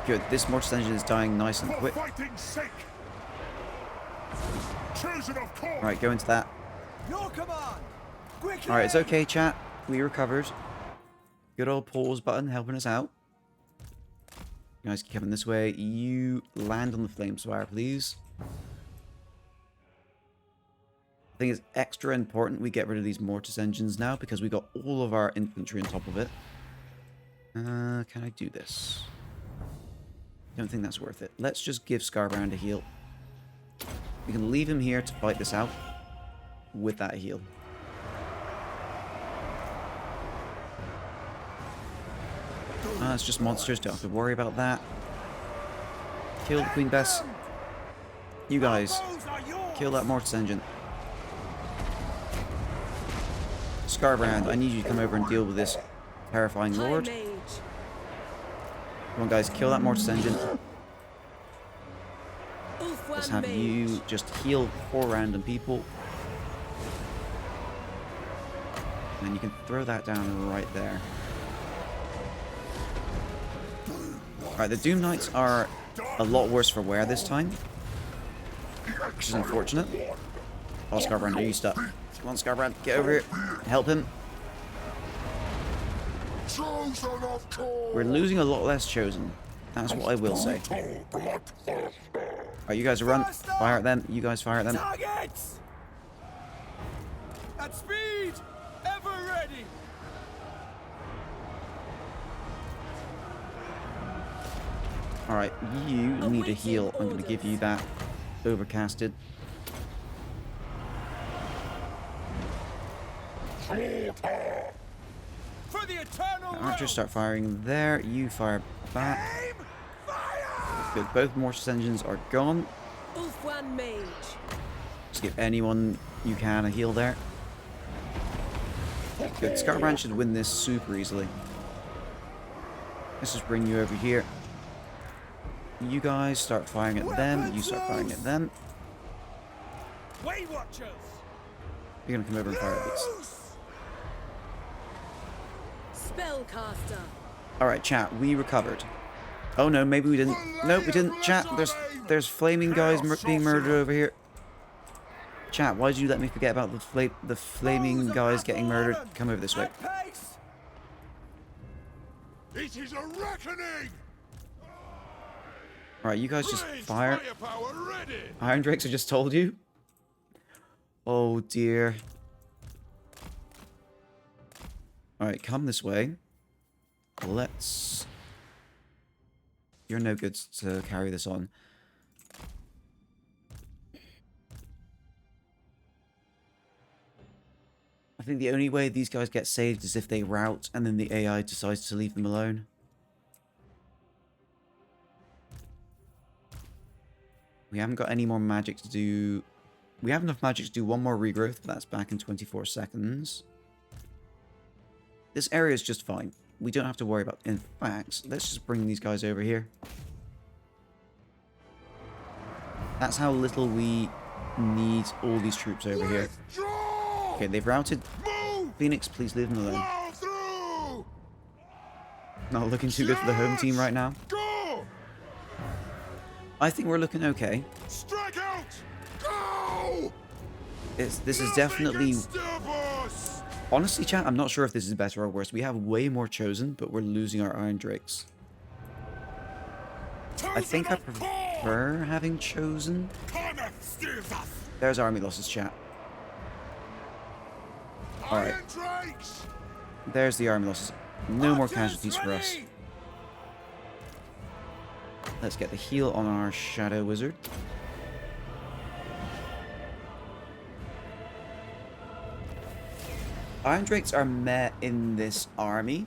Good, this Mortis engine is dying nice and For quick. fighting's sake. Chosen of course. Alright, go into that. Your command! Quickly! Alright, it's okay, chat. We recovered. Good old pause button helping us out. You guys keep coming this way. You land on the Flamespire, please. I think it's extra important we get rid of these Mortis engines now because we got all of our infantry on top of it. Can I do this? Don't think that's worth it. Let's just give Scarbrand a heal. We can leave him here to fight this out with that heal. It's just monsters, don't have to worry about that. Kill the Queen Bess. You guys, kill that Mortis engine. Scarbrand, I need you to come over and deal with this terrifying High lord. Mage. Come on guys, kill that Mortis engine. Ulfwan Let's have Mage. you just heal 4 random people. And you can throw that down right there. Alright, the Doom Knights are a lot worse for wear this time. Which is unfortunate. Oh, Scarbrand, are you stuck? Come on, Scarbrand, get over here. Help him. Chosen of course. We're losing a lot less Chosen. That's what I will say. Alright, you guys run. Fire at them. You guys fire at them. Targets! At speed! Ever ready! Alright, you need a Awaiting heal. I'm going to give orders. you that. Overcasted. For the eternal Archers start firing there. You fire back. Good. Both mortis engines are gone. Ulfwan Mage. Just give anyone you can a heal there. Good. Scatterbrand should win this super easily. Let's just bring you over here. You guys start firing at them. You start firing at them. Way Watchers! You're gonna come over and fire at these. Spellcaster. Alright, chat, we recovered. Oh no, maybe we didn't. Nope, we didn't. Chat, there's flaming guys being murdered over here. Chat, why did you let me forget about the flaming guys getting murdered? Come over this way. At pace! It is a reckoning! Alright, you guys just Raise fire. firepower ready! Iron Drakes, I just told you. Oh dear. Alright, come this way. Let's... You're no good to carry this on. I think the only way these guys get saved is if they rout and then the AI decides to leave them alone. We haven't got any more magic to do... We have enough magic to do one more regrowth, but that's back in 24 seconds. This area is just fine. We don't have to worry about... In fact, let's just bring these guys over here. That's how little we need all these troops over here. Withdraw! Okay, they've routed. Move! Phoenix, please leave them alone. Plow through! Not looking too good for the home team right now. Go! I think we're looking okay. Strike out! Go! This is Nothing definitely... can stop us! Honestly, chat, I'm not sure if this is better or worse. We have way more chosen, but we're losing our Iron Drakes. I think I prefer having chosen. There's army losses, chat. Alright. Iron Drakes! There's the army losses. No more casualties for us. Let's get the heal on our Shadow Wizard. Iron Drakes are met in this army,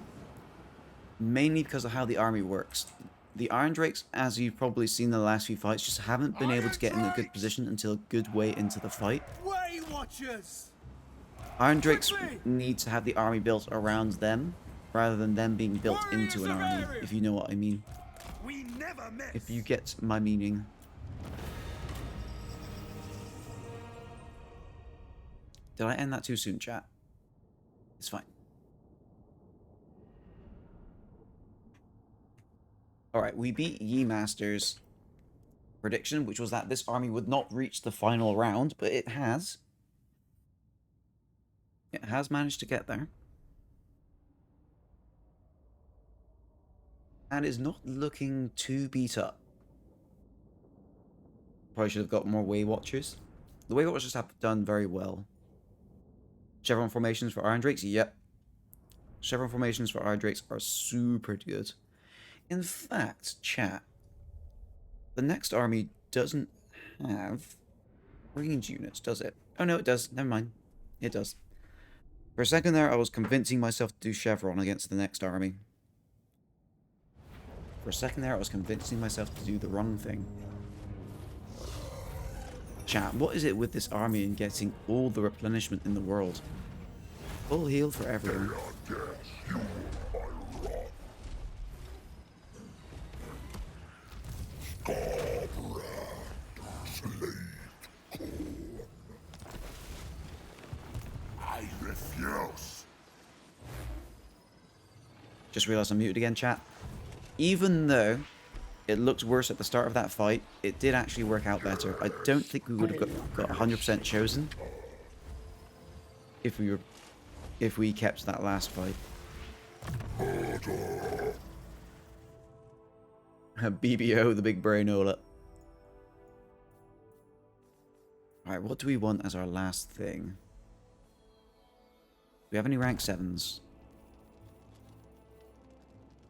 mainly because of how the army works. The Iron Drakes, as you've probably seen in the last few fights, just haven't been able to get in a good position until a good way into the fight. Way Watchers! Iron Drakes need to have the army built around them, rather than them being built into an army, if you know what I mean. We never miss! If you get my meaning. Did I end that too soon, chat? It's fine. Alright, we beat Ye Master's prediction, which was that this army would not reach the final round, but it has. It has managed to get there. And is not looking too beat up. Probably should have got more Way Watchers. The Way Watchers have done very well. Chevron formations for Iron Drakes? Yep. Chevron formations for Iron Drakes are super good. In fact, chat, the next army doesn't have ranged units, does it? Oh no, it does. Never mind. It does. For a second there, I was convincing myself to do Chevron against the next army. For a second there, I was convincing myself to do the wrong thing. Chat, what is it with this army and getting all the replenishment in the world? Full heal for everyone. I refuse. Just realized I'm muted again, chat. Even though it looked worse at the start of that fight, it did actually work out better. I don't think we would have got 100% chosen if we kept that last fight. BBO, the big brainola. Alright, what do we want as our last thing? we have any rank 7s?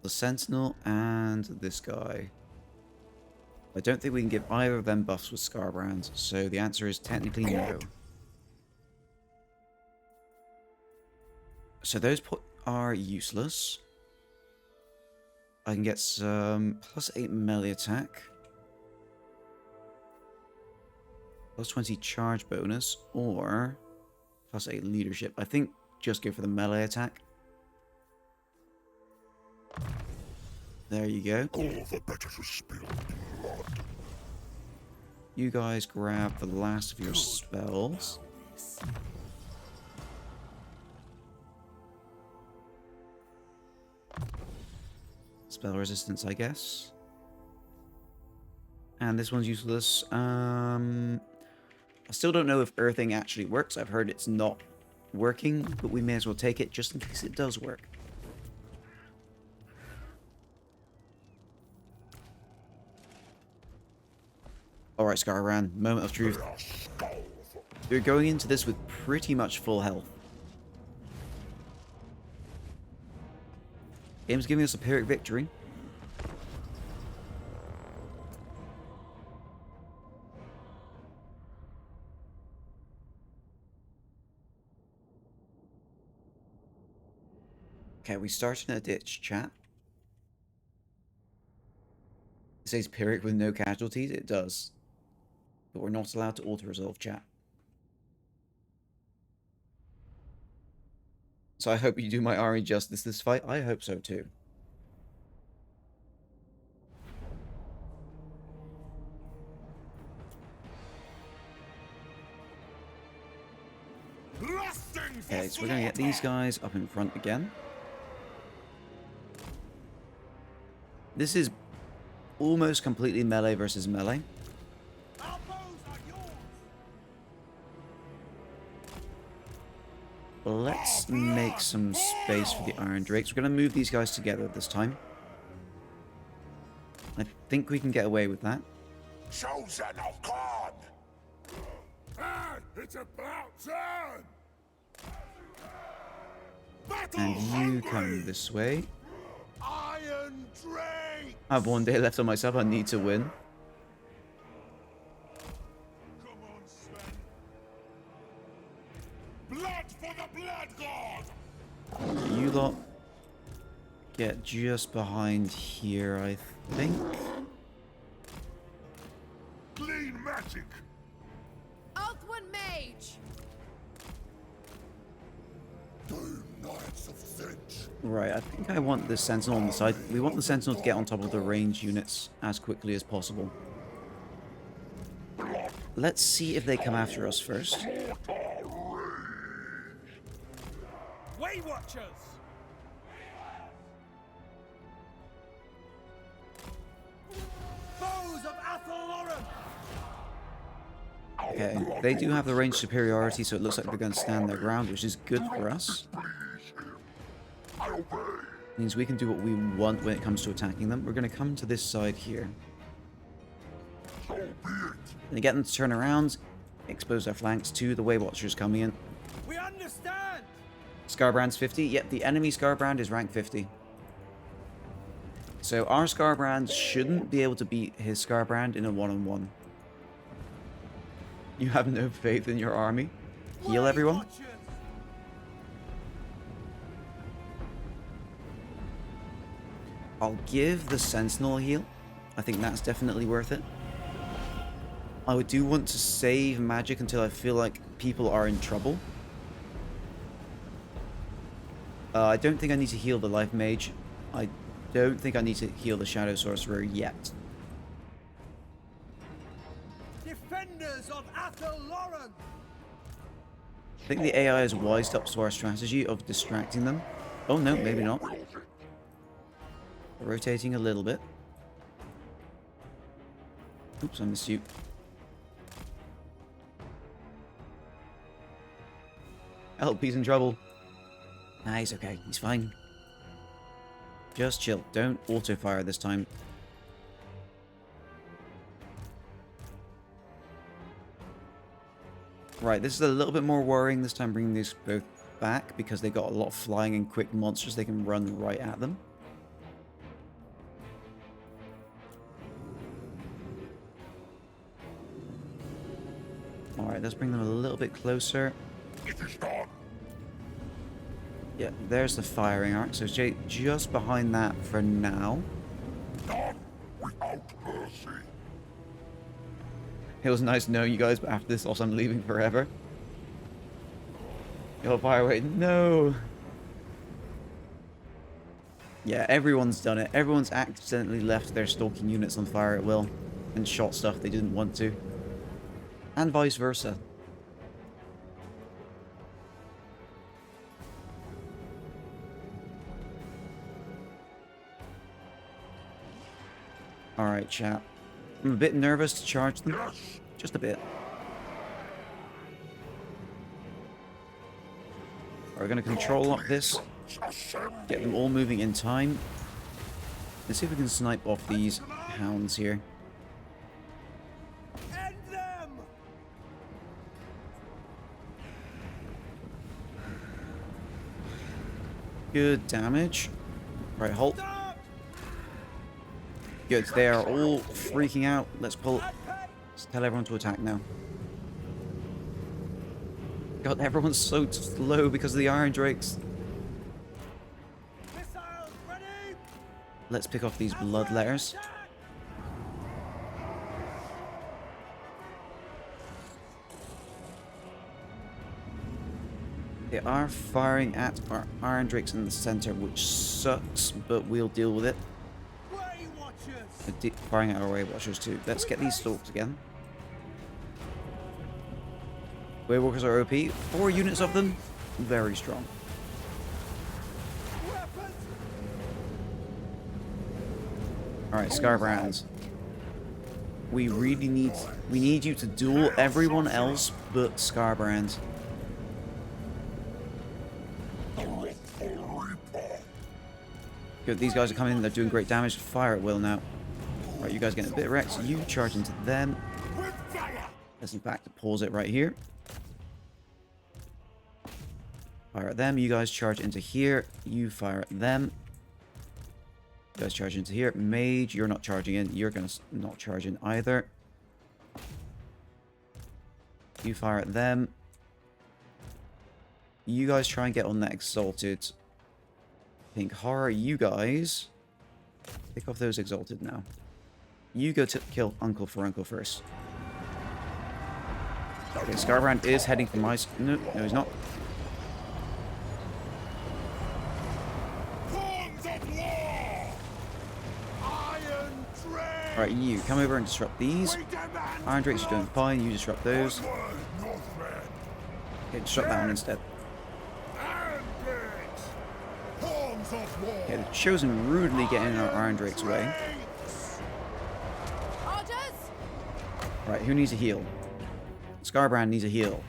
The Sentinel and this guy. I don't think we can give either of them buffs with Scarbrands, so the answer is technically no. So those are useless. I can get some +8 melee attack. +20 charge bonus, or +8 leadership. I think just go for the melee attack. There you go. All the better to spill blood. You guys grab the last of your spells. Spell resistance, I guess. And this one's useless. I still don't know if earthing actually works. I've heard it's not working, but we may as well take it just in case it does work. Alright, Scarran, moment of truth. You're going into this with pretty much full health. Game's giving us a Pyrrhic victory. Okay, we start in a ditch, chat. It says Pyrrhic with no casualties. It does. But we're not allowed to auto-resolve, chat. So I hope you do my army justice this fight. I hope so too. Okay, so we're going to get these guys up in front again. This is almost completely melee versus melee. Let's make some space for the Iron Drakes. We're going to move these guys together this time. I think we can get away with that. Chosen of God! And it's about turn! And you come this way. Iron Drake! I have 1 day left on myself. I need to win. Come on, Sven. Blood for the Blood God! You lot get just behind here, I think. Clean magic! Earthwind Mage! Two Knights of Finch! Right, I think I want the Sentinel on the side. We want the Sentinel to get on top of the range units as quickly as possible. Let's see if they come after us first. Way Watchers! Foes of Athel-Loren! Okay, they do have the range superiority, so it looks like they're going to stand their ground, which is good for us. Means we can do what we want when it comes to attacking them. We're going to come to this side here. And get them to turn around, expose their flanks to the Way Watchers coming in. We understand! Scarbrand's 50. Yep, the enemy Scarbrand is rank 50. So our Scarbrand shouldn't be able to beat his Scarbrand in a one-on-one. You have no faith in your army? Heal everyone? I'll give the Sentinel a heal. I think that's definitely worth it. I do want to save magic until I feel like people are in trouble. I don't think I need to heal the Life Mage. I don't think I need to heal the Shadow Sorcerer yet. Defenders of Athel-Loren! I think the AI is wised up to our strategy of distracting them. Oh no, maybe not. Rotating a little bit. Oops, I missed you. Help, he's in trouble. Nah, he's okay. He's fine. Just chill. Don't auto-fire this time. Right, this is a little bit more worrying this time, bringing these both back because they got a lot of flying and quick monsters. They can run right at them. Alright, let's bring them a little bit closer. Yeah, there's the firing arc. So just behind that for now. It was nice knowing you guys, but after this also I'm leaving forever. Yo, fire away. No! Yeah, everyone's done it. Everyone's accidentally left their stalking units on fire at will and shot stuff they didn't want to. And vice versa. Alright, chat. I'm a bit nervous to charge them. Just a bit. We're going to control up this. Get them all moving in time. Let's see if we can snipe off these hounds here. End them! Good damage. Right, halt. Good, they are all freaking out. Let's pull. Let's tell everyone to attack now. God, everyone's so slow because of the Iron Drakes. Missiles ready! Let's pick off these bloodletters. They are firing at our Iron Drakes in the center, which sucks, but we'll deal with it. Way watchers! They're firing at our Way Watchers too. Let's get these stalks again. Way Walkers are OP. 4 units of them, very strong. Weapons! Alright, Scarbrands. We need you to duel everyone else but Scarbrands. Good, these guys are coming in, they're doing great damage. Fire at will now. Right, you guys getting a bit wrecked, so you charge into them. Let's in fact pause it right here. Fire at them, you guys charge into here. You fire at them. You guys charge into here. Mage, you're not charging in. You're gonna not charge in either. You fire at them. You guys try and get on that Exalted. Pink Horror, you guys pick off those Exalted now. You go to kill Uncle Furuncle first. Okay, Scarbrand is heading for my... No, he's not. Alright, you come over and disrupt these. Iron Drakes are doing fine, you disrupt those. Okay, disrupt that one instead. Okay, the Chosen rudely getting our Iron Drake's way. Right, who needs a heal? Scarbrand needs a heal.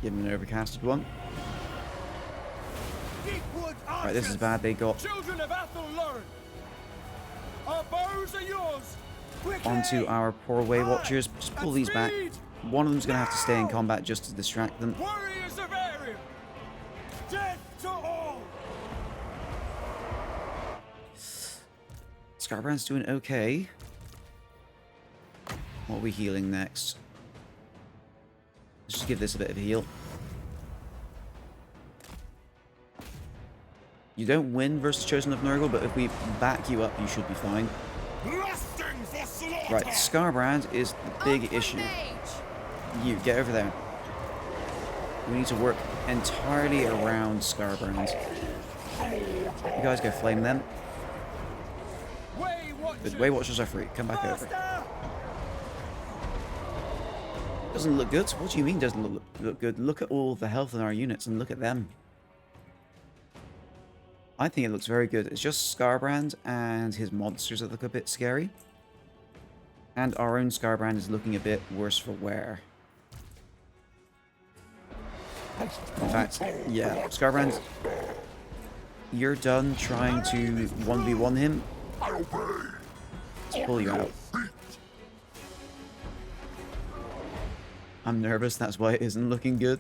Give him an overcasted one. Right, this is bad. They got Children of Athel learn. Our bows are yours. onto our poor Way Watchers. Just pull these back. One of them's going to have to stay in combat just to distract them. Warriors of Ariel. Death to all. Scarbrand's doing okay. What are we healing next? Let's just give this a bit of a heal. You don't win versus Chosen of Nurgle, but if we back you up, you should be fine. Right, Scarbrand is the big issue. You, get over there. We need to work entirely around Scarbrand. You guys go flame them. The Way Watchers are free. Come back over. Doesn't look good? What do you mean doesn't look good? Look at all the health in our units and look at them. I think it looks very good. It's just Scarbrand and his monsters that look a bit scary. And our own Scarbrand is looking a bit worse for wear. In fact, yeah, Scarbrand, you're done trying to 1v1 him. Let's pull you out. I'm nervous, that's why it isn't looking good.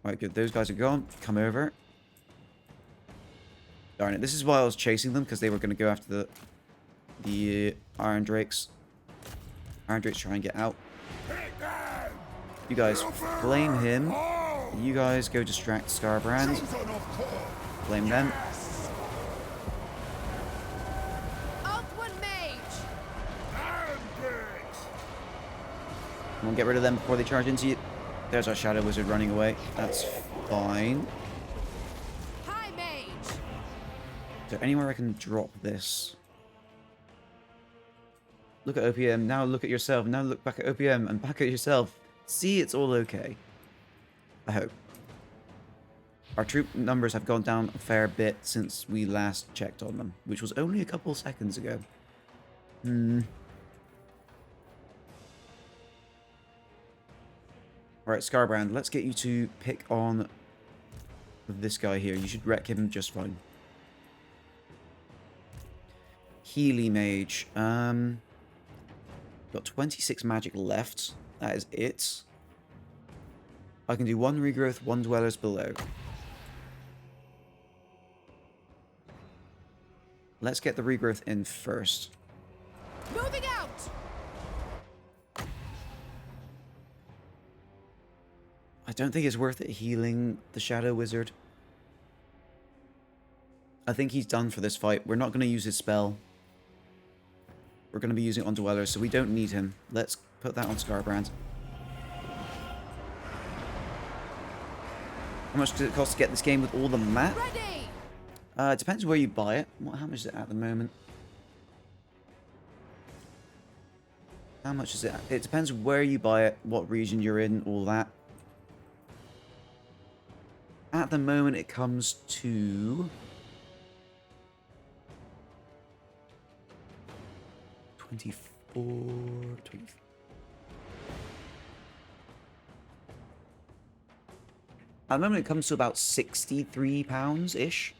Right, good. Those guys are gone. Come over. Darn it. This is why I was chasing them, because they were going to go after the Iron Drakes. Iron Drakes try and get out. You guys flame him. You guys go distract Scarbrand. Flame them. We'll get rid of them before they charge into you. There's our Shadow Wizard running away. That's fine. High mage. Is there anywhere I can drop this? Look at OPM. Now look at yourself. Now look back at OPM and back at yourself. See, it's all okay. I hope. Our troop numbers have gone down a fair bit since we last checked on them, which was only a couple seconds ago. Alright, Scarbrand, let's get you to pick on this guy here. You should wreck him just fine. Healy Mage. Got 26 magic left. That is it. I can do 1 regrowth, 1 dwellers below. Let's get the regrowth in first. Moving out. I don't think it's worth it healing the Shadow Wizard. I think he's done for this fight. We're not going to use his spell. We're going to be using it on Dwellers, so we don't need him. Let's put that on Scarbrand. How much does it cost to get this game with all the map? Ready. It depends where you buy it. How much is it at the moment? How much is it? It depends where you buy it, what region you're in, all that. At the moment, it comes to 24, 20. At the moment, it comes to about £63-ish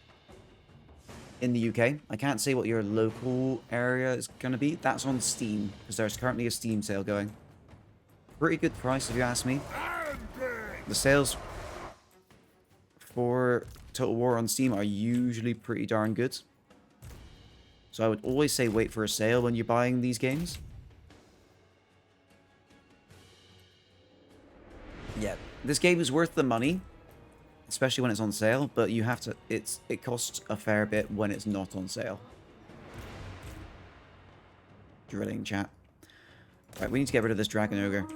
in the UK. I can't say what your local area is going to be. That's on Steam, because there's currently a Steam sale going. Pretty good price, if you ask me. The sales for Total War on Steam are usually pretty darn good. So I would always say wait for a sale when you're buying these games. Yeah, this game is worth the money, especially when it's on sale, but you have to, it costs a fair bit when it's not on sale. Drilling, chat. Right, we need to get rid of this Dragon Ogre.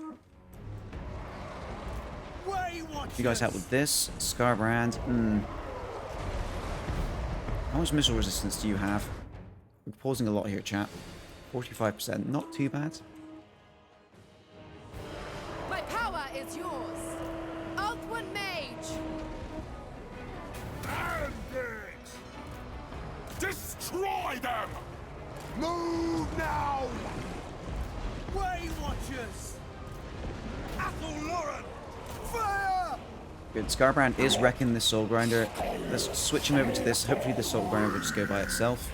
You guys help with this. Scarbrand. How much missile resistance do you have? We're pausing a lot here, chat. 45%. Not too bad. My power is yours. Althwan Mage. Destroy them! Move now! Way Watchers! Athel Lauren! Fire! Good. Scarbrand is wrecking this Soul Grinder. Let's switch him over to this. Hopefully the Soul Grinder will just go by itself.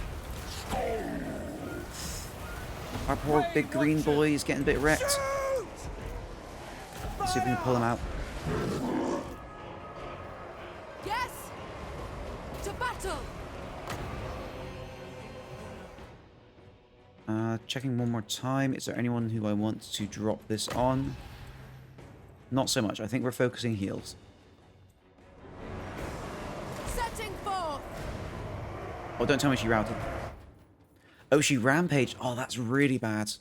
Our poor big green boy is getting a bit wrecked. Let's see if we can pull him out. Yes. To battle. Checking one more time. Is there anyone who I want to drop this on? Not so much. I think we're focusing heals. Setting forth. Oh, don't tell me she routed. Oh, she rampaged. Oh, that's really bad.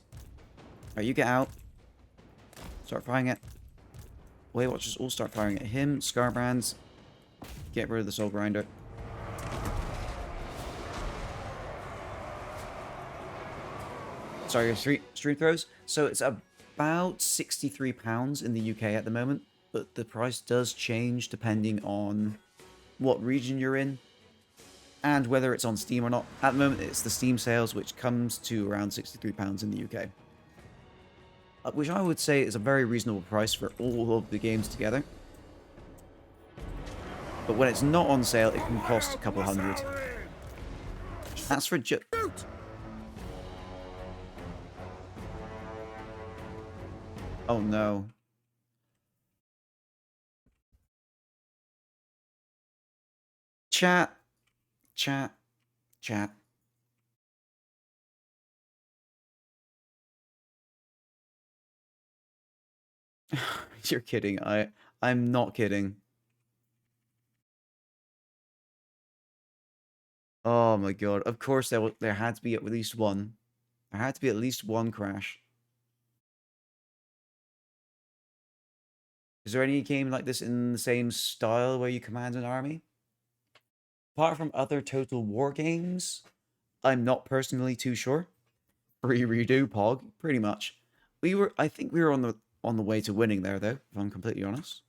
Alright, you get out. Start firing it. Weight Watchers all start firing at him. Scarbrands. Get rid of the Soul Grinder. Sorry, your stream throws. So it's about £63 in the UK at the moment, but the price does change depending on what region you're in and whether it's on Steam or not. At the moment, it's the Steam sales, which comes to around £63 in the UK. Which I would say is a very reasonable price for all of the games together. But when it's not on sale, it can cost a couple hundred. That's for Oh no. Chat. Chat. Chat. You're kidding. I'm not kidding. Oh my god. Of course there had to be at least one. There had to be at least one crash. Is there any game like this in the same style where you command an army? Apart from other Total War games, I'm not personally too sure. Redo Pog, pretty much. I think we were on the way to winning there though, if I'm completely honest.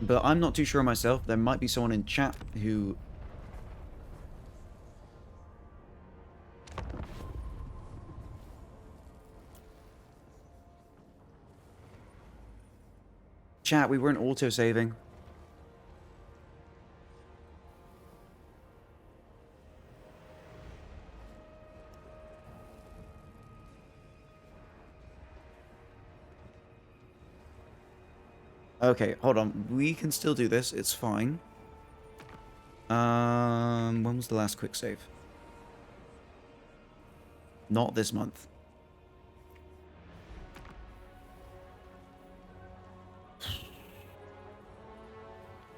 But I'm not too sure myself. There might be someone in chat who... Chat, we weren't auto-saving. Okay, hold on. We can still do this. It's fine. When was the last quick save? Not this month.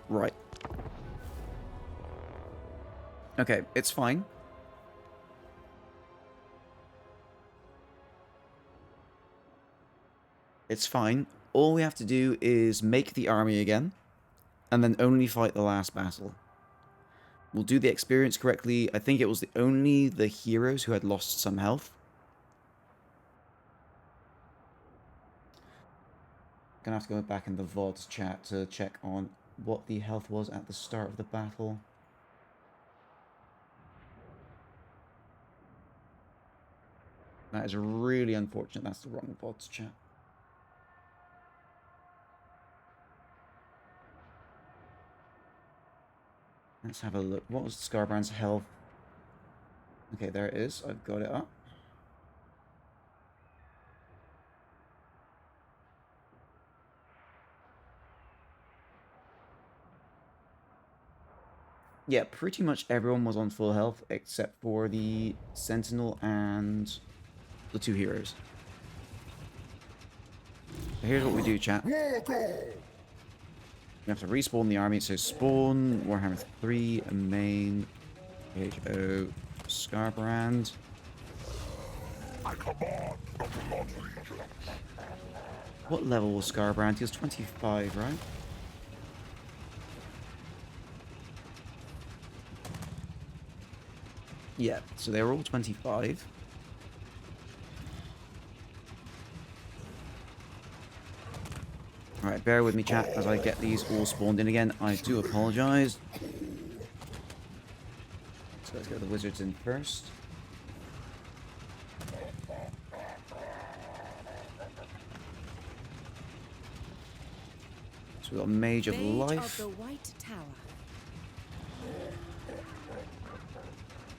Right. Okay, it's fine. It's fine. All we have to do is make the army again, and then only fight the last battle. We'll do the experience correctly. I think it was only the heroes who had lost some health. Gonna have to go back in the VODs chat to check on what the health was at the start of the battle. That is really unfortunate. That's the wrong VODs chat. Let's have a look. What was Scarbrand's health? Okay, there it is. I've got it up. Yeah, pretty much everyone was on full health except for the Sentinel and the two heroes. So here's what we do, chat. We have to respawn the army, so spawn, Warhammer 3, main, HO, Scarbrand. I command the Blood Legion. What level was Scarbrand? He was 25, right? Yeah, so they were all 25. Alright, bear with me, chat, as I get these all spawned in again. I do apologise. So let's get the wizards in first. So we've got a Mage of Life. Of the White Tower.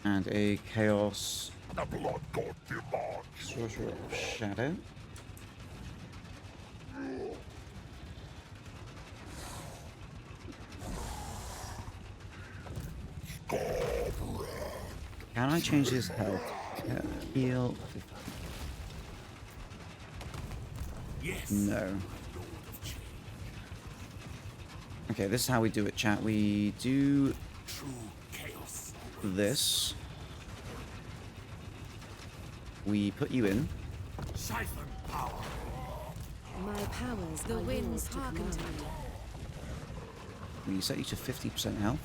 And a Chaos The Blood God demands. Sorcerer of Shadow. Can I change his health? Heal. Yes. No. Okay, this is how we do it, chat. We do True chaos. this. We put you in. Siphon power. My powers, the winds hearken to me. We set you to 50% health.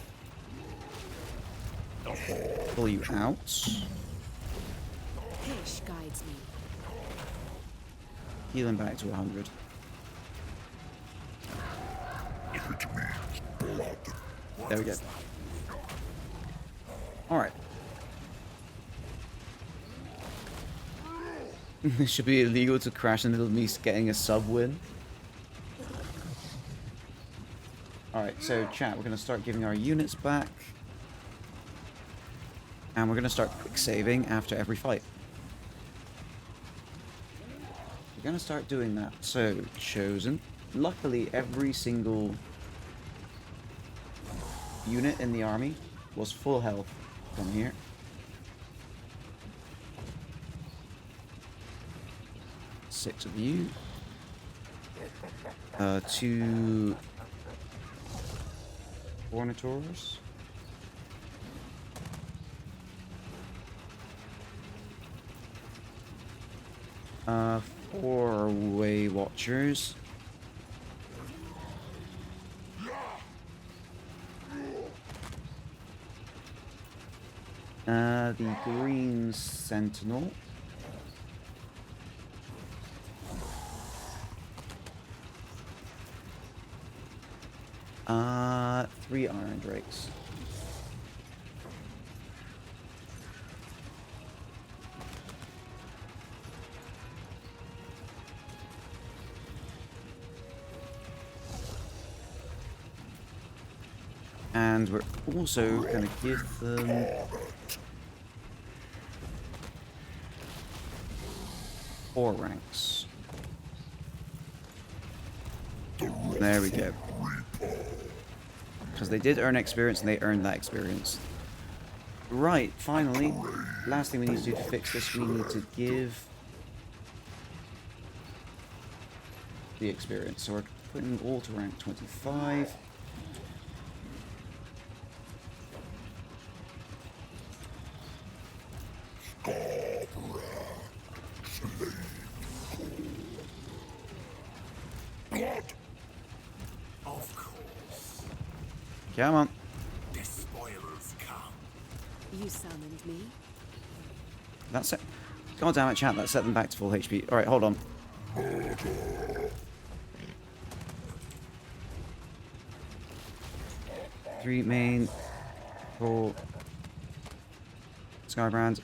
Pull you out. Hish guides me. Heal him back to 100. There we go. Alright. It should be illegal to crash in the Middle East getting a sub win. Alright, so chat, we're going to start giving our units back. And we're going to start quick saving after every fight. we're gonna start doing that. So, Chosen. Luckily, every single unit in the army was full health from here. Six of you. 2 Ornitors. Uh, 4 Way Watchers. The Green Sentinel. Three Iron Drakes. And we're also going to give them four ranks. There we go. Because they did earn experience and they earned that experience. Right, finally, last thing we need to do to fix this, we need to give the experience. So we're putting all to rank 25. Of course. Come on. The spoilers come. You summoned me. That's it. God damn it, chat. That set them back to full HP. Alright, hold on. Three main. 4. Skybrand.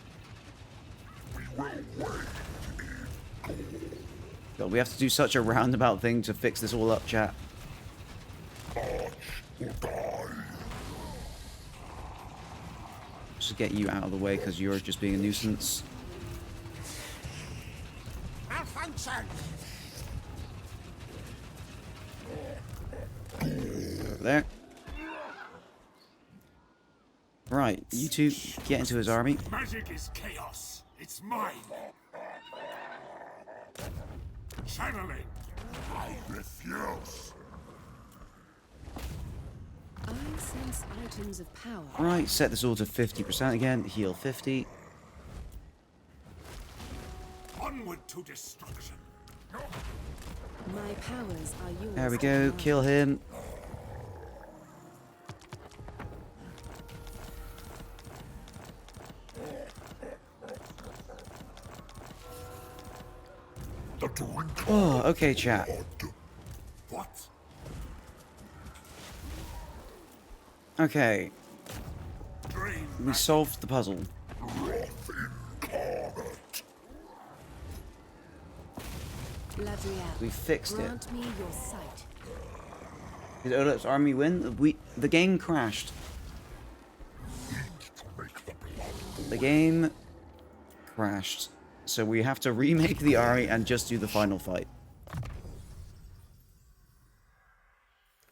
God, we have to do such a roundabout thing to fix this all up, chat. Just get you out of the way because you're just being a nuisance. Malfunction! Over there. Right, you two get into his army. Magic is chaos. It's mine. Channeling. I refuse. I sense items of power. Right, set this all to 50% again. Heal 50. Onward to destruction. My powers are yours. There we go. Kill him. Oh, okay, chat. What? Okay, Drain we solved the puzzle. Ladriel, We fixed it. grant me your sight. Did Olaf's army win? The game crashed. The game crashed. So we have to remake the army and just do the final fight.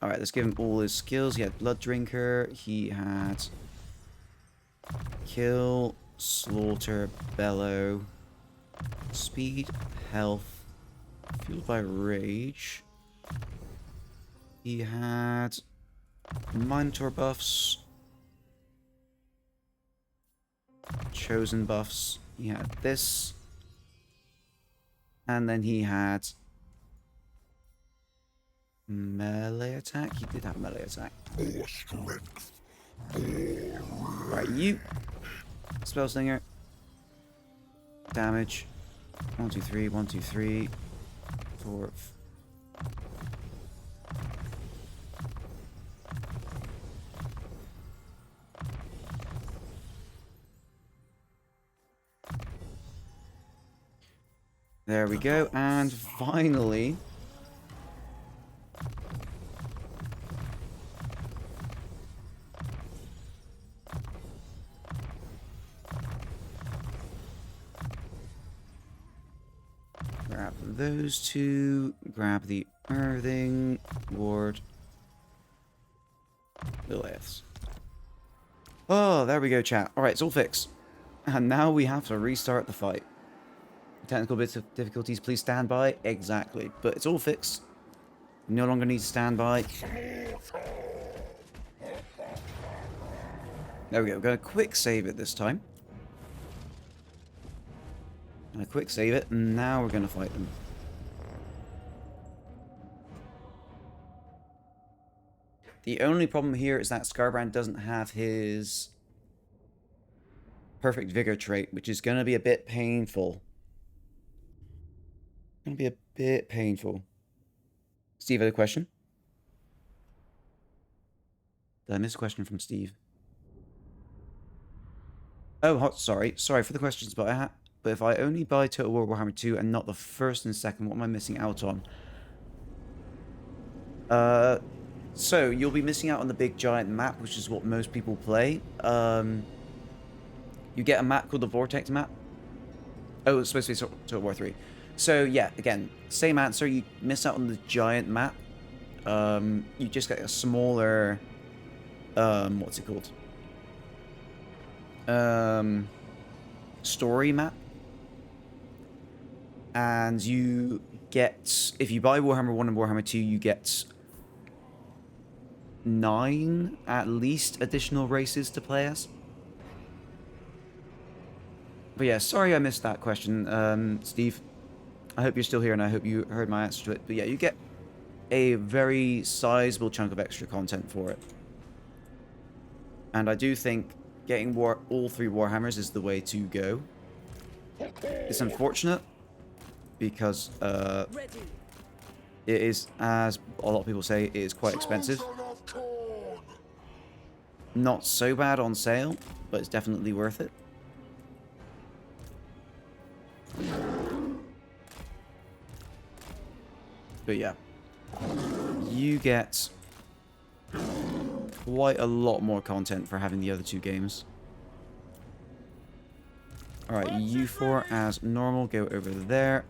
Alright, let's give him all his skills. He had Blood Drinker. He had Kill, Slaughter, Bellow, Speed, Health, Fueled by Rage. He had Minotaur buffs, Chosen buffs. He had this. And then he had melee attack. He did have melee attack. Right, you. Spell Slinger. Damage. 1, 2, 3, 1, 2, 3. 4. There we go, and finally... grab those two. Grab the earthing ward. Liliths. Oh, there we go, chat. Alright, it's all fixed. And now we have to restart the fight. Technical bits of difficulties, please stand by. Exactly. But it's all fixed. No longer need to stand by. There we go. We're going to quick save it this time. Going to quick save it. And now we're going to fight them. The only problem here is that Scarbrand doesn't have his perfect vigor trait, which is going to be a bit painful. Going to be a bit painful. Steve had a question? Did I miss a question from Steve? Oh, sorry. Sorry for the questions, but if I only buy Total War Warhammer 2 and not the first and second, what am I missing out on? So, you'll be missing out on the big giant map, which is what most people play. You get a map called the Vortex map. Oh, it's supposed to be Total War 3. So, yeah, again, same answer. You miss out on the giant map. You just get a smaller... what's it called? Story map. And you get... If you buy Warhammer 1 and Warhammer 2, you get 9, at least, additional races to play as. But yeah, sorry I missed that question, Steve. I hope you're still here and I hope you heard my answer to it. But yeah, you get a very sizable chunk of extra content for it. And I do think getting all 3 Warhammers is the way to go. It's unfortunate because it is, as a lot of people say, it is quite expensive. Not so bad on sale, but it's definitely worth it. But yeah, you get quite a lot more content for having the other 2 games. Alright, you 4 as normal, go over there.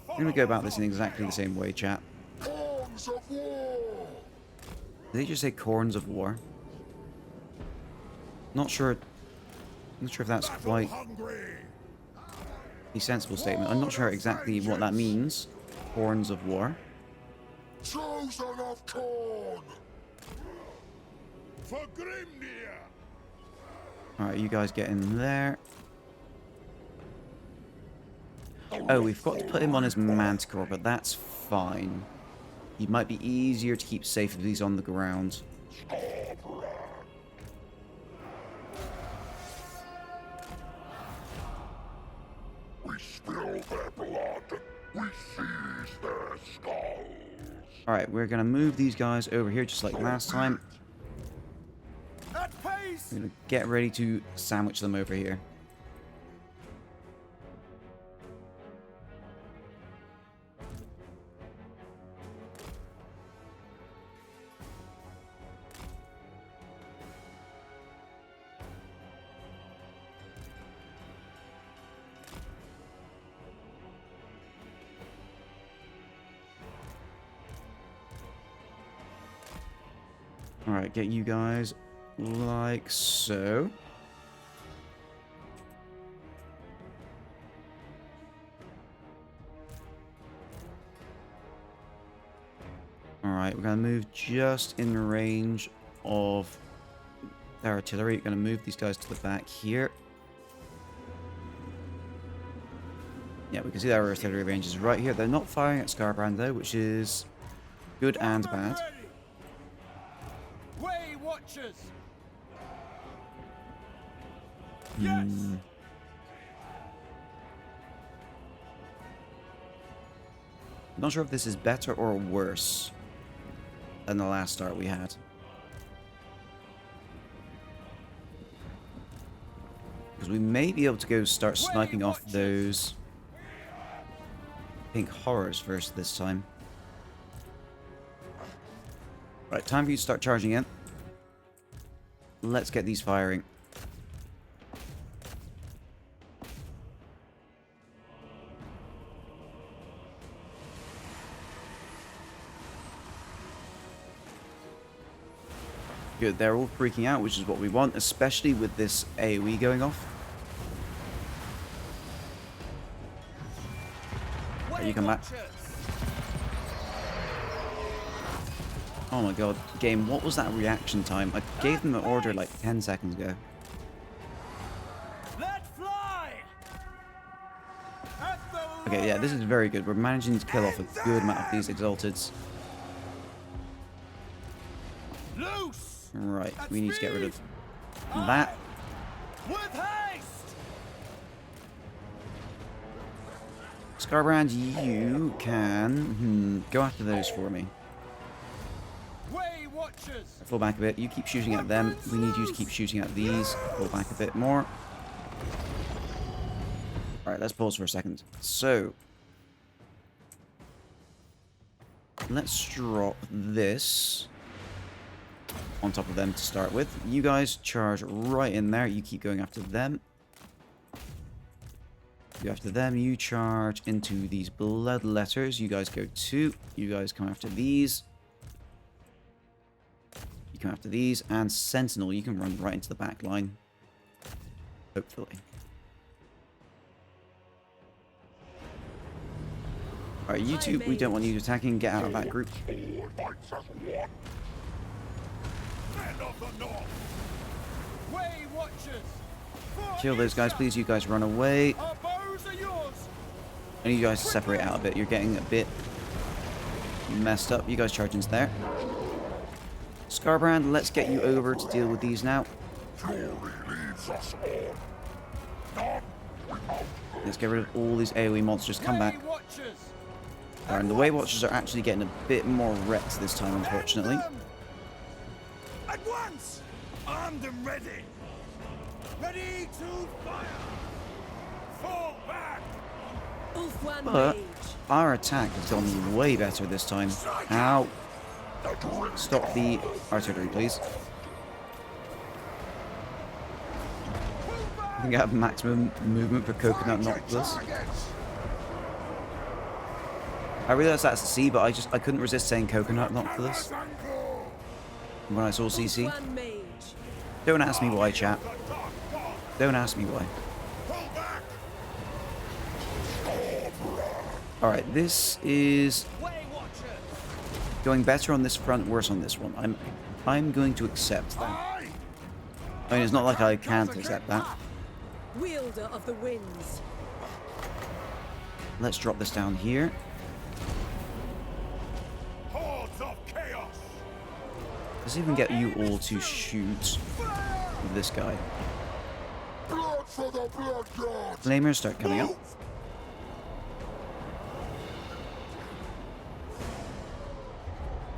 I'm going to go about this in exactly the same way, chat. Did they just say Corns of War? Not sure if that's quite a sensible statement. I'm not sure exactly what that means. Horns of War. Chosen of Corn. For Grimnir. Alright, you guys get in there. Oh, we've got to put him on his Manticore, but that's fine. He might be easier to keep safe if he's on the ground. We spill their blood. We seize their skulls. Alright, we're going to move these guys over here just like last time. At pace! We're going to get ready to sandwich them over here. Alright, get you guys like so. Alright, we're going to move just in range of their artillery. We're going to move these guys to the back here. Yeah, we can see their artillery range is right here. They're not firing at Scarbrand though, which is good and bad. Way Watchers! Yes. Not sure if this is better or worse than the last start we had. Because we may be able to go start sniping off those pink horrors first this time. Right, time for you to start charging in. Let's get these firing. Good, they're all freaking out, which is what we want, especially with this AoE going off. Right, you come back. Oh my god, game, what was that reaction time? I gave them an order like 10 seconds ago. Let fly! Okay, yeah, this is very good. We're managing to kill off a good amount of these exalteds. Loose! Right, we need to get rid of that. With haste! Scarbrand, you can go after those for me. Way watchers! Fall back a bit. You keep shooting at them. We need you to keep shooting at these. Fall back a bit more. Alright, let's pause for a second. So, let's drop this on top of them to start with. You guys charge right in there. You keep going after them. You after them. You charge into these bloodletters. You guys go 2. You guys come after these. You come after these. And Sentinel, you can run right into the back line. Hopefully. Alright, you two, we don't want you attacking. Get out of that group. Way watchers! Kill those guys, please. You guys run away. Our bows are yours! I need you guys to separate out a bit. You're getting a bit messed up. You guys charge into there. Scarbrand, let's get you over to deal with these now. Let's get rid of all these AoE monsters. Come back. Way watchers! And the Way Watchers are actually getting a bit more wrecked this time, unfortunately. At once! Armed and ready! Ready to fire! Fall back! Ulfwan But Mage. our attack has gone way better this time. Ow. Stop the artillery, please. I think I have maximum movement for Coconut Noctilus. I realised that's a C, but I couldn't resist saying Coconut Noctilus when I saw CC. Ulfwan Mage. Don't ask me why, chat. Don't ask me why. Alright, this is going better on this front, worse on this one. I'm going to accept that. I mean, it's not like I can't accept that. Wielder of the winds. Let's drop this down here. Hordes of chaos! Let's even get you all to shoot with this guy. Blood for the blood god! Flamers start coming up.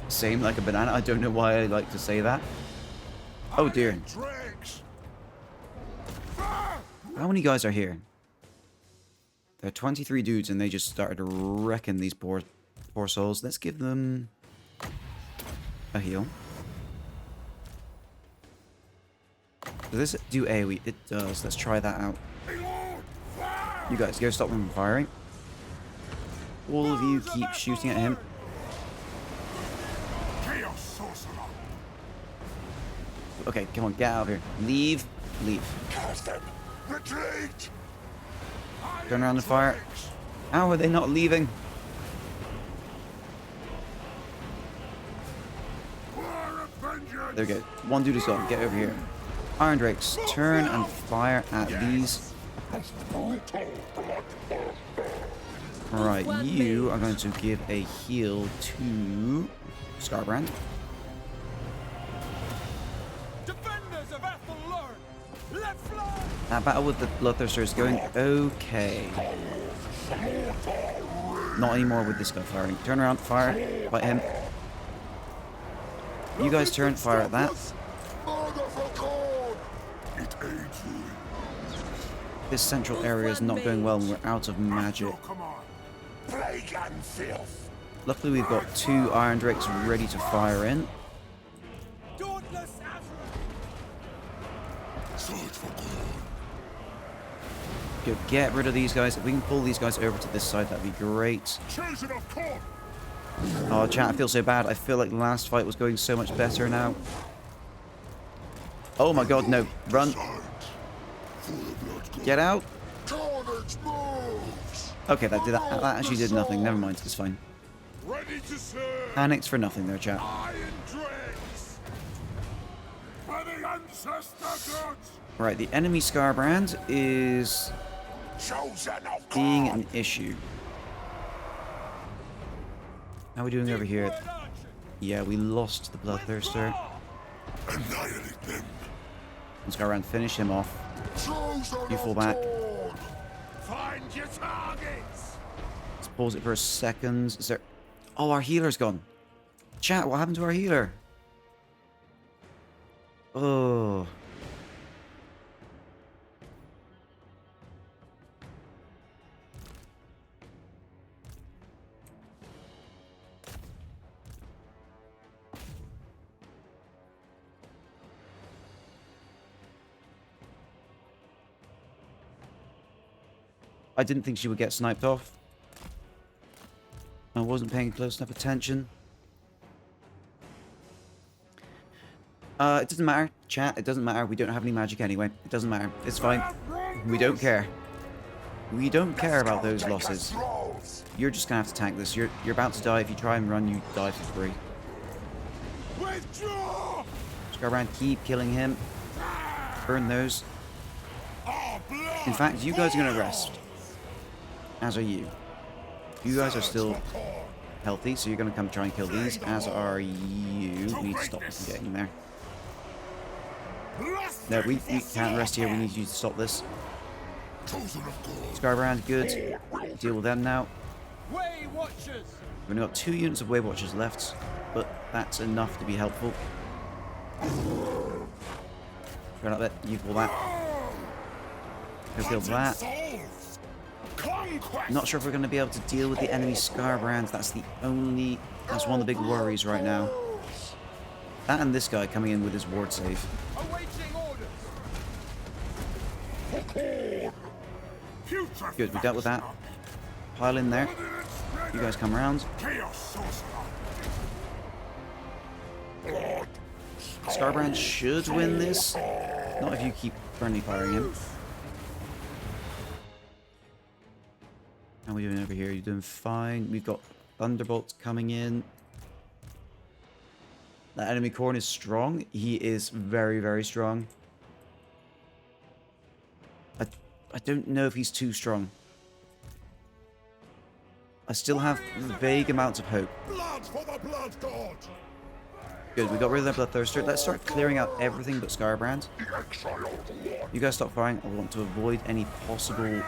Same like a banana. I don't know why I like to say that. Oh dear. Dregs! How many guys are here? There are 23 dudes and they just started wrecking these poor souls. Let's give them a heal. Does this do AoE? It does. Let's try that out. You guys, go stop them from firing. All of you keep shooting at him. Chaos sorcerer! Okay, come on, get out of here. Leave. Leave. Cast them! Retreat! Turn around and fire. How are they not leaving? There we go. One dude is gone. Get over here. Iron Drakes, turn and fire at these. Alright, you are going to give a heal to Scarbrand. Defenders of Athelorn! Let fly! That battle with the Bloodthirster is going okay. Not anymore with this guy firing. Turn around, fire, fight him. You guys turn, fire at that. It aids you. This central area is not going well and we're out of magic. Come on. Plague and filth. Luckily we've got 2 Iron Drakes ready to fire in. Dauntless Azra! Search for gold. Go get rid of these guys. If we can pull these guys over to this side, that'd be great. Chosen of corn. Oh, chat, I feel so bad. I feel like the last fight was going so much better now. Oh my god, no. Run. Get out. Carnage moves! Okay, that actually did nothing. Never mind, it's fine. Ready to serve! Panics for nothing there, chat. Iron dregs! For the ancestor gods! Right, the enemy Scarbrand is Chosen of being God! an issue. How are we doing over here? Yeah, we lost the Bloodthirster. Annihilate them! Scarbrand, finish him off. Chosen You fall of back. God! Find your targets! Let's pause it for a second. Is there... Oh, our healer's gone. Chat, what happened to our healer? Oh. I didn't think she would get sniped off. I wasn't paying close enough attention. It doesn't matter, chat. It doesn't matter. We don't have any magic anyway. It doesn't matter. It's fine. We don't care. We don't care about those losses. You're just gonna have to tank this. You're about to die. If you try and run, you die for free. Withdraw! Just go around, keep killing him. Burn those. In fact, you guys are gonna rest. As are you. You guys are still healthy, so you're gonna come try and kill these. As are you. We need to stop them from getting there. No, we can't rest here. We need you to stop this. Scarbrand, good. Deal with them now. Way Watchers! We've only got 2 units of Way Watchers left, but that's enough to be helpful. Run up there. You pull that. Go kill that. Not sure if we're going to be able to deal with the enemy Scarbrands. That's one of the big worries right now. That and this guy coming in with his ward save. Awaiting orders! Good, we dealt with that. Pile in there. You guys come around. Scarbrand should win this. Not if you keep friendly firing him. How are we doing over here? You're doing fine. We've got Thunderbolts coming in. That enemy Khorne is strong. He is very, very strong. I don't know if he's too strong. I still have vague amounts of hope. Blood for the blood god! Good, we got rid of the Bloodthirster. Let's start clearing out everything but Scarbrand. You guys stop firing. I want to avoid any possible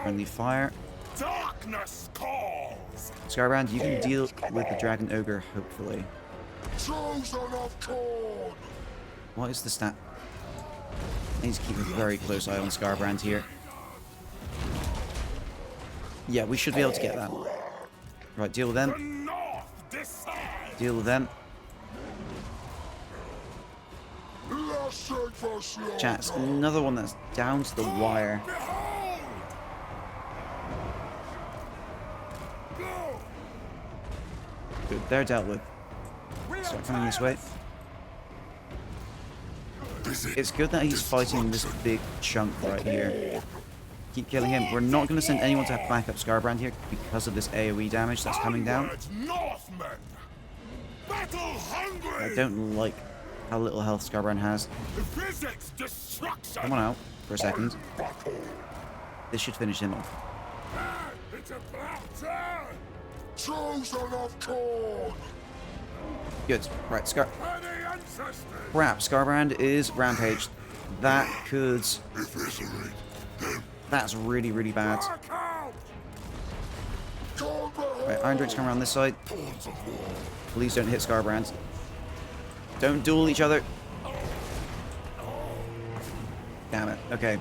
friendly fire. Darkness calls! Scarbrand, you can deal with the Dragon Ogre, hopefully. Chosen of Khorne! What is the stat? I need to keep a very close eye on Scarbrand here. Yeah, we should be able to get that. Right, deal with them. Deal with them. Chat's another one that's down to the wire. Good, they're dealt with. Start coming this way. It's good that he's fighting this big chunk right here. Keep killing him. We're not going to send anyone to back up Scarbrand here because of this AoE damage that's coming down. I don't like how little health Scarbrand has. Come on out for a second. This should finish him off. Chosen of Khorne! Good. Right, Crap, Scarbrand is rampaged. That could... That's really, really bad. Right, Iron Drake's coming around this side. Please don't hit Scarbrand. Don't duel each other. Damn it. Okay.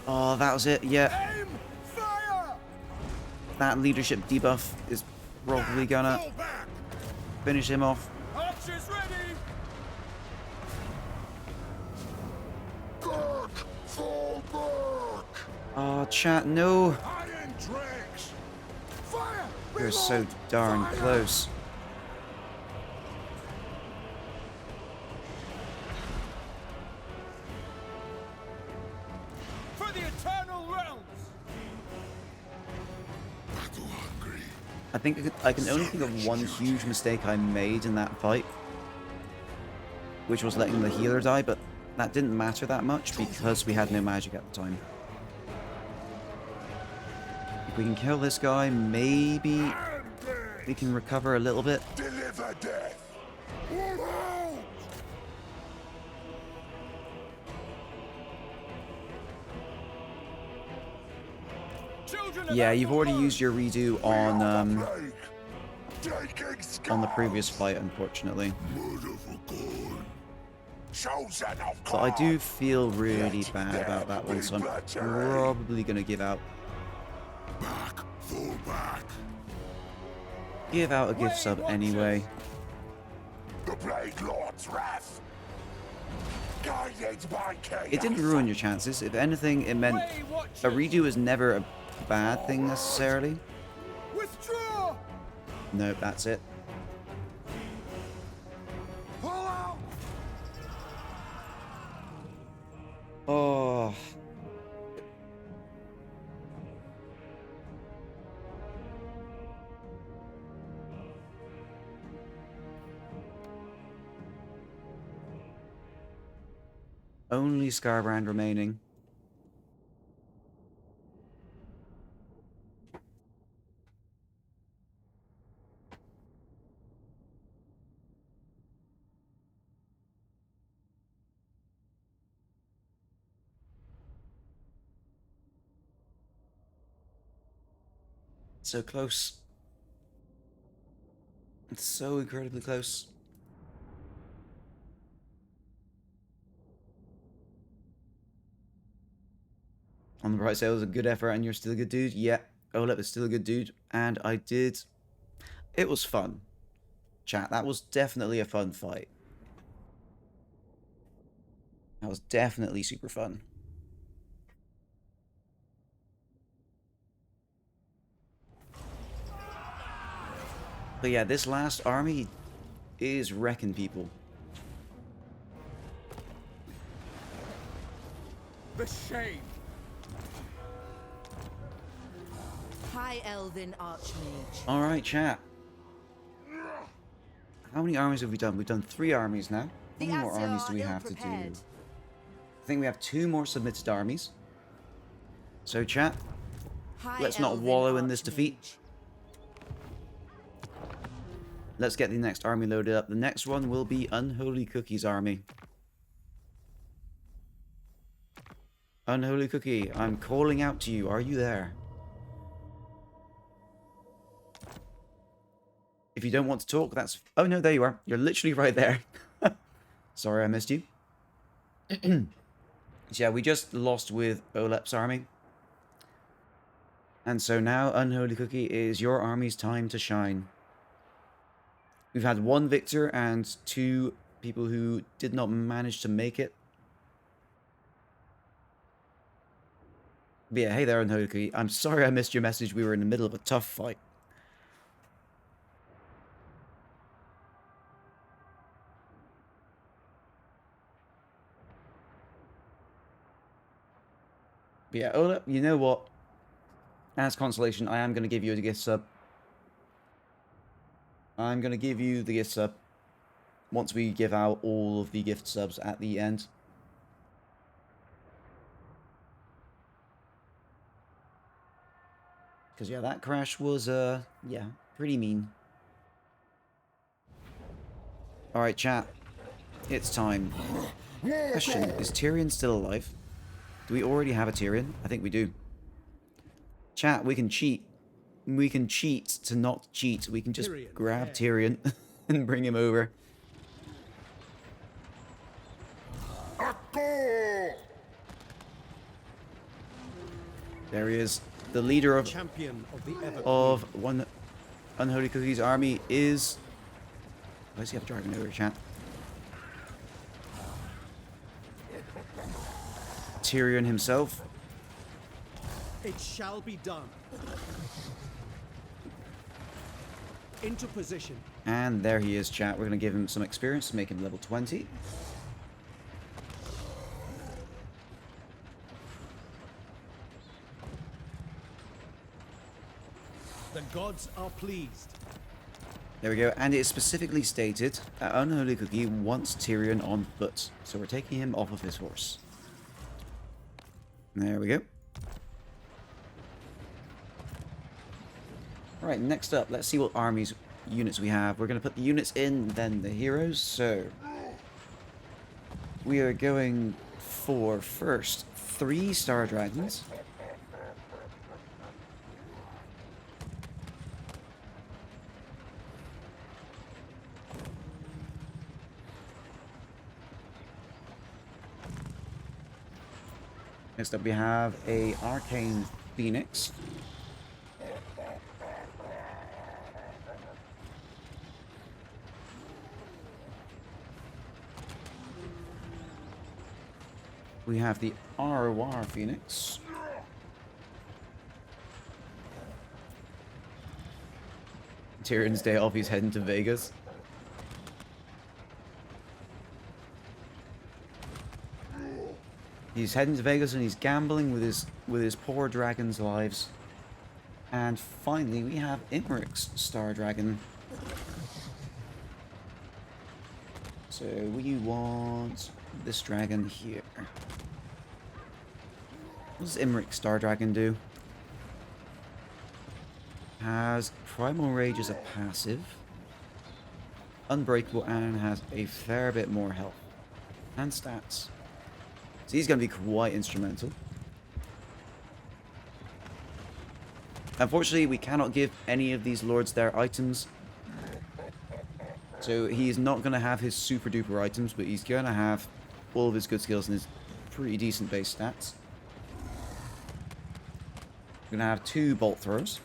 Oh, that was it. Yeah. That leadership debuff is probably gonna finish him off. Archers ready! Back! Fall back! Oh, chat, no. Iron dregs! Fire! You're so darn close. I think I can only think of one huge mistake I made in that fight, which was letting the healer die, but that didn't matter that much because we had no magic at the time. If we can kill this guy, maybe we can recover a little bit. Deliver death. All out. Children of Yeah, you've already Alpha used your redo on Taking on the scars. previous fight, unfortunately. Murder for corn. Chosen of But I do God. feel really bad about that one, so I'm probably gonna give out Fall back. a gift sub anyway. The Blade Lord's wrath. Guided by chaos. It didn't ruin your chances. If anything, it meant a redo is never a bad thing necessarily. Withdraw! No, that's it. Pull out. Oh. Only Scarbrand remaining. So close. It's so incredibly close. On the bright side, it was a good effort and you're still a good dude. Yeah, Olep is still a good dude. And I did... It was fun. Chat, that was definitely a fun fight. That was definitely super fun. But yeah, this last army is wrecking people. The shame! High Elven Archmage. Alright, chat. How many armies have we done? We've done 3 armies now. How The many more Asio armies do we are have to do? ill-prepared. I think we have 2 more submitted armies. So chat, High let's not Elven wallow in this defeat. Archmage. Let's get the next army loaded up. The next one will be Unholy Cookie's army. Unholy Cookie, I'm calling out to you. Are you there? If you don't want to talk, that's... Oh, no, there you are. You're literally right there. Sorry, I missed you. So, yeah, we just lost with Olep's army. And so now, Unholy Cookie, is your army's time to shine. We've had 1 victor and 2 people who did not manage to make it. But yeah, hey there, Unholy Cookie. I'm sorry I missed your message. We were in the middle of a tough fight. But yeah, Olep, you know what? As consolation, I am going to give you a gift sub. I'm going to give you the gift sub once we give out all of the gift subs at the end. Because, yeah, that crash was, yeah, pretty mean. Alright, chat. It's time. Question, is Tyrion still alive? Do we already have a Tyrion? I think we do. Chat, we can cheat. We can cheat to not cheat. We can just grab Tyrion and bring him over. There he is. The leader of Champion of the ever one Unholy Cookie's army is... Why does he have a dragon over, chat? Tyrion himself. It shall be done. Into position. And there he is, chat. We're going to give him some experience to make him level 20. The gods are pleased. There we go, and it is specifically stated that Unholy Cookie wants Tyrion on foot, so we're taking him off of his horse. There we go. Alright, next up, let's see what armies units we have. We're going to put the units in, then the heroes, so... we are going for, first, 3 Star Dragons. Next up we have a Arcane Phoenix. We have the ROR Phoenix. Tyrion's day off, he's heading to Vegas. He's heading to Vegas and he's gambling with his poor dragon's lives. And finally, we have Imeric's Star Dragon. So we want this dragon here. What does Imeric's Star Dragon do? Has Primal Rage as a passive. Unbreakable, and has a fair bit more health. And stats. So he's going to be quite instrumental. Unfortunately, we cannot give any of these lords their items. So he's not going to have his super duper items, but he's going to have all of his good skills and his pretty decent base stats. We're going to have 2 bolt throws.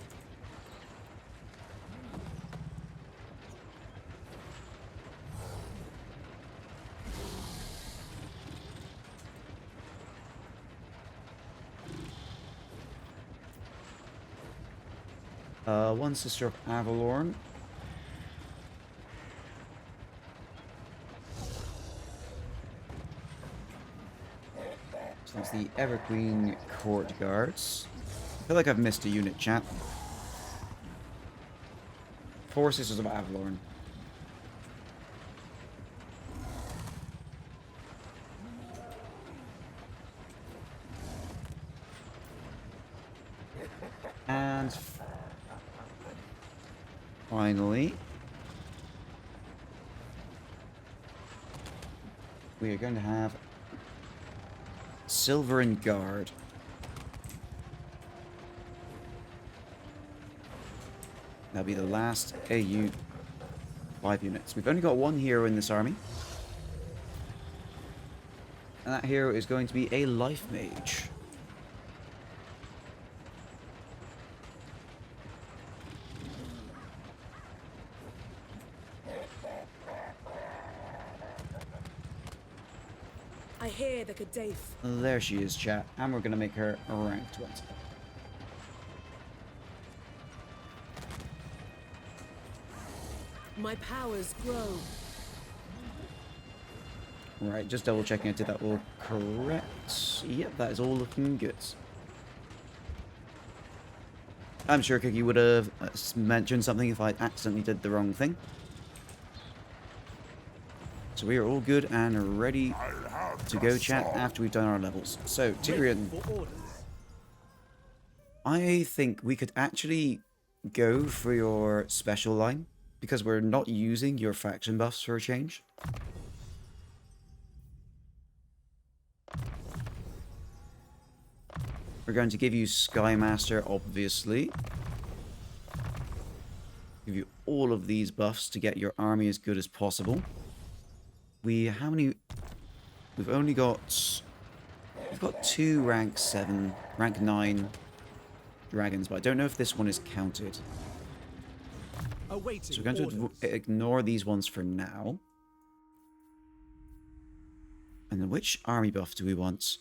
One Sister of Avalorn. So that's the Everqueen Court Guards. I feel like I've missed a unit, chat. 4 Sisters of Avalorn. And finally, we are going to have Silverin Guard. That'll be the last AU 5 units. We've only got 1 hero in this army. And that hero is going to be a Life Mage. I hear the Gaddafi. There she is, chat. And we're going to make her a rank 20. My powers grow. Right, just double checking I did that all correct. Yep, that is all looking good. I'm sure Cookie would have mentioned something if I accidentally did the wrong thing. So we are all good and ready to go, chat, after we've done our levels. So, Tyrion, I think we could actually go for your special line, because we're not using your faction buffs for a change. We're going to give you Skymaster, obviously. Give you all of these buffs to get your army as good as possible. How many? We've only got... We've got 2 rank 7, rank 9 dragons, but I don't know if this one is counted. So we're going to ignore these ones for now. And then which army buff do we want?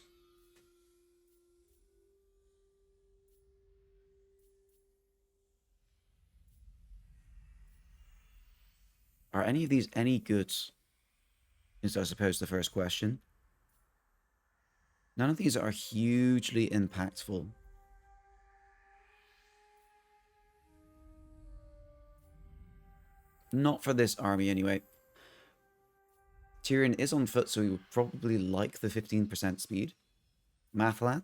Are any of these any good? Is, I suppose, the first question. None of these are hugely impactful. Not for this army, anyway. Tyrion is on foot, so he would probably like the 15% speed. Mathlan.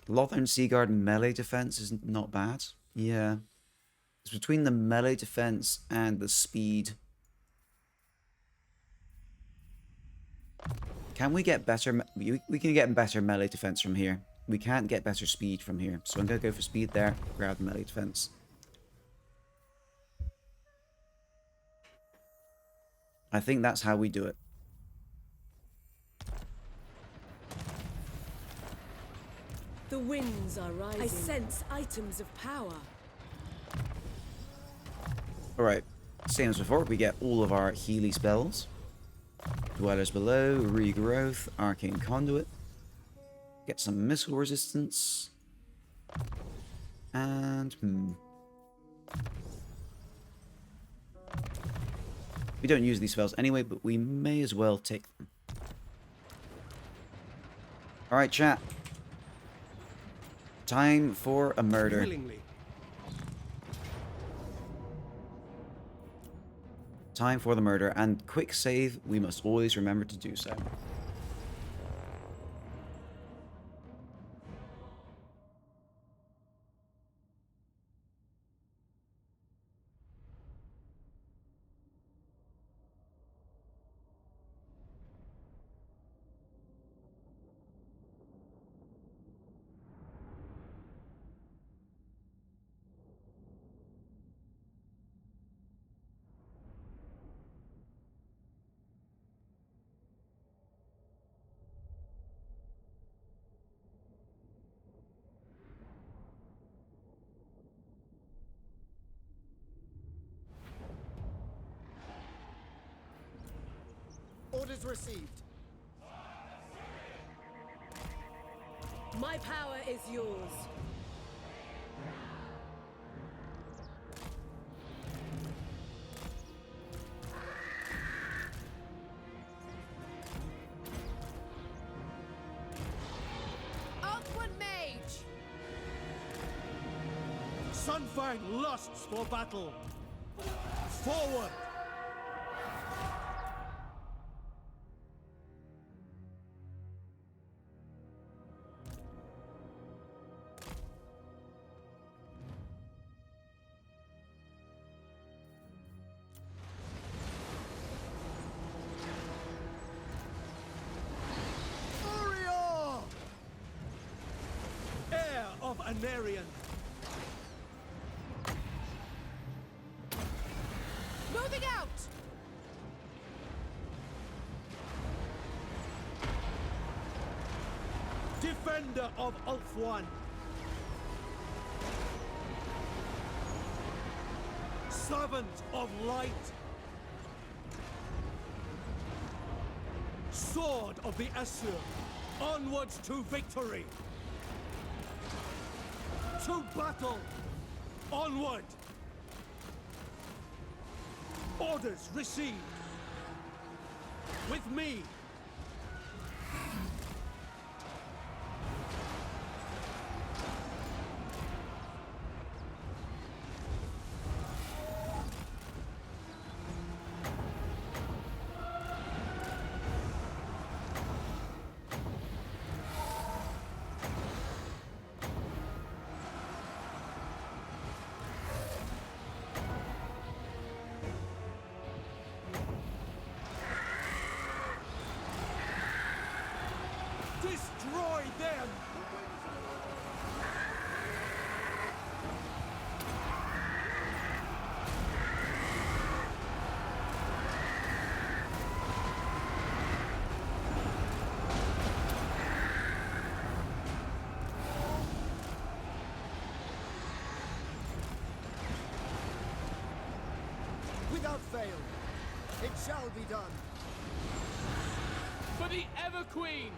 Lothern Seaguard melee defense is not bad. Yeah. It's between the melee defense and the speed. Can we get better... We can get better melee defense from here. We can't get better speed from here. So I'm going to go for speed there. Grab the melee defense. I think that's how we do it. The winds are rising. I sense items of power. Alright. Same as before, we get all of our Healy spells. Dwellers Below, Regrowth, Arcane Conduit. Get some missile resistance. And... We don't use these spells anyway, but we may as well take them. Alright, chat. Time for a murder. Willingly. Time for the murder, and quick save, we must always remember to do so. Orders received. My power is yours. Outward mage! Sunfang lusts for battle. Forward! Warrior! Heir of Anarian. Moving out! Defender of Ulfwan. Servant of light. Sword of the Asur. Onwards to victory. To battle. Onward. Orders received. With me. Destroy them! Without fail, it shall be done. For the Ever Queen!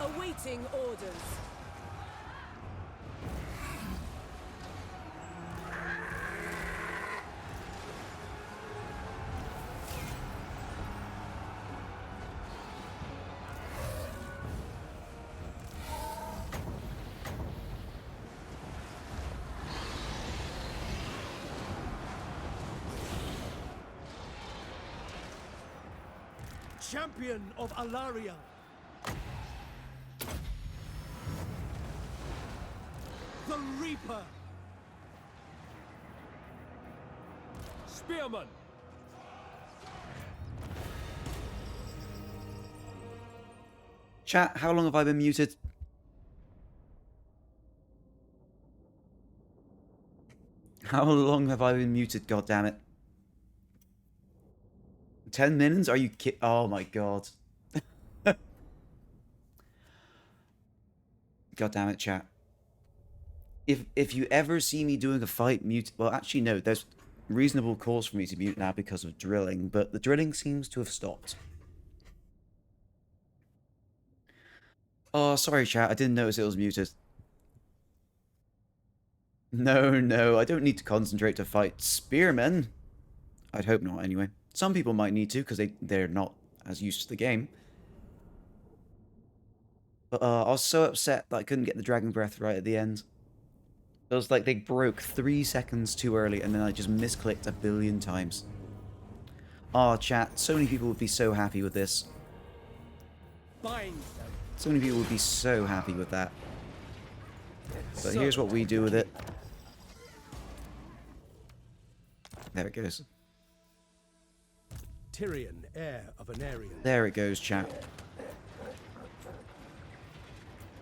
Awaiting orders. champion of Alaria. The Reaper. Spearman. Chat, how long have I been muted? How long have I been muted? God damn it! 10 minutes? Are you kidding? Oh my god! God damn it, chat! If you ever see me doing a fight mute, well, actually no, there's reasonable cause for me to mute now because of drilling, but the drilling seems to have stopped. Oh, sorry, chat. I didn't notice it was muted. No, I don't need to concentrate to fight spearmen. I'd hope not, anyway. Some people might need to, because they're not as used to the game. But I was so upset that I couldn't get the Dragon Breath right at the end. It was like they broke 3 seconds too early, and then I just misclicked a billion times. Oh, chat, so many people would be so happy with this. Bind them. So many people would be so happy with that. But here's what we do with it. There it goes. Tyrion, heir of Anarion. There it goes, chat.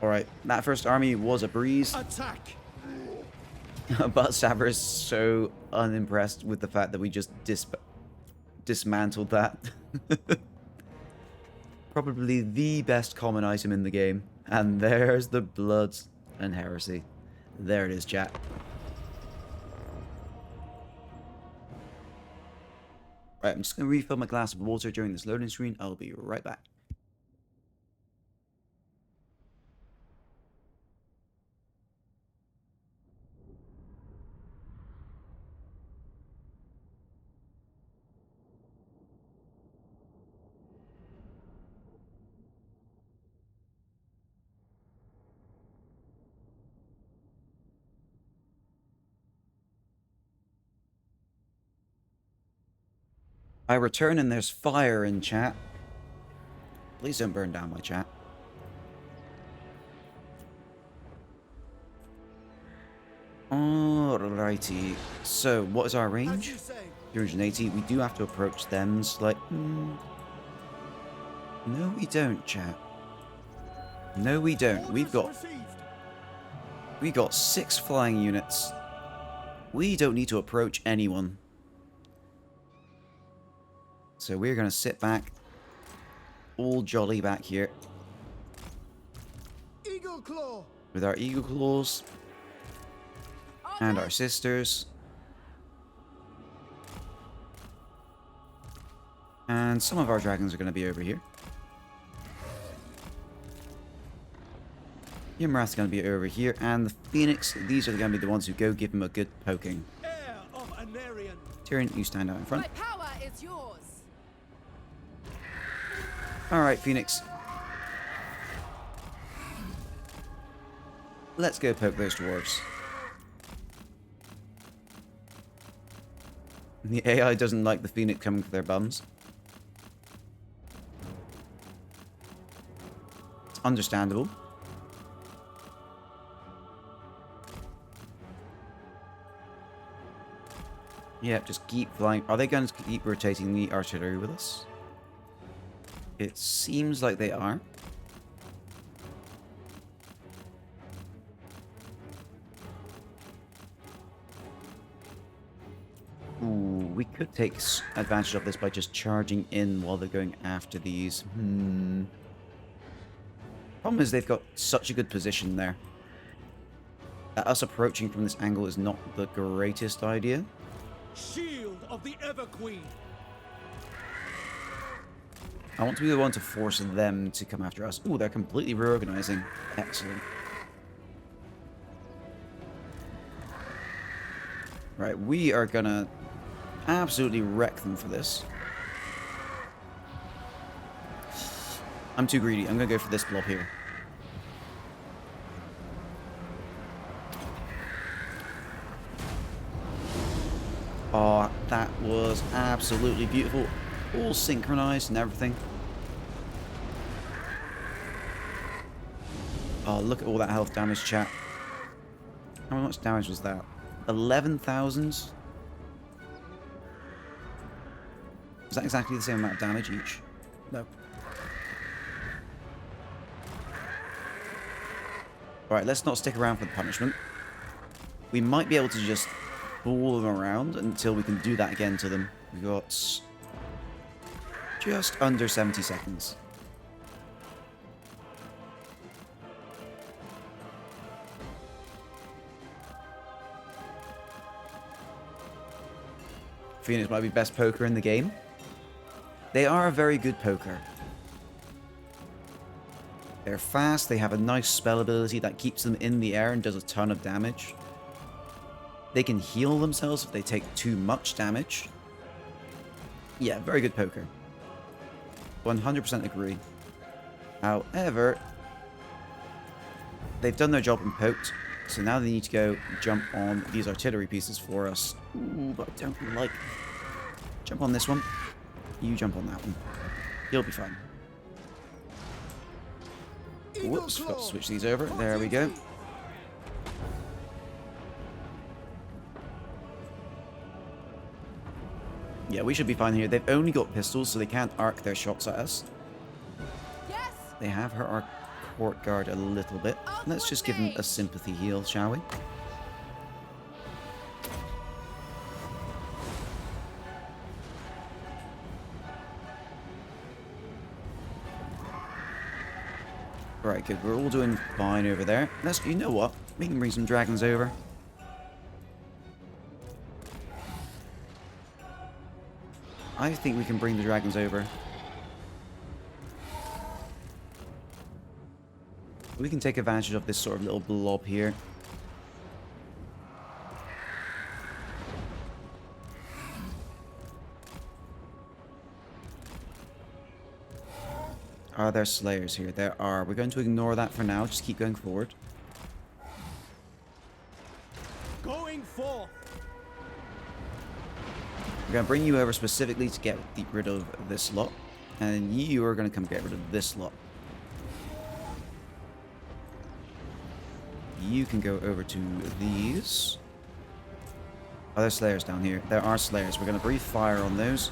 Alright, that first army was a breeze. Attack! But Saber is so unimpressed with the fact that we just dismantled that. Probably the best common item in the game. And there's the blood and heresy. There it is, chat. Right, I'm just going to refill my glass of water during this loading screen. I'll be right back. I return and there's fire in chat. Please don't burn down my chat. Alrighty. So, what is our range? 380. We do have to approach them. No, we don't, chat. No, we don't. We've got 6 flying units. We don't need to approach anyone. So we're going to sit back, all jolly back here, Eagle Claw! with our Eagle Claws, and our sisters. And some of our dragons are going to be over here. Yimrath's going to be over here, and the Phoenix, these are going to be the ones who go give him a good poking. Heir of Anarion. Tyrion, you stand out in front. My power is yours. Alright, Phoenix. Let's go poke those dwarves. The AI doesn't like the Phoenix coming for their bums. It's understandable. Yep, just keep flying. Are they going to keep rotating the artillery with us? It seems like they are. Ooh, we could take advantage of this by just charging in while they're going after these. Problem is they've got such a good position there that us approaching from this angle is not the greatest idea. Shield of the Everqueen. I want to be the one to force them to come after us. Ooh, they're completely reorganizing. Excellent. Right, we are gonna absolutely wreck them for this. I'm too greedy. I'm gonna go for this blob here. Oh, that was absolutely beautiful. All synchronized and everything. Oh, look at all that health damage, chat. How much damage was that? 11,000? Is that exactly the same amount of damage each? No. Alright, let's not stick around for the punishment. We might be able to just pull them around until we can do that again to them. We've got just under 70 seconds. Phoenix might be best poker in the game. They are a very good poker. They're fast, they have a nice spell ability that keeps them in the air and does a ton of damage. They can heal themselves if they take too much damage. Yeah, very good poker. 100% agree. However, they've done their job and poked, so now they need to go jump on these artillery pieces for us. Ooh, but I don't like... Jump on this one. You jump on that one. You'll be fine. Whoops, got to switch these over. There we go. Yeah, we should be fine here. They've only got pistols, so they can't arc their shots at us. Yes. They have hurt our court guard a little bit. Let's just give him a sympathy heal, shall we? Right, good. We're all doing fine over there. Let's, you know what? We can bring some dragons over. I think we can bring the dragons over. We can take advantage of this sort of little blob here. Are there slayers here? There are. We're going to ignore that for now. Just keep going forward. Going forth. We're going to bring you over specifically to get rid of this lot. And you are going to come get rid of this lot. You can go over to these. Are there slayers down here? There are slayers. We're going to breathe fire on those.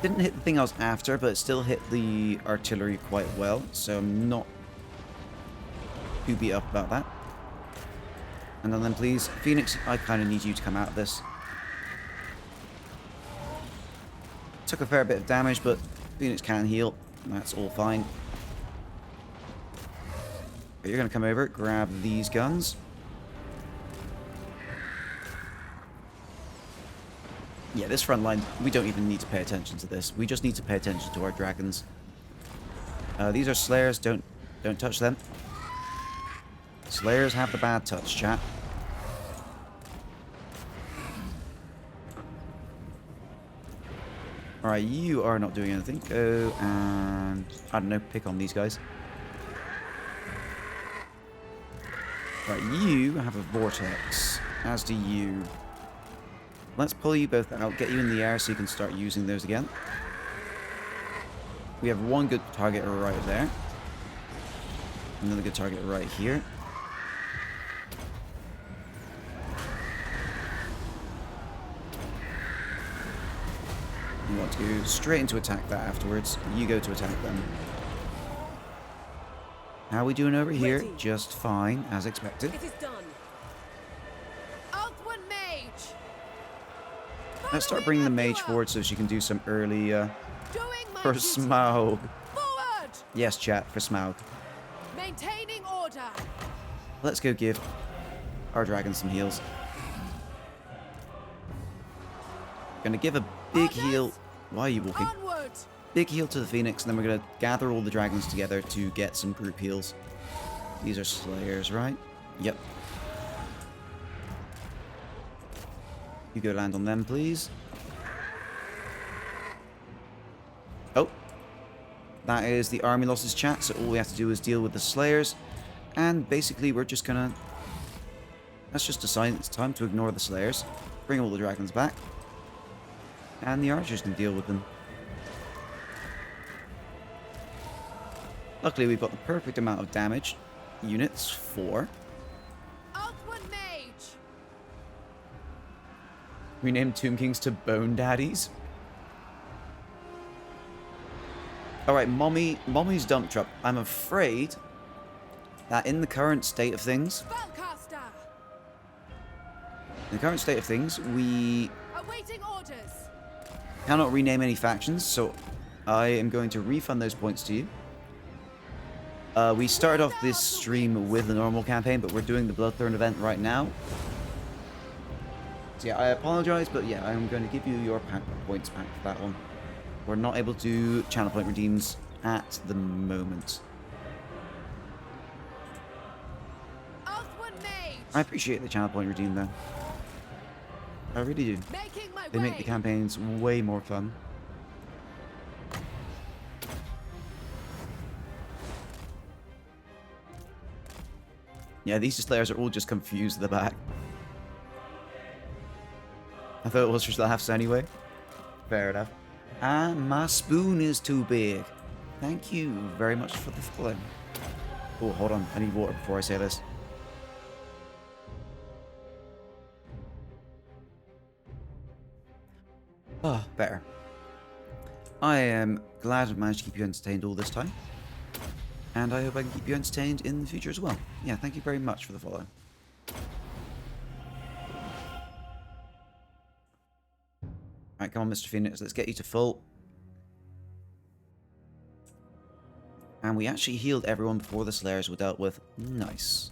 Didn't hit the thing I was after, but it still hit the artillery quite well, so I'm not too beat up about that. And then please, Phoenix, I kind of need you to come out of this. Took a fair bit of damage, but Phoenix can heal. That's all fine. But you're going to come over, grab these guns. Yeah, this front line, we don't even need to pay attention to this. We just need to pay attention to our dragons. These are slayers. Don't touch them. Slayers have the bad touch, chat. Alright, you are not doing anything. Go and, I don't know, pick on these guys. Right, you have a vortex, as do you. Let's pull you both out, get you in the air so you can start using those again. We have one good target right there. Another good target right here. You want to go straight into attack that afterwards. You go to attack them. How are we doing over here? Ready. Just fine, as expected. It is done. Outward mage. Let's start bringing the mage forward so she can do some early, Doing my for duty. Smaug. Forward. Yes, chat, for Smaug. Maintaining order. Let's go give our dragon some heals. Gonna give a big heal. Why are you walking? Onward. Big heal to the Phoenix, and then we're gonna gather all the dragons together to get some group heals. These are slayers, right? Yep. You go land on them, please. Oh. That is the army losses, chat, so all we have to do is deal with the slayers. And basically, we're just gonna... Let's just decide it's time to ignore the slayers. Bring all the dragons back. And the archers can deal with them. Luckily, we've got the perfect amount of damage. Units, 4. Outward mage! Renamed Tomb Kings to Bone Daddies. Alright, Mommy's dump truck. I'm afraid that in the current state of things, Spellcaster! we Awaiting orders! cannot rename any factions, so I am going to refund those points to you. We started off this stream with the normal campaign, but we're doing the Bloodthorn event right now. So yeah, I apologize, but yeah, I'm going to give you your points back for that one. We're not able to do channel point redeems at the moment. Outward mage! I appreciate the channel point redeem though. I really do. Making my They way! make the campaigns way more fun. Yeah, these Slayers are all just confused at the back. I thought it was just laughs anyway. Fair enough. Ah, my spoon is too big. Thank you very much for the follow. Oh, hold on. I need water before I say this. Oh, better. I am glad I managed to keep you entertained all this time. And I hope I can keep you entertained in the future as well. Yeah, thank you very much for the follow. Alright, come on, Mr. Phoenix. Let's get you to full. And we actually healed everyone before the Slayers were dealt with. Nice.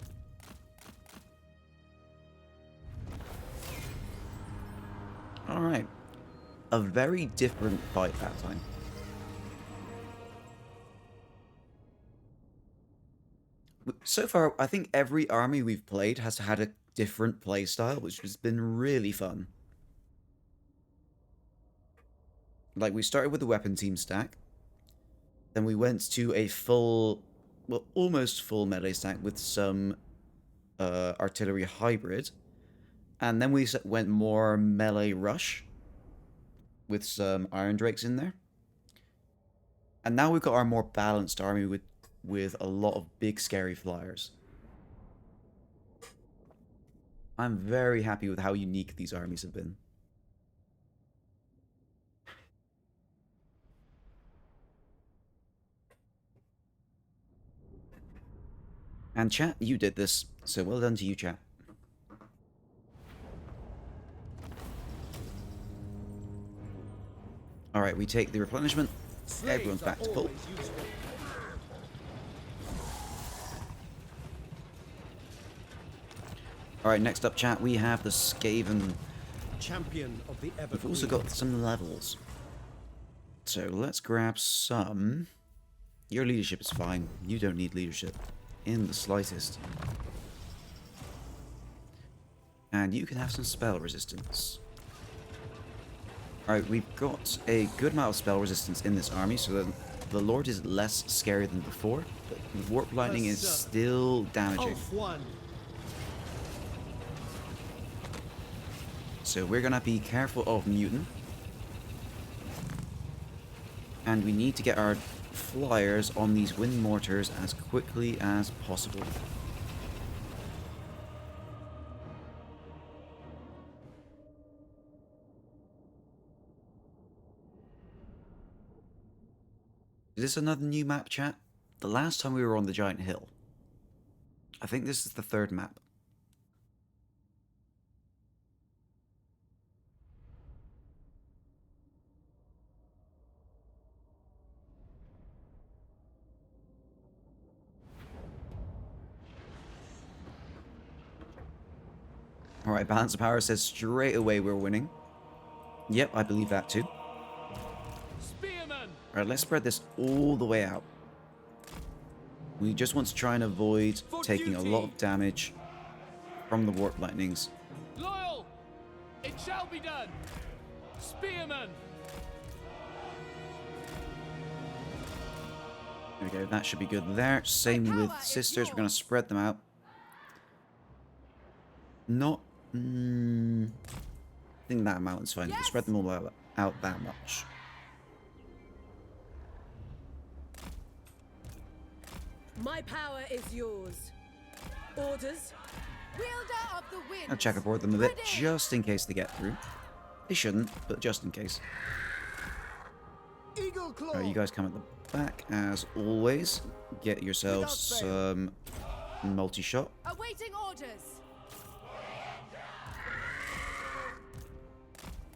Alright. A very different fight that time. So far, I think every army we've played has had a different playstyle, which has been really fun. Like, we started with the weapon team stack. Then we went to a full, well, almost full melee stack with some artillery hybrid. And then we went more melee rush with some Iron Drakes in there. And now we've got our more balanced army with a lot of big scary flyers. I'm very happy with how unique these armies have been. And chat, you did this, so well done to you, chat. Alright, we take the replenishment. Everyone's back to full. Alright, next up, chat, we have the Skaven. Champion of the Ever. We've also got some levels. So let's grab some. Your leadership is fine. You don't need leadership in the slightest. And you can have some spell resistance. Alright, we've got a good amount of spell resistance in this army, so that the Lord is less scary than before, but the Warp Lightning is still damaging. So we're gonna be careful of Mutant. And we need to get our flyers on these wind mortars as quickly as possible. Is this another new map, chat? The last time we were on the Giant Hill. I think this is the third map. Alright, Balance of Power says straight away we're winning. Yep, I believe that too. Alright, let's spread this all the way out. We just want to try and avoid taking a lot of damage from the Warp Lightnings. Loyal! It shall be done! Spearman! There we go, that should be good there. Same with Sisters, we're going to spread them out. Not... I think that amount is fine. Yes. Spread them all out that much. My power is yours. Orders? Wielder of the wind. I'll checkerboard them a bit, just in case they get through. They shouldn't, but just in case. Eagle claw. Alright, you guys come at the back, as always. Get yourselves some multi-shot. Awaiting orders.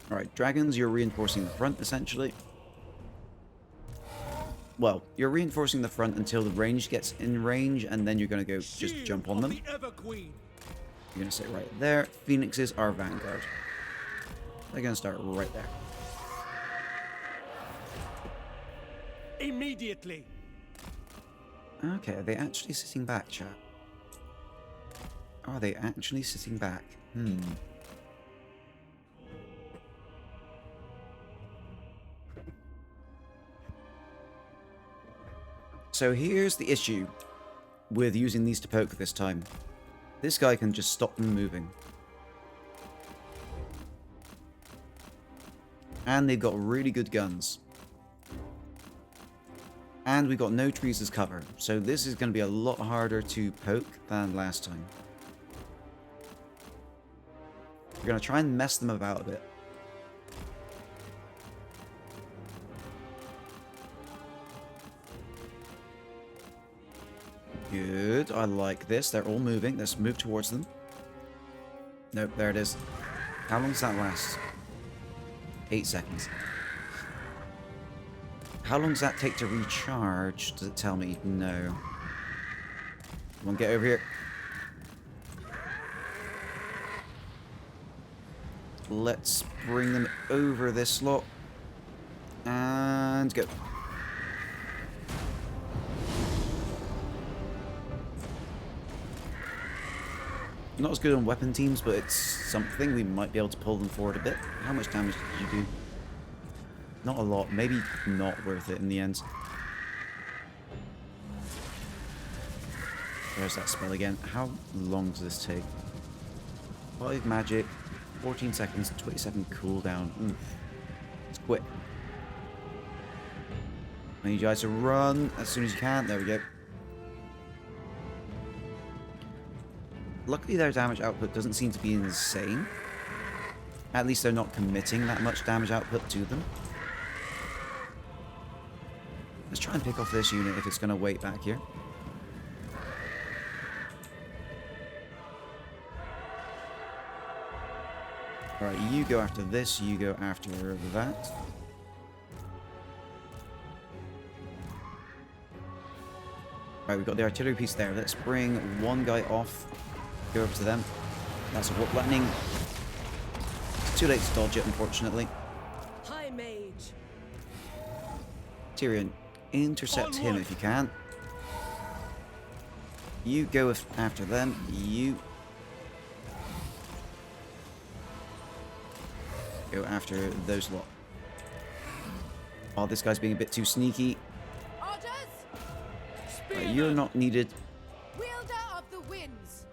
Alright, dragons, you're reinforcing the front, essentially. Well, you're reinforcing the front until the range gets in range, and then you're going to go just jump on them. The Ever Queen. You're going to sit right there. Phoenixes are vanguard. They're going to start right there. Immediately. Okay, are they actually sitting back, chat? Are they actually sitting back? So here's the issue with using these to poke this time. This guy can just stop them moving. And they've got really good guns. And we've got no trees as cover, so this is going to be a lot harder to poke than last time. We're going to try and mess them about a bit. Good, I like this. They're all moving. Let's move towards them. Nope, there it is. How long does that last? 8 seconds. How long does that take to recharge? Does it tell me? No. Come on, get over here. Let's bring them over this slot. And go. Not as good on weapon teams, but it's something. We might be able to pull them forward a bit. How much damage did you do? Not a lot. Maybe not worth it in the end. There's that spell again. How long does this take? 5 magic, 14 seconds, 27 cooldown. Oof. It's quick. I need you guys to run as soon as you can. There we go. Luckily their damage output doesn't seem to be insane. At least they're not committing that much damage output to them. Let's try and pick off this unit if it's going to wait back here. Alright, you go after this, you go after that. Alright, we've got the artillery piece there. Let's bring one guy off. Go over to them. That's a warp lightning. It's too late to dodge it, unfortunately. High mage. Tyrion, intercept him if you can. You go after them. You go after those lot. Oh, this guy's being a bit too sneaky. Orders. Right, you're not needed. Wielder of the winds.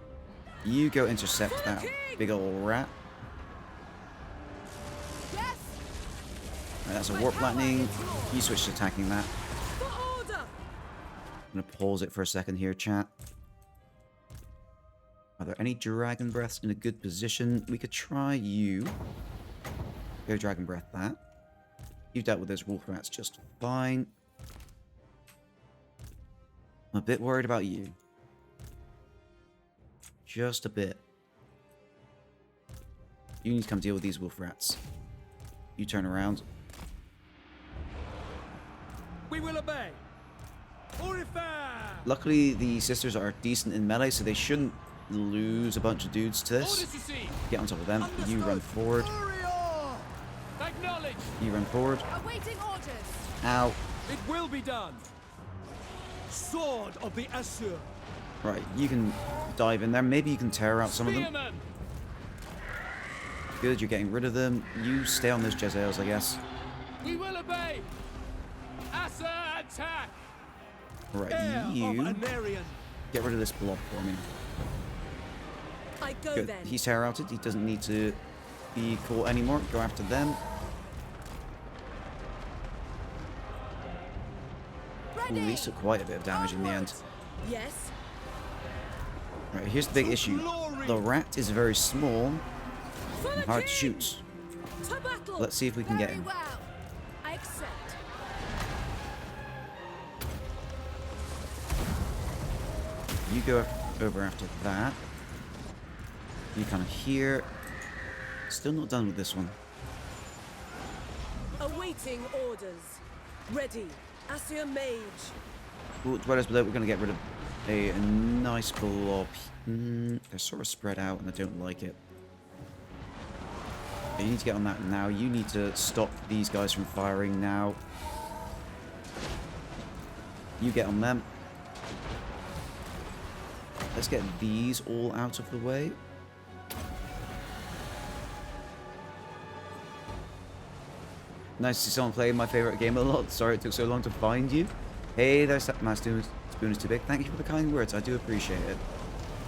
You go intercept that big old rat. Yes. Right, that's a warp lightning. You switch to attacking that. For order. I'm gonna pause it for a second here, chat. Are there any dragon breaths in a good position? We could try you. Go dragon breath that. You've dealt with those wolf rats just fine. I'm a bit worried about you. Just a bit. You need to come deal with these wolf rats. You turn around. We will obey. Orifar! Luckily, the sisters are decent in melee, so they shouldn't lose a bunch of dudes to this. Orders received. Get on top of them. You run forward. Acknowledge. You run forward. Awaiting orders. Ow. It will be done. Sword of the Azure. Right, you can dive in there. Maybe you can tear out some of them. Spearman. Good, you're getting rid of them. You stay on those Jezzails, I guess. We will obey. Asa attack. Right, Heir of you Anarian. get rid of this blob for me. I go Good. then. He's tear outed. He doesn't need to be caught anymore. Go after them. Ooh, these took quite a bit of damage in the end. Yes. Right, here's the big issue. The rat is very small For the and hard to king! shoot. To battle! Let's see if we can get Very him. well. I accept. You go over after that. You come here. Still not done with this one. Awaiting orders. Ready. Asir Mage. Ooh, Dwellers Below, we're going to get rid of a nice blob. They're sort of spread out and I don't like it. Okay, you need to get on that now. You need to stop these guys from firing now. You get on them. Let's get these all out of the way. Nice to see someone play my favourite game a lot. Sorry it took so long to find you. Hey there, my spoon is too big. Thank you for the kind words. I do appreciate it.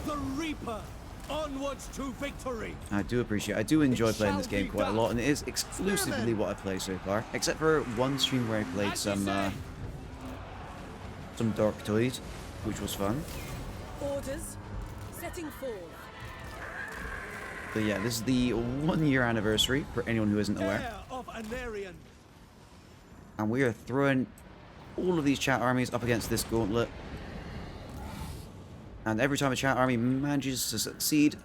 The Reaper! Onwards to victory! I do appreciate it. I do enjoy playing this game quite a lot, and it is exclusively what I've played so far. Except for one stream where I played some Dark Toys, which was fun. Orders. Setting forth. But yeah, this is the 1 year anniversary for anyone who isn't aware. Heir of Anarian. And we are throwing all of these chat armies up against this gauntlet. And every time a chat army manages to succeed,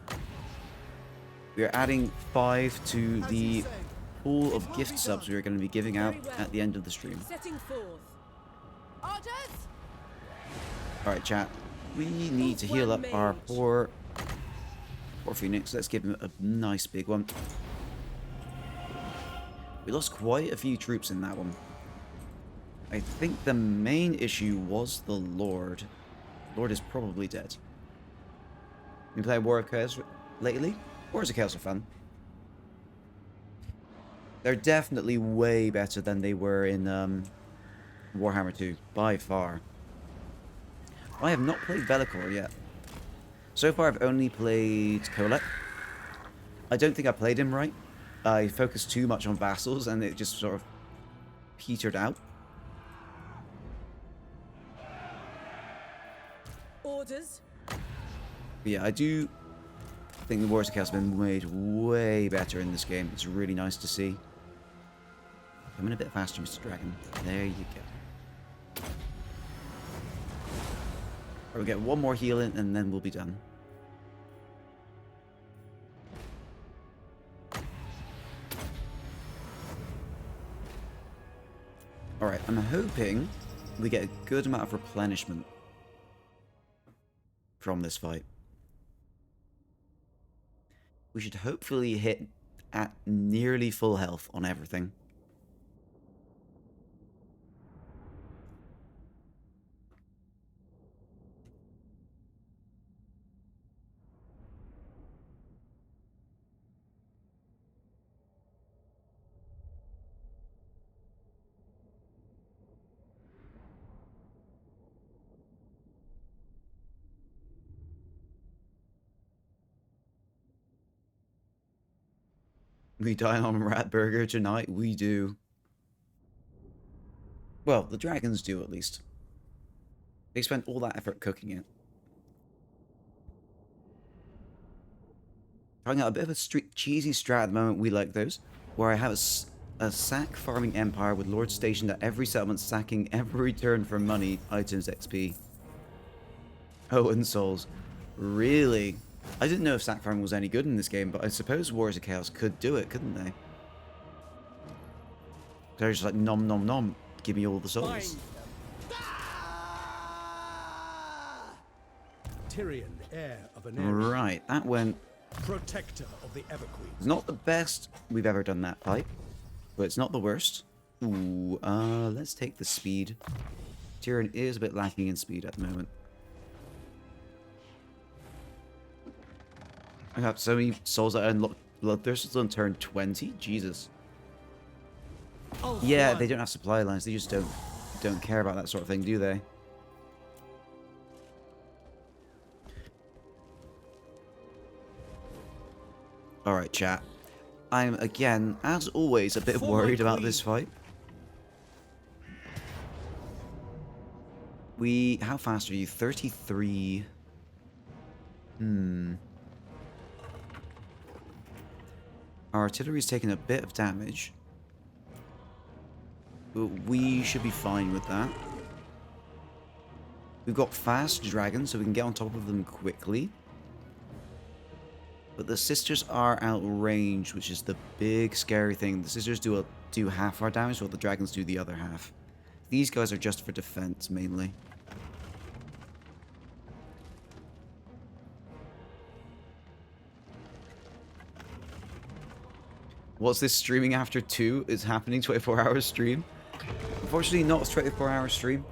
we are adding 5 to the pool of gift subs we are going to be giving out at the end of the stream. Setting forth. Orders! Alright, chat. We need to heal up our poor Phoenix. Let's give him a nice big one. We lost quite a few troops in that one. I think the main issue was the Lord. Lord is probably dead. You play War of Chaos lately? Wars of Chaos are fun. They're definitely way better than they were in Warhammer 2, by far. I have not played Bellicor yet. So far I've only played Colette. I don't think I played him right. I focused too much on vassals and it just sort of petered out. Orders. But yeah, I do think the Wars of Chaos have been made way better in this game. It's really nice to see. Come in a bit faster, Mr. Dragon. There you go. We'll get one more heal in and then we'll be done. Alright, I'm hoping we get a good amount of replenishment from this fight. We should hopefully hit at nearly full health on everything. We die on Rat Burger tonight? We do. Well, the dragons do at least. They spent all that effort cooking it. Trying out a bit of a cheesy strat at the moment, we like those. Where I have a sack farming empire with lords stationed at every settlement sacking every turn for money, items, XP. Oh, and souls. Really? I didn't know if sack farming was any good in this game, but I suppose Wars of Chaos could do it, couldn't they? They're just like, nom nom nom, give me all the souls. Tyrion, heir of Anarian. Right, that went... Protector of the Everqueen. It's not the best we've ever done that fight, but it's not the worst. Ooh, let's take the speed. Tyrion is a bit lacking in speed at the moment. I have so many souls that unlock Bloodthirsters on turn 20. Jesus. Yeah, they don't have supply lines. They just don't care about that sort of thing, do they? All right, chat. I'm, again, as always, a bit For my worried about queen. this fight. How fast are you? 33. Our artillery's taking a bit of damage. But we should be fine with that. We've got fast dragons, so we can get on top of them quickly. But the sisters are outranged, which is the big scary thing. The sisters do half our damage, while the dragons do the other half. These guys are just for defense, mainly. What's this streaming after 2 is happening 24-hour stream? Unfortunately, not a 24-hour stream.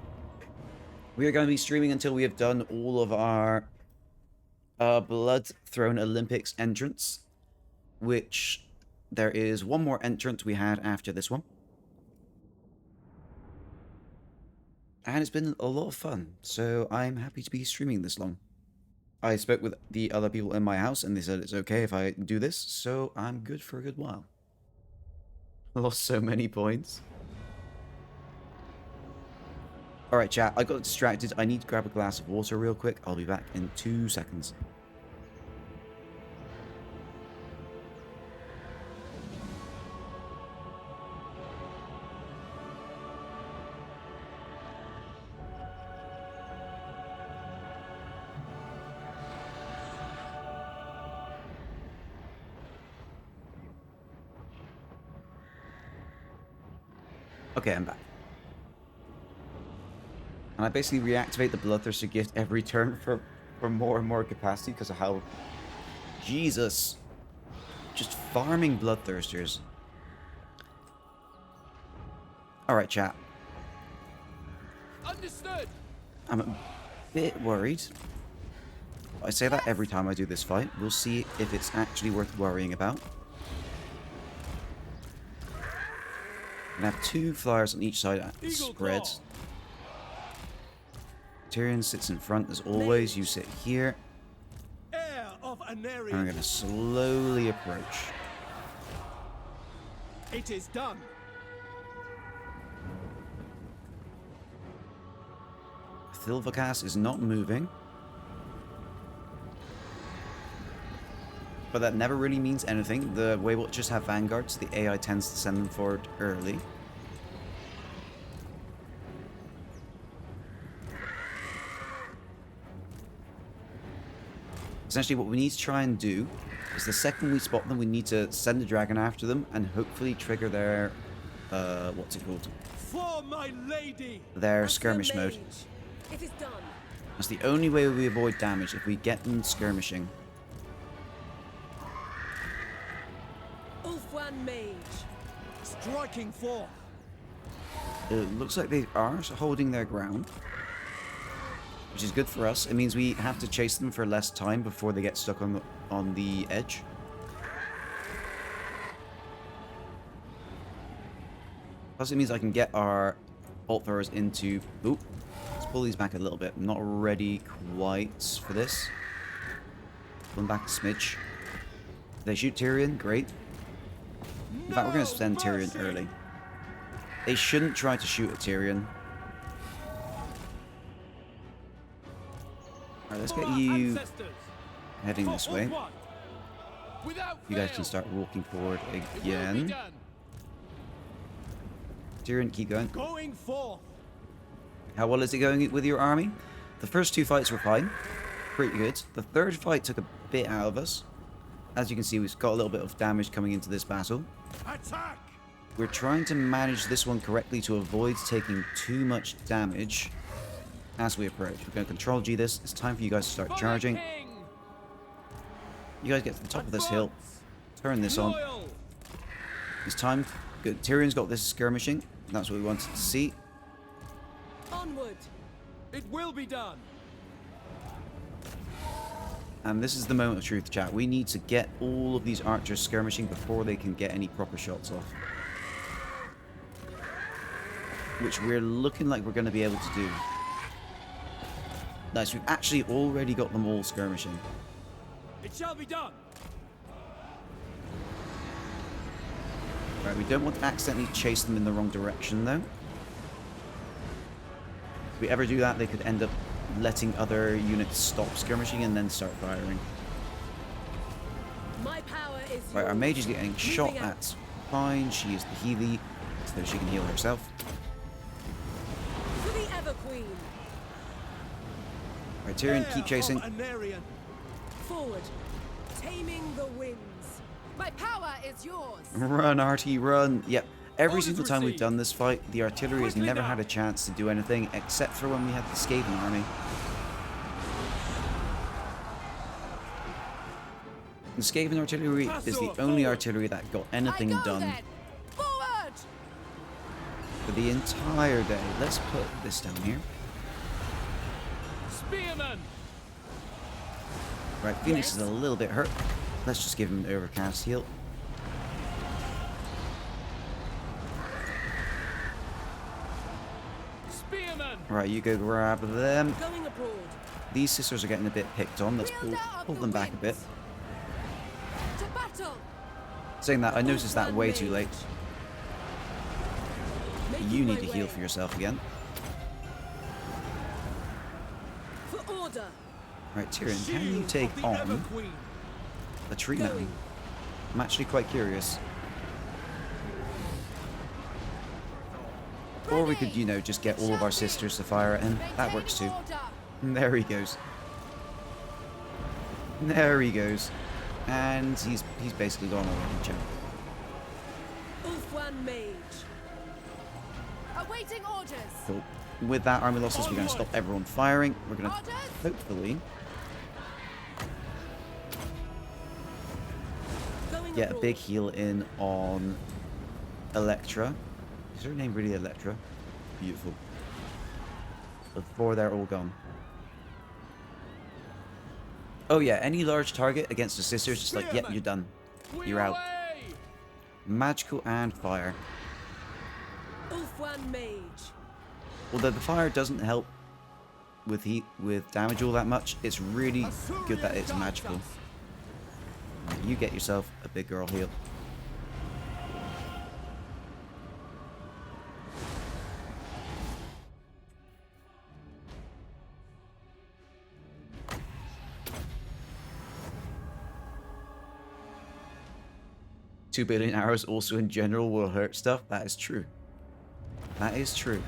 We are going to be streaming until we have done all of our Blood Throne Olympics entrance, which there is one more entrant we had after this one. And it's been a lot of fun, so I'm happy to be streaming this long. I spoke with the other people in my house, and they said it's okay if I do this, so I'm good for a good while. I lost so many points. Alright, chat, I got distracted. I need to grab a glass of water real quick. I'll be back in 2 seconds. Okay, I'm back. And I basically reactivate the Bloodthirster gift every turn for more and more capacity because of how... Jesus. Just farming Bloodthirsters. Alright, chat. Understood. I'm a bit worried. I say that every time I do this fight. We'll see if it's actually worth worrying about. I have 2 flyers on each side at the spread. Tyrion sits in front as always. You sit here. Heir of And we're Aneri. going to slowly approach. It is done. Thilvakas is not moving. But that never really means anything. The Waywatchers have vanguards. The AI tends to send them forward early. Essentially, what we need to try and do is the second we spot them, we need to send a dragon after them and hopefully trigger their, what's it called? For my lady. Their As skirmish your mode. mage, it is done. That's the only way we avoid damage, if we get them skirmishing. Ulfwan Mage. Striking forth. It looks like they are holding their ground, which is good for us. It means we have to chase them for less time before they get stuck on the edge. Plus, it means I can get our bolt throwers into... Oop. Let's pull these back a little bit. I'm not ready quite for this. Pull them back a smidge. If they shoot Tyrion, great. In fact, we're going to send Tyrion early. They shouldn't try to shoot at Tyrion. Alright, let's get you heading this way. You guys can start walking forward again. Tyrion, keep going. Going forth. How well is it going with your army? The first 2 fights were fine. Pretty good. The third fight took a bit out of us. As you can see, we've got a little bit of damage coming into this battle. Attack. We're trying to manage this one correctly to avoid taking too much damage as we approach. We're going to control G this. It's time for you guys to start charging. You guys get to the top of this hill. Turn this on. It's time. Good. Tyrion's got this skirmishing. That's what we wanted to see. Onward. It will be done. And this is the moment of truth, chat. We need to get all of these archers skirmishing before they can get any proper shots off. Which we're looking like we're going to be able to do. Nice, we've actually already got them all skirmishing. It shall be done. Right, we don't want to accidentally chase them in the wrong direction, though. If we ever do that, they could end up letting other units stop skirmishing and then start firing. My power is Right, our yours. mage is getting shot. Moving out. That's fine. She is the Healy, so she can heal herself. For the Ever Queen. Right, Tyrion, keep Heir chasing. of Anarian. Forward. Taming the winds. My power is yours. Run, Artie, run. Yep. Every Orders single time we've received. done this fight, the artillery has Quickly never now. had a chance to do anything, except for when we had the Skaven army. The Skaven artillery is the only artillery that got anything I go done then. Forward. for the entire day. Let's put this down here. Spearman! Right, Phoenix is a little bit hurt. Let's just give him an overcast heal. Spearman! Right, you go grab them. Going abroad. These sisters are getting a bit picked on. Let's pull them back a bit. To battle. Saying that, I noticed that way too late. Making You my need to heal way. for yourself again. For order. Right, Tyrion, can you Shield take of the Ever on Queen. a tree man? Going. I'm actually quite curious. Or we could, you know, just get all of our sisters to fire at him. That works too. There he goes. There he goes. And he's basically gone already, Joe. Ulfwan Mage. Awaiting orders. Cool. With that army losses, we're going to stop everyone firing. We're going to Orders. hopefully Going get a abroad. big heal in on Electra. Is her name really Electra? Beautiful. Before they're all gone. Oh yeah, any large target against the sisters, just like, yep, you're done. You're out. Away! Magical and fire. Ulfwan Mage. Although the fire doesn't help with heat, with damage all that much, it's really good that it's magical. You get yourself a big girl heal. $2 billion arrows also in general will hurt stuff. That is true. That is true.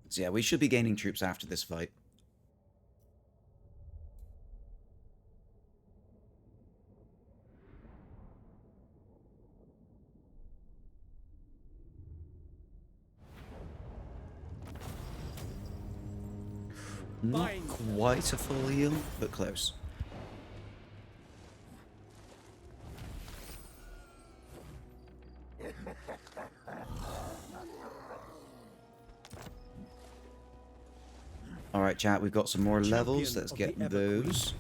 So yeah, we should be gaining troops after this fight. Not Fine. quite a full heal, but close. Alright, chat, we've got some more levels. Champion Let's of get the Ever Queen. those.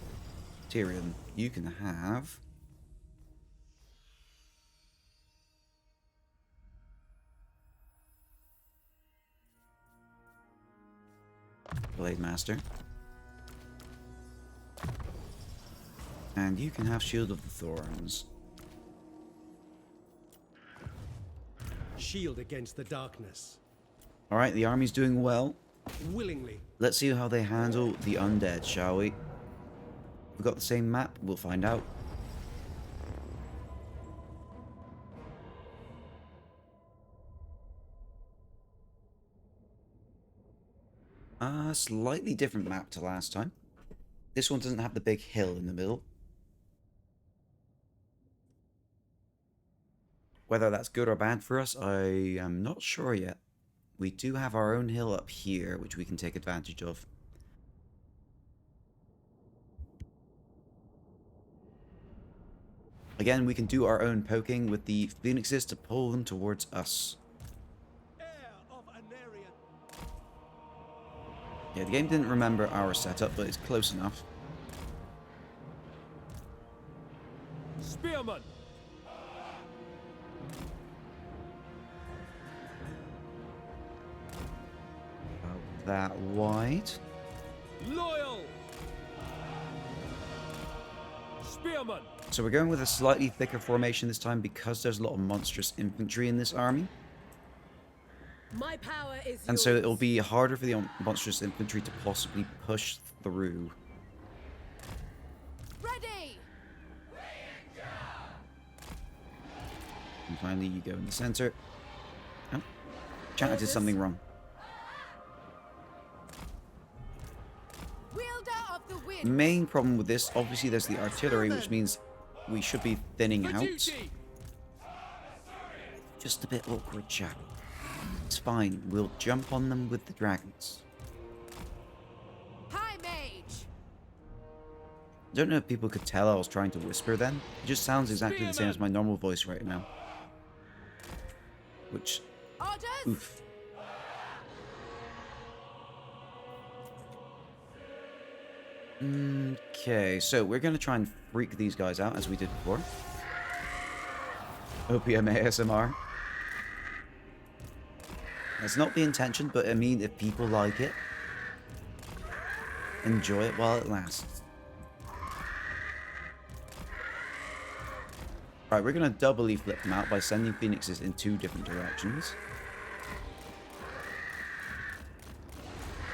Tyrion, you can have... Blade Master. And you can have Shield of the Thorns. Shield against the darkness. Alright, the army's doing well. Willingly. Let's see how they handle the undead, shall we? We've got the same map, we'll find out. Slightly different map to last time. This one doesn't have the big hill in the middle. Whether that's good or bad for us, I am not sure yet. we do have our own hill up here, which we can take advantage of. Again, we can do our own poking with the phoenixes to pull them towards us. Heir of Anarian. Yeah, the game didn't remember our setup, but it's close enough. Spearman! About that wide. Loyal! Spearman! So we're going with a slightly thicker formation this time because there's a lot of monstrous infantry in this army. My power is And so yours. it'll be harder for the monstrous infantry to possibly push through. Ready! And finally you go in the center. Oh, chat, I did something wrong. Wielder of the wind! Main problem with this, obviously there's the artillery, which means we should be thinning For out. duty! Just a bit awkward, chat. It's fine, we'll jump on them with the dragons. High mage! I don't know if people could tell I was trying to whisper then. It just sounds exactly the same as my normal voice right now. Which, Orders! oof. Okay, so we're going to try and freak these guys out as we did before. OPM ASMR. That's not the intention, but I mean, if people like it, enjoy it while it lasts. Right, we're going to doubly flip them out by sending phoenixes in 2 different directions.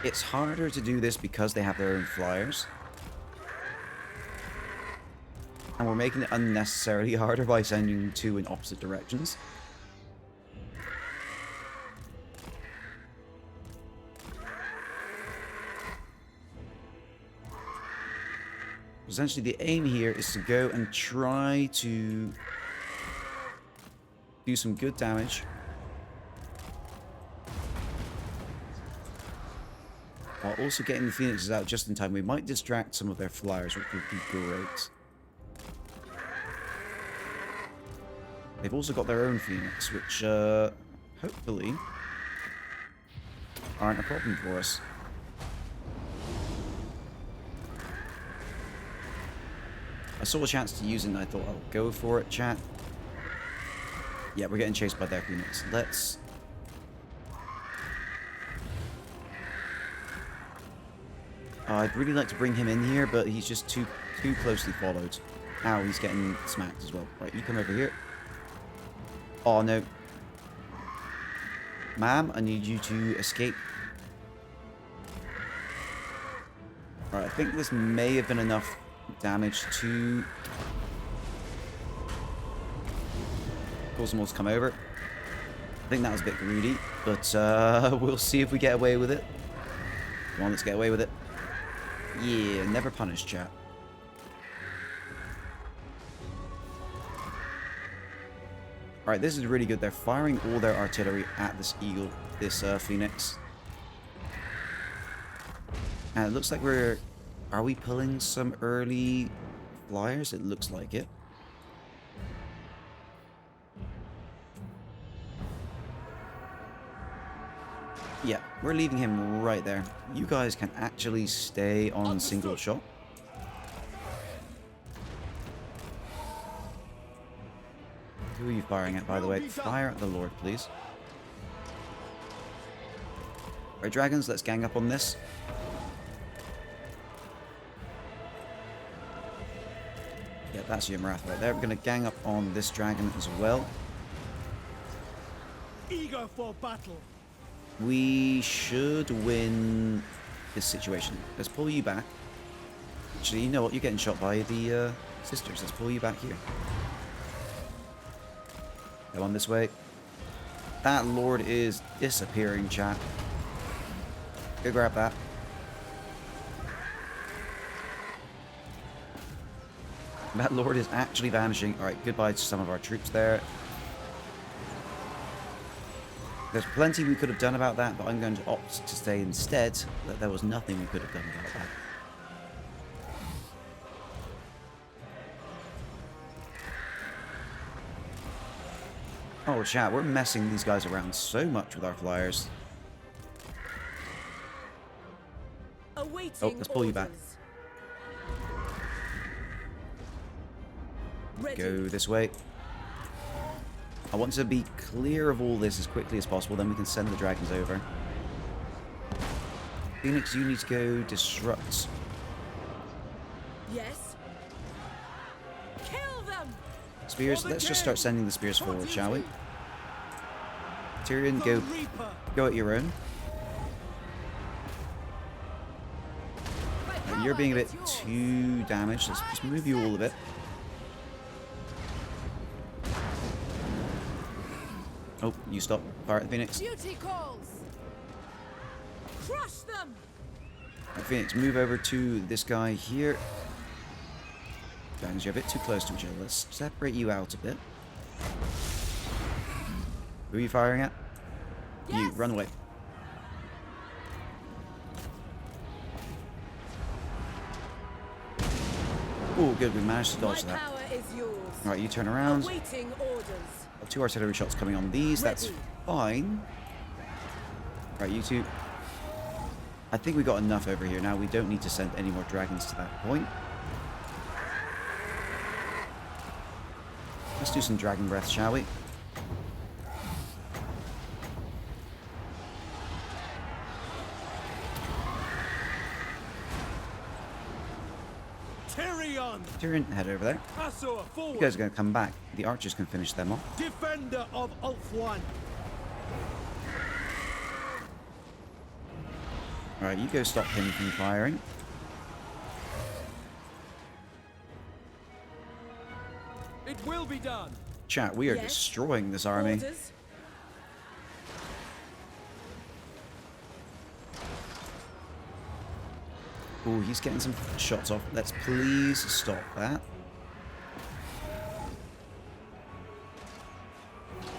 It's harder to do this because they have their own flyers. And we're making it unnecessarily harder by sending 2 in opposite directions. Essentially, the aim here is to go and try to do some good damage. While also getting the phoenixes out just in time. We might distract some of their flyers, which would be great. They've also got their own phoenix, which hopefully aren't a problem for us. I saw a chance to use it and I thought I'll go for it, chat. Yeah, we're getting chased by their phoenix. Let's... I'd really like to bring him in here, but he's just too closely followed. Ow, he's getting smacked as well. Right, you come over here. Oh, no. Ma'am, I need you to escape. Alright, I think this may have been enough damage to cause them all to come over. I think that was a bit greedy, but we'll see if we get away with it. Come on, let's get away with it. Yeah, never punish, chat. Alright, this is really good. They're firing all their artillery at this eagle, this phoenix. And it looks like we're... Are we pulling some early flyers? It looks like it. Yeah, we're leaving him right there. You guys can actually stay on single shot. Who are you firing at, by the way? Fire at the Lord, please. Right, dragons, let's gang up on this. Yeah, that's your Marath right there. We're going to gang up on this dragon as well. Eager for battle. We should win this situation. Let's pull you back. Actually, you know what? You're getting shot by the sisters. Let's pull you back here. Go on this way. That Lord is disappearing, chat. Go grab that. That Lord is actually vanishing. Alright, goodbye to some of our troops there. There's plenty we could have done about that, but I'm going to opt to say instead that there was nothing we could have done about that. Oh, chat, we're messing these guys around so much with our flyers. Awaiting Oh, let's pull you back. orders. Ready. Go this way. I want to be clear of all this as quickly as possible, then we can send the dragons over. Phoenix, you need to go disrupt. Yes. Kill them. Spears, let's just start sending the spears forward, shall we? Tyrion, The go Reaper. go at your own. You're being a bit too damaged. Let's just move you all a bit. Oh, you stop. Fire at the Phoenix. Duty calls. Crush them. Right, Phoenix, move over to this guy here. Dragons, you're a bit too close to each other. Let's separate you out a bit. Who are you firing at? You, Yes. run away. Oh, good, we managed to My dodge that. power is yours. Alright, you turn around. Awaiting orders. 2 artillery shots coming on these, that's Ready. fine. Right, you two. I think we got enough over here now. We don't need to send any more dragons to that point. Let's do some dragon breath, shall we? Tyrion. Tyrion, head over there. Azor, You forward. guys are going to come back. The archers can finish them off. Defender of Ulthuan. Alright, you go stop him from firing. It will be done. Chat, we are Yes. destroying this army. Orders. Oh, he's getting some shots off. Let's please stop that.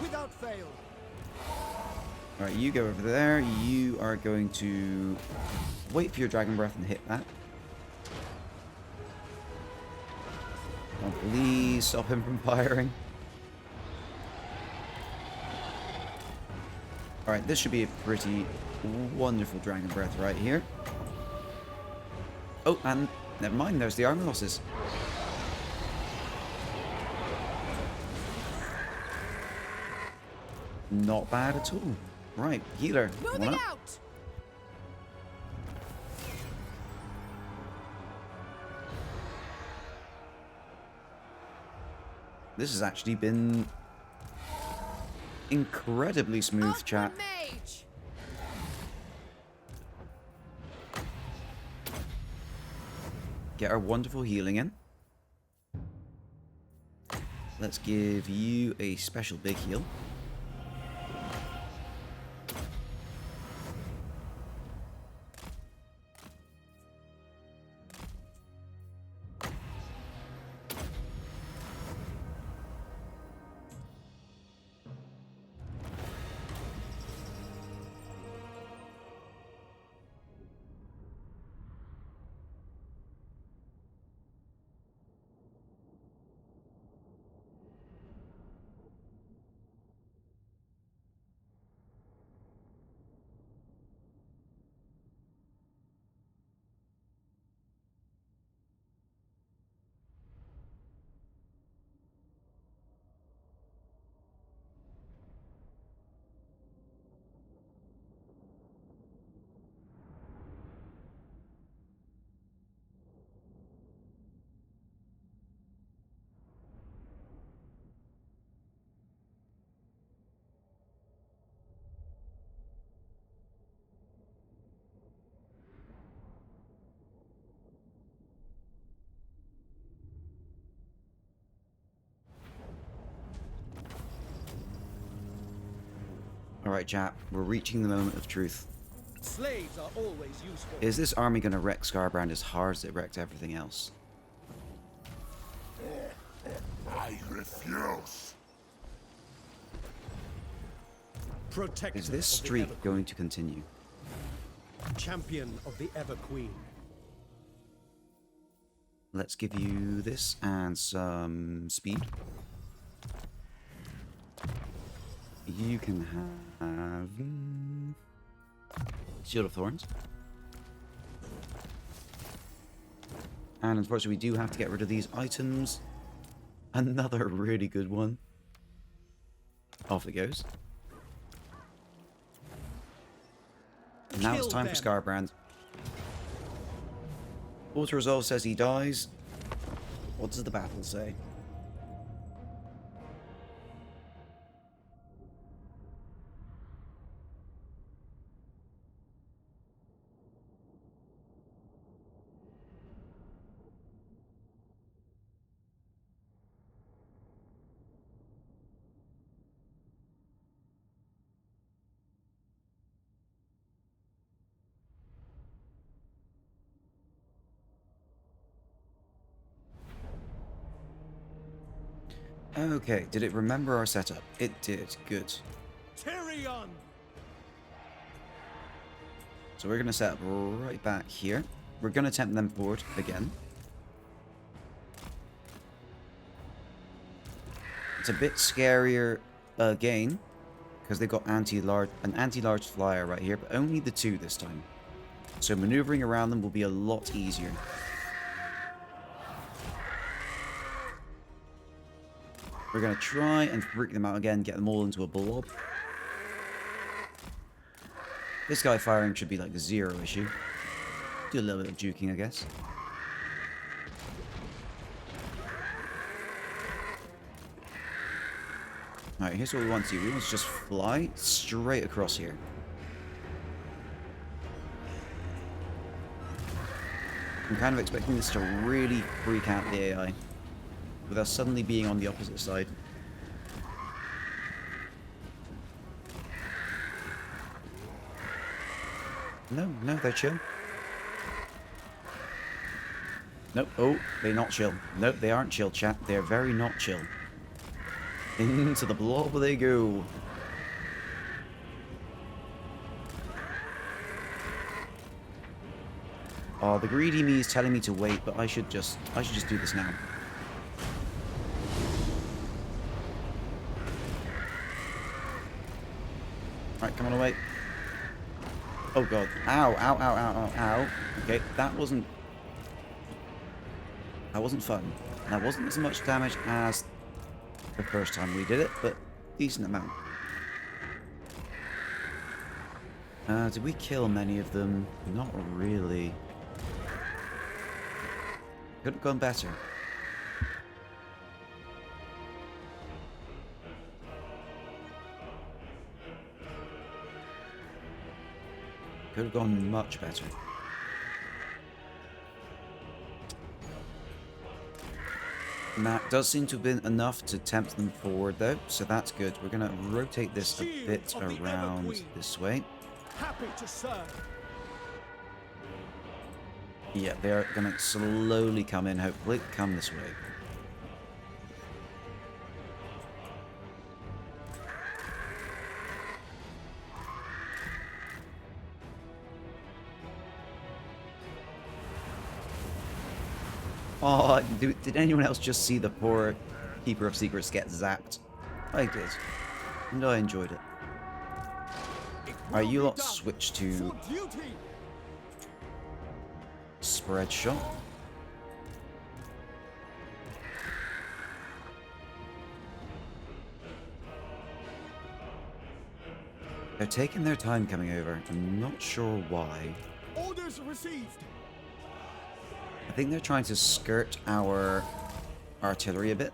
Without fail. Alright, you go over there. You are going to wait for your dragon breath and hit that. Oh, please stop him from firing. Alright, this should be a pretty wonderful dragon breath right here. Oh, and never mind, there's the armor losses. Not bad at all. Right, healer. Moving one up. out. This has actually been incredibly smooth, Up chat. for mage. Get our wonderful healing in. Let's give you a special big heal. Alright, chat, we're reaching the moment of truth. Slaves are always useful. Is this army going to wreck Scarbrand as hard as it wrecked everything else? I refuse. Protector Is this of the streak Ever going to continue? Champion of the Ever Queen. Let's give you this and some speed. You can have Shield of Thorns. And unfortunately, we do have to get rid of these items. Another really good one. Off it goes. Now it's time for Scarbrand. Auto Resolve says he dies. What does the battle say? Okay, did it remember our setup? It did. Good. Tyrion! So we're going to set up right back here. We're going to tempt them forward again. It's a bit scarier again, because they've got an anti-large flyer right here, but only the 2 this time. So maneuvering around them will be a lot easier. We're going to try and freak them out again, get them all into a blob. This guy firing should be like 0 issue. Do a little bit of juking, I guess. Alright, here's what we want to do. We want to just fly straight across here. I'm kind of expecting this to really freak out the AI, with us suddenly being on the opposite side. No, they're chill. Nope. Oh, they're not chill. Nope, they aren't chill, chat. They're very not chill. Into the blob they go. Oh, the greedy me is telling me to wait, but I should just do this now. Right, come on away. Oh god. Ow, ow, ow, ow, ow, ow. Okay, that wasn't fun. That wasn't as much damage as the first time we did it, but decent amount. Did we kill many of them? Not really. Could have gone better. Could have gone much better. And that does seem to have been enough to tempt them forward though, so that's good. We're going to rotate this a bit around this way. Happy to serve. Yeah, they're going to slowly come in, hopefully. Come this way. Oh, did anyone else just see the poor Keeper of Secrets get zapped? I did. And I enjoyed it. Alright, you lot switch to spread shot. They're taking their time coming over. I'm not sure why. Orders received. I think they're trying to skirt our artillery a bit.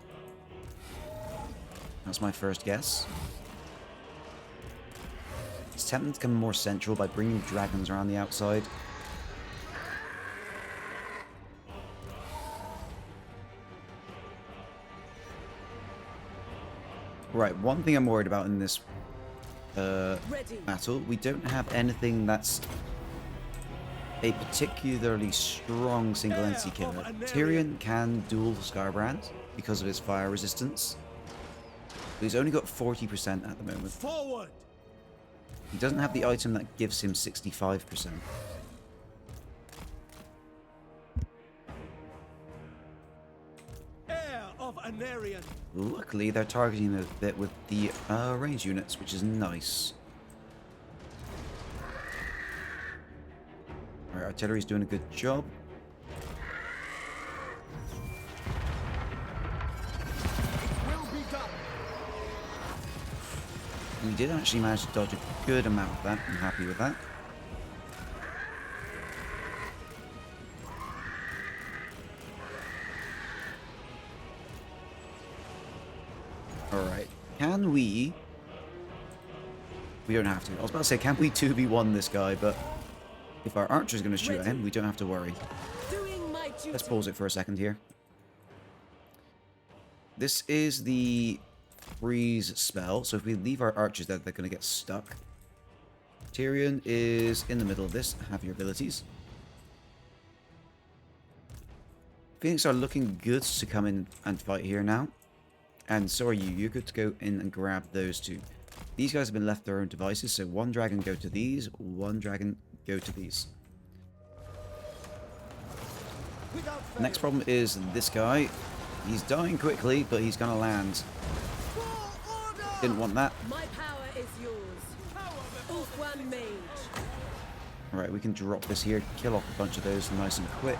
That's my first guess. It's tempting to become more central by bringing dragons around the outside. Right, one thing I'm worried about in this battle, we don't have anything that's a particularly strong single entity killer. Tyrion can duel Scarbrand because of his fire resistance, but he's only got 40% at the moment. Forward. He doesn't have the item that gives him 65%. Heir of Anarian. Luckily, they're targeting him a bit with the range units, which is nice. Our artillery's doing a good job. Will be done. We did actually manage to dodge a good amount of that. I'm happy with that. Alright. Can we... We don't have to. I was about to say, can we 2v1 this guy, but if our archer's going to shoot at him, we don't have to worry. Doing my duty. Let's pause it for a second here. This is the freeze spell, so if we leave our archers there, they're going to get stuck. Tyrion is in the middle of this. Have your abilities. Phoenix are looking good to come in and fight here now. And so are you. You're good to go in and grab those two. These guys have been left their own devices, so one dragon go to these, one dragon go to these. The next problem is this guy. He's dying quickly, but he's going to land. Didn't want that. My power is yours. Ulfwan Mage. Alright, we can drop this here, kill off a bunch of those nice and quick.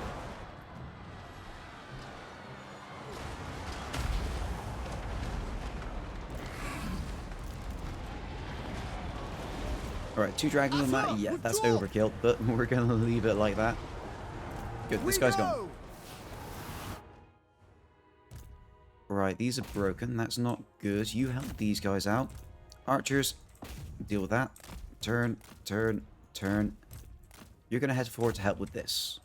Alright, 2 dragons on that. Yeah, that's overkill, but we're going to leave it like that. Good, this guy's gone. Right, these are broken. That's not good. You help these guys out. Archers, deal with that. Turn, turn, turn. You're going to head forward to help with this.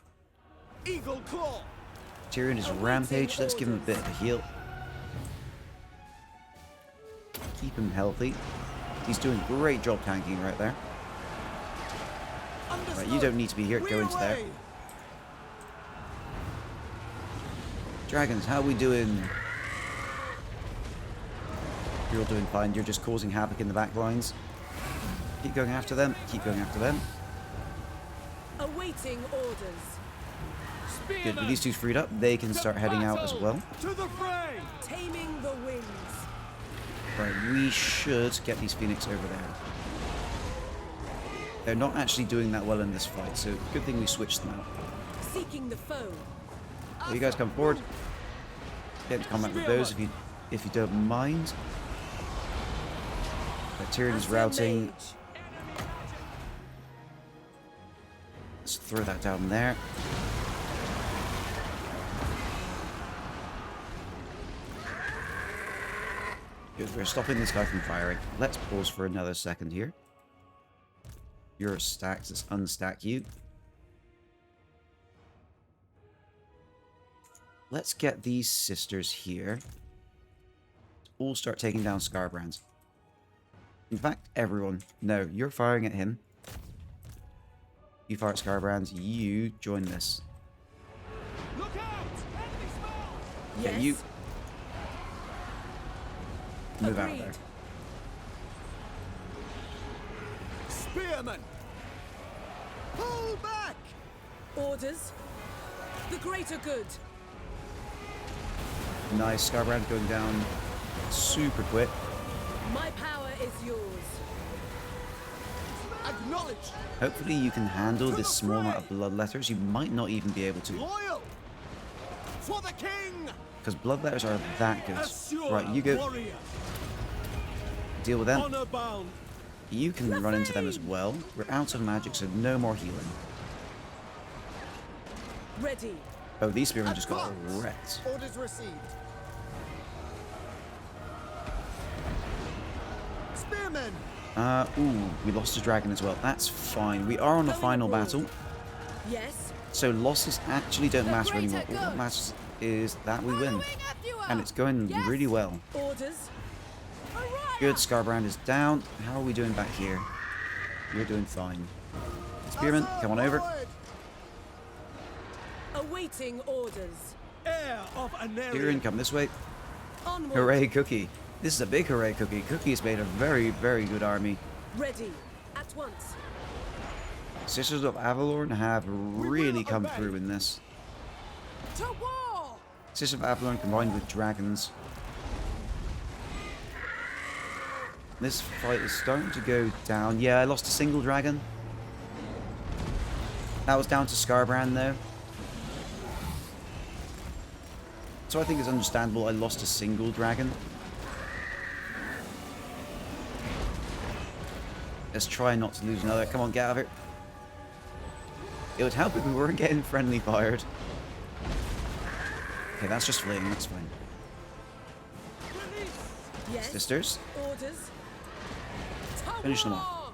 Eagle claw. Tyrion is rampage. Let's give him a bit of a heal. Keep him healthy. He's doing a great job tanking right there. Right, you don't need to be here. Go into there. Dragons, how are we doing? You're all doing fine. You're just causing havoc in the back lines. Keep going after them. Keep going after them. Awaiting orders. Good. With these two freed up, they can start heading out as well. To the fray. Taming the winds. Right, we should get these Phoenix over there. They're not actually doing that well in this fight, so good thing we switched them out. Seeking the foe. So you guys come forward. Get into combat with those if you don't mind. Tyrion is routing. Mage. Let's throw that down there. Good, we're stopping this guy from firing. Let's pause for another second here. You're stacked, let's unstack you. Let's get these sisters here. All start taking down Scarbrands. In fact, everyone. No, you're firing at him. You fire at Scarbrands, you join this. Look out! Enemy small. Yeah, Yes. you move out Agreed. there. Spearman. Pull back. Orders. The greater good. Nice, Scarbrand going down super quick. My power is yours. Acknowledge. Hopefully you can handle this small amount of bloodletters. You might not even be able to, Loyal. For the king. because bloodletters are that good. Assure Right, you go warrior. deal with them. Honor bound. You can run into them as well. We're out of magic, so no more healing. Ready. Oh, these spearmen just got Advance. wrecked. Orders received. Spearmen. Ooh, we lost a dragon as well. That's fine. We are on the final battle, Yes. so losses actually don't The matter greater anymore. All that good. matters is that we win. Following after you And out. it's going Yes. really well. Orders. Hurrah! Good, Scarbrand is down. How are we doing back here? You're doing fine. Spearman, come on over. Forward. Awaiting orders. Heir of Anarian. Tyrion, come this way. Onward. Hooray, Cookie. This is a big hooray, Cookie. Cookie's made a very, very good army. Ready. at once. Sisters of Avalorn have really come through in this. To war! Sisters of Avalorn combined with dragons. This fight is starting to go down. Yeah, I lost a single dragon. That was down to Scarbrand though. So I think it's understandable I lost a single dragon. Let's try not to lose another. Come on, get out of it. It would help if we weren't getting friendly fired. Okay, that's just fleeing. That's fine. Yes. Sisters, Orders. To finish them war! off.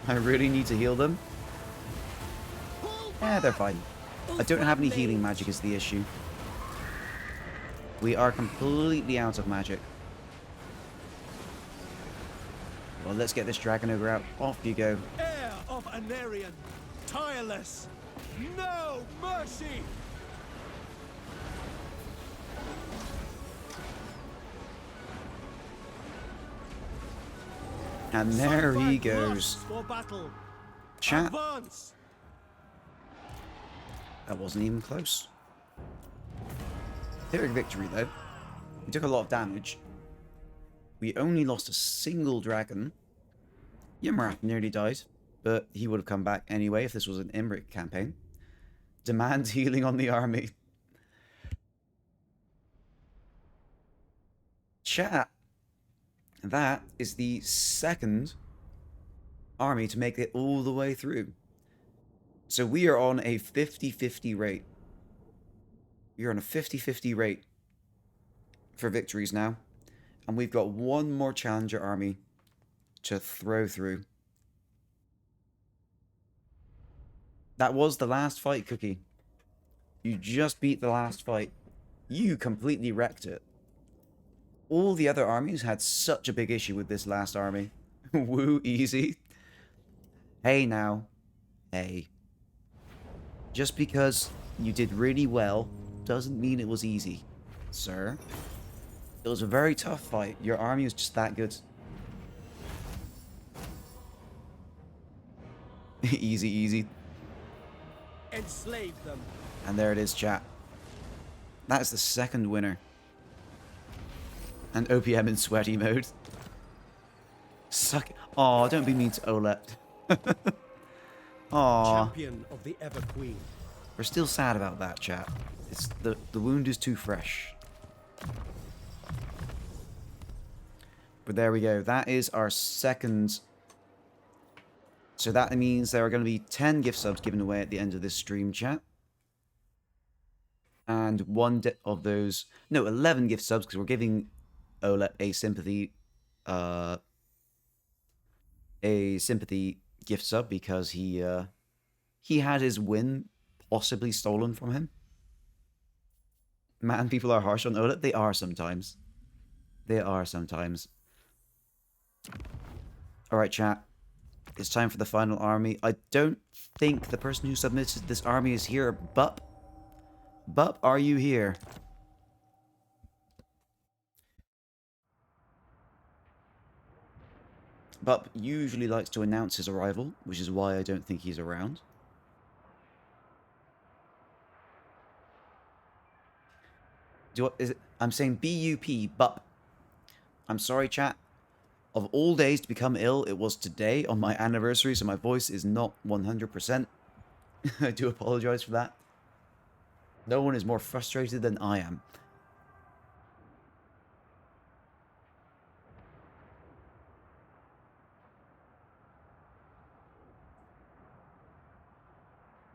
I really need to heal them. Yeah, they're fine. I don't have any healing magic is the issue. We are completely out of magic. Well, let's get this dragon ogre out. Off you go. Heir of Anarian, tireless, no mercy. And there he Fight goes. lost for battle. Chat. Advance. That wasn't even close. Pyrrhic victory, though. We took a lot of damage. We only lost a single dragon. Yimrath nearly died, but he would have come back anyway if this was an Imbric campaign. Demand healing on the army. Chat. That is the second army to make it all the way through. So we are on a 50-50 rate. We are on a 50-50 rate for victories now. And we've got one more challenger army to throw through. That was the last fight, Cookie. You just beat the last fight. You completely wrecked it. All the other armies had such a big issue with this last army. Woo, easy. Hey now. Hey. Just because you did really well doesn't mean it was easy, sir. It was a very tough fight. Your army was just that good. Easy, easy. Enslave them. And there it is, chat. That is the second winner. And OPM in sweaty mode. Suck. Aw, don't be mean to Olet. Aw. Champion of the Ever Queen. We're still sad about that, chat. It's the wound is too fresh. But there we go. That is our second. So that means there are going to be 10 gift subs given away at the end of this stream, chat. And one of those... No, 11 gift subs, because we're giving Olet a sympathy gift sub because he had his win possibly stolen from him. Man, people are harsh on Olet. They are sometimes. They are sometimes. Alright, chat. It's time for the final army. I don't think the person who submitted this army is here. Bup. Bup, are you here? Bup usually likes to announce his arrival, which is why I don't think he's around. I'm saying B-U-P, Bup. I'm sorry, chat. Of all days to become ill, it was today on my anniversary, so my voice is not 100%. I do apologize for that. No one is more frustrated than I am.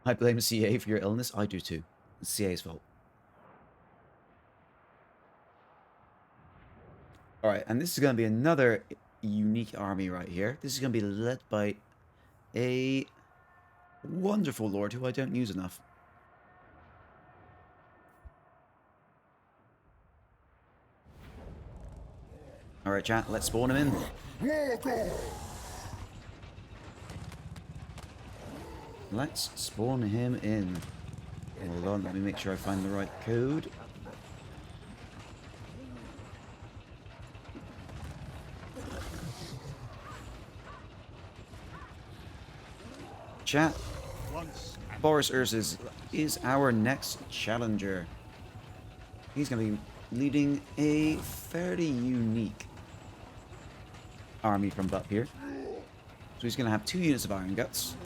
I blame CA for your illness. I do too. It's CA's fault. Alright, and this is going to be another unique army right here. This is going to be led by a wonderful lord who I don't use enough. Alright, chat, let's spawn him in. Let's spawn him in. Hold on, let me make sure I find the right code. chat. Once and Boris Ursus is our next challenger. He's going to be leading a fairly unique army from up here. So he's going to have 2 units of Iron Guts.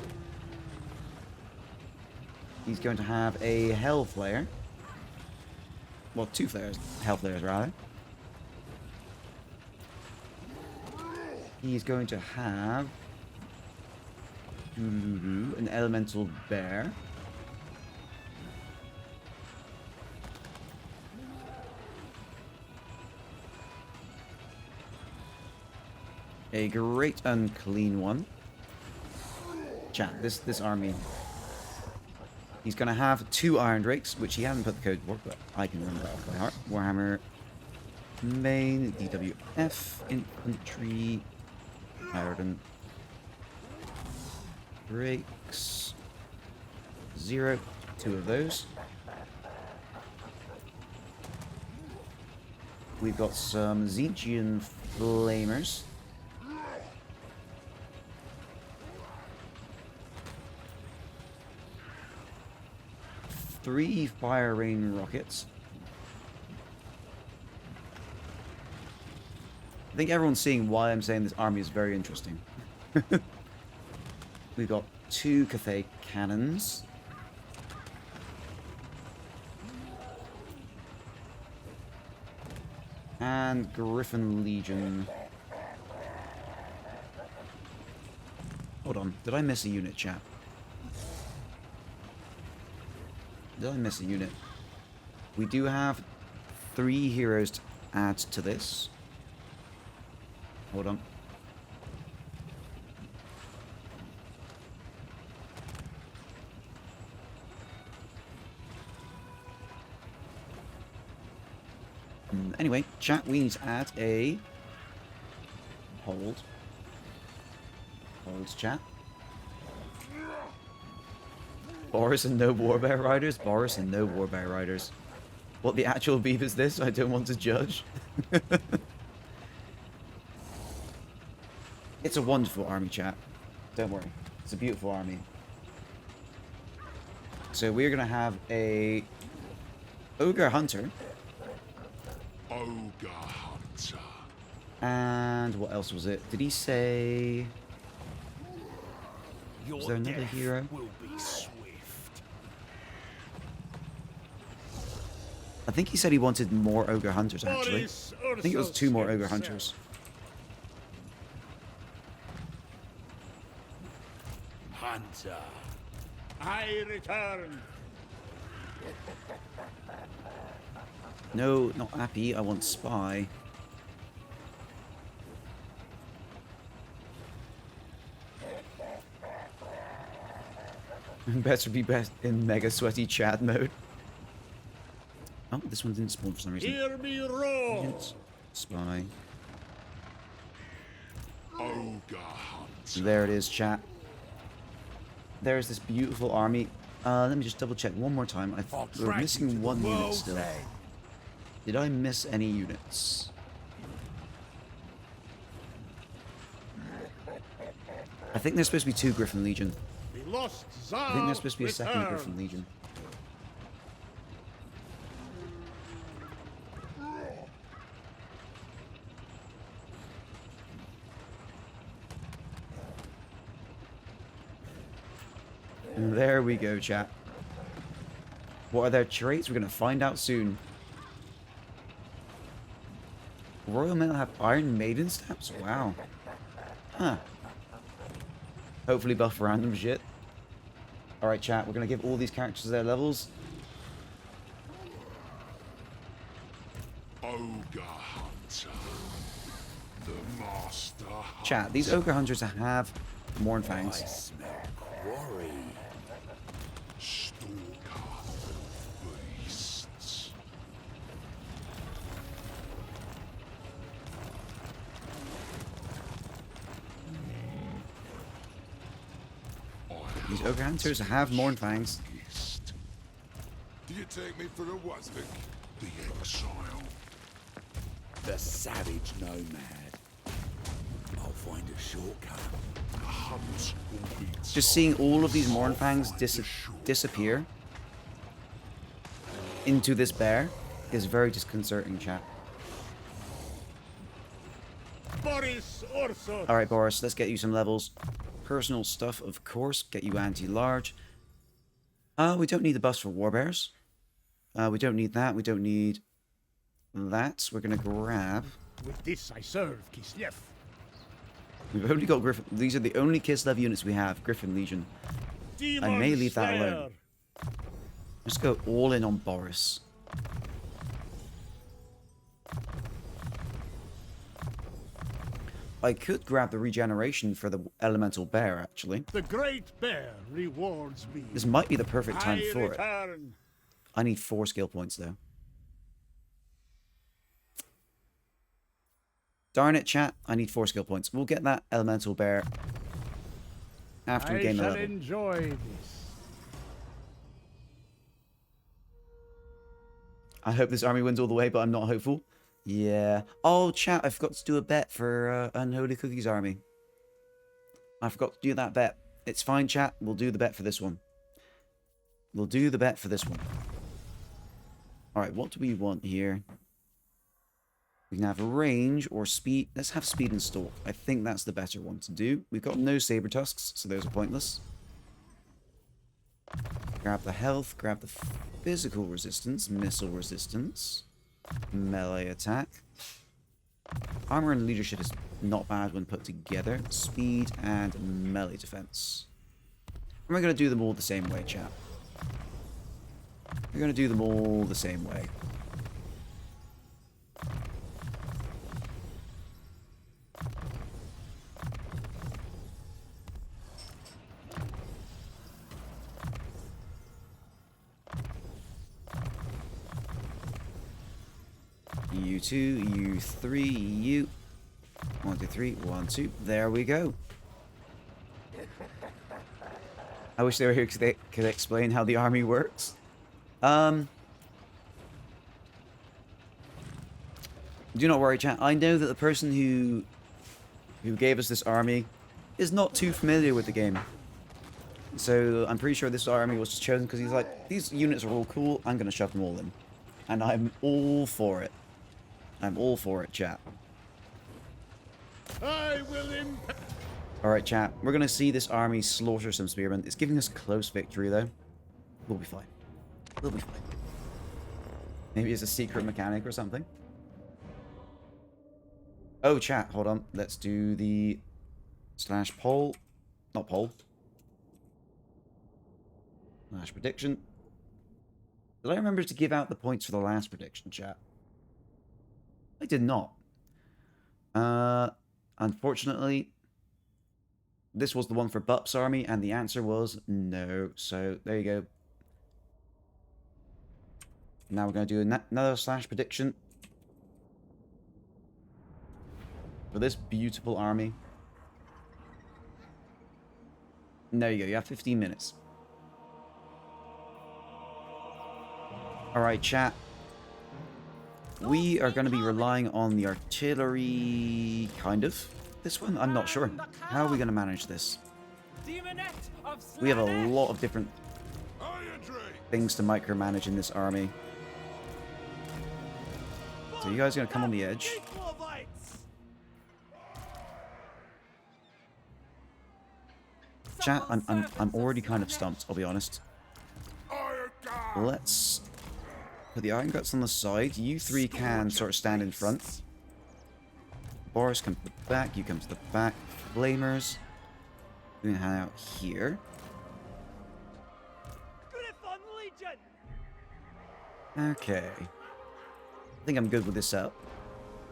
He's going to have a Hell Flare. Well, 2 flares. Hell Flares, rather. He's going to have an Elemental Bear. A Great Unclean One. Chat, this army. He's going to have 2 Iron Drakes, which he hasn't put the code for, but I can remember that off by heart. Warhammer Main, DWF, Infantry, Iron Drakes. 0, 2 of those. We've got some Zinchian Flamers. Three Fire Rain Rockets. I think everyone's seeing why I'm saying this army is very interesting. We've got 2 Cathay Cannons. And Griffin Legion. Hold on, did I miss a unit, chat? Did I miss a unit? We do have 3 heroes to add to this. Hold on. Anyway, chat, we need to add a... Hold. Hold, chat. Boris and no Warbear Riders? Boris and no Warbear Riders. What the actual beef is this? I don't want to judge. It's a wonderful army, chat. Don't worry. It's a beautiful army. So we're going to have a Ogre Hunter. Ogre Hunter. And what else was it? Did he say... Was there another hero? Will be swift. I think he said he wanted more Ogre Hunters, actually. I think it was 2 more Ogre Hunters. Hunter, I return. No, not happy. I want Spy. Better be best in mega sweaty chat mode. Oh, this one didn't spawn for some reason. Hear me roar. It's Spy. Ogre Hunter. There it is, chat. There's this beautiful army. Let me just double check one more time. We're missing 1 unit still. Did I miss any units? I think there's supposed to be 2 Griffin Legion. The lost I think there's Tsar supposed to be a second returns. Griffin Legion. And there we go, chat. What are their traits? We're going to find out soon. Royal Men have Iron Maiden stabs? Wow. Huh. Hopefully buff random shit. Alright, chat. We're going to give all these characters their levels. Ogre Hunter. The Master Hunter. Chat, these Ogre Hunters have Mornfangs. Smell quarry. Stalker Beasts. These Ogre Hunters have Mornfangs. Do you take me for a Wazvik? The exile. The savage nomad. I'll find a shortcut. Hunt will beat Just seeing all of these Mournfangs disappear into this bear is very disconcerting, chat. Boris Orso. Alright, Boris, let's get you some levels. Personal stuff, of course. Get you anti-large. We don't need the bus for Warbears. We don't need that. We don't need that. We're going to grab... With this I serve Kislev. We've only got Griffin. These are the only Kislev units we have. Griffin Legion. I may leave that alone. Let's go all in on Boris. I could grab the regeneration for the elemental bear, actually. The great bear rewards me. This might be the perfect time I for it. return. I need 4 skill points, though. Darn it, chat. I need 4 skill points. We'll get that elemental bear after we gain the level. Enjoy this. I hope this army wins all the way, but I'm not hopeful. Yeah. Oh, chat, I forgot to do a bet for Unholy Cookies army. I forgot to do that bet. It's fine, chat. We'll do the bet for this one. We'll do the bet for this one. Alright, what do we want here? We can have range or speed. Let's have speed and stalk. I think that's the better one to do. We've got no saber tusks, so those are pointless. Grab the health, grab the physical resistance, missile resistance, melee attack. Armor and leadership is not bad when put together. Speed and melee defense. And we're going to do them all the same way, chat. We're going to do them all the same way. You 2, you 3, you. 1, 2, 3, 1, 2. There we go. I wish they were here because they could explain how the army works. Do not worry, chat. I know that the person who gave us this army is not too familiar with the game. So I'm pretty sure this army was just chosen because he's like, these units are all cool, I'm going to shove them all in. And I'm all for it. I'm all for it, chat. I will Alright, chat. We're going to see this army slaughter some spearmen. It's giving us close victory, though. We'll be fine. We'll be fine. Maybe it's a secret mechanic or something. Oh, chat. Hold on. Let's do the slash poll. Not poll. Slash prediction. Did I remember to give out the points for the last prediction, chat? I did not. Unfortunately, this was the one for Bup's army, and the answer was no. So, there you go. Now we're going to do another slash prediction for this beautiful army. And there you go. You have 15 minutes. Alright, chat. We are going to be relying on the artillery, kind of. This one, I'm not sure. How are we going to manage this? We have a lot of different things to micromanage in this army. So you guys are going to come on the edge. Chat, I'm already kind of stumped, I'll be honest. Let's put the Iron Guts on the side. You 3 can sort of stand in front. Boris, come to the back. You come to the back. Flamers. We're going to hang out here. Okay. I think I'm good with this setup.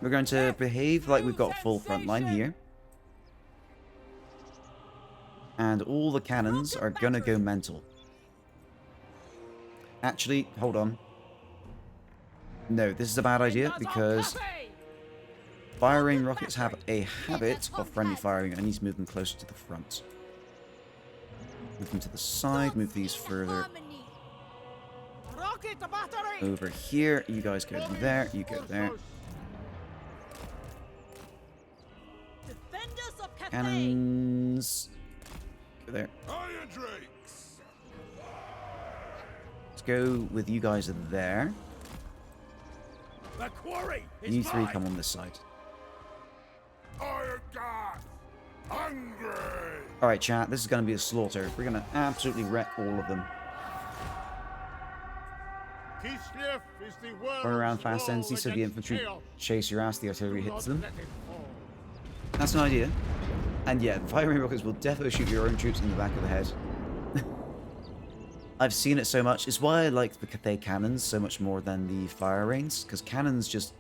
We're going to behave like we've got full front line here. And all the cannons are going to go mental. Actually, hold on. No, this is a bad idea because firing rockets have a habit of friendly firing. I need to move them closer to the front. Move them to the side, move these further over here. You guys go there, you go there. Defenders of Cannons. Go there. Iron Drakes! Let's go with you guys there. The quarry is You three mine. come on this side. Iron God! Hungry! Alright, chat, this is going to be a slaughter. We're going to absolutely wreck all of them. Kislev is the world's Run around fast wall and see so the against infantry chaos. chase your ass, the artillery hits them. Let it fall. That's an idea. And yeah, firing rockets will definitely shoot your own troops in the back of the head. I've seen it so much. It's why I like the Cathay cannons so much more than the fire rains, because cannons just,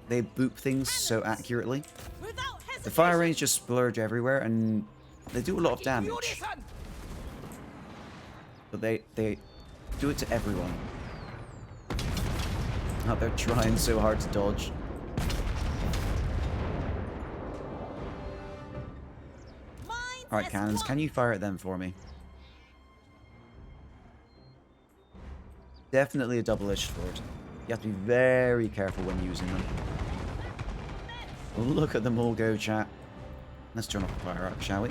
they boop things so accurately. Without The hesitation. fire rains just splurge everywhere, and they do a lot of damage. But they do it to everyone. Oh, they're trying so hard to dodge. Alright, cannons, can you fire at them for me? Definitely a double-edged sword. You have to be very careful when using them. Look at them all go, chat. Let's turn off the fire up, shall we?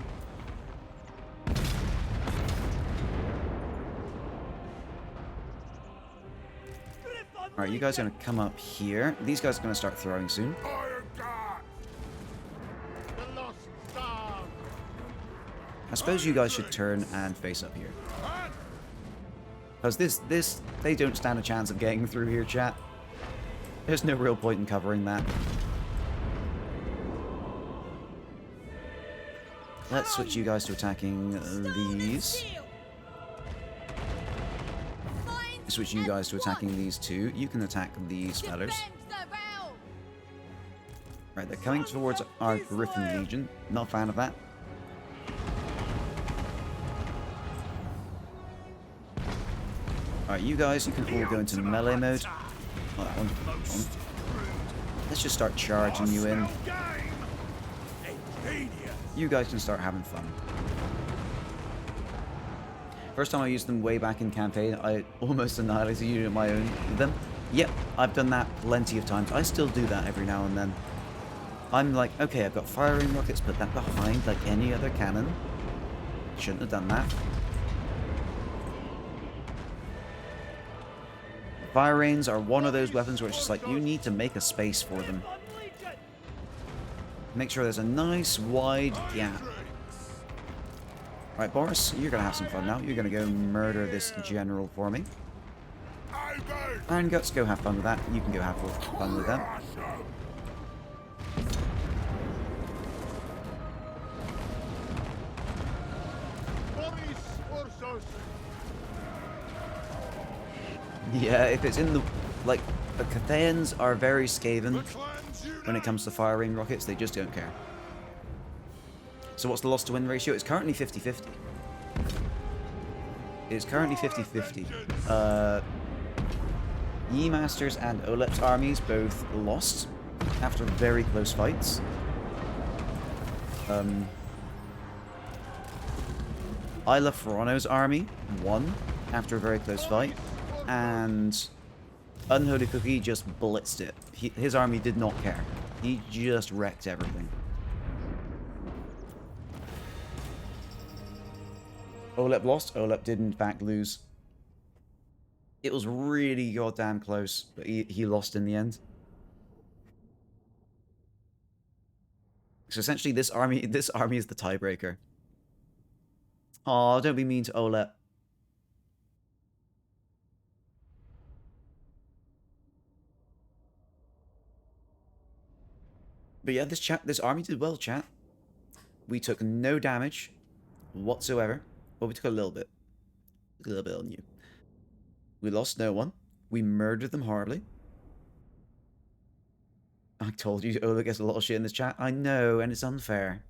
Alright, you guys are going to come up here. These guys are going to start throwing soon. Iron God! The lost star! I suppose you guys should turn and face up here. Because this, they don't stand a chance of getting through here, chat. There's no real point in covering that. Let's switch you guys to attacking these. Switch you guys to attacking these two. You can attack these fellas. Right, they're coming towards our Griffin Legion. Not a fan of that. Alright, you guys, you can all go into melee mode. Oh, that one. Let's just start charging you in. You guys can start having fun. First time I used them way back in campaign, I almost annihilated a unit of my own with them. Yep, I've done that plenty of times. I still do that every now and then. I'm like, okay, I've got firing rockets, put that behind like any other cannon. Shouldn't have done that. Fire rains are one of those weapons where it's just like, you need to make a space for them. Make sure there's a nice wide gap. Right, Boris, you're going to have some fun now. You're going to go murder this general for me. Iron Guts, go have fun with that. You can go have fun with that. Yeah, if it's in the... Like, the Cathayans are very scaven when it comes to fire rain rockets. They just don't care. So what's the loss to win ratio? It's currently 50-50. It's currently 50-50. Yi Masters and Olep's armies both lost after very close fights. Isla Ferrano's army won after a very close fight. And Unholy Cookie just blitzed it. His army did not care. He just wrecked everything. Olep lost. Olep did in fact lose. It was really goddamn close, but he lost in the end. So essentially this army is the tiebreaker. Oh, don't be mean to Olep. But yeah, this army did well, chat. We took no damage whatsoever. Well, we took a little bit. A little bit on you. We lost no one. We murdered them horribly. I told you, Ola gets a lot of shit in this chat. I know, and it's unfair.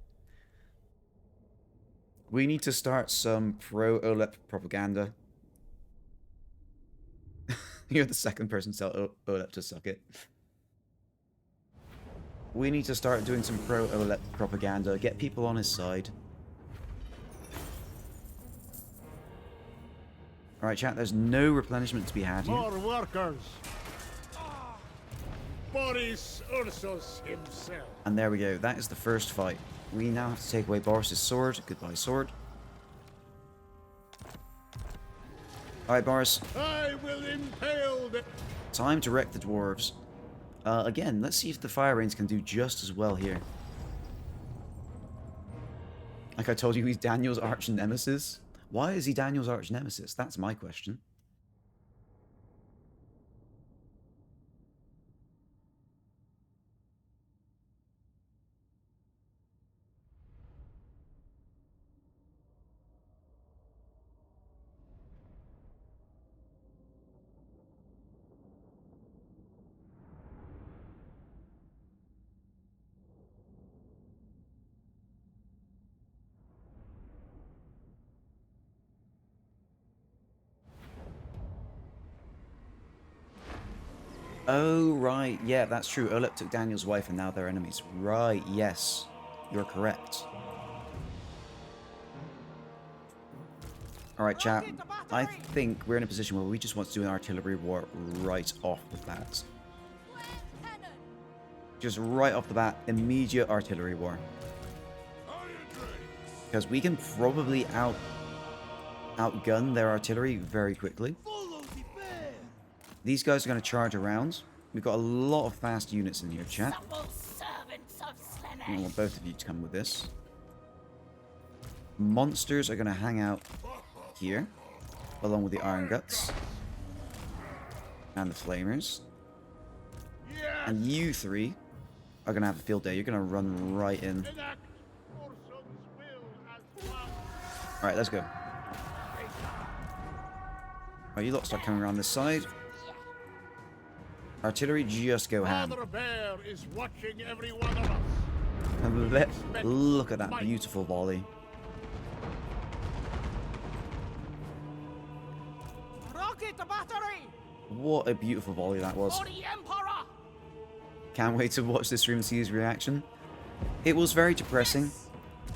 We need to start some pro-Olep propaganda. You're the second person to tell Olep to suck it. We need to start doing some pro-Olep propaganda. Get people on his side. Alright, chat, there's no replenishment to be had here. More workers! Boris Ursus himself. And there we go. That is the first fight. we now have to take away Boris's sword. Goodbye, sword. Alright, Boris. I will impale them. Time to wreck the dwarves. Again, let's see if the fire rains can do just as well here. Like I told you, he's Daniel's arch nemesis. Why is he Daniel's arch nemesis? That's my question. Oh, right. Yeah, that's true. Olep took Daniel's wife and now they're enemies. Right, yes. You're correct. Alright, chat. I think we're in a position where we just want to do an artillery war right off the bat. Just right off the bat, immediate artillery war. Because we can probably outgun their artillery very quickly. These guys are going to charge around. We've got a lot of fast units in here, chat. I want both of you to come with this. Monsters are going to hang out here, along with the Iron Guts. And the Flamers. And you three are going to have a field day. You're going to run right in. Alright, let's go. Alright, you lot start coming around this side. Artillery, just go ham. Father Bear is watching every one of us. And look at that beautiful volley. Rocket battery! What a beautiful volley that was. For the Emperor! Can't wait to watch this stream and see his reaction. It was very depressing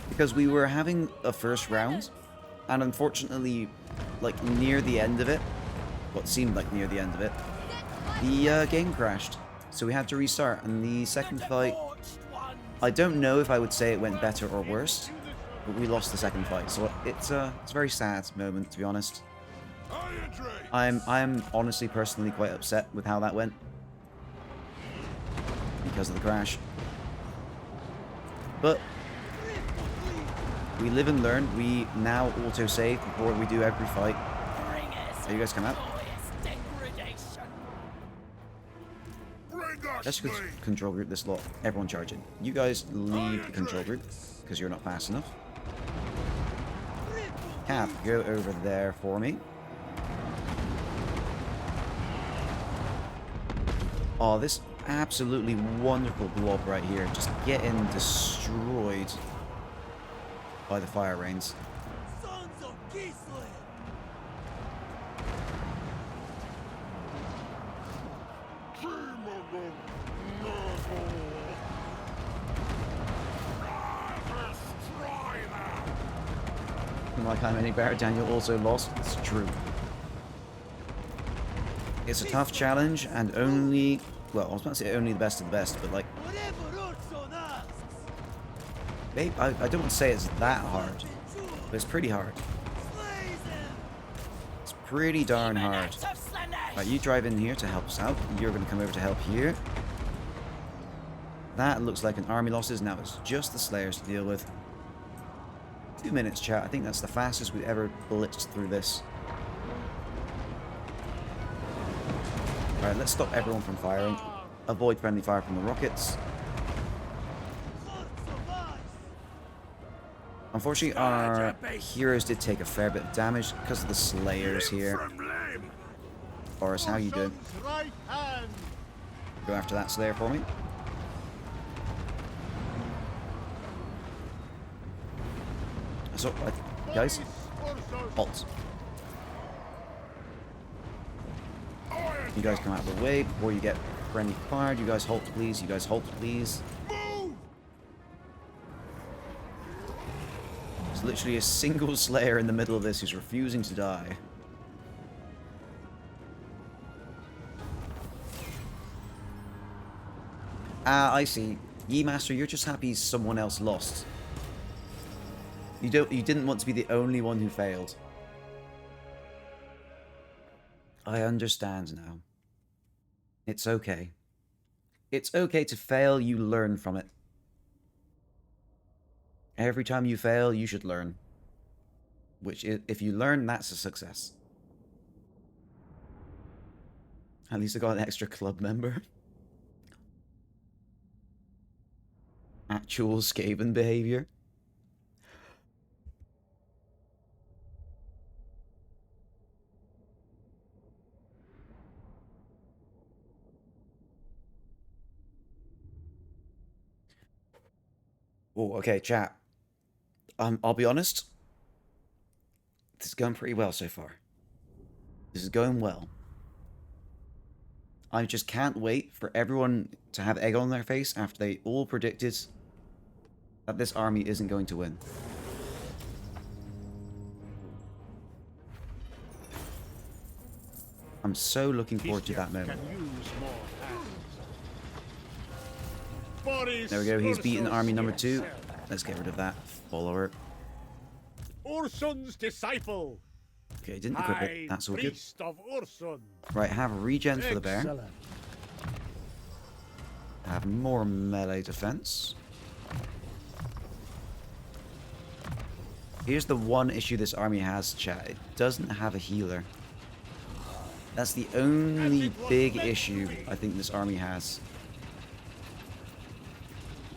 because we were having a first round, and unfortunately, like near the end of it, what seemed like near the end of it, the game crashed, so we had to restart. And the second fight, I don't know if I would say it went better or worse, but we lost the second fight, so it's a very sad moment, to be honest. I'm honestly personally quite upset with how that went because of the crash. But we live and learn. We now auto-save before we do every fight. So you guys come out. Let's just control group this lot. Everyone charge in. You guys leave the control group because you're not fast enough. Cap, go over there for me. Oh, this absolutely wonderful blob right here. Just getting destroyed by the fire rains. Sons of Gisli! Like I'm any better, Daniel also lost. It's true. It's a tough challenge, and only, well, I was about to say only the best of the best, but like, babe, I don't want to say it's that hard, but it's pretty hard. It's pretty darn hard. Right, you drive in here to help us out. You're going to come over to help here. That looks like an army losses. Now it's just the Slayers to deal with. 2 minutes, chat. I think that's the fastest we've ever blitzed through this. Alright, let's stop everyone from firing. Avoid friendly fire from the rockets. Unfortunately, our heroes did take a fair bit of damage because of the Slayers here. Boris, how you doing? Go after that Slayer for me. So, guys, halt. You guys come out of the way before you get friendly fired. You guys halt, please. You guys halt, please. There's literally a single Slayer in the middle of this who's refusing to die. Ah, I see. Ye Master, you're just happy someone else lost. You didn't want to be the only one who failed. I understand now. It's okay. It's okay to fail, you learn from it. Every time you fail, you should learn. Which, if you learn, that's a success. At least I got an extra club member. Actual Skaven behavior. Oh, okay, chat. I'll be honest. This is going pretty well so far. This is going well. I just can't wait for everyone to have egg on their face after they all predicted that this army isn't going to win. I'm so looking forward to that moment. There we go, he's beaten army number 2. Let's get rid of that follower. Ursun's disciple. Okay, didn't equip it. That's all good. Priest of Ursun. Right, have regen for the bear. Excellent. Have more melee defense. Here's the one issue this army has, chat. It doesn't have a healer. That's the only big issue I think this army has.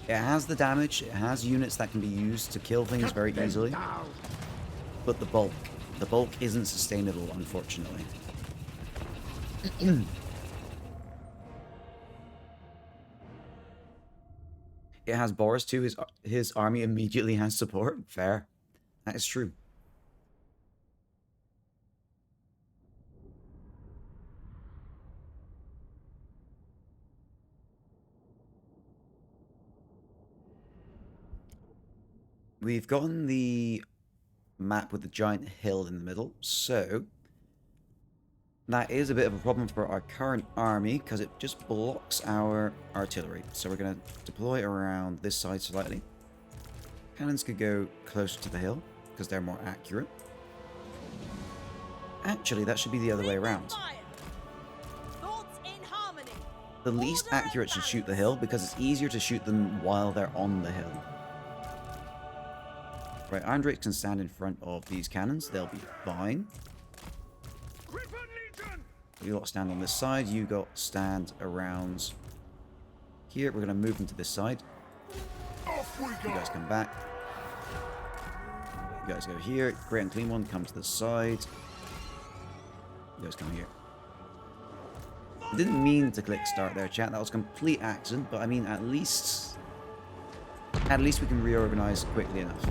It has the damage, it has units that can be used to kill things very easily. But the bulk isn't sustainable, unfortunately. It has Boris too, his army immediately has support. Fair. That is true. We've gotten the map with the giant hill in the middle, so that is a bit of a problem for our current army because it just blocks our artillery. So we're going to deploy around this side slightly. Cannons could go closer to the hill because they're more accurate. Actually, that should be the other way around. The least accurate should shoot the hill because it's easier to shoot them while they're on the hill. Right, Iron Drakes can stand in front of these cannons. They'll be fine. You lot stand on this side. You got stand around here. We're going to move them to this side. You guys come back. You guys go here. Great and Clean One, come to the side. You guys come here. I didn't mean to click start there, chat. That was a complete accident. But I mean, at least we can reorganize quickly enough.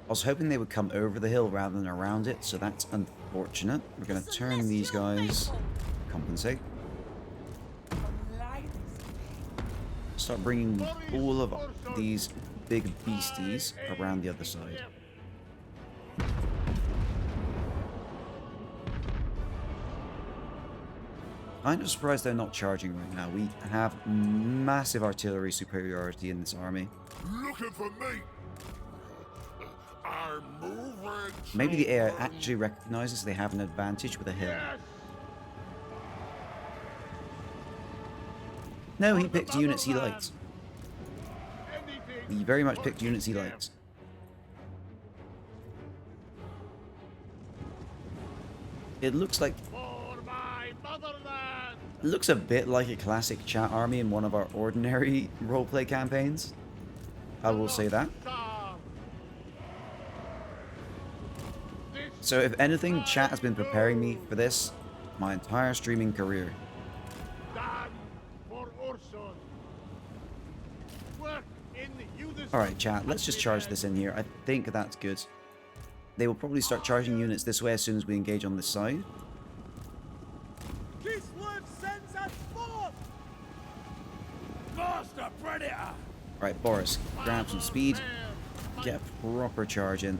I was hoping they would come over the hill rather than around it, so that's unfortunate. We're going to turn these guys, compensate. Start bringing all of these big beasties around the other side. I'm just surprised they're not charging right now. We have massive artillery superiority in this army. Looking for me. Maybe the AI actually recognizes they have an advantage with a hill. No, he picked units he liked. He very much picked units he liked. It looks like... It looks a bit like a classic chat army in one of our ordinary roleplay campaigns. I will say that. So if anything, chat has been preparing me for this my entire streaming career. Alright chat, let's just charge this in here. I think that's good. They will probably start charging units this way as soon as we engage on this side. Alright, Boris, grab some speed. Get a proper charge in.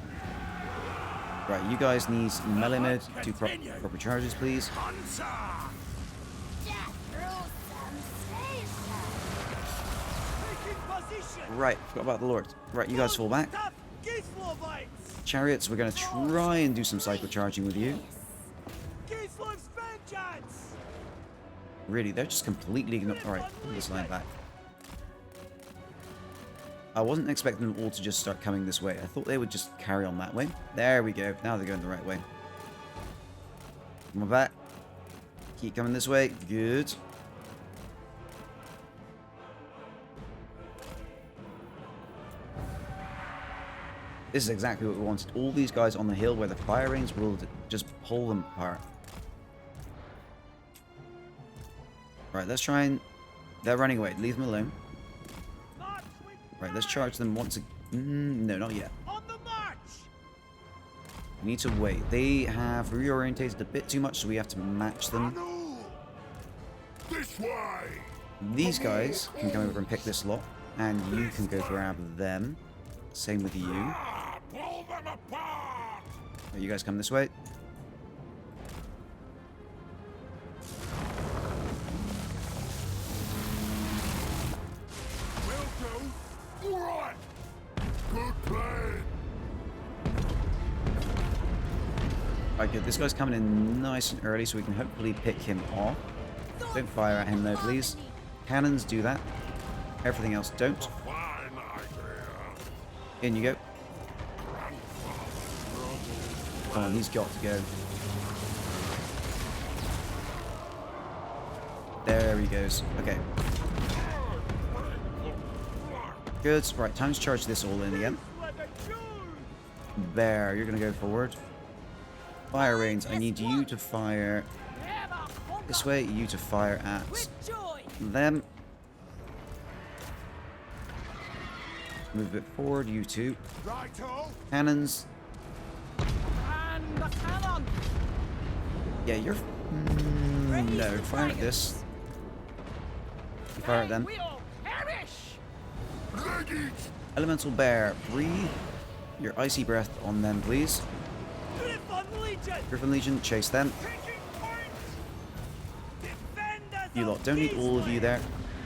Right, you guys need melee mode. Do proper charges, please. Right, forgot about the Lord. Right, you guys fall back. Tough Gislovites! Chariots, we're going to try and do some cycle charging with you. Gislov's vengeance! Really, they're just completely ignoring. Alright, pull this line back. I wasn't expecting them all to just start coming this way. I thought they would just carry on that way. There we go. Now they're going the right way. Come on back. Keep coming this way. Good. This is exactly what we wanted. All these guys on the hill where the fire rings will just pull them apart. Right, let's try and... They're running away. Leave them alone. Right, let's charge them once again. No, not yet. On the march! We need to wait. They have reorientated a bit too much, so we have to match them. Anu! This way! These guys can come over and pick this lot, and you can go grab them. Same with you. Ah, pull them apart! Right, you guys come this way. Will do. All right. Good plan. Alright, good. This guy's coming in nice and early, so we can hopefully pick him off. Don't fire at him, though, please. Cannons do that. Everything else don't. Fine idea. In you go. Come on, he's got to go. There he goes. Okay. Good. Right, time to charge this all in again. There, you're going to go forward. Fire rains. I need you to fire this way. You to fire at them. Move a bit forward, you two. Righto. Cannons. And the cannon! Yeah, you're... no, fire at this. You fire at them. We'll perish! Ready. Elemental Bear, breathe your icy breath on them, please. Griffon Legion! Griffin Legion, chase them. Taking point! Defenders You lot, don't need all of you there.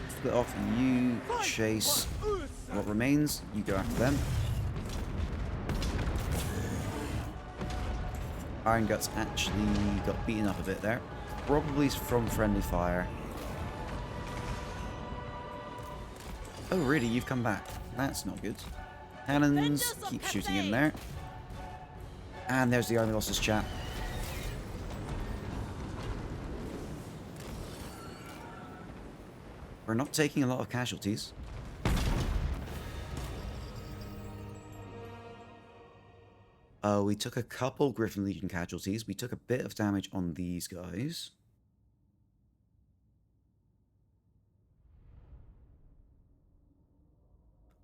Split off, you chase what remains. You go after them. Iron Guts actually got beaten up a bit there. Probably from friendly fire. Oh really, you've come back. That's not good. Cannons, keep shooting in there. And there's the army losses chat. We're not taking a lot of casualties. We took a couple Griffin Legion casualties. We took a bit of damage on these guys.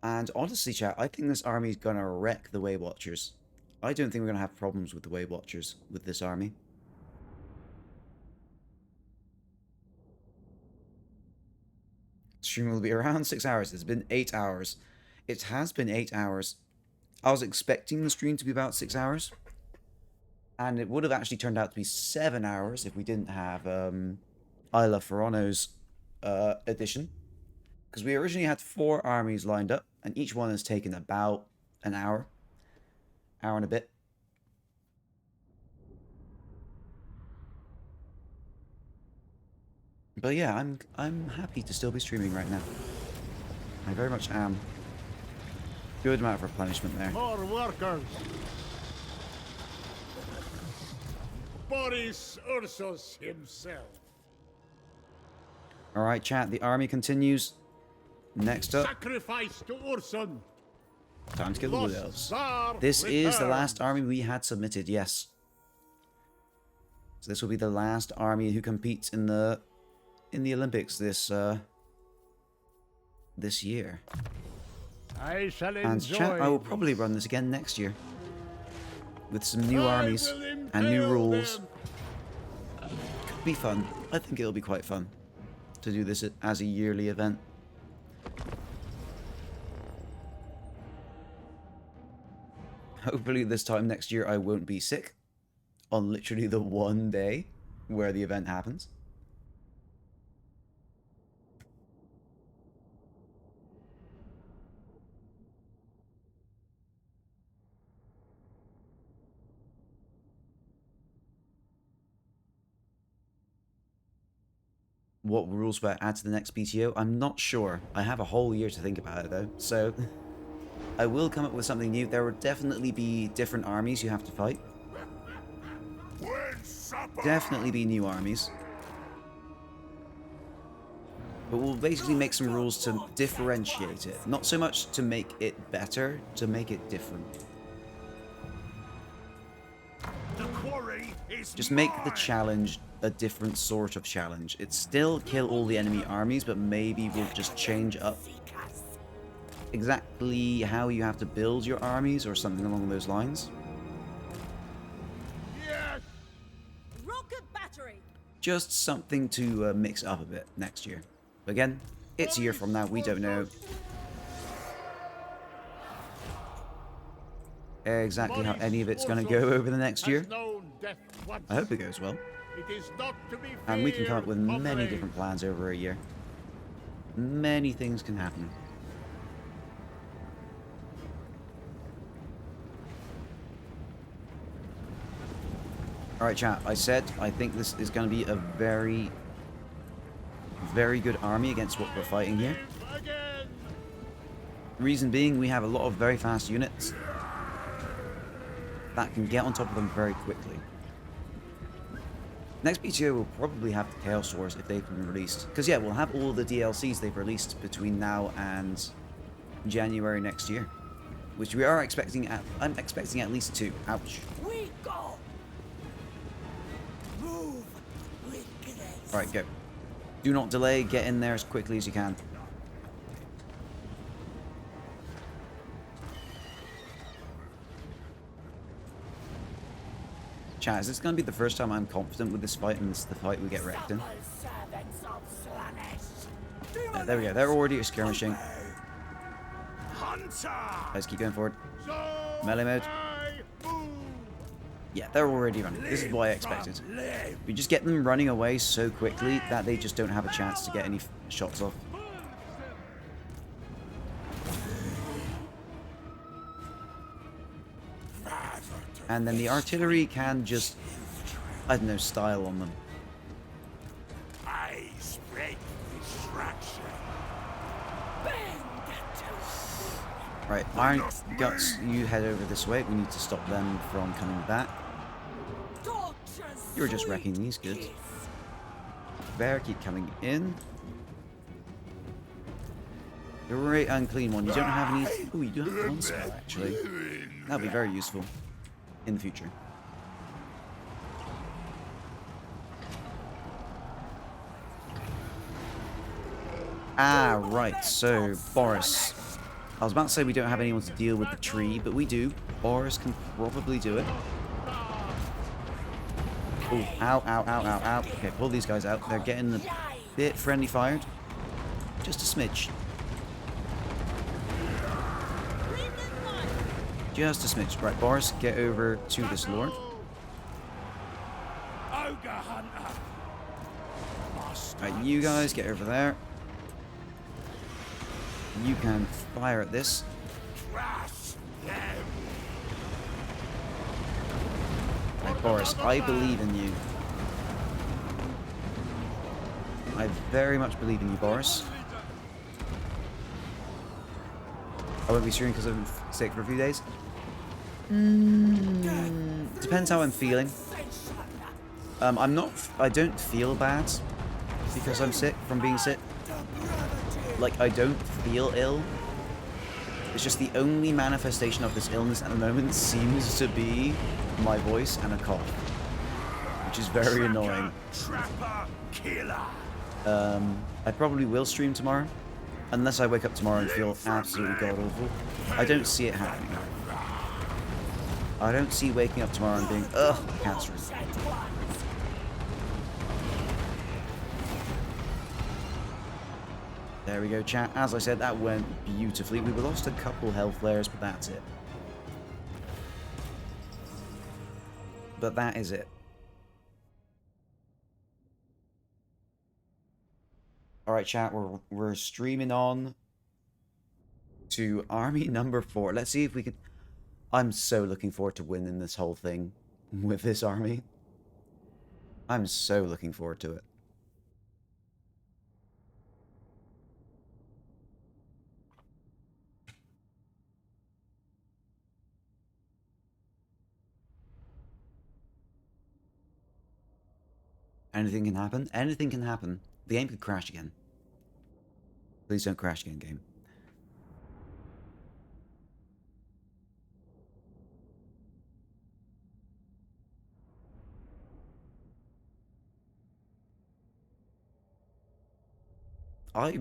And honestly, chat, I think this army is going to wreck the Way Watchers. I don't think we're going to have problems with the Way Watchers with this army. Stream will be around 6 hours. It's been 8 hours. It has been 8 hours. I was expecting the stream to be about 6 hours. And it would have actually turned out to be 7 hours if we didn't have Isla Ferrano's edition. Because we originally had 4 armies lined up, and each one has taken about an hour. Hour and a bit. But yeah, I'm happy to still be streaming right now. I very much am. Good amount of replenishment there. More workers. Boris Ursus himself. Alright, chat, the army continues. Next up, Sacrifice to Ursun. time to kill the Wood Elves. Tsar This is the last returns. army we had submitted, yes. So this will be the last army who competes in the Olympics this year. I shall And enjoy. chat, I will probably run this again next year. With some new I armies will and new impale rules. them. Could be fun. I think it'll be quite fun to do this as a yearly event. Hopefully this time next year I won't be sick on literally the one day where the event happens. what rules will I add to the next PTO? I'm not sure. I have a whole year to think about it though, so I will come up with something new. There will definitely be different armies you have to fight. Definitely be new armies. But we'll basically make some rules to differentiate it. Not so much to make it better, to make it different. The quarry is Just make the challenge a different sort of challenge. It's still kill all the enemy armies, but maybe we'll just change up exactly how you have to build your armies or something along those lines. Yes! Rocket battery. Just something to mix up a bit next year. Again, it's a year from now, we don't know exactly how any of it's going to go over the next year. I hope it goes well. And we can come up with many different plans over a year. Many things can happen. Alright chat, I said I think this is going to be a very good army against what we're fighting here. Reason being, we have a lot of very fast units that can get on top of them very quickly. Next PTO will probably have the Chaos Wars if they've been released. Because yeah, we'll have all the DLCs they've released between now and January next year. Which we are expecting I'm expecting at least 2. Ouch. We go. Move with grace. Alright, go. Do not delay, get in there as quickly as you can. Chat, is this going to be the first time I'm confident with this fight and this is the fight we get wrecked in? There we go, they're already skirmishing. Guys, keep going forward. Melee mode. Yeah, they're already running. This is what I expected. We just get them running away so quickly that they just don't have a chance to get any shots off. And then the artillery can just, I don't know, style on them. I spread distraction. Right, Iron Guts, you head over this way. We need to stop them from coming back. You're just wrecking these goods. Bear, keep coming in. You're a very unclean one. You don't have any... Oh, you do have one spell, actually. That'll be very useful in the future. Ah, right. So, Boris. I was about to say we don't have anyone to deal with the tree, but we do. Boris can probably do it. Oh, ow, ow, ow, ow, ow. Okay, pull these guys out. They're getting a bit friendly fired. Just a smidge. Just a smidge. Right, Boris, get over to this lord. Right, you guys, get over there. You can fire at this. Right, Boris, I believe in you. I very much believe in you, Boris. I won't be streaming because I'm sick for a few days. Depends how I'm feeling. I don't feel bad because I'm sick from being sick. Like, I don't feel ill. It's just the only manifestation of this illness at the moment seems to be my voice and a cough, which is very annoying. I probably will stream tomorrow, unless I wake up tomorrow and feel absolutely god-awful. I don't see it happening. I don't see waking up tomorrow and being, ugh, I can't stream. There we go, chat. As I said, that went beautifully. We lost a couple health layers, but that's it. But that is it. Alright, chat, we're streaming on to army number 4. Let's see if we can... I'm so looking forward to winning this whole thing with this army. I'm so looking forward to it. Anything can happen. Anything can happen. The game could crash again. Please don't crash again, game.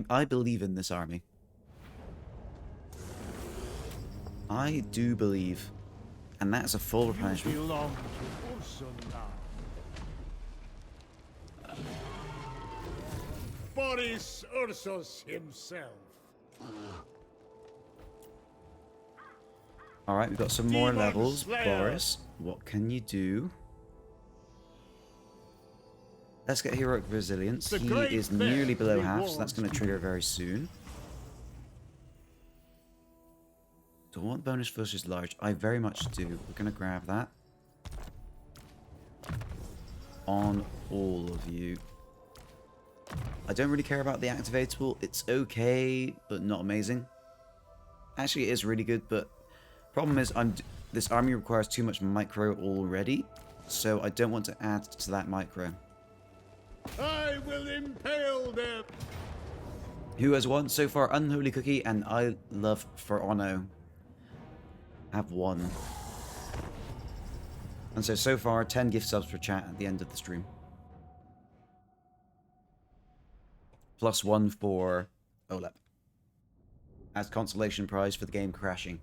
I believe in this army. I do believe. And that's a full replenishment. Belong to Ursul now. Boris Ursus himself. Alright, we've got some more Demon levels. Slayer. Boris, what can you do? Let's get Heroic Resilience. The He great is fair nearly below half, so rewards that's going to trigger very soon. Do I want bonus versus large? I very much do. We're going to grab that. On all of you. I don't really care about the activatable. It's okay, but not amazing. Actually, it is really good, but problem is this army requires too much micro already, so I don't want to add to that micro. I will impale them. Who has won so far? Unholy Cookie and I Love For Ono have won. And so far, 10 gift subs for chat at the end of the stream. +1 for Olep. As consolation prize for the game crashing.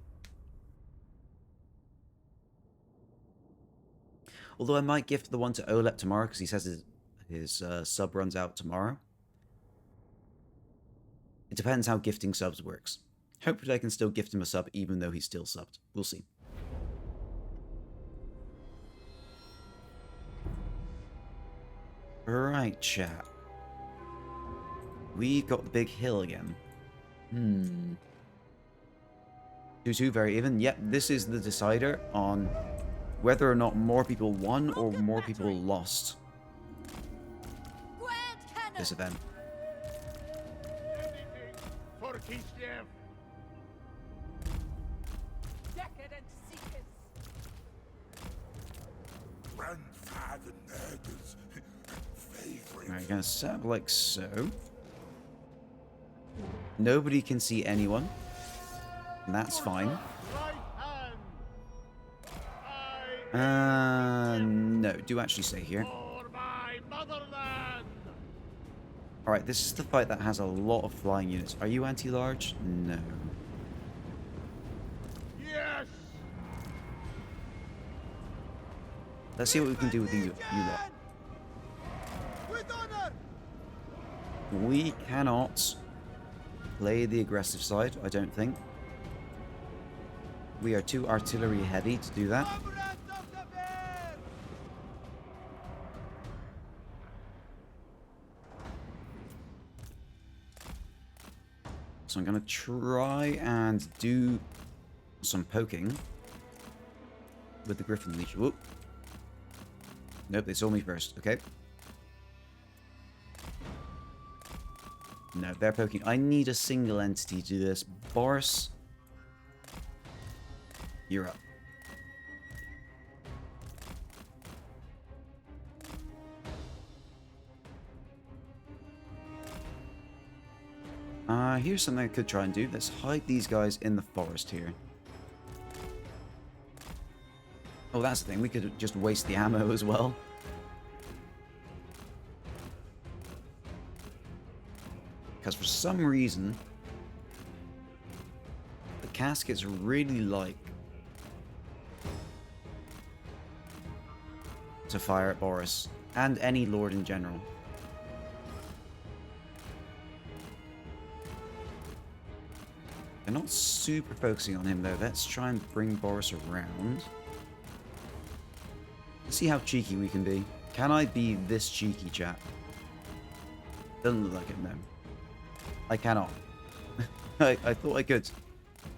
Although I might gift the one to Olep tomorrow because he says his sub runs out tomorrow. It depends how gifting subs works. Hopefully I can still gift him a sub even though he's still subbed. We'll see. Right, chat. We've got the big hill again. 2-2, very even. Yep, this is the decider on whether or not more people won or more people lost this event. Anything for Kislev. Decadent seekers. Grandfather Nurgle's favorite. Alright, gonna set up like so. Nobody can see anyone. And that's fine. Right hand. No, do actually stay here. For my motherland. Alright, this is the fight that has a lot of flying units. Are you anti-large? No. Yes. Let's see what we can do with you lot. With honor! We cannot play the aggressive side, I don't think. We are too artillery heavy to do that. Comrades of the bear! So I'm going to try and do some poking with the Griffin Legion. Whoop. Nope, they saw me first. Okay. No, they're poking. I need a single entity to do this. Boris, you're up. Here's something I could try and do. Let's hide these guys in the forest here. Oh, that's the thing. We could just waste the ammo as well. Because for some reason, the caskets really like to fire at Boris and any lord in general. They're not super focusing on him though. Let's try and bring Boris around. Let's see how cheeky we can be. Can I be this cheeky, chat? Doesn't look like it, no. I cannot. I thought I could.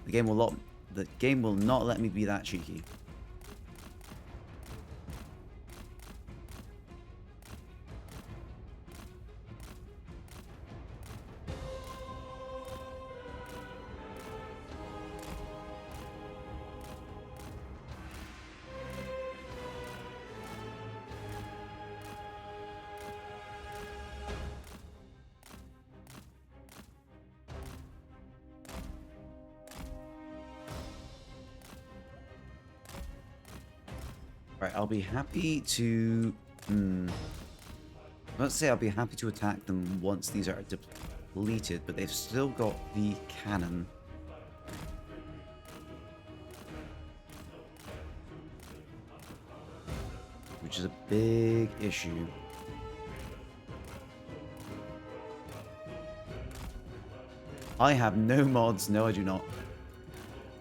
The game will not let me be that cheeky. Right, I'll be happy to... Let's say I'll be happy to attack them once these are depleted, but they've still got the cannon. Which is a big issue. I have no mods. No, I do not.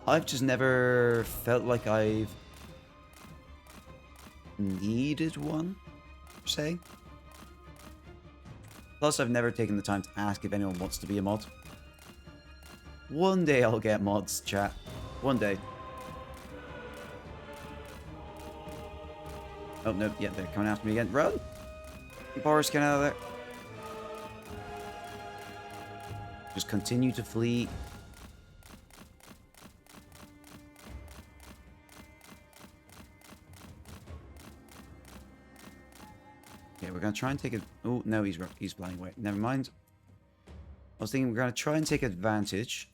I've just never felt like I've needed one, per se. Plus, I've never taken the time to ask if anyone wants to be a mod. One day I'll get mods, chat. One day. Oh, no. Yeah, they're coming after me again. Run! Boris, get out of there. Just continue to flee. Okay, we're gonna try and take it. Oh no, he's flying away. Never mind. I was thinking we're gonna try and take advantage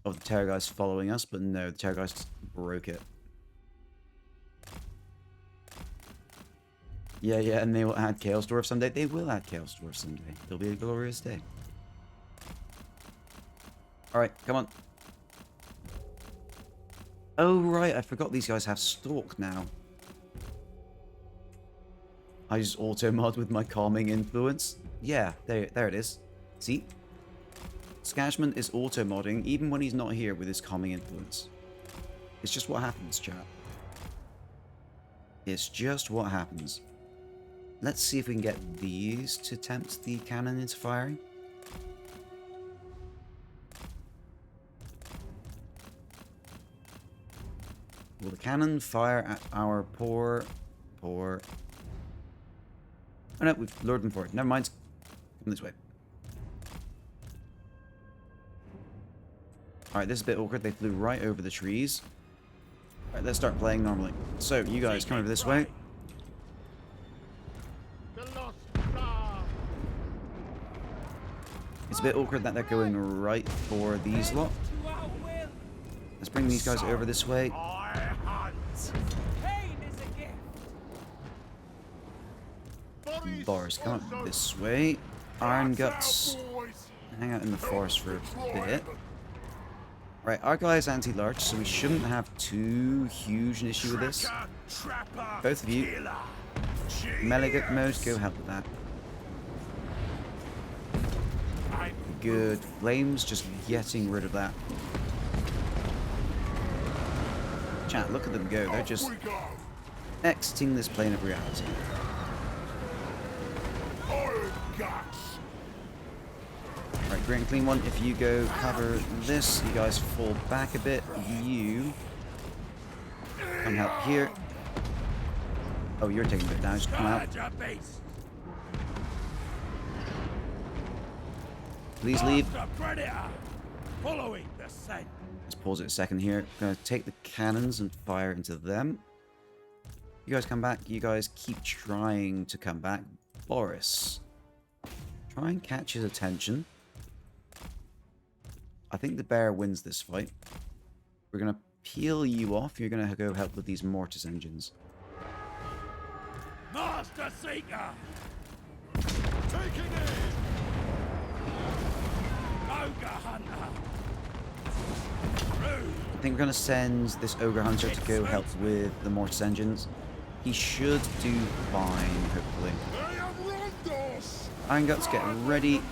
of the Terrorgeist following us, but no, the Terrorgeist broke it. Yeah, and they will add Chaos Dwarf someday. They will add Chaos Dwarf someday. It'll be a glorious day. Alright, come on. Oh, right, I forgot these guys have Stalk now. I just auto-mod with my calming influence. Yeah, there it is. See? Skashman is auto-modding even when he's not here with his calming influence. It's just what happens, chat. It's just what happens. Let's see if we can get these to tempt the cannon into firing. Will the cannon fire at our poor... Oh no, we've lured them forward. Never mind. Come this way. Alright, this is a bit awkward. They flew right over the trees. Alright, let's start playing normally. So, you guys come over this way. It's a bit awkward that they're going right for these lot. Let's bring these guys over this way. Boris, come up this way. Iron Guts, hang out in the forest for a bit. Right, our guy is anti-large, so we shouldn't have too huge an issue with this. Both of you, melee mode, go help with that. Good. Flames, just getting rid of that. Chat, look at them go. They're just exiting this plane of reality. Right, great and clean one. If you go cover this, you guys fall back a bit. You come help here. Oh, you're taking a bit damage. Come out. Please leave. Let's pause it a second here. I'm going to take the cannons and fire into them. You guys come back. You guys keep trying to come back. Boris, try and catch his attention. I think the bear wins this fight. We're going to peel you off. You're going to go help with these mortis engines. Master Seeker! Taking aim! Ogre Hunter! I think we're going to send this Ogre Hunter to go help with the mortis engines. He should do fine, hopefully. Iron Guts, get ready.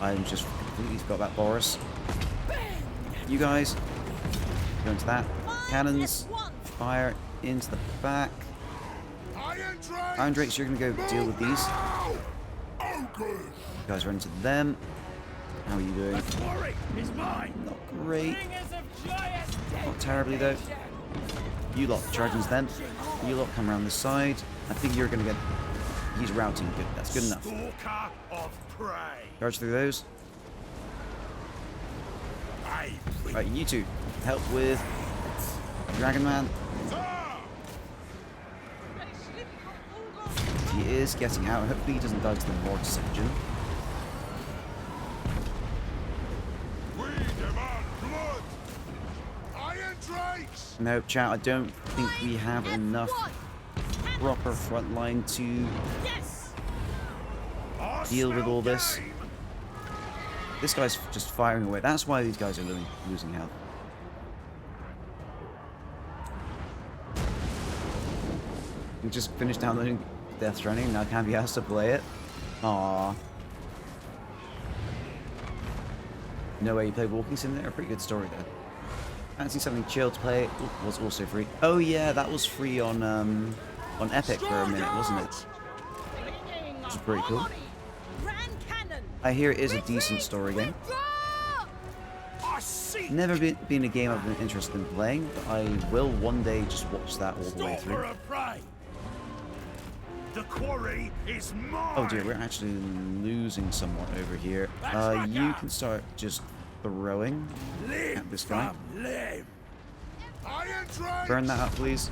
I just completely forgot about Boris. You guys, go into that. Cannons, fire into the back. Iron Drakes, you're going to go deal with these. You guys run into them. How are you doing? Not great. Not terribly, though. You lot charge into them. You lot come around the side. I think you're going to get... He's routing. Good. That's good enough. Charge through those. Right, you two. Help with Dragon Man. He is getting out. Hopefully he doesn't die to the mortis engine. We demand blood! Iron Drake! No, chat, I don't think we have enough proper front line to Yes! I deal with smell all this. game. This guy's just firing away. That's why these guys are losing health. We just finished downloading Death Stranding, now can't be asked to play it. Aww. No way, you played Walking Simulator? Pretty good story though. Fancy something chill to play. Ooh, was also free. Oh yeah, that was free on Epic for a minute, wasn't it? Which is pretty cool. Grand cannon! I hear it is a decent story game. I see. Never been a game I've been interested in playing, but I will one day just watch that all the way Stop through. for a prey. The quarry is mine. Oh dear, we're actually losing somewhat over here. You can start just throwing at this guy. Live. Iron Drake. Burn that up, please.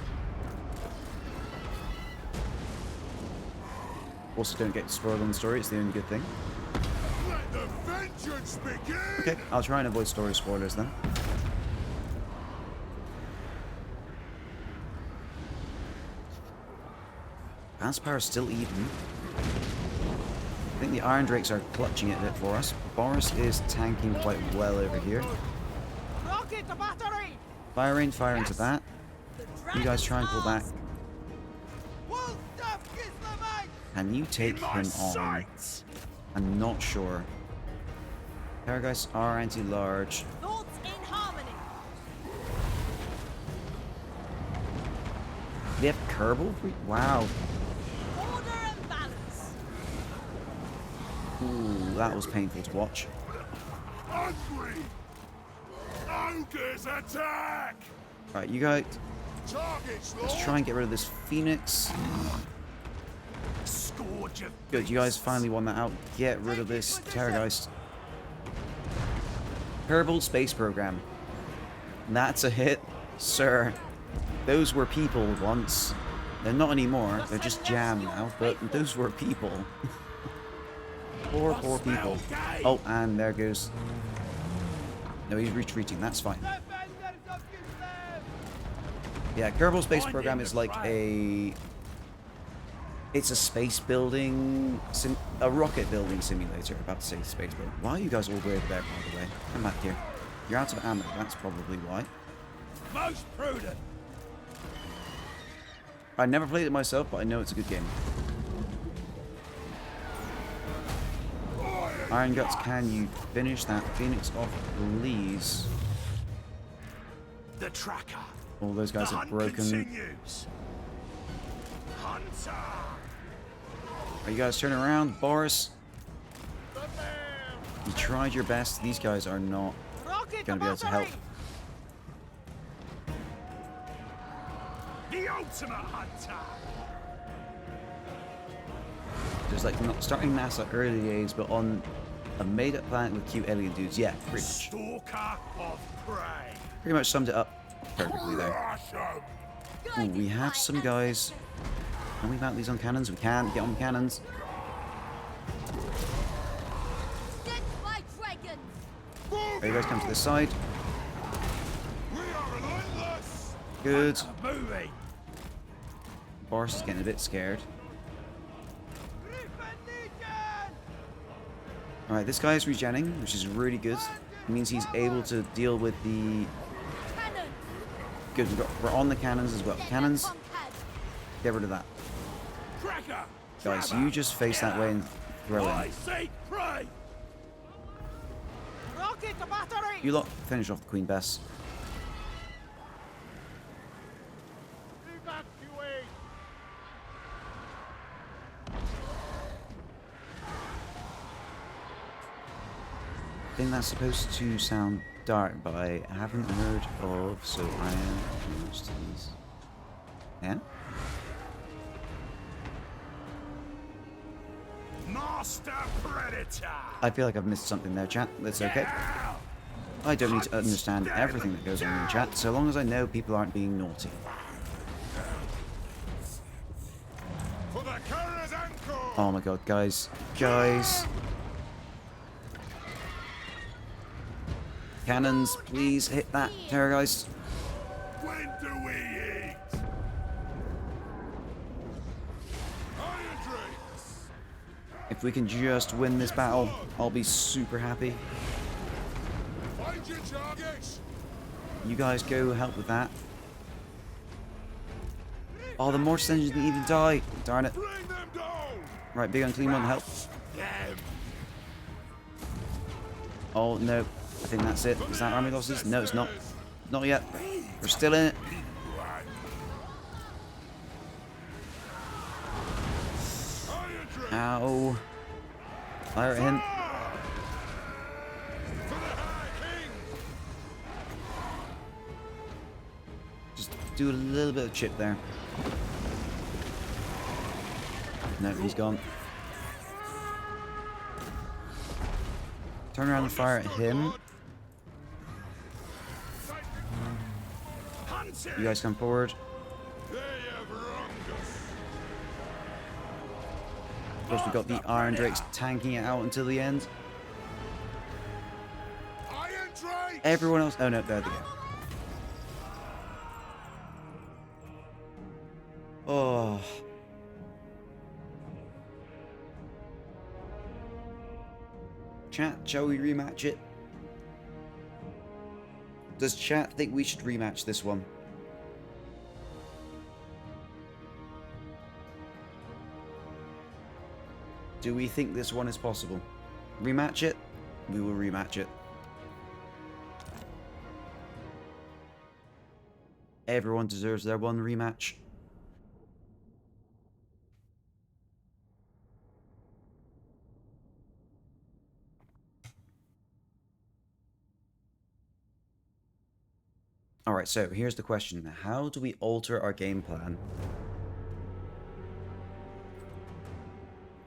Also, don't get spoiled on the story, it's the only good thing. Let the vengeance begin. Okay, I'll try and avoid story spoilers then. Advance power is still even. I think the Iron Drakes are clutching it a bit for us. Boris is tanking quite well over here. Rocket the battery! Fire into that. You guys try and pull back. Wolf stuff kiss the mate! Can you take In my him on? sights. I'm not sure. Terrorgeists are anti-large. Thoughts in harmony! They have Kerbal? Wow. Order and balance! Ooh, that was painful to watch. Hungry. Ogres attack. Right, you guys, Targets, Lord. let's try and get rid of this Phoenix. Scourge of Good, you guys finally won that out. Get rid of this Terrorgeist. Kerbal Space Program. That's a hit, sir. Those were people once. They're not anymore. They're just jam now, but those were people. Poor people. Oh, and there goes... No, he's retreating. That's fine. Defenders of Kislev! Yeah, Kerbal Space Program is like a... It's a space building... a rocket building simulator. About to say space building. Why are you guys all the way over there, by the way? Come back here. You're out of ammo. That's probably why. most prudent. I never played it myself, but I know it's a good game. Iron Guts, can you finish that Phoenix off, please? The tracker. All those guys The are hunt broken. continues. Hunter. Are you guys turning around? Boris, you tried your best. These guys are not Rocket going to be able to help. The ultimate hunter. There's like not starting NASA early days, but on a made-up planet with cute alien dudes. Yeah, pretty much. Stalker of prey. Pretty much summed it up perfectly there. Crush 'em. Ooh, we have some guys. Can we mount these on cannons? We can. Get on cannons. Dead by dragons! There you guys come to this side. We are relentless. Good. Moving. Boris is getting a bit scared. Alright, this guy is regenning, which is really good. It means he's able to deal with the... Cannon! Good, we're on the cannons as well. Cannons, get rid of that. Cracker. Guys, you just face that way and throw I in. seek prey. Rocket the battery! You lot finish off the Queen Bess. Evacuate! I think that's supposed to sound dark, but I haven't heard of, so I am used to these. Yeah? Master Predator. I feel like I've missed something there, chat. That's okay. I don't need to understand everything that goes on in chat, so long as I know people aren't being naughty. For the carrier's ankle. Oh my god, guys. Guys. Cannons, please hit that, Terrorgeist. When If we can just win this battle, I'll be super happy. Find your targets. You guys go help with that. Oh, the mortis engine didn't even die. Darn it. Bring them down. Right, big unclean one, help. Oh, no. I think that's it. Is that army losses? No, it's not. Not yet. We're still in it. Ow. Fire at him. Just do a little bit of chip there. No, he's gone. Turn around and fire at him. You guys come forward. Of course, we've got the Iron Drakes tanking it out until the end. Everyone else... Oh, no, there they go. Oh. Chat, shall we rematch it? Does chat think we should rematch this one? Do we think this one is possible? Rematch it? We will rematch it. Everyone deserves their one rematch. Alright, so here's the question. How do we alter our game plan?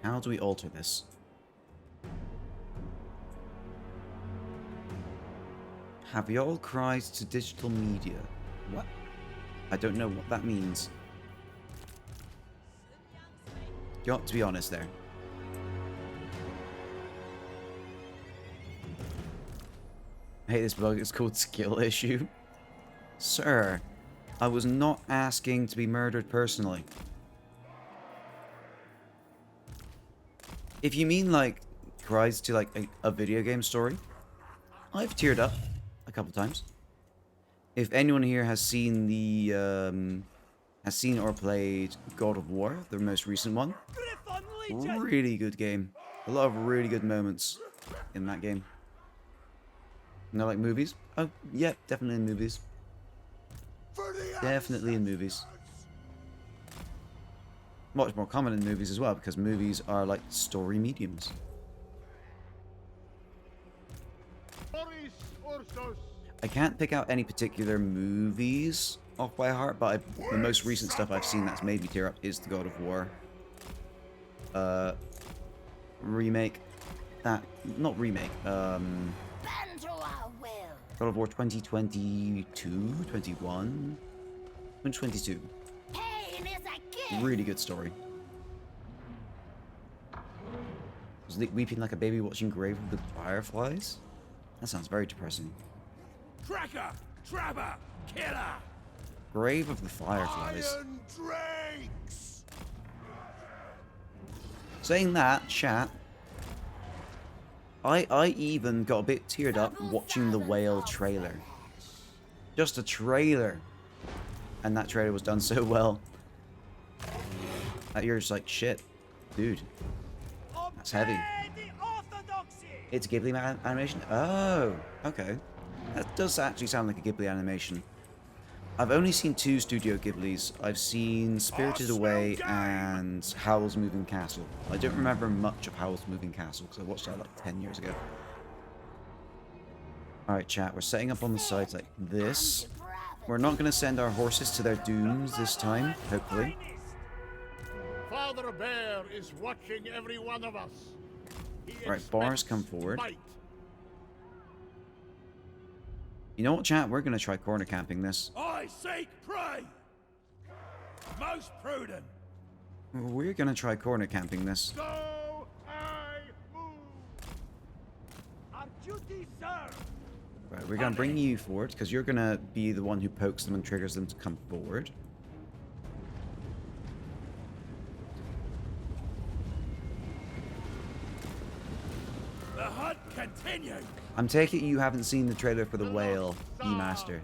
How do we alter this? Have y'all cried to digital media? What? I don't know what that means. You ought to be honest there. I hate this bug, it's called skill issue. Sir, I was not asking to be murdered personally. If you mean, like, cries to, like, a video game story, I've teared up a couple times. If anyone here has seen the, has seen or played God of War, the most recent one, really good game. A lot of really good moments in that game. No, like, movies? Oh, yeah, definitely in movies. Definitely in movies. Much more common in movies as well, because movies are like story mediums. I can't pick out any particular movies off by heart, but the most recent stuff I've seen that's made me tear up is the God of War remake. Not remake. God of War 2022, 21, 2022. Really good story. Was weeping like a baby watching Grave of the Fireflies? That sounds very depressing. Tracker! Trapper! Killer! Grave of the Fireflies. Iron Drakes! Saying that, chat, I even got a bit teared up watching the Whale trailer. Just a trailer. And that trailer was done so well. That you're just like, shit, dude. That's heavy. It's Ghibli animation? Oh, okay. That does actually sound like a Ghibli animation. I've only seen two Studio Ghiblis. I've seen Spirited Away and Howl's Moving Castle. I don't remember much of Howl's Moving Castle because I watched that like 10 years ago. Alright, chat, we're setting up on the sides like this. We're not going to send our horses to their dooms this time, hopefully. Father Bear is watching every one of us. Right, bars come forward. You know what, chat? We're going to try corner camping this. I seek prey! Most prudent! We're going to try corner camping this. So I move. Our duty, sir! Right, we're going to bring you forward because you're going to be the one who pokes them and triggers them to come forward. hunt continue. I'm taking it you haven't seen the trailer for The Whale, E-Master.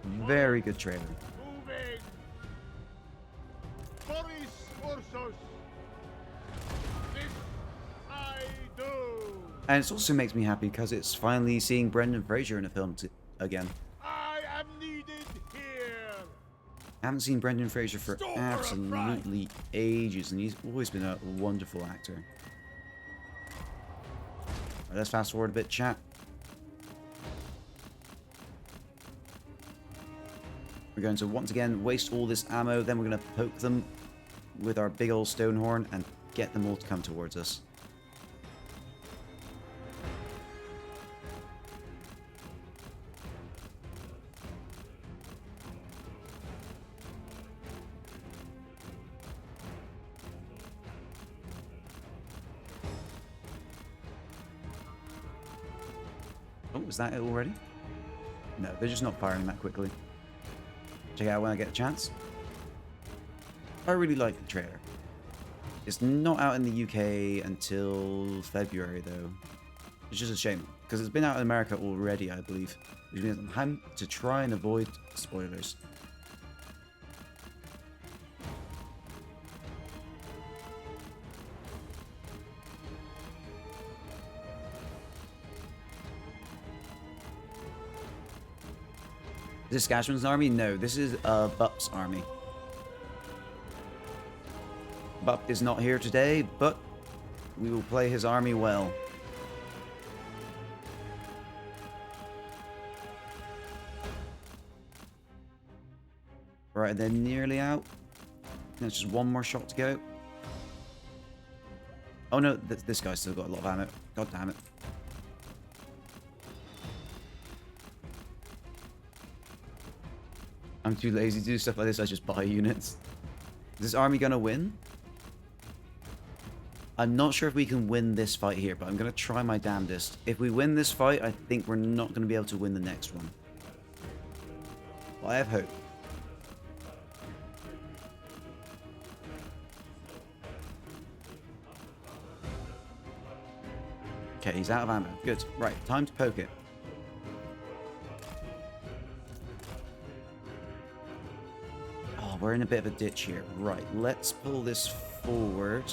Very good trailer. Moving. Boris Ursus. This I do. And it also makes me happy because it's finally seeing Brendan Fraser in a film again. I am needed here. I haven't seen Brendan Fraser for absolutely ages, and he's always been a wonderful actor. Right, let's fast forward a bit, chat. We're going to once again waste all this ammo, then we're going to poke them with our big old stone horn and get them all to come towards us. Oh, is that it already? No, they're just not firing that quickly. Check it out when I get a chance. I really like the trailer. It's not out in the UK until February though. It's just a shame, because it's been out in America already, I believe. Which means I'm to try and avoid spoilers. Is this Saskatchewan's army? No, this is Bup's army. Bup is not here today, but we will play his army well. Right, they're nearly out. There's just one more shot to go. Oh no, this guy's still got a lot of ammo. God damn it. I'm too lazy to do stuff like this, I just buy units. Is this army gonna win? I'm not sure if we can win this fight here, but I'm gonna try my damnedest. If we win this fight, I think we're not gonna be able to win the next one. Well, I have hope. Okay, he's out of ammo. Good. Right, time to poke it. Oh, we're in a bit of a ditch here. Right, let's pull this forward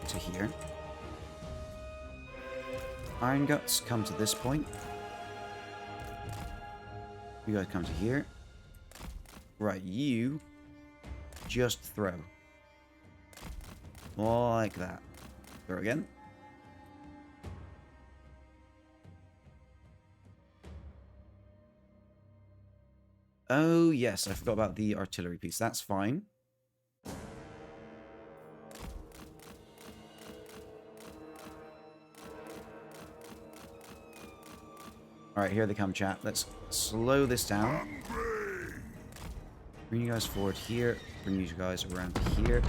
to here. Iron Guts, come to this point. You guys come to here. Right, you just throw. Like that. Throw again. Oh, yes, I forgot about the artillery piece. That's fine. Alright, here they come, chat. Let's slow this down. Bring you guys forward here. Bring you guys around here.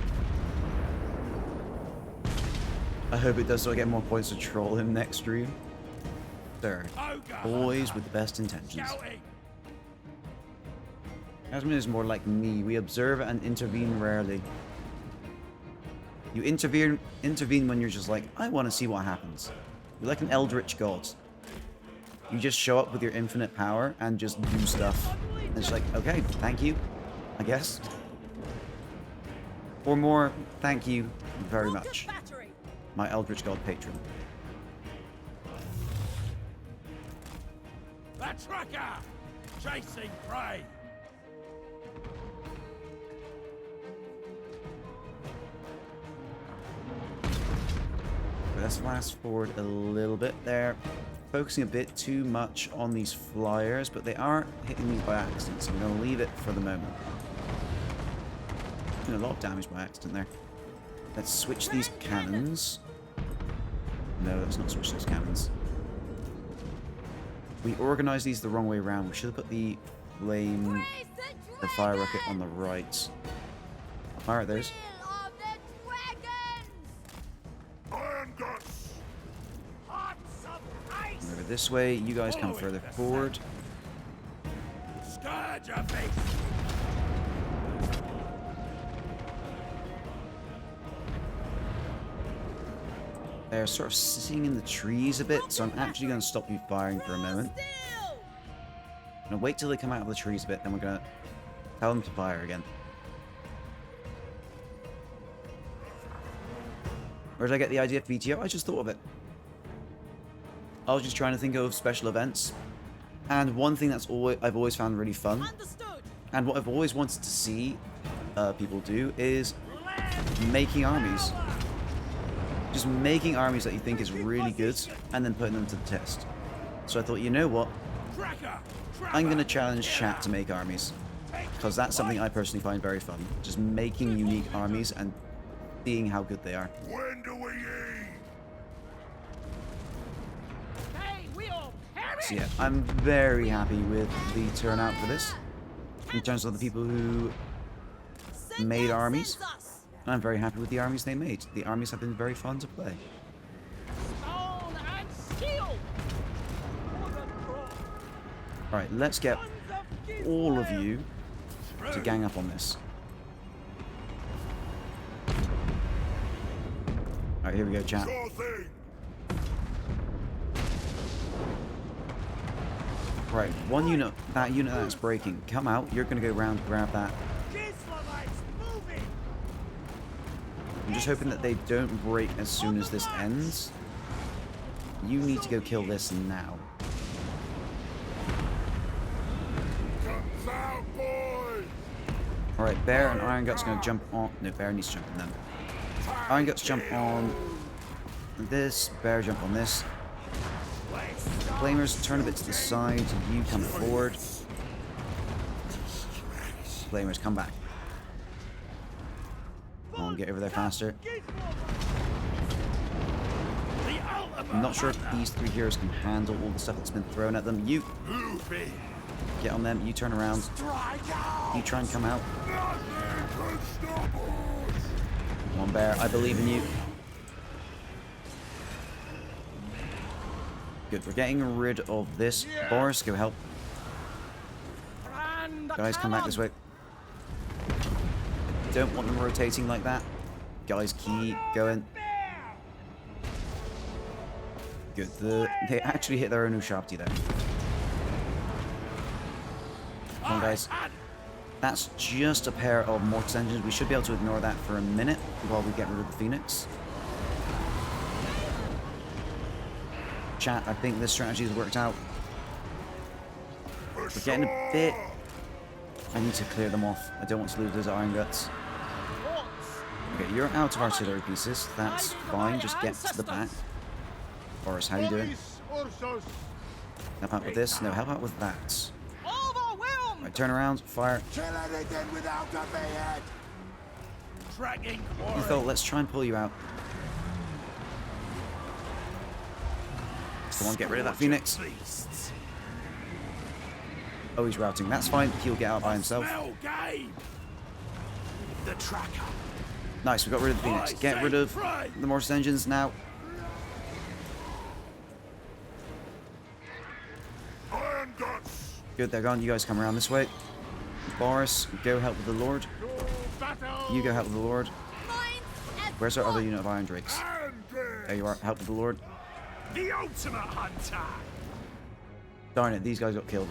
I hope it does so I get more points to troll him next stream. Sir, always with the best intentions. Asmin is more like me. We observe and intervene rarely. You intervene when you're just like, I want to see what happens. You're like an eldritch god. You just show up with your infinite power and just do stuff. And it's like, okay, thank you, I guess. Or more, thank you very much. My eldritch god patron. The tracker! Chasing prey! Let's fast forward a little bit there. Focusing a bit too much on these flyers, but they are hitting me by accident, so I'm going to leave it for the moment. Doing a lot of damage by accident there. Let's switch these cannons. No, let's not switch those cannons. We organized these the wrong way around. We should have put the flame, the fire rocket on the right. Alright, there's. Iron Guts! Over this way. You guys come further forward. Scourge your face! They're sort of sitting in the trees a bit, so I'm actually going to stop you firing for a moment. I'm going to wait till they come out of the trees a bit, then we're going to tell them to fire again. Where did I get the idea for VTO? I just thought of it. I was just trying to think of special events. And one thing that's I've always found really fun, and what I've always wanted to see people do, is making armies. Just making armies that you think is really good, and then putting them to the test. So I thought, you know what? I'm going to challenge chat to make armies. Because that's something I personally find very fun. Just making unique armies and seeing how good they are. When do we eat? Hey, we all perish! So yeah, I'm very happy with the turnout for this. In terms of the people who made armies. And I'm very happy with the armies they made. The armies have been very fun to play. Stone and steel! Alright, let's get all of you to gang up on this. Alright, here we go, chat. Sure thing. Right, one unit, that unit that's breaking, come out. You're going to go around and grab that. I'm just hoping that they don't break as soon as this ends. You need to go kill this now. Comes out, boys. Alright, Bear and Iron Gut's going to jump on... No, Bear needs to jump on them. Iron Guts jump on this. Bear jump on this. Flamers turn a bit to the side. You come forward. Flamers, come back. Come on, get over there faster. I'm not sure if these three heroes can handle all the stuff that's been thrown at them. You get on them. You turn around. You try and come out. Come on, Bear. I believe in you. Good. We're getting rid of this. Boris, go help. Guys, come back this way. Don't want them rotating like that. Guys, keep going. Good. They actually hit their own Ushabti there. Come on, guys. That's just a pair of Mortis engines. We should be able to ignore that for a minute while we get rid of the Phoenix. Chat, I think this strategy has worked out. We're getting a bit... I need to clear them off. I don't want to lose those Iron Guts. Okay, you're out of artillery pieces. That's fine. Just get to the back. Boris, how you doing? Help out with this? No, help out with that. Right, turn around, fire. Kill anything without a head. Tracking Ethel, let's try and pull you out. Come on, get rid of that Phoenix. Oh, he's routing. That's fine. He'll get out by himself. The tracker. Nice, we got rid of the Phoenix. Get rid of the Mortis engines now. Iron Guts. Good, they're gone. You guys come around this way. Boris, go help with the Lord. You go help with the Lord. Where's our other unit of Iron Drakes? There you are. Help with the Lord. The ultimate hunter. Darn it, these guys got killed.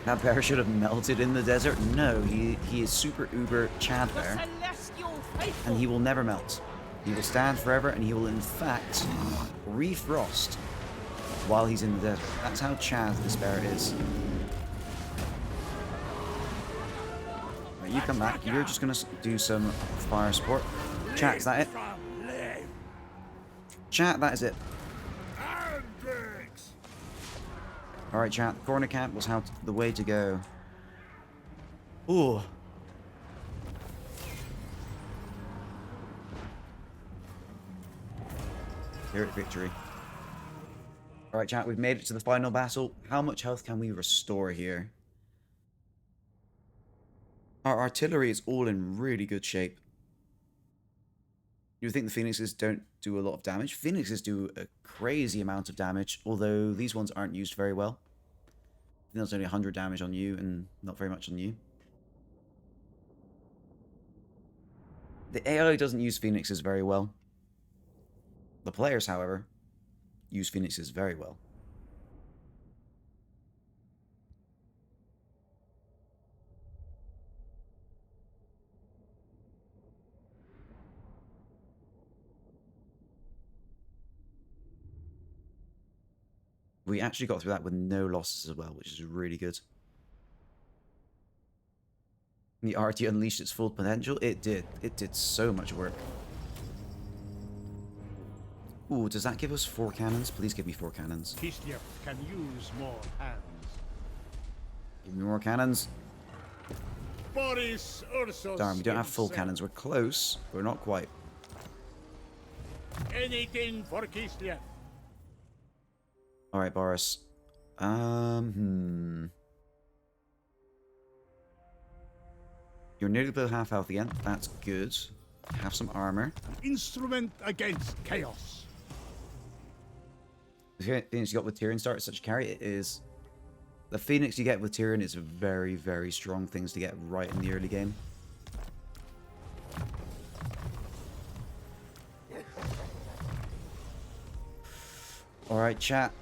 That bear should have melted in the desert. No, he is super uber Chad bear. And he will never melt. He will stand forever, and he will in fact refrost while he's in the desert. That's how Chad this bear is. Right, you come back. You're just gonna do some fire support. Chat, is that it? Chat, that is it. Alright, chat. The corner camp was how the way to go. Ooh. Here at victory. Alright, chat. We've made it to the final battle. How much health can we restore here? Our artillery is all in really good shape. You would think the Phoenixes don't do a lot of damage. Phoenixes do a crazy amount of damage, although these ones aren't used very well. I think there's only 100 damage on you and not very much on you. The AI doesn't use Phoenixes very well. The players, however, use Phoenixes very well. We actually got through that with no losses as well, which is really good. The RT unleashed its full potential. It did. It did so much work. Ooh, does that give us 4 cannons? Please give me 4 cannons. Kislev can use more hands. Give me more cannons. Boris Ursus. Darn, we don't have full himself. cannons. We're close, but we're not quite. Anything for Kislev. Alright, Boris. You're nearly below half health again. That's good. Have some armor. Instrument against chaos. The Phoenix you got with Tyrion starts such a carry. It is. The Phoenix you get with Tyrion is very, very strong things to get right in the early game. Alright, chat.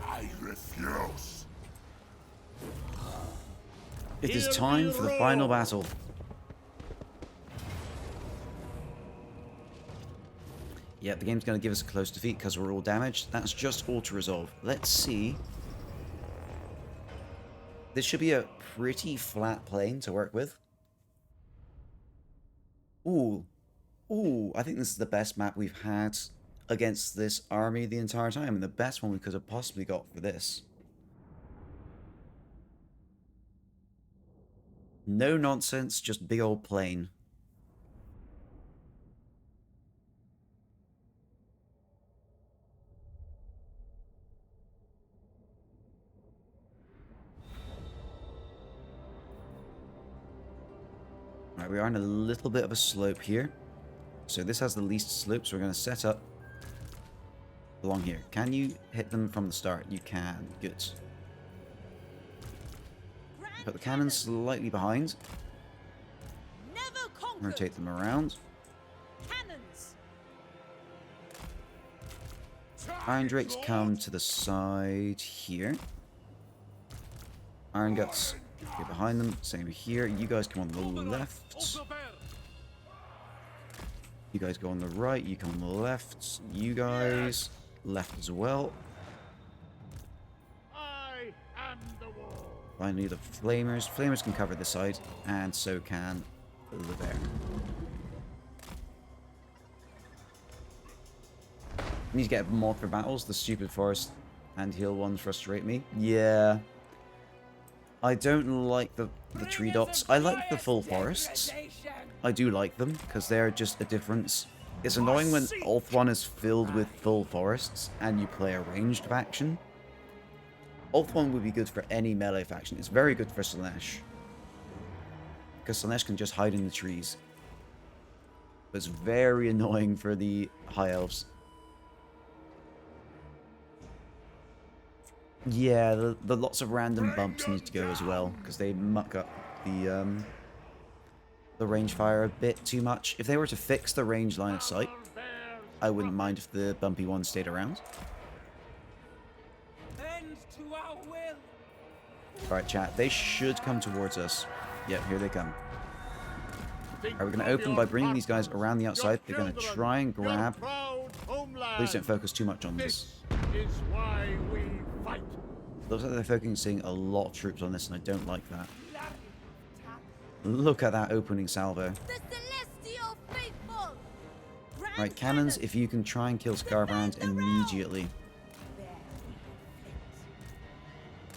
I refuse. It is Here time we for the roll. final battle. Yeah, the game's going to give us a close defeat because we're all damaged. That's just auto-resolve. Let's see. This should be a pretty flat plane to work with. Ooh. Ooh, I think this is the best map we've had against this army the entire time. And the best one we could have possibly got for this. No nonsense, just big old plane. Right, we are on a little bit of a slope here. So this has the least slope, so we're going to set up along here. Can you hit them from the start? You can. Good. Put the cannons slightly behind. Never conquered. Rotate them around. Cannons. Iron Drakes come to the side here. Iron Guts get behind them. Same here. You guys come on the left. You guys go on the right. You come on the left. You guys left as well. I am the war. Finally, the Flamers. Flamers can cover this side, and so can the bear. Need to get mod for battles. The stupid forest and heal ones frustrate me. Yeah. I don't like the tree dots. I like the full forests. I do like them, because they're just a difference. It's annoying when Ulth 1 is filled with full forests, and you play a ranged faction. Ulth 1 would be good for any melee faction. It's very good for Slaanesh. Because Slaanesh can just hide in the trees. But it's very annoying for the High Elves. Yeah, the lots of random bumps need to go as well, because they muck up the range fire a bit too much. If they were to fix the range line of sight, I wouldn't mind if the bumpy ones stayed around. Bend to our will. Alright, chat, they should come towards us. Yep, here they come. Alright, we're going to open by bringing these guys around the outside. They're going to try and grab. Please don't focus too much on this. This is why we fight. Looks like they're focusing a lot of troops on this, and I don't like that. Look at that opening salvo. The celestial faithful. Grand Right, cannons, if you can try and kill Scarbrand immediately.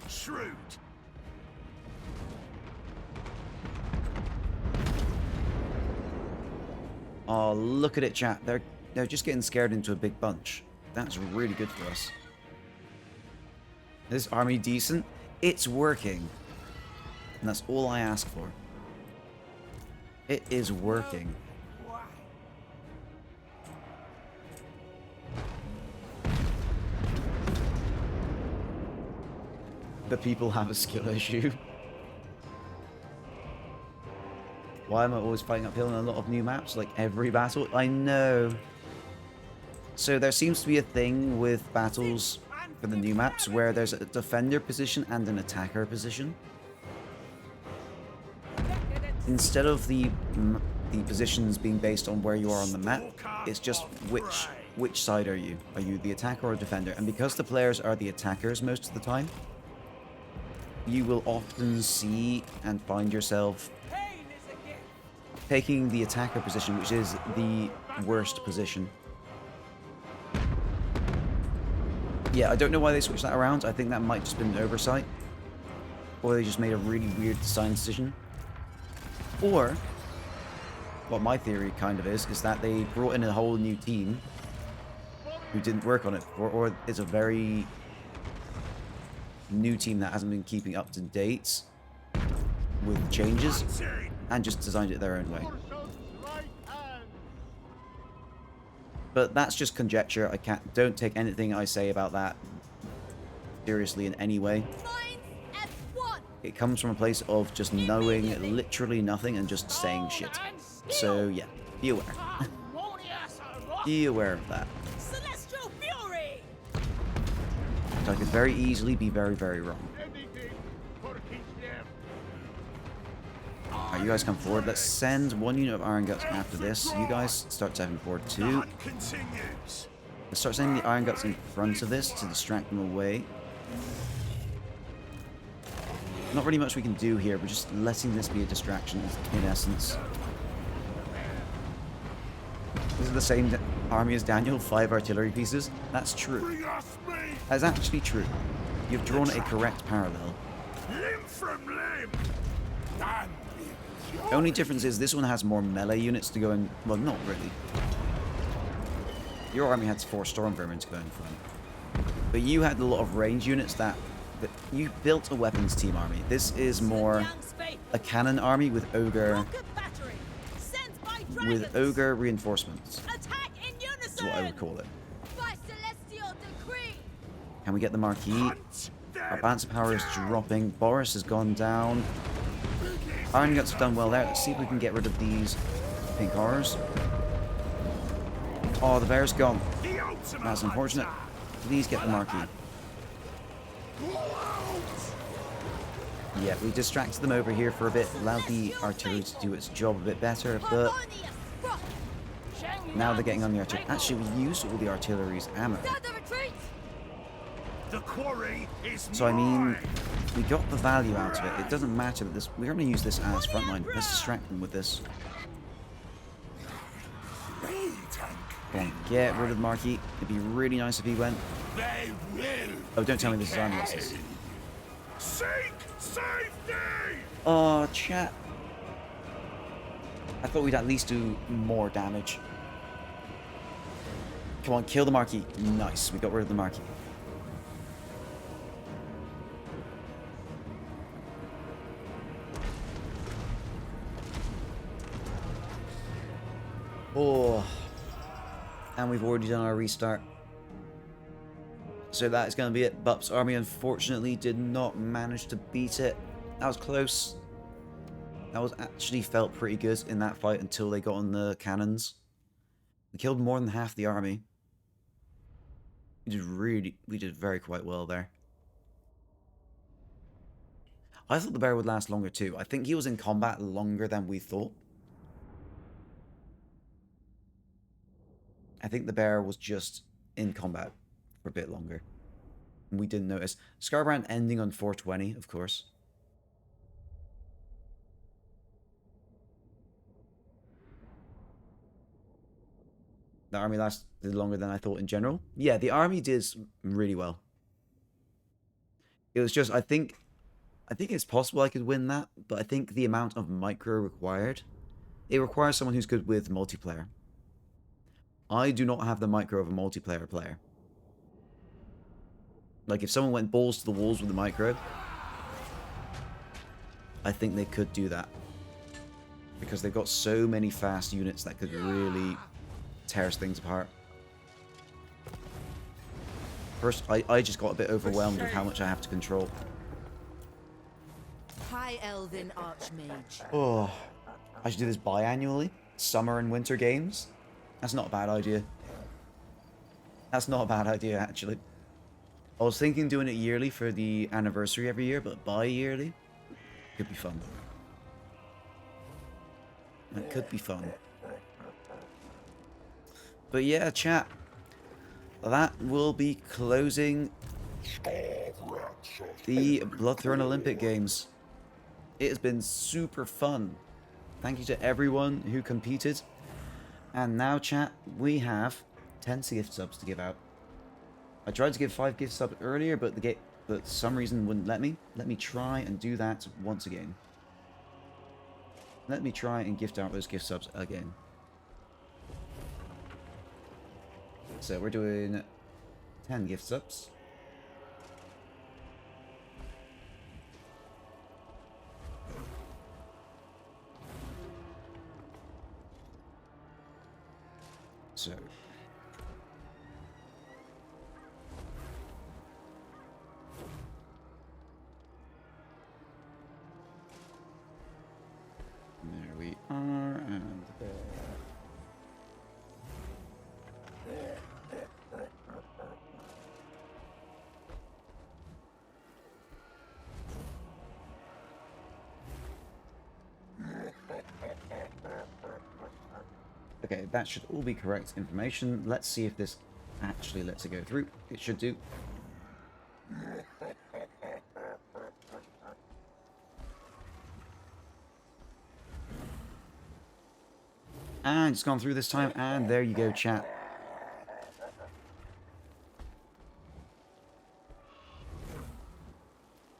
Shrewd. Oh, look at it, chat. They're just getting scared into a big bunch. That's really good for us. Is this army decent? It's working. And that's all I ask for. It is working. The people have a skill issue. Why am I always fighting uphill in a lot of new maps? Like every battle? I know. So there seems to be a thing with battles for the new maps where there's a defender position and an attacker position. Instead of the positions being based on where you are on the map, it's just which side are you? Are you the attacker or defender? And because the players are the attackers most of the time, you will often see and find yourself taking the attacker position, which is the worst position. Yeah, I don't know why they switched that around. I think that might just been an oversight. Or they just made a really weird design decision. Or, what my theory kind of is that they brought in a whole new team who didn't work on it. Or it's a very new team that hasn't been keeping up to date with changes and just designed it their own way. But that's just conjecture. Don't take anything I say about that seriously in any way. It comes from a place of just knowing literally nothing and just saying shit. So yeah, be aware. Be aware of that. Celestial fury. So I could very easily be very, very wrong. Alright, you guys come forward. Let's send one unit of Iron Guts after this. You guys start stepping forward too. Let's start sending the Iron Guts in front of this to distract them away. Not really much we can do here. We're just letting this be a distraction in essence. This is the same army as Daniel, 5 artillery pieces. That's true. That's actually true. You've drawn a correct parallel. Limb from limb. The only difference is this one has more melee units to go in. Well, not really. Your army had 4 storm vermin to go in front. But you had a lot of range units that you built a weapons team army. This is more a cannon army with ogre reinforcements. That's what I would call it. Can we get the marquee? Our balance of power is dropping. Boris has gone down. Iron Guts have done well there. Let's see if we can get rid of these pink horrors. Oh, the bear's gone. That's unfortunate. Please get the marquee. Yeah, we distracted them over here for a bit, allowed the artillery to do its job a bit better, but now they're getting on the artillery. Actually, we used all the artillery's ammo. The quarry is So I mean, we got the value out of it. It doesn't matter that we're going to use this as frontline. Let's distract them with this. Come on, get rid of the marquee. It'd be really nice if he went. They will. Oh, don't tell me this is army losses. Seek safety. Oh, chat. I thought we'd at least do more damage. Come on, kill the marquee. Nice, we got rid of the marquee. Oh. And we've already done our restart. So that is going to be it. Bup's army unfortunately did not manage to beat it. That was close. That was actually felt pretty good in that fight until they got on the cannons. We killed more than half the army. We did very quite well there. I thought the bear would last longer too. I think he was in combat longer than we thought. I think the bear was just in combat for a bit longer. And we didn't notice. Scarbrand ending on 420, of course. The army lasted longer than I thought in general. Yeah, the army did really well. It was just, I think it's possible I could win that, but I think the amount of micro required, it requires someone who's good with multiplayer. I do not have the micro of a multiplayer player. Like, if someone went balls to the walls with the micro, I think they could do that. Because they've got so many fast units that could really tear things apart. First, I just got a bit overwhelmed with how much I have to control. High Elven Archmage. Oh. I should do this biannually. Summer and winter games. That's not a bad idea. That's not a bad idea, actually. I was thinking doing it yearly for the anniversary every year, but bi-yearly could be fun. It could be fun. But yeah, chat. That will be closing the Bloodthrone Olympic Games. It has been super fun. Thank you to everyone who competed. And now, chat, we have 10 gift subs to give out. I tried to give 5 gift subs earlier, but for some reason wouldn't let me. Let me try and do that once again. Let me try and gift out those gift subs again. So we're doing 10 gift subs. So there we are, and there. Okay, that should all be correct information. Let's see if this actually lets it go through. It should do. And it's gone through this time, and there you go, chat.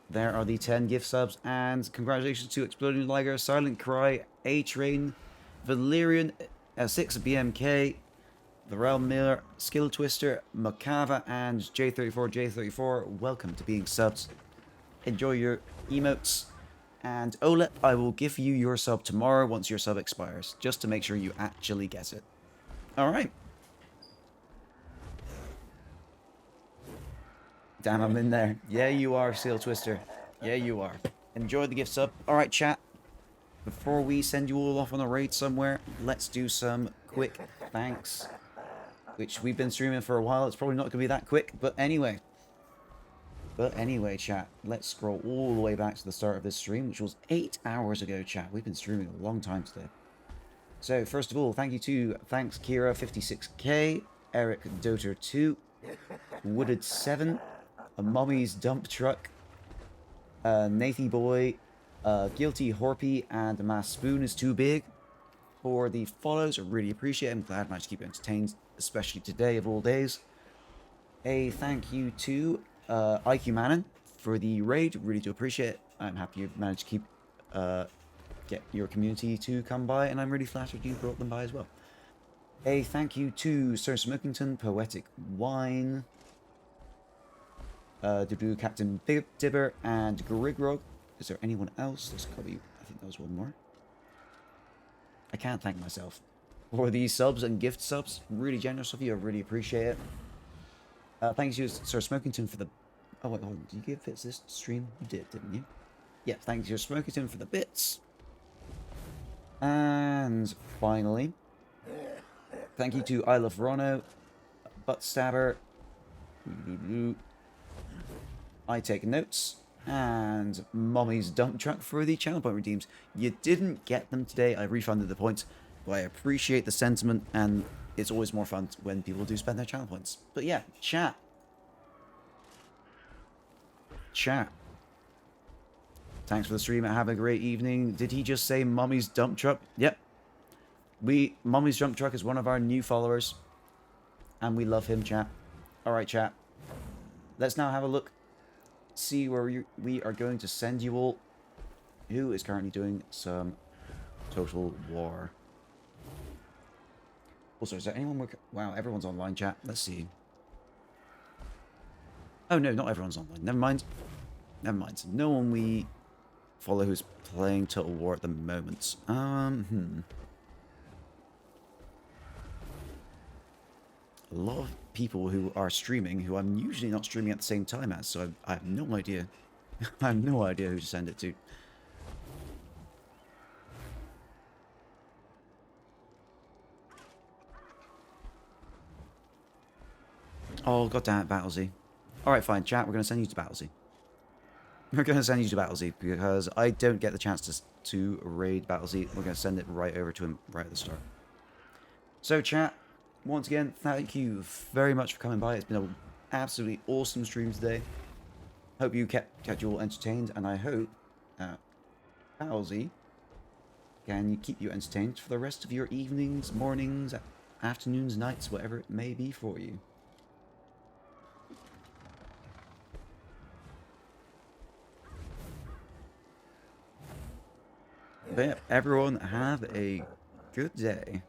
There are the 10 gift subs, and congratulations to Exploding Liger, Silent Cry, A-Train, Valerian, 6 BMK, The Realm Miller, Skill Twister, Makava, and J34. Welcome to being subs. Enjoy your emotes. And Olep, I will give you your sub tomorrow once your sub expires, just to make sure you actually get it. Alright. Damn, I'm in there. Yeah, you are, Skill Twister. Yeah, you are. Enjoy the gift sub. Alright, chat. Before we send you all off on a raid somewhere, let's do some quick thanks. Which we've been streaming for a while. It's probably not going to be that quick, but anyway. Chat, let's scroll all the way back to the start of this stream, which was 8 hours ago, chat. We've been streaming a long time today. So, first of all, thanks Kira, 56k, Eric Doter 2, Wooded 7, a Mommy's Dump Truck, Nathy Boy, Guilty Horpy, and My Spoon is Too Big for the follows. I really appreciate it. I'm glad I managed to keep you entertained, especially today of all days. A thank you to IQ Manon for the raid. Really do appreciate it. I'm happy you've managed to keep get your community to come by, and I'm really flattered you brought them by as well. A thank you to Sir Smokington, Poetic Wine, Captain Dibber, and Grigrog. Is there anyone else? There's probably, I think there was one more. I can't thank myself for these subs and gift subs. Really generous of you. I really appreciate it. Thanks to Sir Smokington for the... Oh, wait, hold on. Did you give bits this stream? You did, didn't you? Yeah, thanks to Sir Smokington for the bits. And finally, thank you to I Love Rono, Butt Stabber, I Take Notes, and Mommy's Dump Truck for the channel point redeems. You didn't get them today. I refunded the points, but I appreciate the sentiment, and it's always more fun when people do spend their channel points. But yeah, chat. Thanks for the stream. Have a great evening. Did he just say Mommy's Dump Truck? Yep. Mommy's Dump Truck is one of our new followers, and we love him, chat. Alright, chat. Let's now have a look. See where we are going to send you all. Who is currently doing some Total War. Also, is there anyone working? Wow, everyone's online, chat. Let's see. Oh, no, not everyone's online. Never mind. No one we follow who's playing Total War at the moment. A lot of people who are streaming who I'm usually not streaming at the same time as, so I have no idea. I have no idea who to send it to. Oh, goddamn it, Battlesea. Alright, fine, chat, we're going to send you to Battlesea. We're going to send you to Battlesea because I don't get the chance to raid Battlesea. We're going to send it right over to him right at the start. So, chat, once again, thank you very much for coming by. It's been an absolutely awesome stream today. Hope you kept you all entertained, and I hope that Battlesea can keep you entertained for the rest of your evenings, mornings, afternoons, nights, whatever it may be for you. But yeah, everyone have a good day.